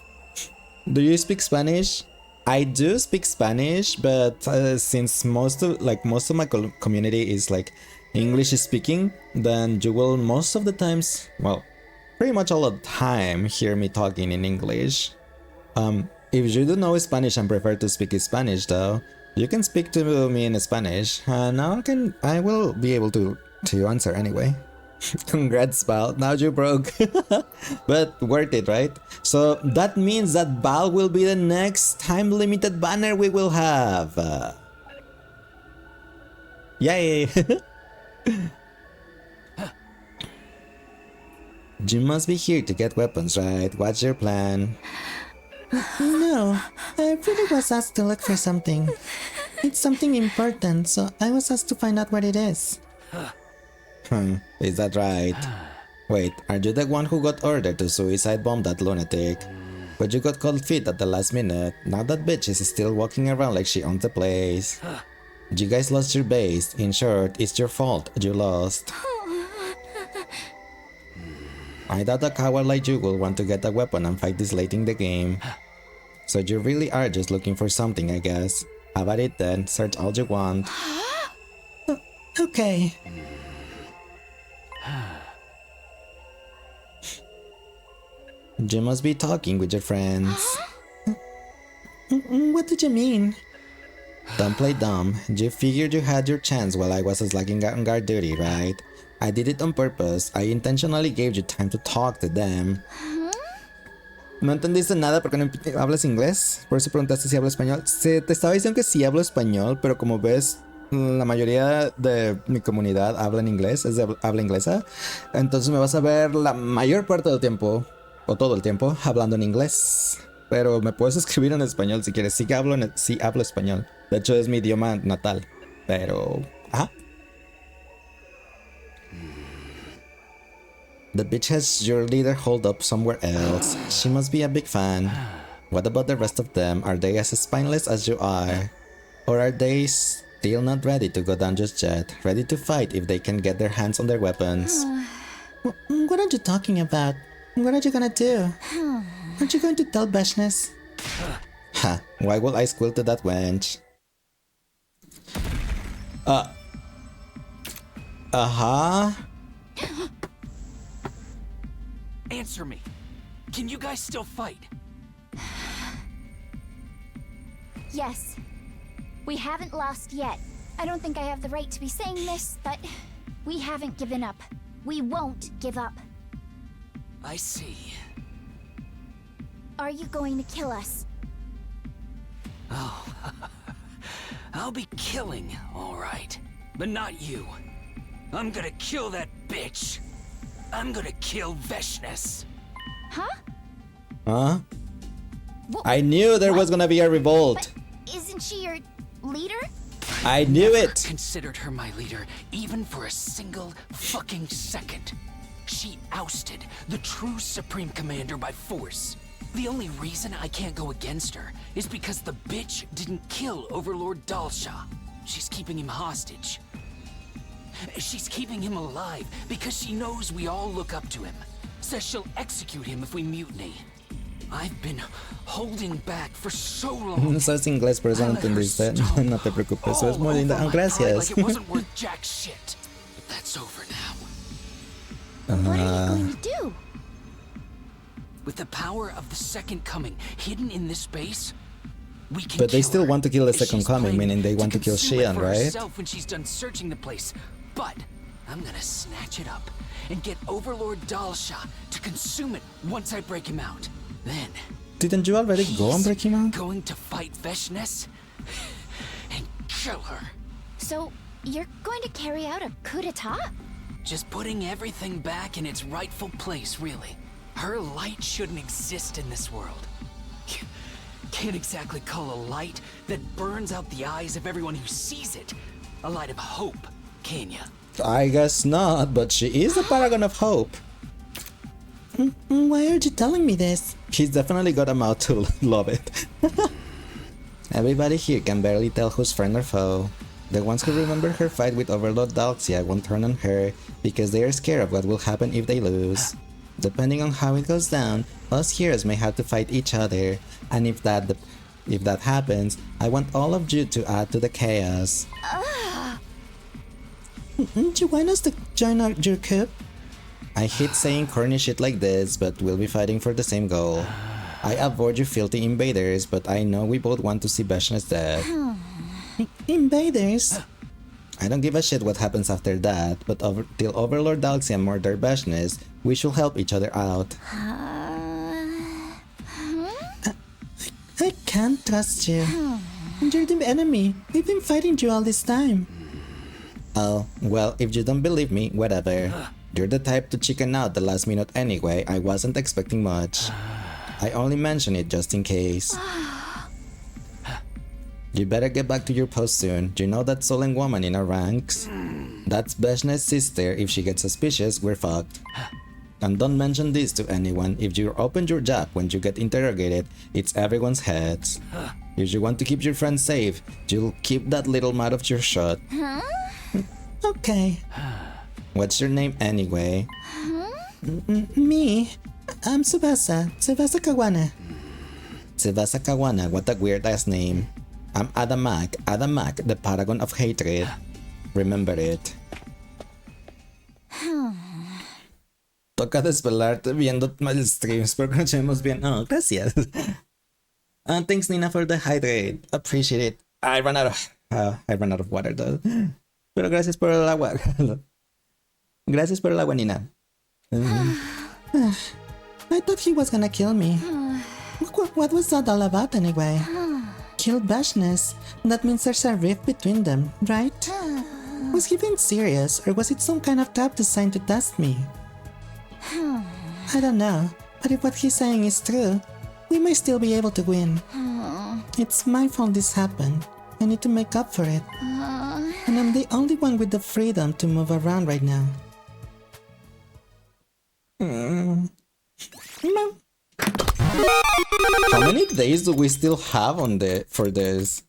Do you speak Spanish? I do speak Spanish, but since most of my community is like English speaking, then you will most of the times, well, pretty much all the time, hear me talking in English. If you do know Spanish and prefer to speak Spanish though, you can speak to me in Spanish, and I will be able to answer anyway. Congrats, Val. Now you broke. But worth it, right? So that means that Val will be the next time-limited banner we will have. Yay! You must be here to get weapons, right? What's your plan? No, I really was asked to look for something. It's something important, so I was asked to find out what it is. Is that right? Wait, are you the one who got ordered to suicide bomb that lunatic? But you got cold feet at the last minute. Now that bitch is still walking around like she owns the place. You guys lost your base. In short, it's your fault. You lost. I thought a coward like you will want to get a weapon and fight this late in the game. So you really are just looking for something, I guess. How about it then? Search all you want. Okay. You must be talking with your friends. What did you mean? Don't play dumb. You figured you had your chance while I was slacking on guard duty, right? I did it on purpose. I intentionally gave you time to talk to them. No entendiste nada porque no hablas inglés. Por eso preguntaste si hablo español. Te estaba diciendo que sí hablo español, pero como ves, la mayoría de mi comunidad habla en inglés, es de habla inglesa. Entonces me vas a ver la mayor parte del tiempo, o todo el tiempo, hablando en inglés. Pero me puedes escribir en español si quieres. Sí hablo español. De hecho es mi idioma natal. Pero... ajá. The bitch has your leader holed up somewhere else. She must be a big fan. What about the rest of them? Are they as spineless as you are? Or are they still not ready to go down just yet? Ready to fight if they can get their hands on their weapons? What are you talking about? What are you gonna do? Aren't you going to tell Beshness? Ha, why will I squeal to that wench? Uh-huh. Answer me. Can you guys still fight? Yes. We haven't lost yet. I don't think I have the right to be saying this, but We haven't given up. We won't give up. I see. Are you going to kill us? Oh, I'll be killing, all right. But not you. I'm gonna kill that bitch. I'm gonna kill Veshness. Huh? Huh? I knew there was gonna be a revolt. But isn't she your leader? I knew Never it. considered her my leader, even for a single fucking second. She ousted the true Supreme Commander by force. The only reason I can't go against her is because the bitch didn't kill Overlord Dalsha. She's keeping him hostage. She's keeping him alive because she knows we all look up to him. Says she'll execute him if we mutiny. I've been holding back for so long. Sabes inglés, por eso no entendiste. No te preocupes, eso es muy linda. Gracias. Like it wasn't worth jack shit. But that's over now. What are you going to do? With the power of the Second Coming hidden in this base, we can. But they kill still her. want to kill the She's Second Coming, planning meaning they want to kill consume it Xian, for right? herself when she's done searching the place. But I'm gonna snatch it up and get Overlord Dalsha to consume it once I break him out. Then Didn't you already go and break him out? going to fight Veshness and kill her. So, you're going to carry out a coup d'etat? Just putting everything back in its rightful place, really. Her light shouldn't exist in this world. Can't exactly call a light that burns out the eyes of everyone who sees it a light of hope, can ya? I guess not, but she is a paragon of hope. Why are you telling me this? He's definitely got a mouth to love it. Everybody here can barely tell who's friend or foe. The ones who remember her fight with Overlord Dalxia won't turn on her because they are scared of what will happen if they lose. Depending on how it goes down, us heroes may have to fight each other, and if that happens, I want all of you to add to the chaos. Do you want us to join your coup? I hate saying corny shit like this, but we'll be fighting for the same goal. I avoid you filthy invaders, but I know we both want to see Veshness dead. Invaders? I don't give a shit what happens after that, but till Overlord Dalxia murder Veshness, we should help each other out. I can't trust you. You're the enemy. We've been fighting you all this time. Oh, well, if you don't believe me, whatever. You're the type to chicken out the last minute anyway, I wasn't expecting much. I only mention it just in case. You better get back to your post soon. You know that sullen woman in our ranks? That's Veshness' sister. If she gets suspicious, we're fucked. And don't mention this to anyone. If you open your jab when you get interrogated, it's everyone's heads. If you want to keep your friends safe, you'll keep that little mouth of yours shut. Okay. What's your name anyway? Me? I'm Tsubasa. Tsubasa Kawana. Tsubasa Kawana, what a weird ass name. I'm Adamak, the paragon of hatred. Remember it. Toca desvelarte viendo mal streams, pero conocemos bien. Oh, gracias. Thanks Nina for the hydrate. Appreciate it. I ran out of water though. Pero gracias por el agua. Gracias por el agua, Nina. I thought he was gonna kill me. What was that all about anyway? Killed Veshness. That means there's a rift between them, right? Was he being serious, or was it some kind of trap designed to test me? I don't know, but if what he's saying is true, we may still be able to win. It's my fault this happened. I need to make up for it. And I'm the only one with the freedom to move around right now. How many days do we still have for this?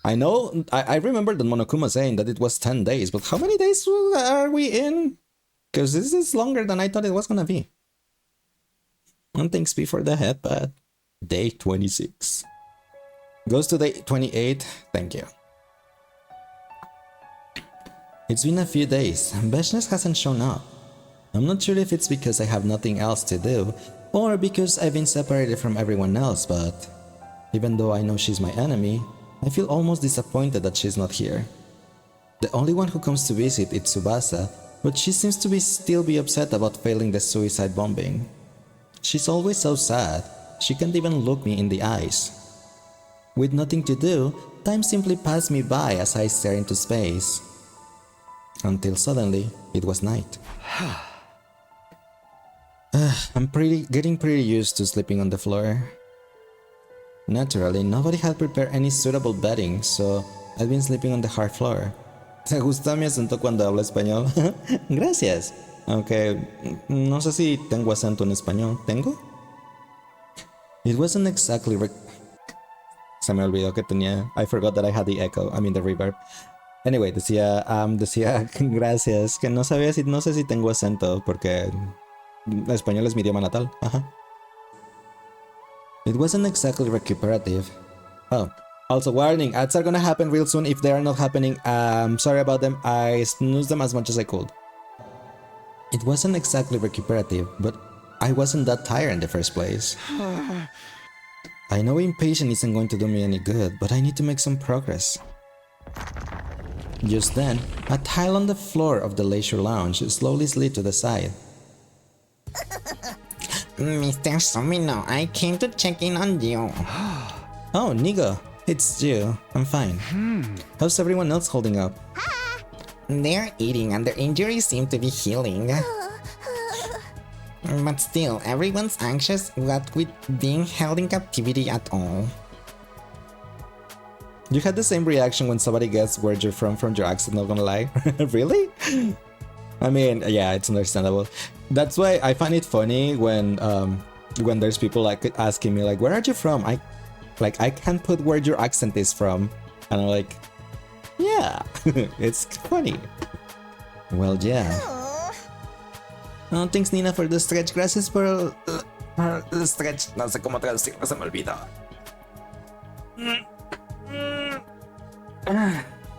I know, I remember that Monokuma saying that it was 10 days, but how many days are we in? Because this is longer than I thought it was gonna be. And thanks be for the headpad. Day 26. Goes to day 28, thank you. It's been a few days, Veshness hasn't shown up. I'm not sure if it's because I have nothing else to do, or because I've been separated from everyone else, but even though I know she's my enemy, I feel almost disappointed that she's not here. The only one who comes to visit is Tsubasa, but she seems to still be upset about failing the suicide bombing. She's always so sad, she can't even look me in the eyes. With nothing to do, time simply passed me by as I stare into space. Until suddenly, it was night. I'm getting pretty used to sleeping on the floor. Naturally, nobody had prepared any suitable bedding, so I've been sleeping on the hard floor. ¿Te gusta mi acento cuando hablo español? Gracias. Aunque no sé si tengo acento en español. ¿Tengo? It wasn't exactly Se me olvidó que tenía... I forgot that I had the echo. I mean the reverb. Anyway, decía gracias. Que no sé si tengo acento porque español es mi idioma natal. Ajá. It wasn't exactly recuperative. Oh, also warning, ads are gonna happen real soon. If they are not happening, sorry about them. I snoozed them as much as I could. It wasn't exactly recuperative, but I wasn't that tired in the first place. I know impatient isn't going to do me any good, but I need to make some progress. Just then, a tile on the floor of the leisure lounge slowly slid to the side. Mr. Sumino, I came to check in on you. Oh, Nigo, it's you. I'm fine. How's everyone else holding up? They're eating and their injuries seem to be healing. But still, everyone's anxious what with being held in captivity at all. You had the same reaction when somebody guessed where you're from your accent, not gonna lie. Really? I mean, yeah, it's understandable. That's why I find it funny when there's people like asking me like, where are you from? I can't put where your accent is from, and I'm like, yeah, it's funny. Well, yeah. Oh, thanks Nina for the stretch. Gracias por the stretch. No sé cómo traducirlo, se me olvidó.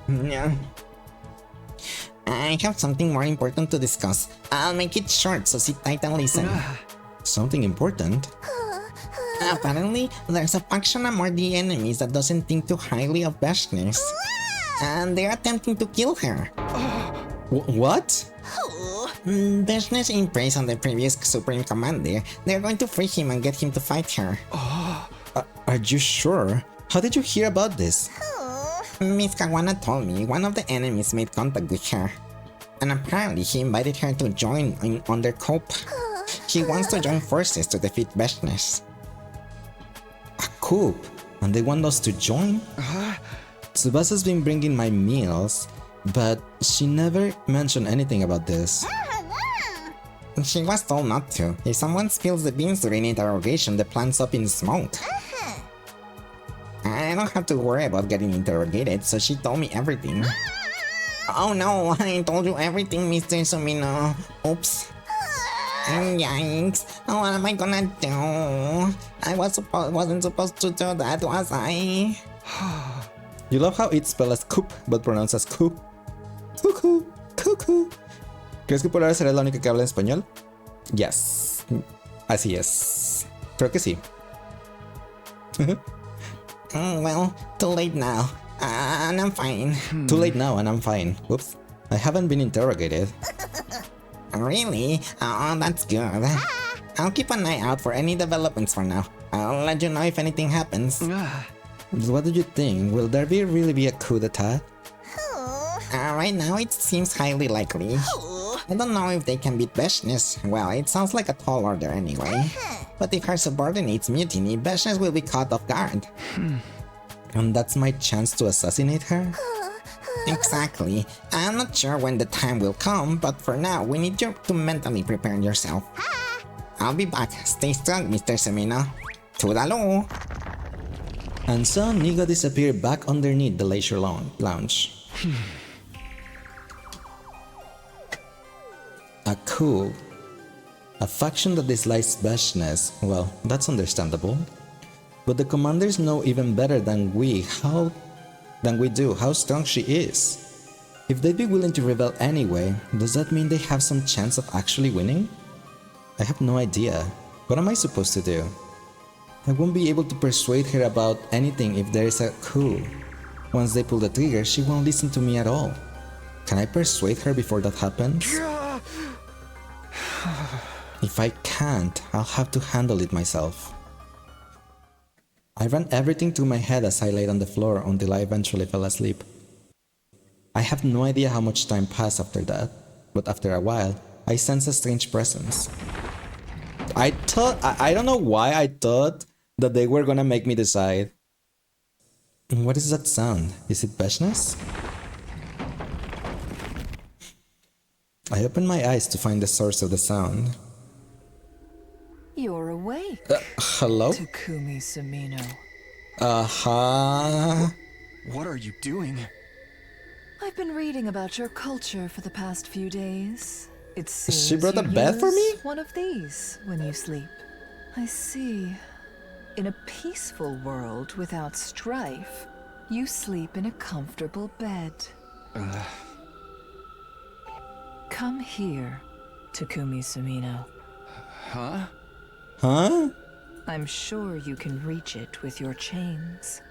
Yeah. I have something more important to discuss. I'll make it short, so sit tight and listen. Something important? Apparently, there's a faction among the enemies that doesn't think too highly of Vashnis. And they're attempting to kill her. What? Vashnis in praise on the previous Supreme Commander. They're going to free him and get him to fight her. Are you sure? How did you hear about this? Miss Kawana told me one of the enemies made contact with her. And apparently he invited her to join on their coup. He wants to join forces to defeat Vashnis. A coup? And they want us to join? Tsubasa's been bringing my meals, but she never mentioned anything about this. She was told not to. If someone spills the beans during interrogation, the plan's up in smoke. I don't have to worry about getting interrogated, so she told me everything. Oh no, I told you everything, Mr. Sumino. Oops. Yikes. What am I gonna do? I wasn't supposed to do that, was I? You love how it's spelled as coop, but pronounced as coup. Cuckoo, cuckoo. ¿Crees que por ahora serás la única que habla en español? Yes. Así es. Creo que sí. Well, too late now. And I'm fine. Too late now and I'm fine. Whoops. I haven't been interrogated. Really? Oh, that's good. I'll keep an eye out for any developments for now. I'll let you know if anything happens. What do you think? Will there really be a coup d'etat? Right now it seems highly likely. I don't know if they can beat Vashnis. Well, it sounds like a tall order anyway. But if her subordinates mutiny, Vashnis will be caught off guard. And that's my chance to assassinate her? Exactly. I'm not sure when the time will come, but for now, we need you to mentally prepare yourself. I'll be back. Stay strong, Mr. Semino. Toodaloo! And so Nigo disappeared back underneath the leisure lounge. A coup. A faction that dislikes Vashnis. Well, that's understandable. But the commanders know even better than we do how strong she is. If they'd be willing to rebel anyway, does that mean they have some chance of actually winning? I have no idea. What am I supposed to do? I won't be able to persuade her about anything if there is a coup. Once they pull the trigger, she won't listen to me at all. Can I persuade her before that happens? If I can't, I'll have to handle it myself. I ran everything through my head as I laid on the floor until I eventually fell asleep. I have no idea how much time passed after that, but after a while, I sensed a strange presence. I don't know why I thought that they were gonna make me decide. What is that sound? Is it Beshness? I opened my eyes to find the source of the sound. You're awake. Hello? Takumi Sumino. What are you doing? I've been reading about your culture for the past few days. It seems She brought a you bed for me? use one of these when you sleep. I see. In a peaceful world without strife, you sleep in a comfortable bed. Come here, Takumi Sumino. Huh? Huh? I'm sure you can reach it with your chains.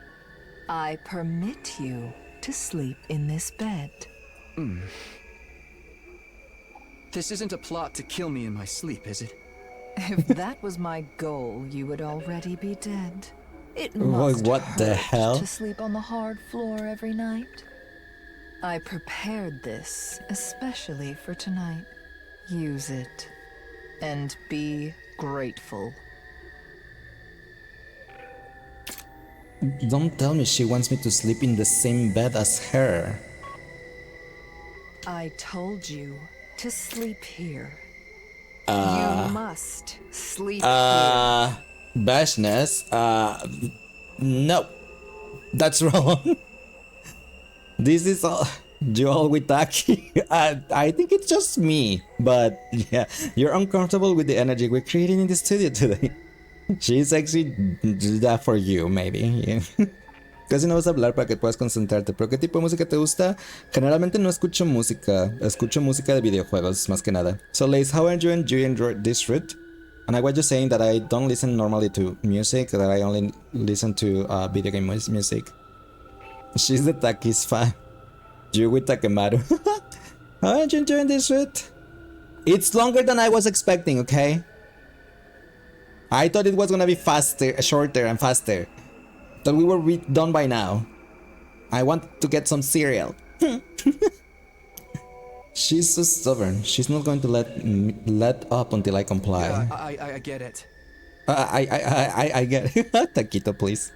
I permit you to sleep in this bed. This isn't a plot to kill me in my sleep, is it? If that was my goal, you would already be dead. It What must the hurt hell? to sleep on the hard floor every night. I prepared this especially for tonight. Use it and be grateful. Don't tell me she wants me to sleep in the same bed as her. I told you to sleep here. Uh, you must sleep here. Bashness, no. That's wrong. This is all Joel with Taki. I think it's just me, but yeah, you're uncomfortable with the energy we're creating in the studio today. She's actually that for you, maybe. Yeah. Casi no vas a hablar para que puedas concentrarte. ¿Pero qué tipo de música te gusta? Generalmente no escucho música. Escucho música de videojuegos, más que nada. So, Lace, how are you enjoying this route? And I was just saying that I don't listen normally to music, that I only listen to video game music. She's the Taki's fan. You with Takemaru. How are you enjoying this route? It's longer than I was expecting, okay? I thought it was gonna be faster, shorter and faster. That we were done by now. I want to get some cereal. She's so stubborn. She's not going to let up until I comply. Yeah, I get it. I get it. Taquito, please.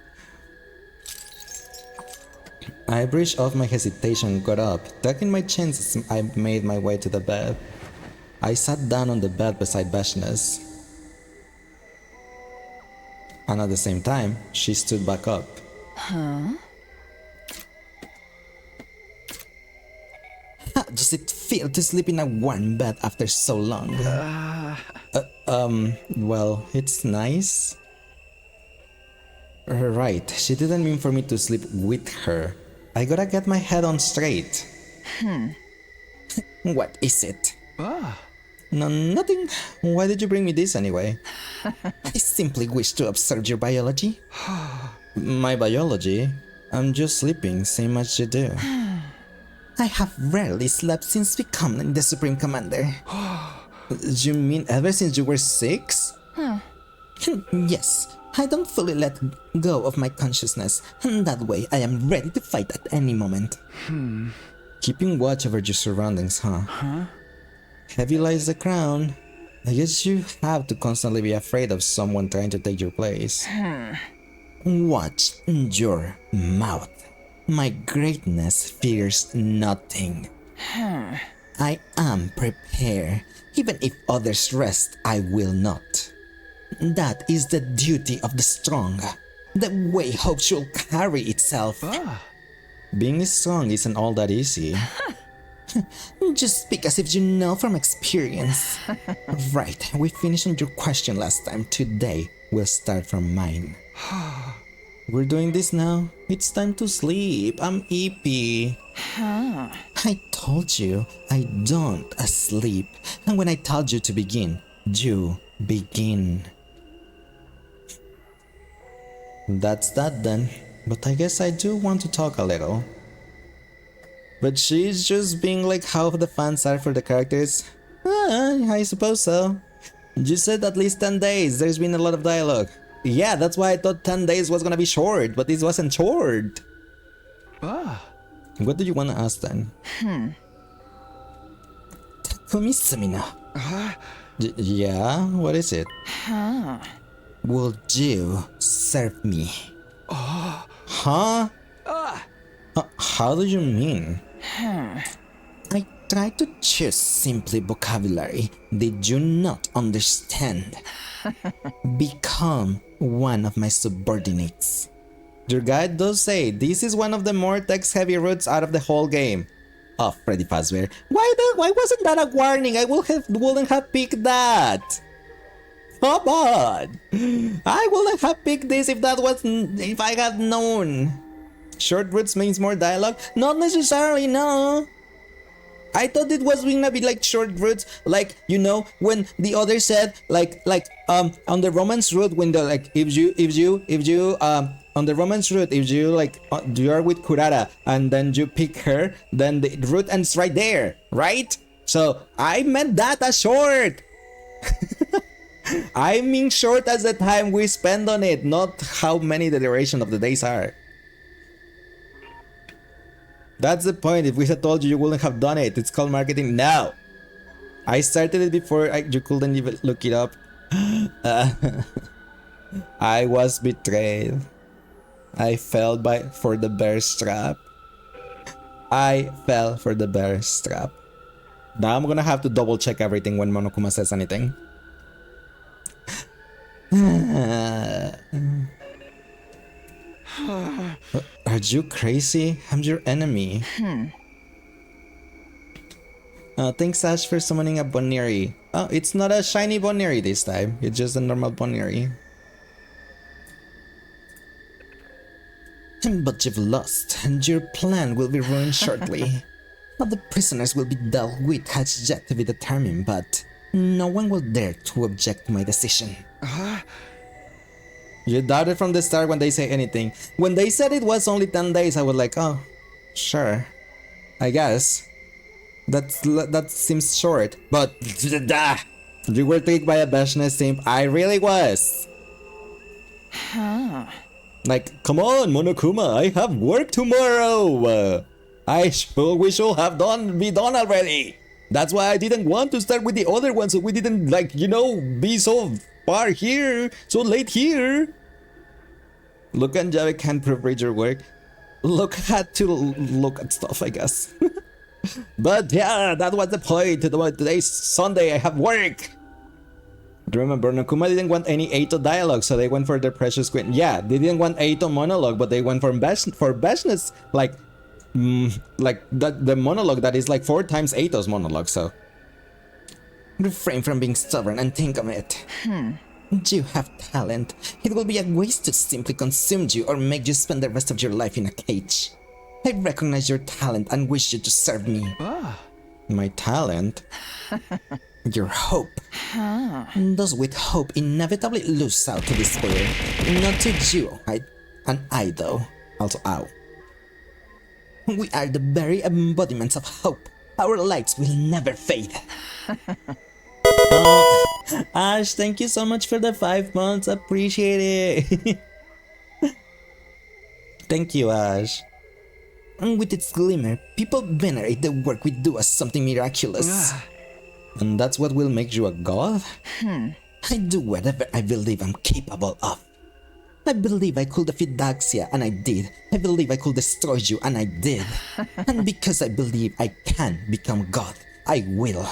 I brushed off my hesitation and got up. Tucking my chins as I made my way to the bed. I sat down on the bed beside Bashness. And at the same time, she stood back up. Huh? How does it feel to sleep in a warm bed after so long? Well, it's nice. Right, she didn't mean for me to sleep with her. I gotta get my head on straight. What is it? No, nothing. Why did you bring me this anyway? I simply wish to observe your biology. My biology? I'm just sleeping, same as you do. I have rarely slept since becoming the Supreme Commander. You mean ever since you were 6? Yes, I don't fully let go of my consciousness, and that way I am ready to fight at any moment. Keeping watch over your surroundings, huh? Heavy lies the crown. I guess you have to constantly be afraid of someone trying to take your place. Watch your mouth. My greatness fears nothing. I am prepared. Even if others rest, I will not. That is the duty of the strong. The way hope should carry itself. Being strong isn't all that easy. Just speak as if you know from experience. Right, we finished on your question last time. Today, we'll start from mine. We're doing this now? It's time to sleep. I'm EP. I told you, I don't sleep. And when I told you to begin, you begin. That's that then. But I guess I do want to talk a little. But she's just being like how the fans are for the characters. I suppose so. You said at least 10 days. There's been a lot of dialogue. Yeah, that's why I thought 10 days was gonna be short, but this wasn't short. What do you want to ask then? Takumi Sumino. Yeah, what is it? Would you serve me? Huh? How do you mean? I tried to choose simply vocabulary. Did you not understand? Become one of my subordinates. Your guide does say this is one of the more text-heavy routes out of the whole game. Oh, Freddy Fazbear. Why wasn't that a warning? I wouldn't have picked that. Come on. I wouldn't have picked this if I had known. Short routes means more dialogue? Not necessarily, no. I thought it was gonna be like short routes, like, you know, when the other said on the romance route, when the like if you on the romance route, if you like you are with Kurara and then you pick her, then the route ends right there, right? So I meant that as short. I mean short as the time we spend on it, not how many the duration of the days are. That's the point. If we had told you, you wouldn't have done it. It's called marketing. No, I started it before you couldn't even look it up. I was betrayed. I fell for the bear's trap. I fell for the bear's trap. Now I'm gonna have to double check everything when Monokuma says anything. Are you crazy? I'm your enemy. Thanks Ash for summoning a Boneri. Oh, it's not a shiny Boneri this time. It's just a normal Boneri. But you've lost, and your plan will be ruined shortly. How the prisoners will be dealt with has yet to be determined, but no one will dare to object to my decision. You doubted from the start when they say anything. When they said it was only 10 days, I was like, oh, sure. I guess. That seems short. But you were tricked by a Beshness simp. I really was. Like, come on, Monokuma, I have work tomorrow. We should have be done already. That's why I didn't want to start with the other one, so we didn't, like, you know, be so far here, so late here. Luca and Javi can't proofread your work. Luca had to look at stuff, I guess. But yeah, that was the point. Today's Sunday, I have work. Remember, Nakuma didn't want any Eito dialogue, so they went for their precious queen. Yeah, they didn't want Eito monologue, but they went for Beshness, like the monologue that is like 4 times Eito's monologue, so. Refrain from being stubborn and think of it. You have talent. It will be a waste to simply consume you or make you spend the rest of your life in a cage. I recognize your talent and wish you to serve me. My talent? Your hope. Those with hope inevitably lose out to despair. Not to you, and I though. Also, ow. We are the very embodiments of hope. Our lights will never fade. Ash, thank you so much for the 5 months. Appreciate it. Thank you, Ash. And with its glimmer, people venerate the work we do as something miraculous. And that's what will make you a god? I do whatever I believe I'm capable of. I believe I could defeat Daxia, and I did. I believe I could destroy you, and I did. And because I believe I can become god, I will.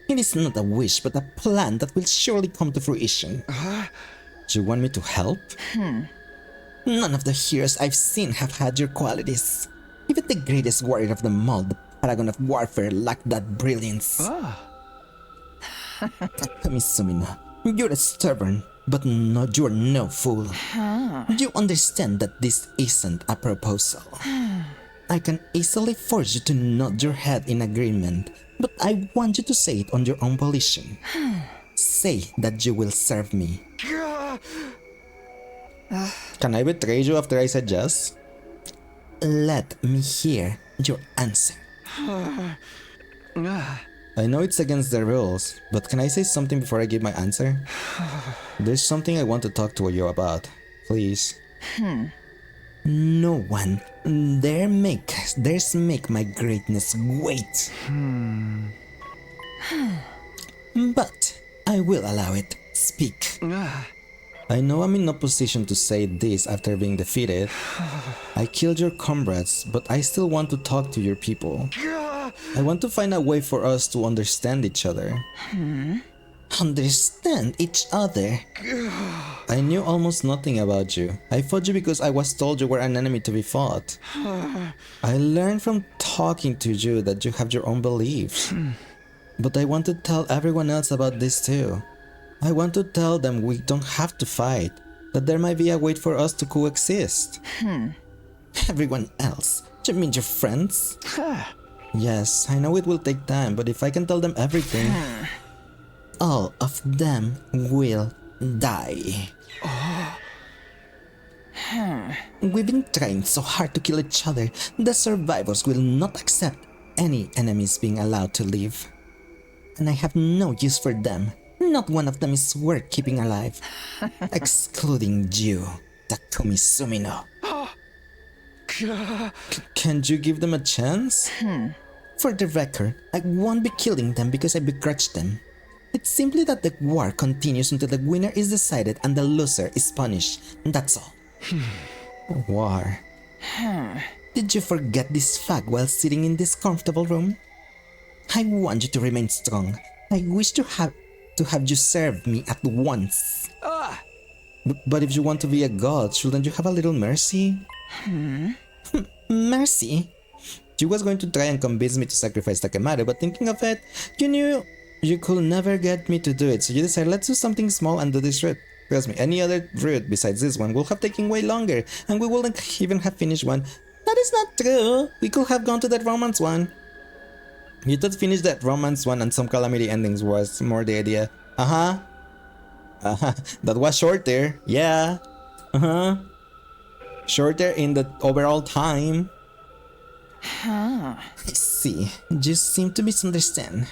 It is not a wish, but a plan that will surely come to fruition. Do you want me to help? None of the heroes I've seen have had your qualities. Even the greatest warrior of them all, the paragon of warfare, lacked that brilliance. Takumi Sumino, you're stubborn, but you're no fool. You understand that this isn't a proposal. I can easily force you to nod your head in agreement, but I want you to say it on your own volition. Say that you will serve me. Can I betray you after I said yes? Let me hear your answer. I know it's against the rules, but can I say something before I give my answer? There's something I want to talk to you about. Please. No one dares make my greatness wait. But I will allow it. Speak. I know I'm in no position to say this after being defeated. I killed your comrades, but I still want to talk to your people. I want to find a way for us to understand each other. Understand each other? I knew almost nothing about you. I fought you because I was told you were an enemy to be fought. I learned from talking to you that you have your own beliefs. But I want to tell everyone else about this too. I want to tell them we don't have to fight, that there might be a way for us to coexist. Everyone else? You mean your friends? Yes, I know it will take time, but if I can tell them everything, all of them will die. We've been trying so hard to kill each other. The survivors will not accept any enemies being allowed to live. And I have no use for them. Not one of them is worth keeping alive. Excluding you, Takumi Sumino. Can't you give them a chance? For the record, I won't be killing them because I begrudge them. It's simply that the war continues until the winner is decided and the loser is punished. That's all. War. Did you forget this fact while sitting in this comfortable room? I want you to remain strong. I wish to have you serve me at once. But if you want to be a god, shouldn't you have a little mercy? Mercy? You was going to try and convince me to sacrifice Takemaru, but thinking of it, you knew you could never get me to do it, so you decided let's do something small and do this route. Trust me, any other route besides this one will have taken way longer, and we wouldn't even have finished one. That is not true. We could have gone to that romance one. You thought finish that romance one and some Calamity endings was more the idea. That was shorter. Yeah. Shorter in the overall time. I see. You seem to misunderstand.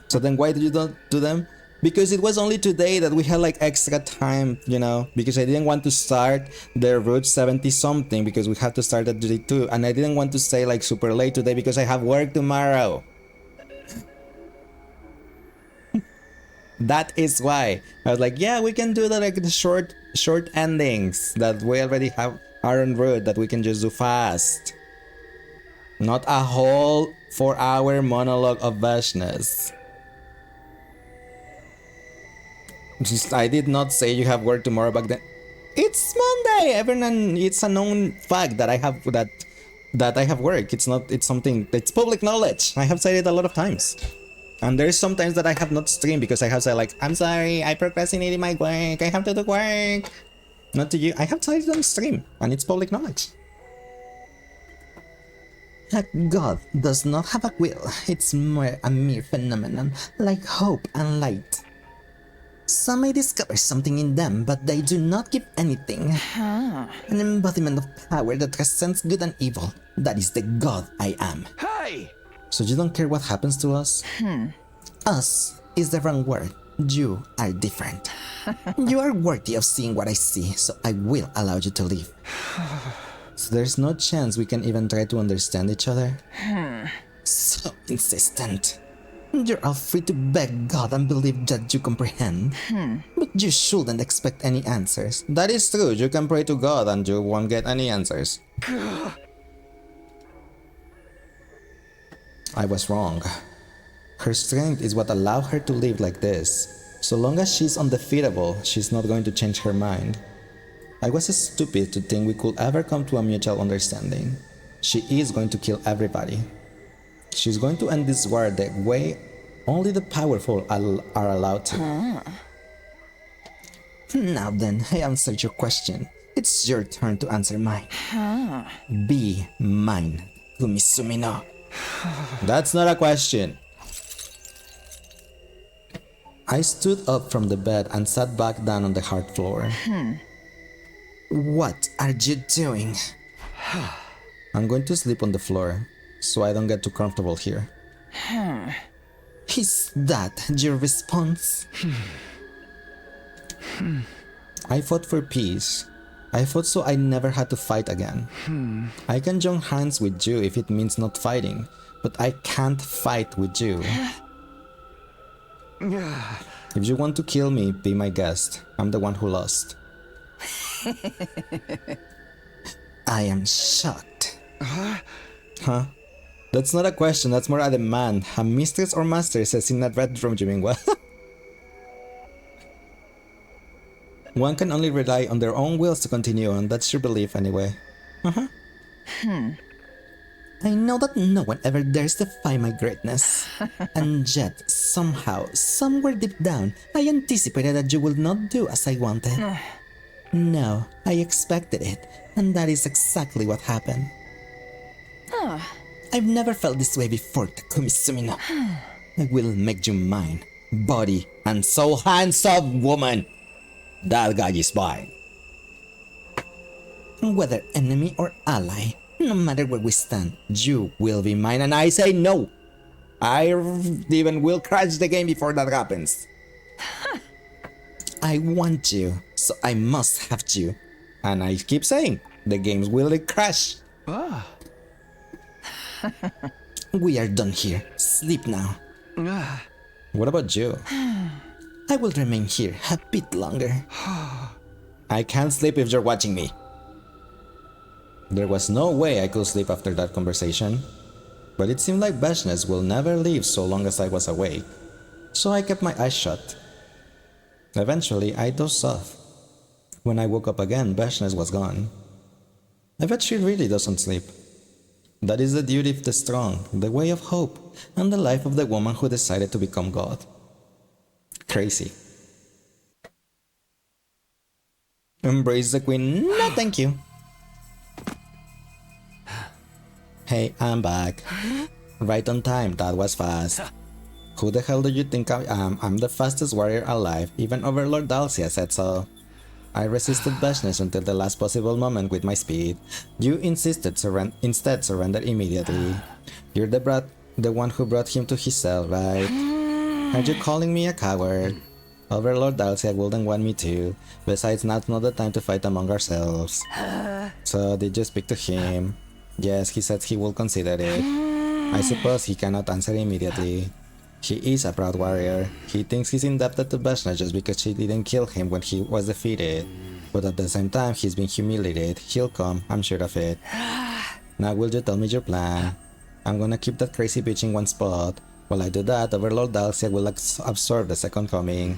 So then why did you not do them? Because it was only today that we had like extra time, you know, because I didn't want to start the route 70 something because we had to start at day 2, and I didn't want to stay like super late today because I have work tomorrow. That is why I was like, yeah, we can do the like the short endings that we already have are en route that we can just do fast. Not a whole 4-hour monologue of Vashness. I did not say you have work tomorrow back then. It's Monday! Everyone, it's a known fact that I have that I have work. It's something, it's public knowledge. I have said it a lot of times. And there's sometimes that I have not streamed because I have said like, I'm sorry, I procrastinated my work, I have to do work. Not to you, I have said it on stream, and it's public knowledge. A god does not have a will, it's more a mere phenomenon, like hope and light. Some may discover something in them, but they do not give anything. An embodiment of power that transcends good and evil. That is the god I am. Hey! So you don't care what happens to us? Us is the wrong word. You are different. You are worthy of seeing what I see, so I will allow you to live. So there's no chance we can even try to understand each other? So insistent. You're all free to beg God and believe that you comprehend. But you shouldn't expect any answers. That is true, you can pray to God and you won't get any answers. I was wrong. Her strength is what allowed her to live like this. So long as she's undefeatable, she's not going to change her mind. I was stupid to think we could ever come to a mutual understanding. She is going to kill everybody. She's going to end this war the way only the powerful are allowed to. Now then, I answered your question. It's your turn to answer mine. Be mine, Kumisumino. That's not a question. I stood up from the bed and sat back down on the hard floor. What are you doing? I'm going to sleep on the floor. so I don't get too comfortable here. Is that your response? I fought for peace. I fought so I never had to fight again. I can join hands with you if it means not fighting, but I can't fight with you. If you want to kill me, be my guest. I'm the one who lost. I am shocked. Huh? That's not a question, that's more a demand. A mistress or master says in that red room, you mean what? One can only rely on their own wills to continue on, that's your belief anyway. I know that no one ever dares defy my greatness. And yet, somehow, somewhere deep down, I anticipated that you would not do as I wanted. No, I expected it, and that is exactly what happened. I've never felt this way before, Takumi Sumino. I will make you mine, body and soul. Hands up, woman! That guy is mine. Whether enemy or ally, no matter where we stand, you will be mine, and I say no! I even will crash the game before that happens. I want you, so I must have you. And I keep saying, the games will crash. We are done here. Sleep now. What about you? I will remain here a bit longer. I can't sleep if you're watching me. There was no way I could sleep after that conversation. But it seemed like Beshness will never leave so long as I was awake. So I kept my eyes shut. Eventually, I dozed off. When I woke up again, Beshness was gone. I bet she really doesn't sleep. That is the duty of the strong, the way of hope, and the life of the woman who decided to become God. Crazy. Embrace the queen. No, thank you. Hey, I'm back. Right on time, that was fast. Who the hell do you think I am? I'm the fastest warrior alive, even Overlord Dalcia said so. I resisted Beshness until the last possible moment with my speed. You instead surrender immediately. You're the one who brought him to his cell, right? Are you calling me a coward? Overlord Dalcia wouldn't want me to. Besides, now's not the time to fight among ourselves. So did you speak to him? Yes, he said he will consider it. I suppose he cannot answer immediately. He is a proud warrior. He thinks he's indebted to Beshness just because she didn't kill him when he was defeated. But at the same time, he's been humiliated. He'll come, I'm sure of it. Now will you tell me your plan? I'm gonna keep that crazy bitch in one spot. While I do that, Overlord Dalcia will absorb the second coming.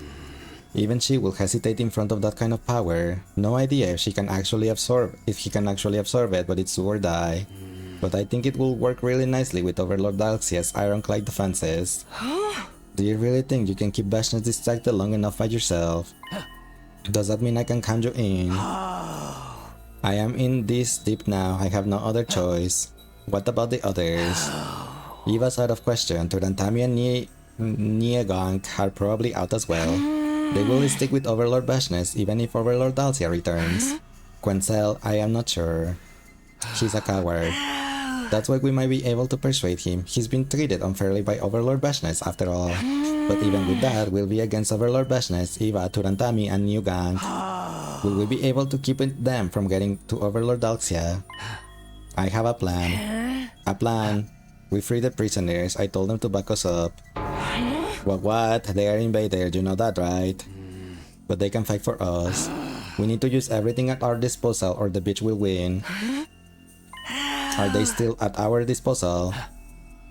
Even she will hesitate in front of that kind of power. No idea if he can actually absorb it, but it's do or die. But I think it will work really nicely with Overlord Dalcia's ironclad defenses. Do you really think you can keep Beshness distracted long enough by yourself? Does that mean I can count you in? I am in this deep now, I have no other choice. What about the others? Eva's out of question, Turantami and Niegang are probably out as well. They will stick with Overlord Beshness even if Overlord Dalcia returns. Quencel, I am not sure. He's a coward. That's why we might be able to persuade him. He's been treated unfairly by Overlord Beshness after all. But even with that, we'll be against Overlord Beshness, Eva, Turantami, and New Gang. Will we be able to keep them from getting to Overlord Dalcia? I have a plan. A plan. We free the prisoners. I told them to back us up. What? They are invaders, you know that, right? But they can fight for us. We need to use everything at our disposal or the bitch will win. Are they still at our disposal?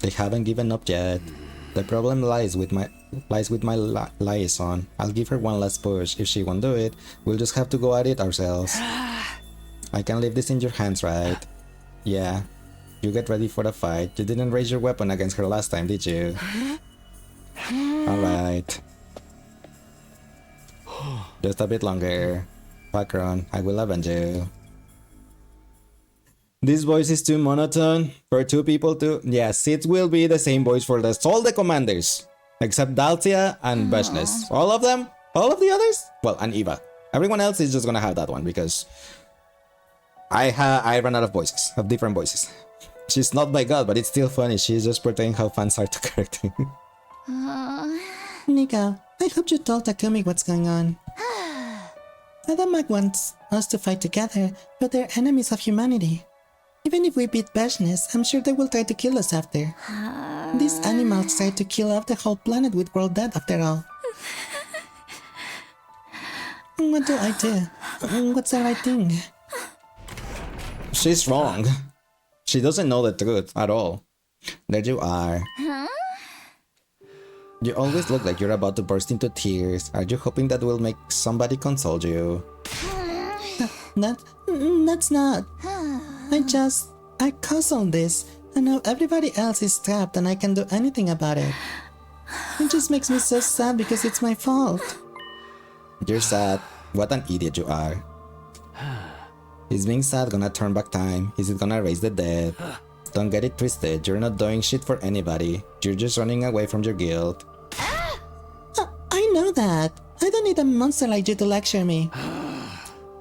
They haven't given up yet. The problem lies with my liaison. I'll give her one last push. If she won't do it, we'll just have to go at it ourselves. I can leave this in your hands, right? Yeah. You get ready for the fight. You didn't raise your weapon against her last time, did you? Alright. Just a bit longer. Pakron, I will avenge you. This voice is too monotone for two people to... Yes, it will be the same voice for all the commanders. Except Dalcia and Beshness. All of them? All of the others? Well, and Eva. Everyone else is just gonna have that one because... I ran out of voices. Of different voices. She's not my god, but it's still funny. She's just portraying how fans are to character. Nico, I hope you told Takumi what's going on. Adamak wants us to fight together, but they're enemies of humanity. Even if we beat Bashness, I'm sure they will try to kill us after. These animals tried to kill off the whole planet with world death after all. What do I do? What's the right thing? She's wrong. She doesn't know the truth at all. There you are. You always look like you're about to burst into tears. Are you hoping that will make somebody console you? That's not. I caused all this, and now everybody else is trapped and I can't do anything about it. It just makes me so sad because it's my fault. You're sad. What an idiot you are. Is being sad gonna turn back time? Is it gonna raise the dead? Don't get it twisted, you're not doing shit for anybody. You're just running away from your guilt. I know that. I don't need a monster like you to lecture me.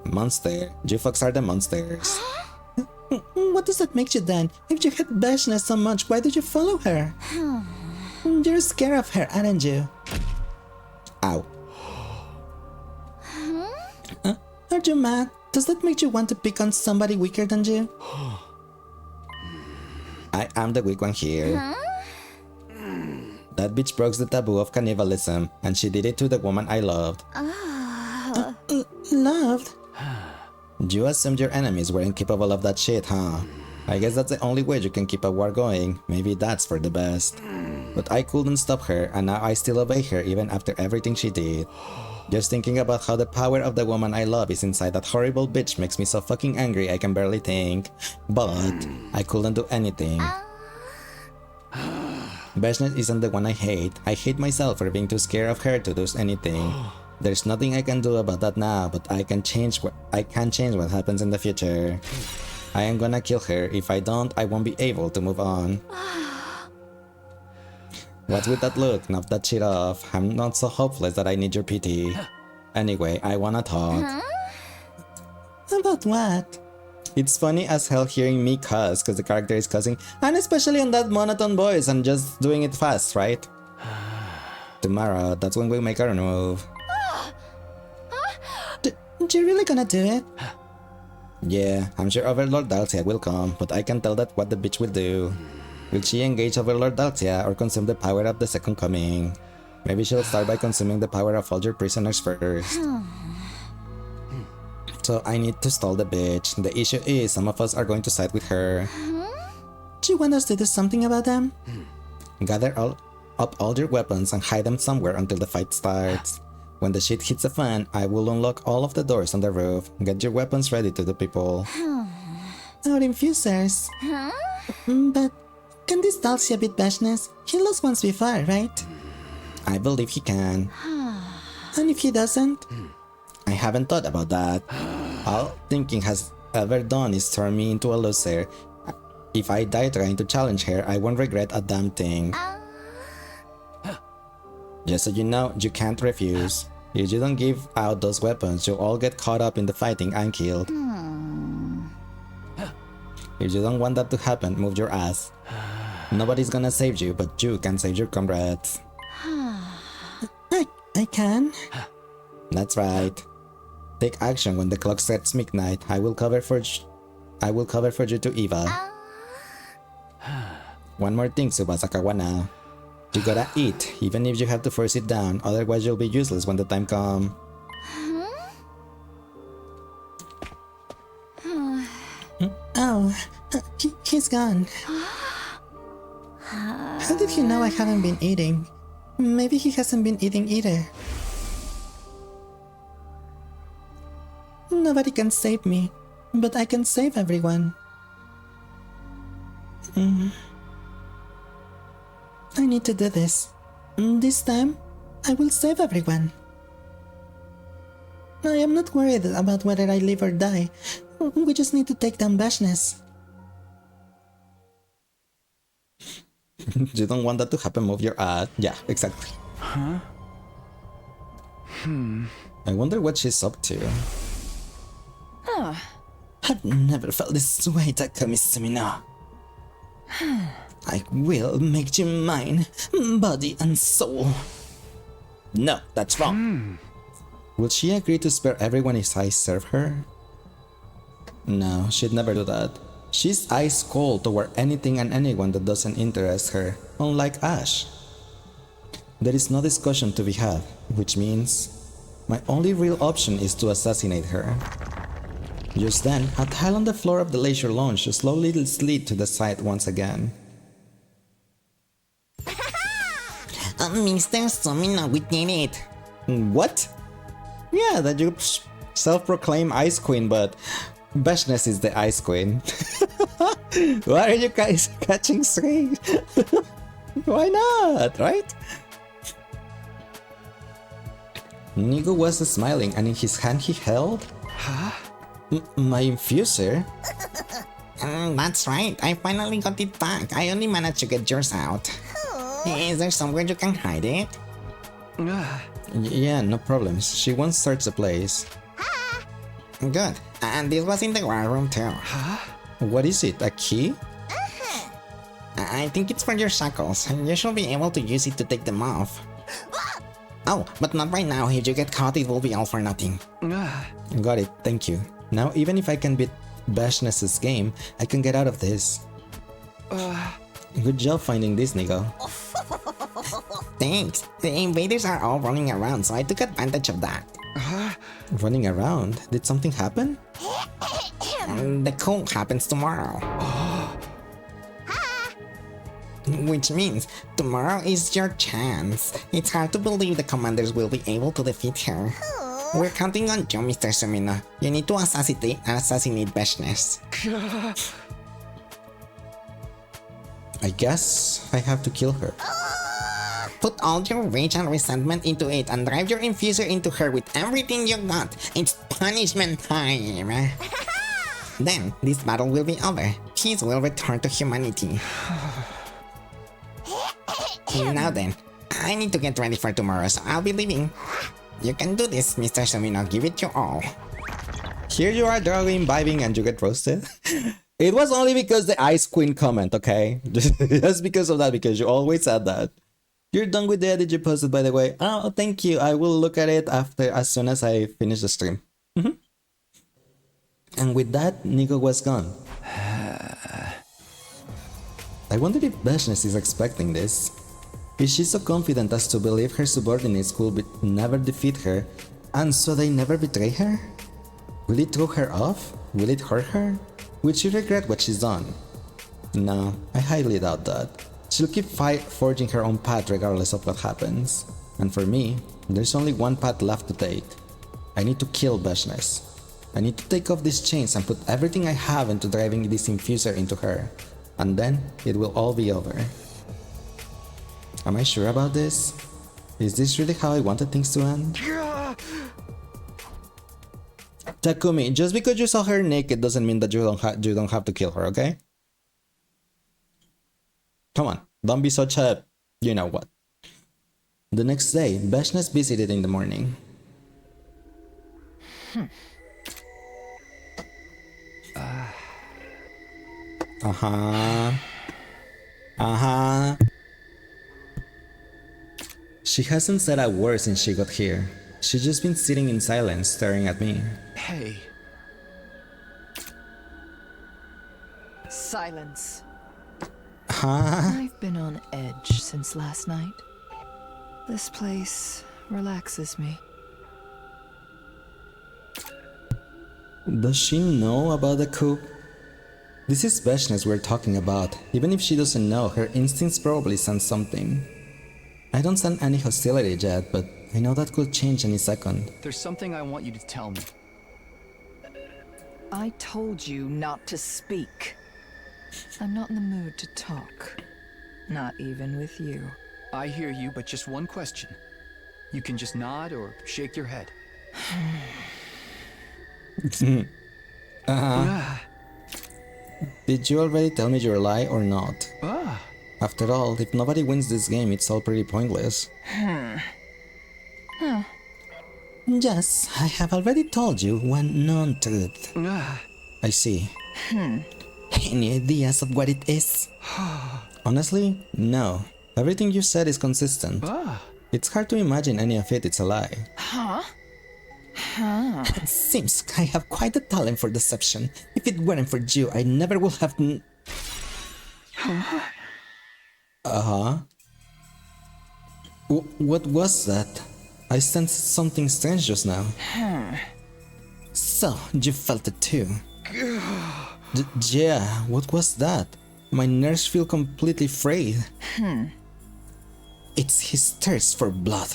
Monster? You fucks are the monsters. What does that make you then? If you hate Bashness so much, why did you follow her? You're scared of her, aren't you? Ow. Are you mad? Does that make you want to pick on somebody weaker than you? I am the weak one here. That bitch broke the taboo of cannibalism, and she did it to the woman I loved. Loved? You assumed your enemies weren't capable of that shit, huh? I guess that's the only way you can keep a war going. Maybe that's for the best. But I couldn't stop her, and now I still obey her even after everything she did. Just thinking about how the power of the woman I love is inside that horrible bitch makes me so fucking angry I can barely think. But I couldn't do anything. Bashness isn't the one I hate. I hate myself for being too scared of her to do anything. There's nothing I can do about that now, but I can change what happens in the future. I am gonna kill her. If I don't, I won't be able to move on. What's with that look? Knock that shit off. I'm not so hopeless that I need your pity. Anyway, I wanna talk. About what? It's funny as hell hearing me cuss because the character is cussing, and especially on that monotone voice and just doing it fast, right? Tomorrow, that's when we make our move. You really gonna do it? Yeah, I'm sure Overlord Dalcia will come, but I can tell that what the bitch will do. Will she engage Overlord Dalcia or consume the power of the Second Coming? Maybe she'll start by consuming the power of all your prisoners first. So I need to stall the bitch. The issue is some of us are going to side with her. Do you want us to do something about them? Gather up all your weapons and hide them somewhere until the fight starts. When the shit hits the fan, I will unlock all of the doors on the roof. Get your weapons ready to the people. Our infusers. But can this Dalcia beat Bashness? He lost once before, right? I believe he can. And if he doesn't? I haven't thought about that. All thinking has ever done is turn me into a loser. If I die trying to challenge her, I won't regret a damn thing. Just so you know, you can't refuse. If you don't give out those weapons, you'll all get caught up in the fighting and killed. If you don't want that to happen, move your ass. Nobody's gonna save you, but you can save your comrades. I can? That's right. Take action when the clock strikes midnight. I will cover for you to Eva. One more thing, Tsubasa Kawana. You gotta eat, even if you have to force it down, otherwise you'll be useless when the time comes. Oh, he's gone. How did he know I haven't been eating? Maybe he hasn't been eating either. Nobody can save me, but I can save everyone. I need to do this. This time, I will save everyone. I am not worried about whether I live or die. We just need to take down Bashness. You don't want that to happen, move your ass. Yeah, exactly. Huh? I wonder what she's up to. I've never felt this way, Takumi Sumino. I will make you mine, body and soul. No, that's wrong. Will she agree to spare everyone if I serve her? No, she'd never do that. She's ice cold toward anything and anyone that doesn't interest her, unlike Ash. There is no discussion to be had, which means my only real option is to assassinate her. Just then, a tile on the floor of the leisure lounge slowly slid to the side once again. Mr. Sumino, we did it. What? Yeah, that you self-proclaim Ice Queen, but Beshness is the Ice Queen. Why are you guys catching straight? Why not, right? Nigo was smiling, and in his hand he held... my infuser? That's right, I finally got it back. I only managed to get yours out. Is there somewhere you can hide it? Yeah, no problems. She won't search the place. Good. And this was in the war room too. What is it? A key? I think it's for your shackles. You should be able to use it to take them off. Oh, but not right now. If you get caught, it will be all for nothing. Got it, thank you. Now, even if I can beat Bashness's game, I can get out of this. Good job finding this, Nigo. Thanks. The invaders are all running around, so I took advantage of that. Running around? Did something happen? The coup happens tomorrow. Which means tomorrow is your chance. It's hard to believe the commanders will be able to defeat her. We're counting on you, Mr. Sumino. You need to assassinate Beshness. I guess I have to kill her. Put all your rage and resentment into it and drive your infuser into her with everything you got. It's punishment time. Then, this battle will be over. Peace will return to humanity. Now then, I need to get ready for tomorrow, so I'll be leaving. You can do this, Mr. Sumino. Give it your all. Here you are, drawing, imbibing, and you get roasted. It was only because the Ice Queen comment, okay? Just because of that, because you always said that. You're done with the edit you posted, by the way. Oh, thank you. I will look at it as soon as I finish the stream. And with that, Nigo was gone. I wonder if Beshness is expecting this. Is she so confident as to believe her subordinates could never defeat her, and so they never betray her? Will it throw her off? Will it hurt her? Will she regret what she's done? No, I highly doubt that. She'll keep forging her own path regardless of what happens. And for me, there's only one path left to take. I need to kill Beshness. I need to take off these chains and put everything I have into driving this infuser into her. And then, it will all be over. Am I sure about this? Is this really how I wanted things to end? Takumi, just because you saw her naked doesn't mean that you don't have to kill her, okay? Come on, don't be such a... you know what. The next day, Beshness visited in the morning. She hasn't said a word since she got here. She's just been sitting in silence, staring at me. Hey. Silence. Huh? I've been on edge since last night. This place relaxes me. Does she know about the coup? This is Beshness we're talking about. Even if she doesn't know, her instincts probably sense something. I don't sense any hostility yet, but I know that could change any second. There's something I want you to tell me. I told you not to speak. I'm not in the mood to talk. Not even with you. I hear you, but just one question. You can just nod or shake your head. Did you already tell me your lie or not? After all, if nobody wins this game, it's all pretty pointless. Yes, I have already told you one non-truth. I see. any ideas of what it is? Honestly, no. Everything you said is consistent. It's hard to imagine any of it's a lie. It seems I have quite a talent for deception. If it weren't for you, I never would have... What was that? I sensed something strange just now. So, you felt it too? Yeah, what was that? My nerves feel completely frayed. It's his thirst for blood.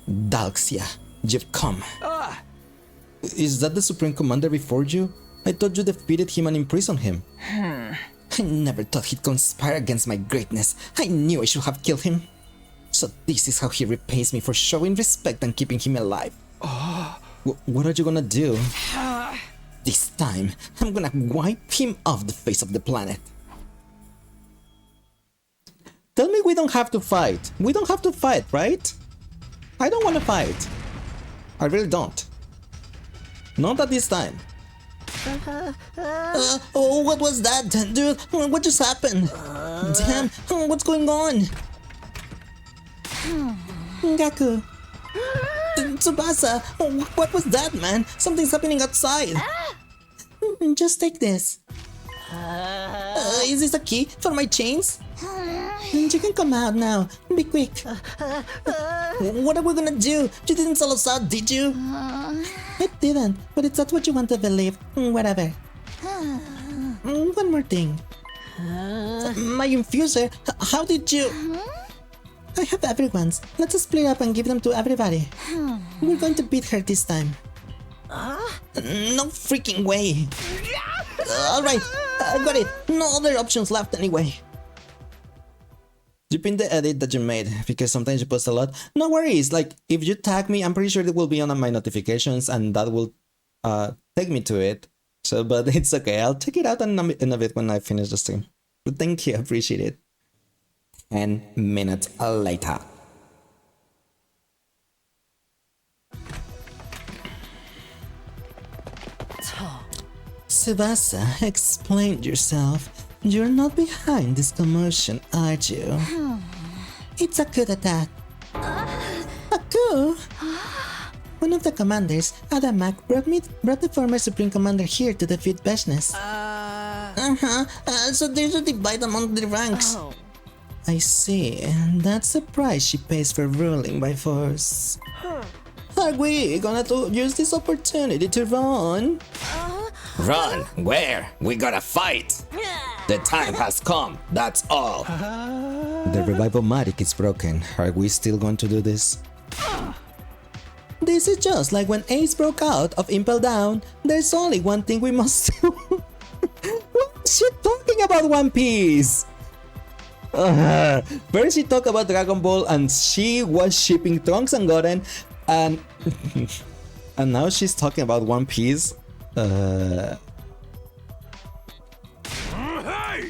Dalxia, you've come. Is that the Supreme Commander before you? I thought you defeated him and imprisoned him. I never thought he'd conspire against my greatness. I knew I should have killed him. So this is how he repays me for showing respect and keeping him alive. What are you gonna do? This time, I'm gonna wipe him off the face of the planet. Tell me we don't have to fight. We don't have to fight, right? I don't want to fight. I really don't. Not at this time. Oh, what was that, dude? What just happened? Damn, what's going on? Gaku. Tsubasa, what was that, man? Something's happening outside. Just take this. Is this a key for my chains? You can come out now. Be quick. What are we gonna do? You didn't sell us out, did you? I didn't, but it's not what you want to believe. Whatever. One more thing. My infuser, how did you... I have everyone's. Let's split up and give them to everybody. We're going to beat her this time. No freaking way. Alright, I got it. No other options left anyway. You pinned the edit that you made, because sometimes you post a lot. No worries, like, if you tag me, I'm pretty sure it will be on my notifications and that will take me to it. So, but it's okay, I'll check it out in a bit when I finish the stream. But thank you, I appreciate it. 10 minutes later. Tsubasa, explain yourself. You're not behind this commotion, are you? It's a coup attack. A coup? One of the commanders, Adamak, brought the former Supreme Commander here to defeat Beshness. So there's a divide among the ranks. I see. That's the price she pays for ruling by force. Are we gonna use this opportunity to run? Run? Where? We gotta fight! The time has come, that's all! The revival magic is broken. Are we still going to do this? This is just like when Ace broke out of Impel Down. There's only one thing we must do. What is she talking about, One Piece? First she talked about Dragon Ball and she was shipping Trunks and Goten, and and now she's talking about One Piece.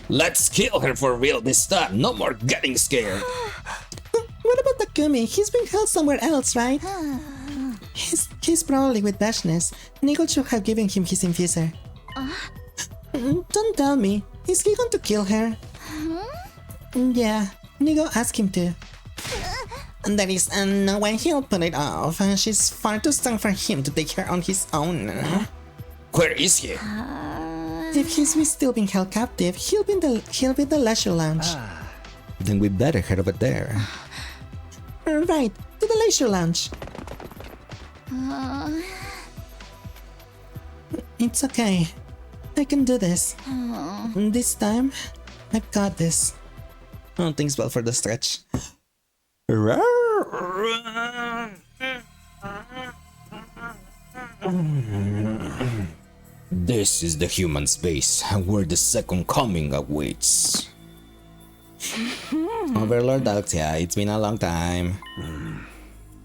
Let's kill her for real this time, no more getting scared. What about Takumi? He's been held somewhere else, right? He's probably with Beshness. Nigel should have given him his infuser. Don't tell me. Is he going to kill her? Yeah, Nigo asked him to. There is no way he'll put it off. She's far too strong for him to take her on his own. Where is he? If he's still being held captive, he'll be in the leisure lounge. Then we better head over there. Right, to the leisure lounge. It's okay. I can do this. This time, I've got this. Oh, thanks well for the stretch. This is the human space, where the second coming awaits. Overlord Dalxia, it's been a long time.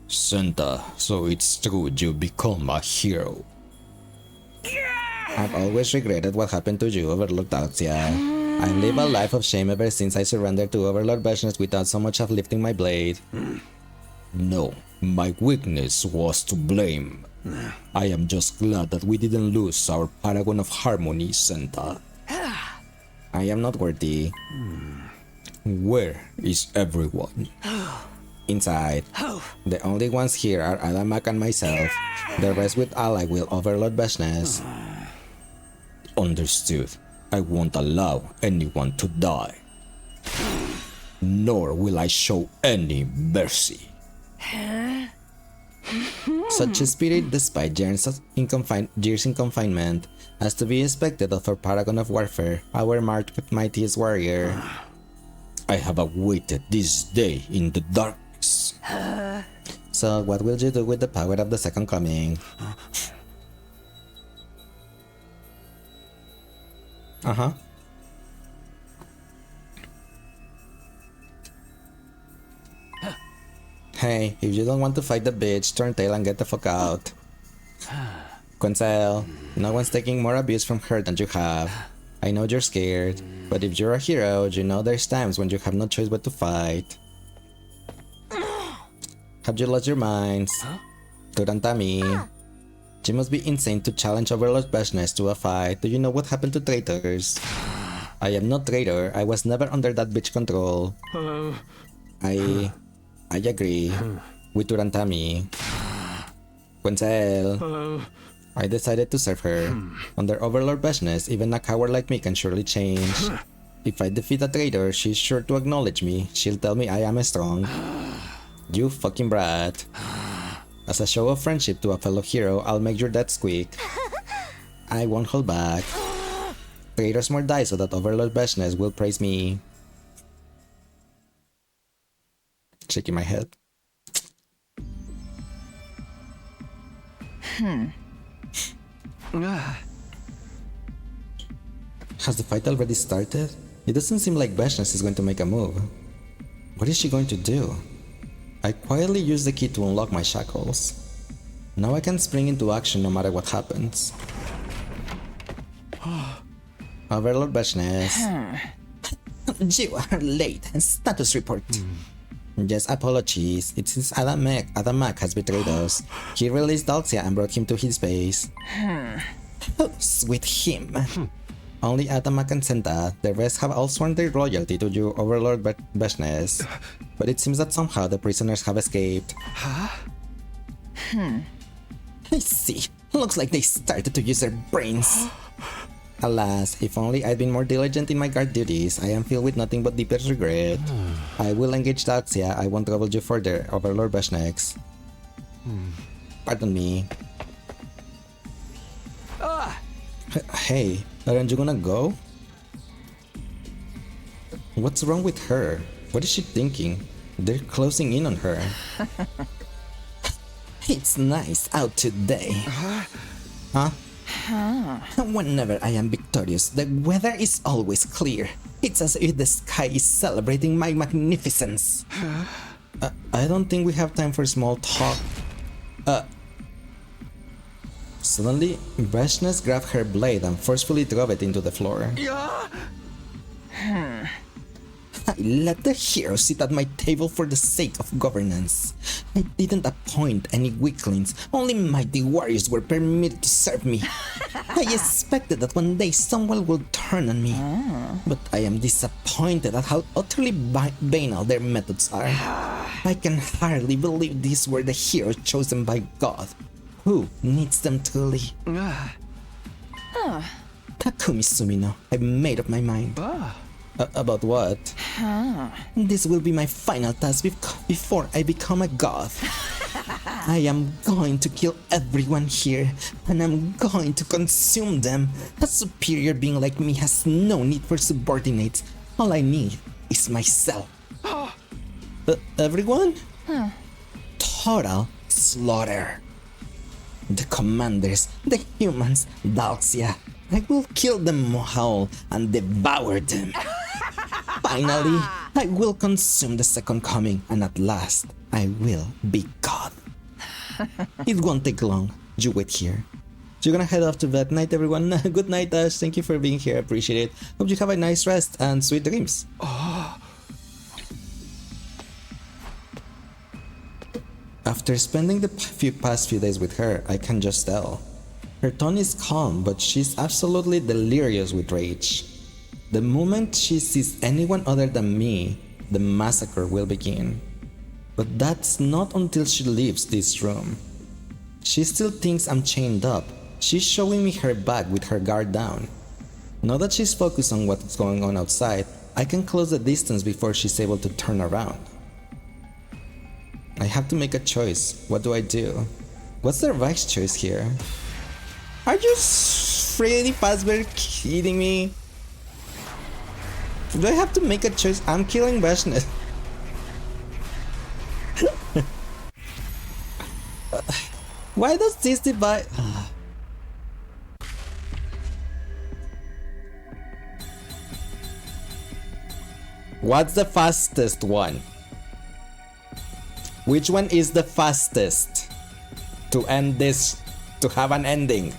Santa, so it's true you become a hero. I've always regretted what happened to you, Overlord Dalxia. I live a life of shame ever since I surrendered to Overlord Beshness without so much as lifting my blade. No, my weakness was to blame. I am just glad that we didn't lose our paragon of harmony, Santa. I am not worthy. Where is everyone? Inside. The only ones here are Adamak and myself. The rest with ally will overload business. Understood. I won't allow anyone to die. Nor will I show any mercy. Such a spirit, despite years in confinement, as to be expected of a paragon of warfare, our mightiest warrior. I have awaited this day in the darkness. So, what will you do with the power of the second coming? Hey, if you don't want to fight the bitch, turn tail and get the fuck out. Quencel, no one's taking more abuse from her than you have. I know you're scared, but if you're a hero, you know there's times when you have no choice but to fight. Have you lost your minds? Turantami. You must be insane to challenge Overlord Business to a fight. Do you know what happened to traitors? I am not traitor. I was never under that bitch control. I agree with Turantami. Quencel. I decided to serve her. Under Overlord Business, even a coward like me can surely change. If I defeat a traitor, she's sure to acknowledge me. She'll tell me I am strong. You fucking brat. As a show of friendship to a fellow hero, I'll make your death squeak. I won't hold back. Traitors more die so that Overlord Business will praise me. Shaking my head. Has the fight already started? It doesn't seem like Business is going to make a move. What is she going to do? I quietly use the key to unlock my shackles. Now I can spring into action no matter what happens. Overlord Business. You are late. Status report. Yes, apologies. It seems Adamak has betrayed us. He released Dalxia and brought him to his base. Who's with him? Only Adamak and Senta. The rest have all sworn their loyalty to you, Overlord Business. But it seems that somehow the prisoners have escaped. I see. Looks like they started to use their brains. Alas, if only I'd been more diligent in my guard duties. I am filled with nothing but deepest regret. I will engage Dalxia. I won't trouble you further, Overlord Business. Pardon me. Hey, aren't you gonna go? What's wrong with her? What is she thinking? They're closing in on her. It's nice out today. Huh? Whenever I am victorious, the weather is always clear. It's as if the sky is celebrating my magnificence. I don't think we have time for small talk. Suddenly, Business grabbed her blade and forcefully drove it into the floor. I let the hero sit at my table for the sake of governance. I didn't appoint any weaklings, only mighty warriors were permitted to serve me. I expected that one day someone will turn on me, but I am disappointed at how utterly banal their methods are. I can hardly believe these were the heroes chosen by God. Who needs them truly? Takumi Sumino, I've made up my mind. About what? This will be my final task before I become a god. I am going to kill everyone here, and I'm going to consume them. A superior being like me has no need for subordinates. All I need is myself. Everyone? Total slaughter. The commanders, the humans, Dalxia. I will kill them all and devour them. Finally, I will consume the second coming, and at last, I will be God. It won't take long. You wait here. You're gonna head off to bed. Night, everyone. Good night, Ash. Thank you for being here. Appreciate it. Hope you have a nice rest and sweet dreams. After spending the past few days with her, I can just tell. Her tone is calm, but she's absolutely delirious with rage. The moment she sees anyone other than me, the massacre will begin. But that's not until she leaves this room. She still thinks I'm chained up. She's showing me her back with her guard down. Now that she's focused on what's going on outside, I can close the distance before she's able to turn around. I have to make a choice. What do I do? What's the right choice here? Are you Freddy Fazbear kidding me? Do I have to make a choice? I'm killing leissz. Why does this divide? What's the fastest one? Which one is the fastest to end this, to have an ending?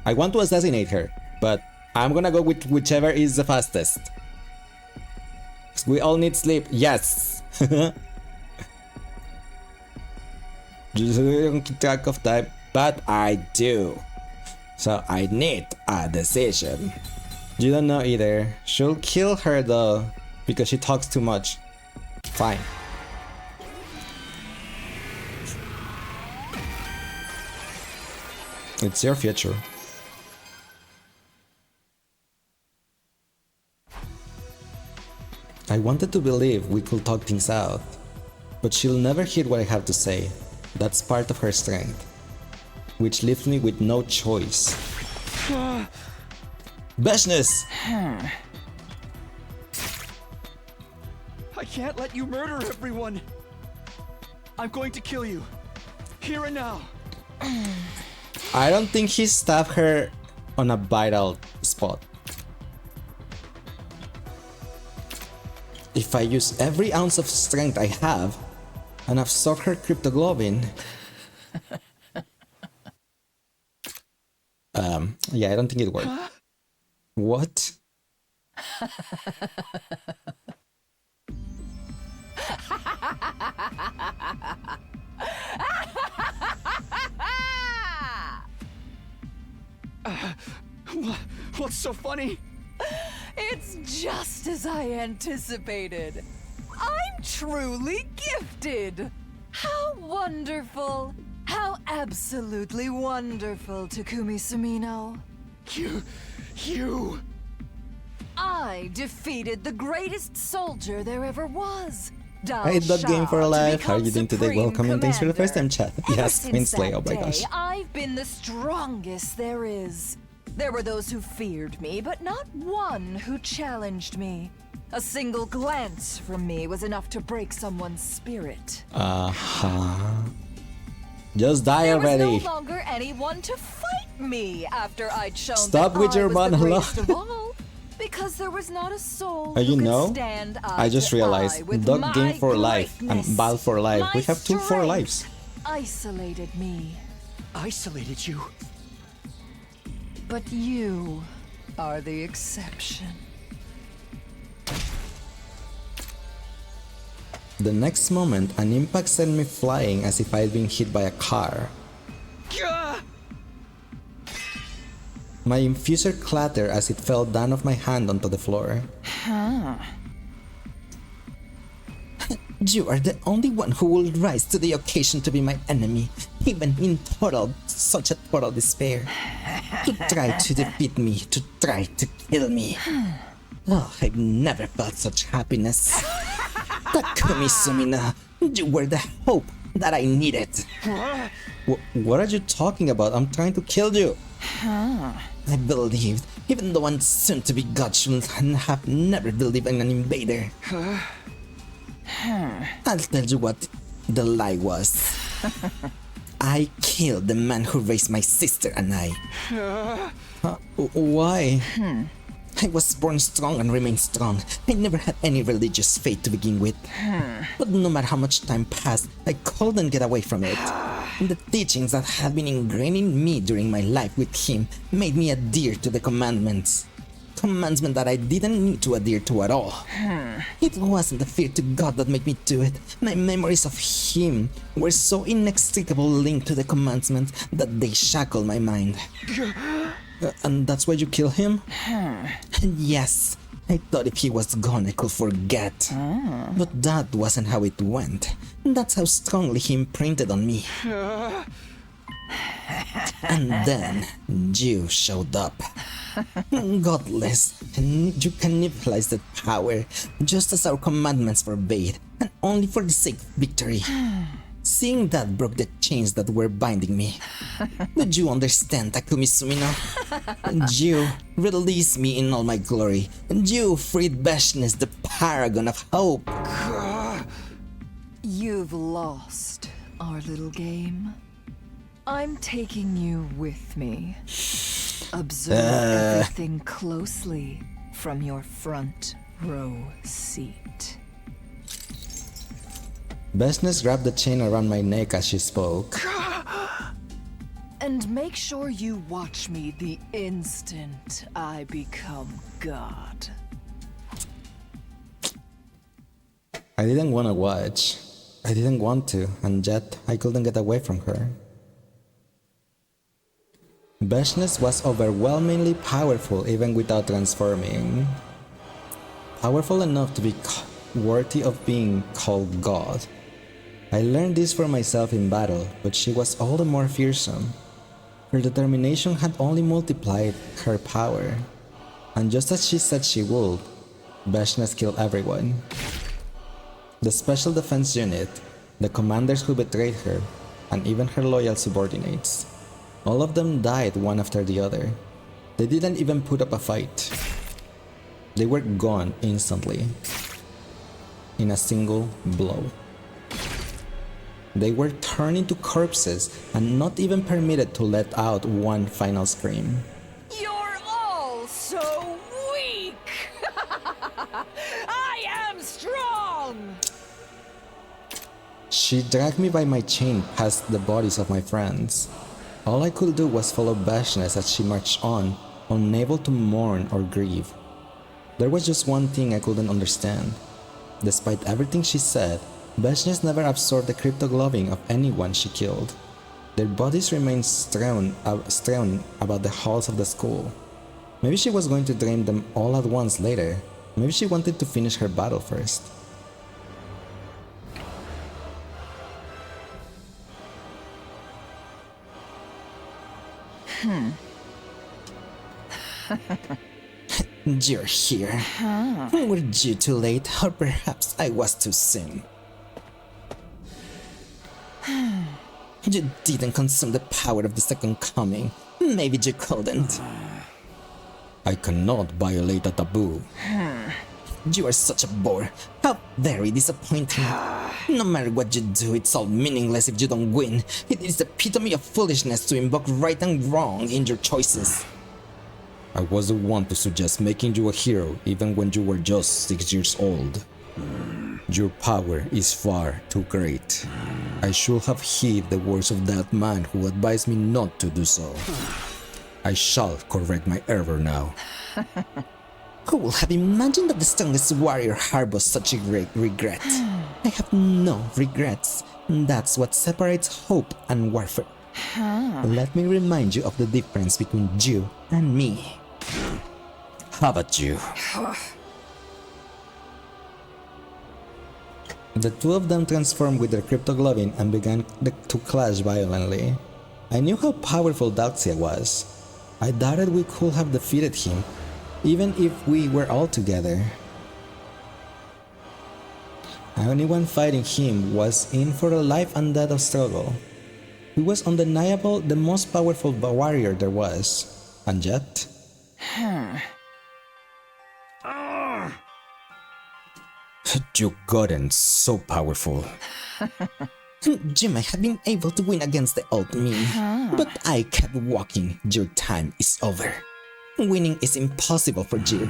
I want to assassinate her, but I'm gonna go with whichever is the fastest. We all need sleep. Yes. Just don't keep track of time, but I do. So I need a decision. You don't know either. She'll kill her though, because she talks too much. Fine. It's your future. I wanted to believe we could talk things out, but she'll never hear what I have to say. That's part of her strength, which leaves me with no choice. Business! I can't let you murder everyone. I'm going to kill you. Here and now. I don't think he stabbed her on a vital spot. If I use every ounce of strength I have and absorb her cryptoglobin... yeah, I don't think it worked. What? What's so funny? It's just as I anticipated. I'm truly gifted. How wonderful. How absolutely wonderful, Takumi Sumino. You... I defeated the greatest soldier there ever was. Hey, that game for life. How are you doing today? Welcome and thanks for the first time chat. Yes, Queenslay, oh my gosh. I've been the strongest there is. There were those who feared me, but not one who challenged me. A single glance from me was enough to break someone's spirit. Just die already. There was no longer anyone to fight me after I'd shown Stop with your monologue. Because there was not a soul you who know, could stand I just realized Dog Game for Life and Bal for Life. We have 2 4 lives. Isolated me. Isolated you? But you are the exception. The next moment, an impact sent me flying as if I had been hit by a car. My infuser clattered as it fell down off my hand onto the floor. You are the only one who will rise to the occasion to be my enemy, even in such a total despair. To try to defeat me, to try to kill me. Oh, I've never felt such happiness. Takumi Sumino, you were the hope that I needed. What are you talking about? I'm trying to kill you. I believed, even though I'm soon to be God should have never believed in an invader. I'll tell you what the lie was. I killed the man who raised my sister and I. Why? I was born strong and remain strong. I never had any religious faith to begin with. But no matter how much time passed, I couldn't get away from it. And the teachings that had been ingrained in me during my life with him made me adhere to the commandments. commandment that I didn't need to adhere to at all. It wasn't the fear to God that made me do it. My memories of him were so inextricably linked to the commandment that they shackled my mind. And that's why you killed him? Yes. I thought if he was gone I could forget. But that wasn't how it went. That's how strongly he imprinted on me. And then you showed up. Godless, and you cannibalized that power, just as our commandments forbade, and only for the sake of victory. Seeing that broke the chains that were binding me. Did you understand, Takumi Sumino? And you released me in all my glory, and you freed Beshness, the paragon of hope. You've lost our little game. I'm taking you with me. Observe everything closely from your front row seat. Beshness grabbed the chain around my neck as she spoke. And make sure you watch me the instant I become God. I didn't want to watch. I didn't want to, and yet I couldn't get away from her. Beshness was overwhelmingly powerful even without transforming. Powerful enough to be worthy of being called God. I learned this for myself in battle, but she was all the more fearsome. Her determination had only multiplied her power. And just as she said she would, Beshness killed everyone. The Special Defense Unit, the commanders who betrayed her, and even her loyal subordinates. All of them died one after the other. They didn't even put up a fight. They were gone instantly, in a single blow. They were turned into corpses and not even permitted to let out one final scream. You're all so weak! I am strong! She dragged me by my chain past the bodies of my friends. All I could do was follow Beshness as she marched on, unable to mourn or grieve. There was just one thing I couldn't understand. Despite everything she said, Beshness never absorbed the cryptoglobing of anyone she killed. Their bodies remained strewn about the halls of the school. Maybe she was going to drain them all at once later. Maybe she wanted to finish her battle first. You're here. Were you too late, or perhaps I was too soon? You didn't consume the power of the Second Coming. Maybe you couldn't. I cannot violate a taboo. You are such a bore. How very disappointing. No matter what you do, it's all meaningless if you don't win. It is the epitome of foolishness to invoke right and wrong in your choices. I was the one to suggest making you a hero even when you were just 6 years old. Your power is far too great. I should have heeded the words of that man who advised me not to do so. I shall correct my error now. Who would have imagined that the strongest warrior harbors such a great regret? I have no regrets. That's what separates hope and warfare. Let me remind you of the difference between you and me. How about you? The two of them transformed with their cryptoglobin and began to clash violently. I knew how powerful Dalxia was. I doubted we could have defeated him, even if we were all together. Anyone fighting him was in for a life and death of struggle. He was undeniably the most powerful warrior there was, and yet... You gotten so powerful. You might have been able to win against the old me, but I kept walking. Your time is over. Winning is impossible for you.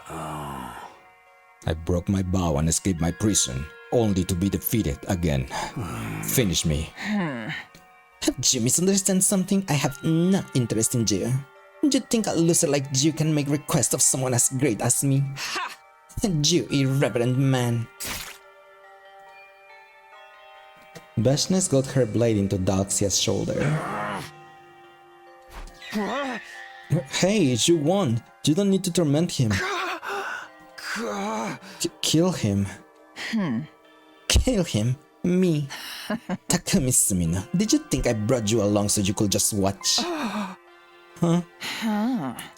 I broke my vow and escaped my prison, only to be defeated again. Finish me. Have you misunderstood something? I have no interest in you. You think a loser like you can make requests of someone as great as me? You irreverent man. Beshness got her blade into Dalxia's shoulder. Hey, you won. You don't need to torment him. Kill him. Kill him? Me? Takumi Sumino, did you think I brought you along so you could just watch? Huh?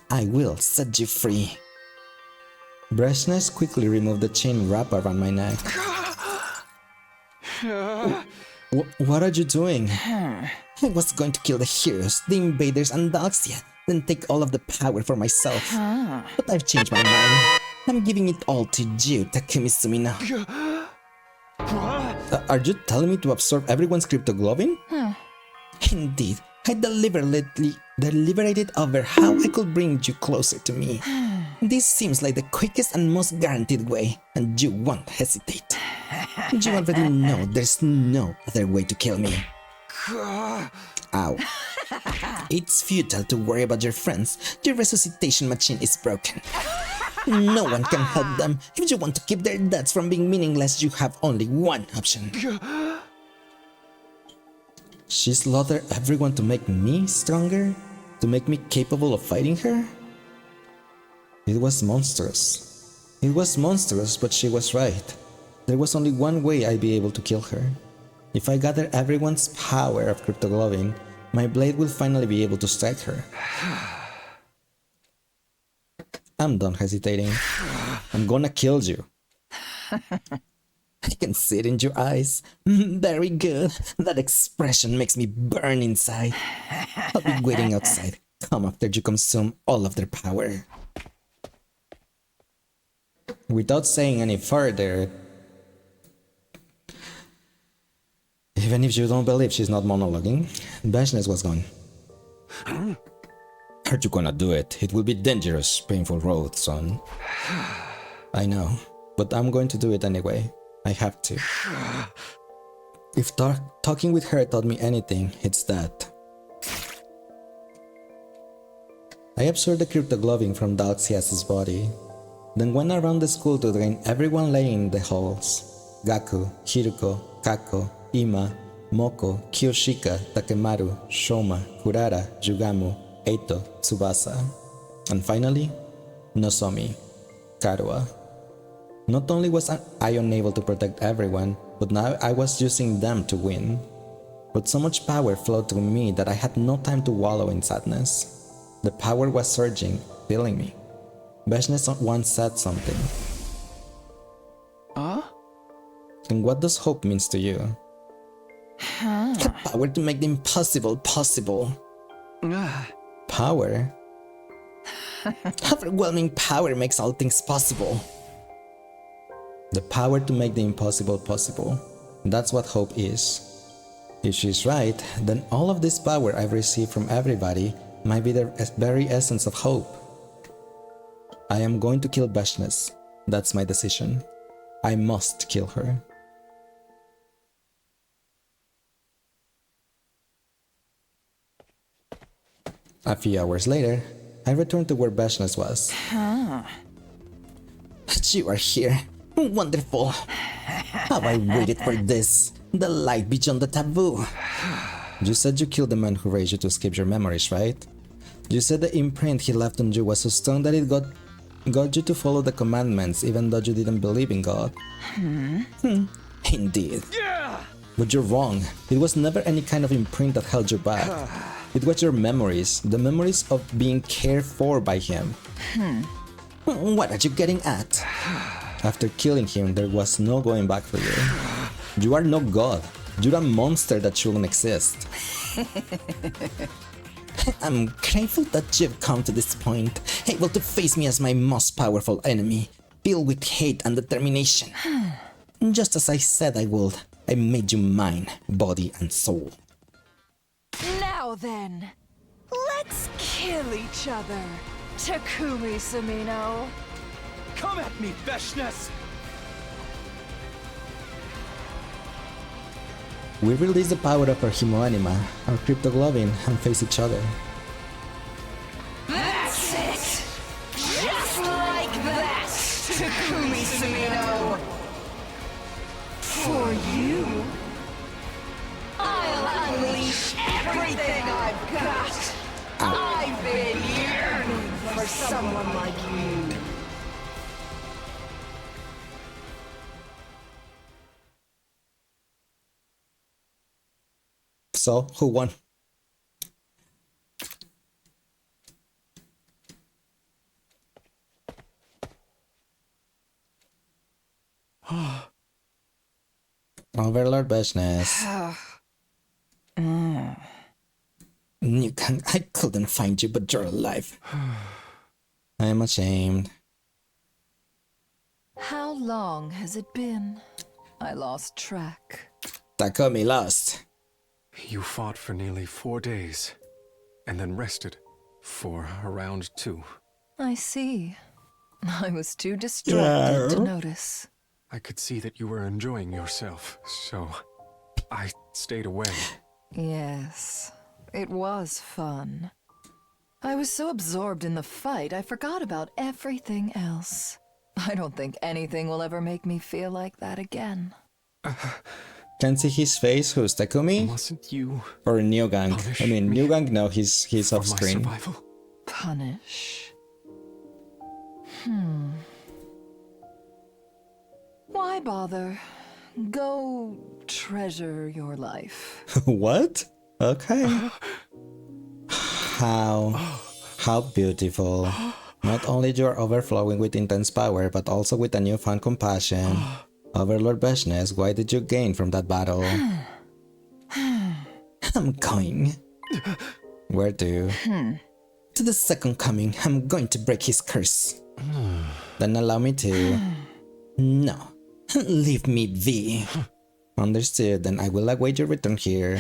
I will set you free. Beshness quickly removed the chain wrap around my neck. What are you doing? I was going to kill the heroes, the invaders, and Dalxia, then take all of the power for myself. But I've changed my mind. I'm giving it all to you, Takumi Sumino. Are you telling me to absorb everyone's cryptoglobin? Indeed, I deliberated over how I could bring you closer to me. This seems like the quickest and most guaranteed way, and you won't hesitate. You already know there's no other way to kill me. Ow. It's futile to worry about your friends. Your resuscitation machine is broken. No one can help them. If you want to keep their deaths from being meaningless, you have only one option. She slaughtered everyone to make me stronger? To make me capable of fighting her? It was monstrous. It was monstrous, but she was right. There was only one way I'd be able to kill her. If I gather everyone's power of cryptoglobin, my blade will finally be able to strike her. I'm done hesitating. I'm gonna kill you. I can see it in your eyes. Very good. That expression makes me burn inside. I'll be waiting outside. Come after you consume all of their power. Without saying any further, even if you don't believe she's not monologuing, Beshness was gone. Are you gonna do it? It will be dangerous, painful road, son. I know, but I'm going to do it anyway. I have to. If talking with her taught me anything, it's that. I absorbed the cryptoglobin from Dalxias' body, then went around the school to drain everyone laying in the halls. Gaku, Hiruko, Kako, Ima, Moko, Kiyoshika, Takemaru, Shoma, Kurara, Yugamu, Eito, Tsubasa, and finally, Nozomi, Karuha. Not only was I unable to protect everyone, but now I was using them to win. But so much power flowed through me that I had no time to wallow in sadness. The power was surging, filling me. Beshness once said something. And what does hope means to you? The power to make the impossible possible. Power? Overwhelming power makes all things possible. The power to make the impossible possible. That's what hope is. If she's right, then all of this power I've received from everybody might be the very essence of hope. I am going to kill Beshness. That's my decision. I must kill her. A few hours later, I returned to where Beshness was. You are here. Wonderful. Have I waited for this? The light beyond the taboo. You said you killed the man who raised you to escape your memories, right? You said the imprint he left on you was so strong that it got you to follow the commandments even though you didn't believe in God. Indeed. But you're wrong. It was never any kind of imprint that held you back. It was your memories, the memories of being cared for by him. What are you getting at? After killing him, there was no going back for you. You are no god. You're a monster that shouldn't exist. I'm grateful that you've come to this point, able to face me as my most powerful enemy, filled with hate and determination. Just as I said I would, I made you mine, body and soul. Now then, let's kill each other, Takumi Sumino. Come at me, Beshness! We release the power of our Himoanima, our cryptoglobin, and face each other. for someone like you. So, who won? Overlord business. Newcomb, I couldn't find you, but you're alive. I am ashamed. How long has it been? I lost track. Takumi lost. You fought for nearly 4 days, and then rested for around 2. I see. I was too distracted to notice. I could see that you were enjoying yourself, so I stayed away. Yes, it was fun. I was so absorbed in the fight, I forgot about everything else. I don't think anything will ever make me feel like that again. Can see his face. Who's Takumi? Mustn't you? Or Newgang? I mean, Newgang. No, he's off screen. Punish. Why bother? Go treasure your life. What? Okay. How beautiful. Not only you're overflowing with intense power, but also with a newfound compassion. Overlord Business, why did you gain from that battle? I'm going. Where to? To the second coming. I'm going to break his curse. Then allow me to... No. Leave me be. Understood, then I will await your return here.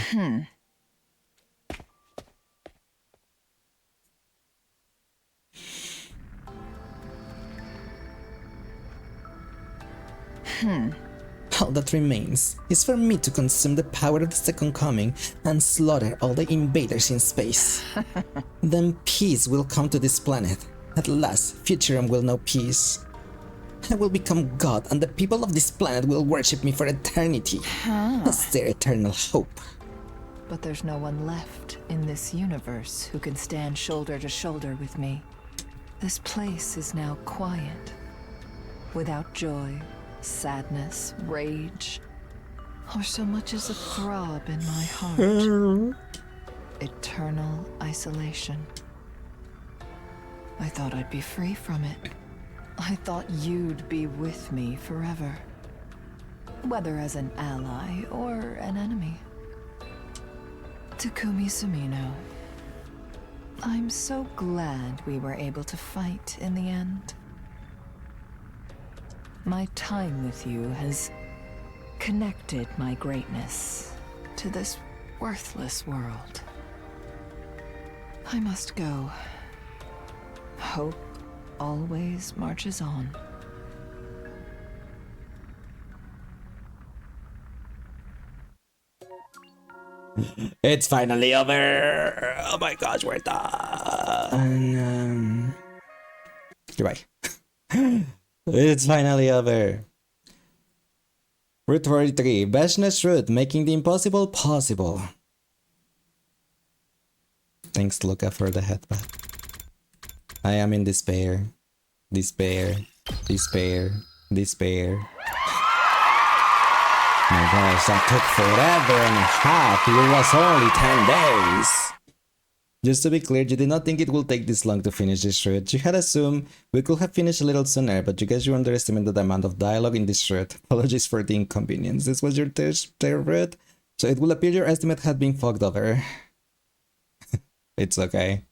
All that remains is for me to consume the power of the second coming and slaughter all the invaders in space. Then peace will come to this planet. At last, Futurum will know peace. I will become God, and the people of this planet will worship me for eternity. That's their eternal hope. But there's no one left in this universe who can stand shoulder to shoulder with me. This place is now quiet, without joy, sadness, rage, or so much as a throb in my heart. Eternal isolation. I thought I'd be free from it. I thought you'd be with me forever. Whether as an ally or an enemy. Takumi Sumino, I'm so glad we were able to fight in the end. My time with you has connected my greatness to this worthless world. I must go. Hope always marches on. It's finally over. Oh my gosh, we're done. Goodbye. It's finally over. Route 43, Business Route, making the impossible possible. Thanks, Luca, for the headbutt. I am in despair. Despair. Despair. Despair. My gosh, that took forever and a half. It was only 10 days. Just to be clear, you did not think it will take this long to finish this route. You had assumed we could have finished a little sooner, but you guys underestimated the amount of dialogue in this route. Apologies for the inconvenience. This was your third route, so it will appear your estimate had been fucked over. It's okay.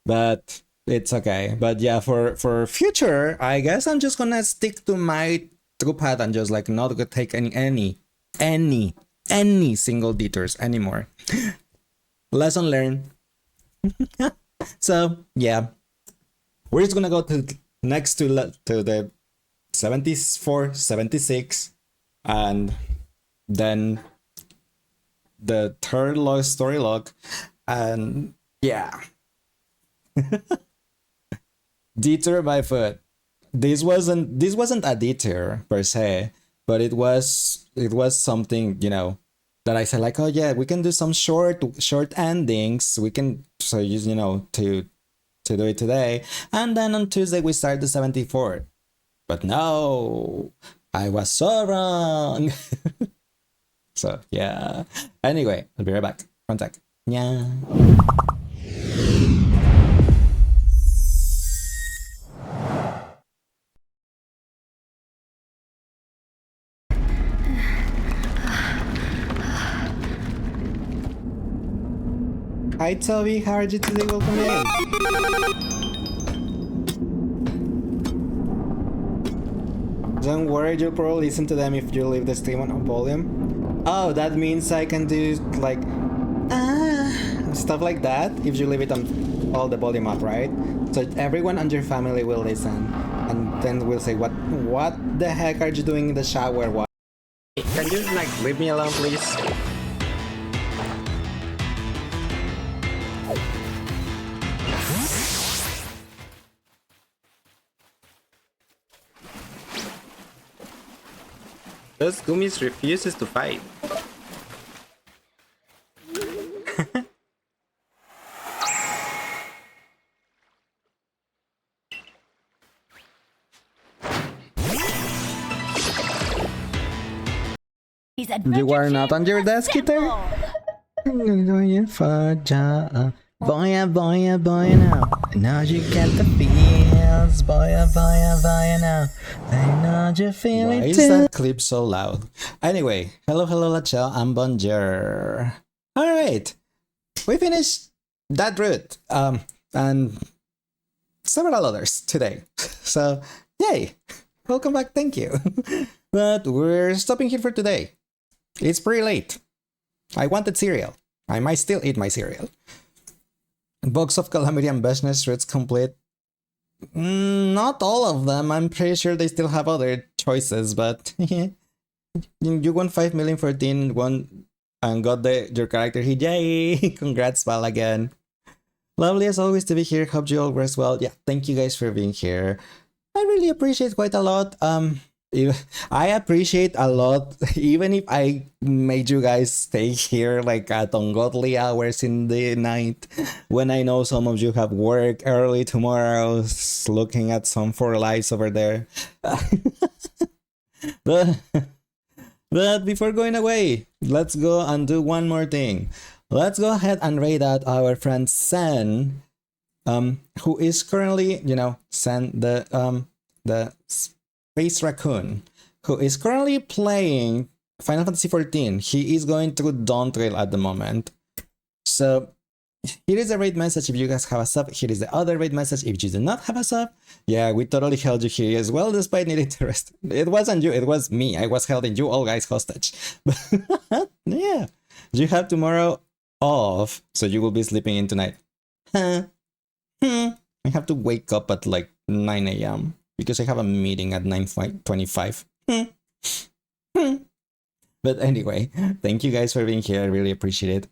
But it's okay. But yeah, for future, I guess I'm just gonna stick to my true path and just like not gonna take any single detours anymore. Lesson learned. So yeah, we're just gonna go to next to the 74, 76, and then the third story log, and yeah. Detour by foot. This wasn't a detour per se, but it was something, you know, that I said like, oh yeah, we can do some short endings. We can, so you know, to to do it today. And then on Tuesday we start the 74th. But no, I was so wrong. So yeah. Anyway, I'll be right back. One sec. Yeah. Hi Toby, how are you today? Welcome in. Don't worry, you'll probably listen to them if you leave the stream on volume. Oh, that means I can do like stuff like that if you leave it on all the volume up, right? So everyone and your family will listen, and then we'll say, what the heck are you doing in the shower? What? Can you like leave me alone, please? Those gummies refuses to fight. You are not on your desk, Peter? I'm going for a job. Boy, now. Now you get the feels. Boy, now. I know you feel it too. Why is that clip so loud? Anyway, hello, Lachelle, and bonjour. Alright, we finished that route. And several others today. So, yay! Welcome back, thank you. But we're stopping here for today. It's pretty late. I wanted cereal. I might still eat my cereal. Box of Calamity and Business routes complete. Not all of them. I'm pretty sure they still have other choices, but you won 5 million for 14, won and got your character hit. Yay! Congrats, Val, again. Lovely as always to be here. Hope you all rest well. Yeah, thank you guys for being here. I really appreciate quite a lot. I appreciate a lot, even if I made you guys stay here like at ungodly hours in the night, when I know some of you have work early tomorrow, looking at some 4 lives over there. But before going away, let's go and do one more thing. Let's go ahead and raid out our friend Sen, who is currently, Sen, the Space Raccoon, who is currently playing Final Fantasy XIV. He is going through Dawn Trail at the moment. So here is the raid message if you guys have a sub. Here is the other raid message if you do not have a sub. Yeah, we totally held you here as well, despite needing to rest. It wasn't you, it was me. I was holding you all guys hostage. But yeah, you have tomorrow off, so you will be sleeping in tonight. I have to wake up at like 9 a.m. because I have a meeting at 9:25. But anyway, thank you guys for being here. I really appreciate it.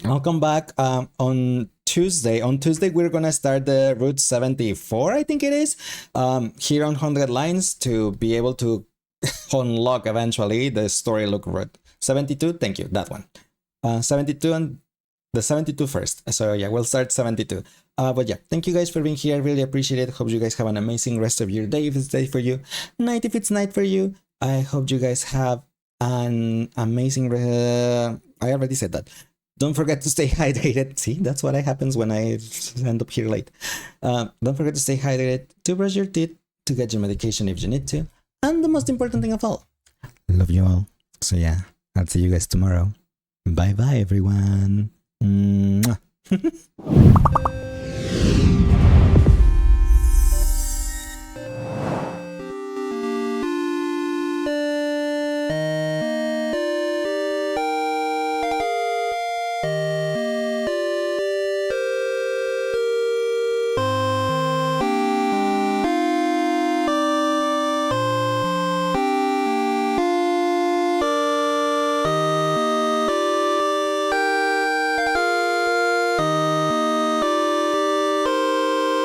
I'll come back on Tuesday. On Tuesday, we're going to start the Route 74, I think it is, here on 100 Lines to be able to unlock eventually the Story Look route. 72, thank you, that one. 72 and the 72 first. So yeah, we'll start 72. But yeah, thank you guys for being here. I really appreciate it. Hope you guys have an amazing rest of your day if it's day for you. Night if it's night for you. I hope you guys have an amazing... I already said that. Don't forget to stay hydrated. See, that's what happens when I end up here late. Don't forget to stay hydrated, to brush your teeth, to get your medication if you need to. And the most important thing of all, love you all. So yeah, I'll see you guys tomorrow. Bye-bye, everyone. Mwah.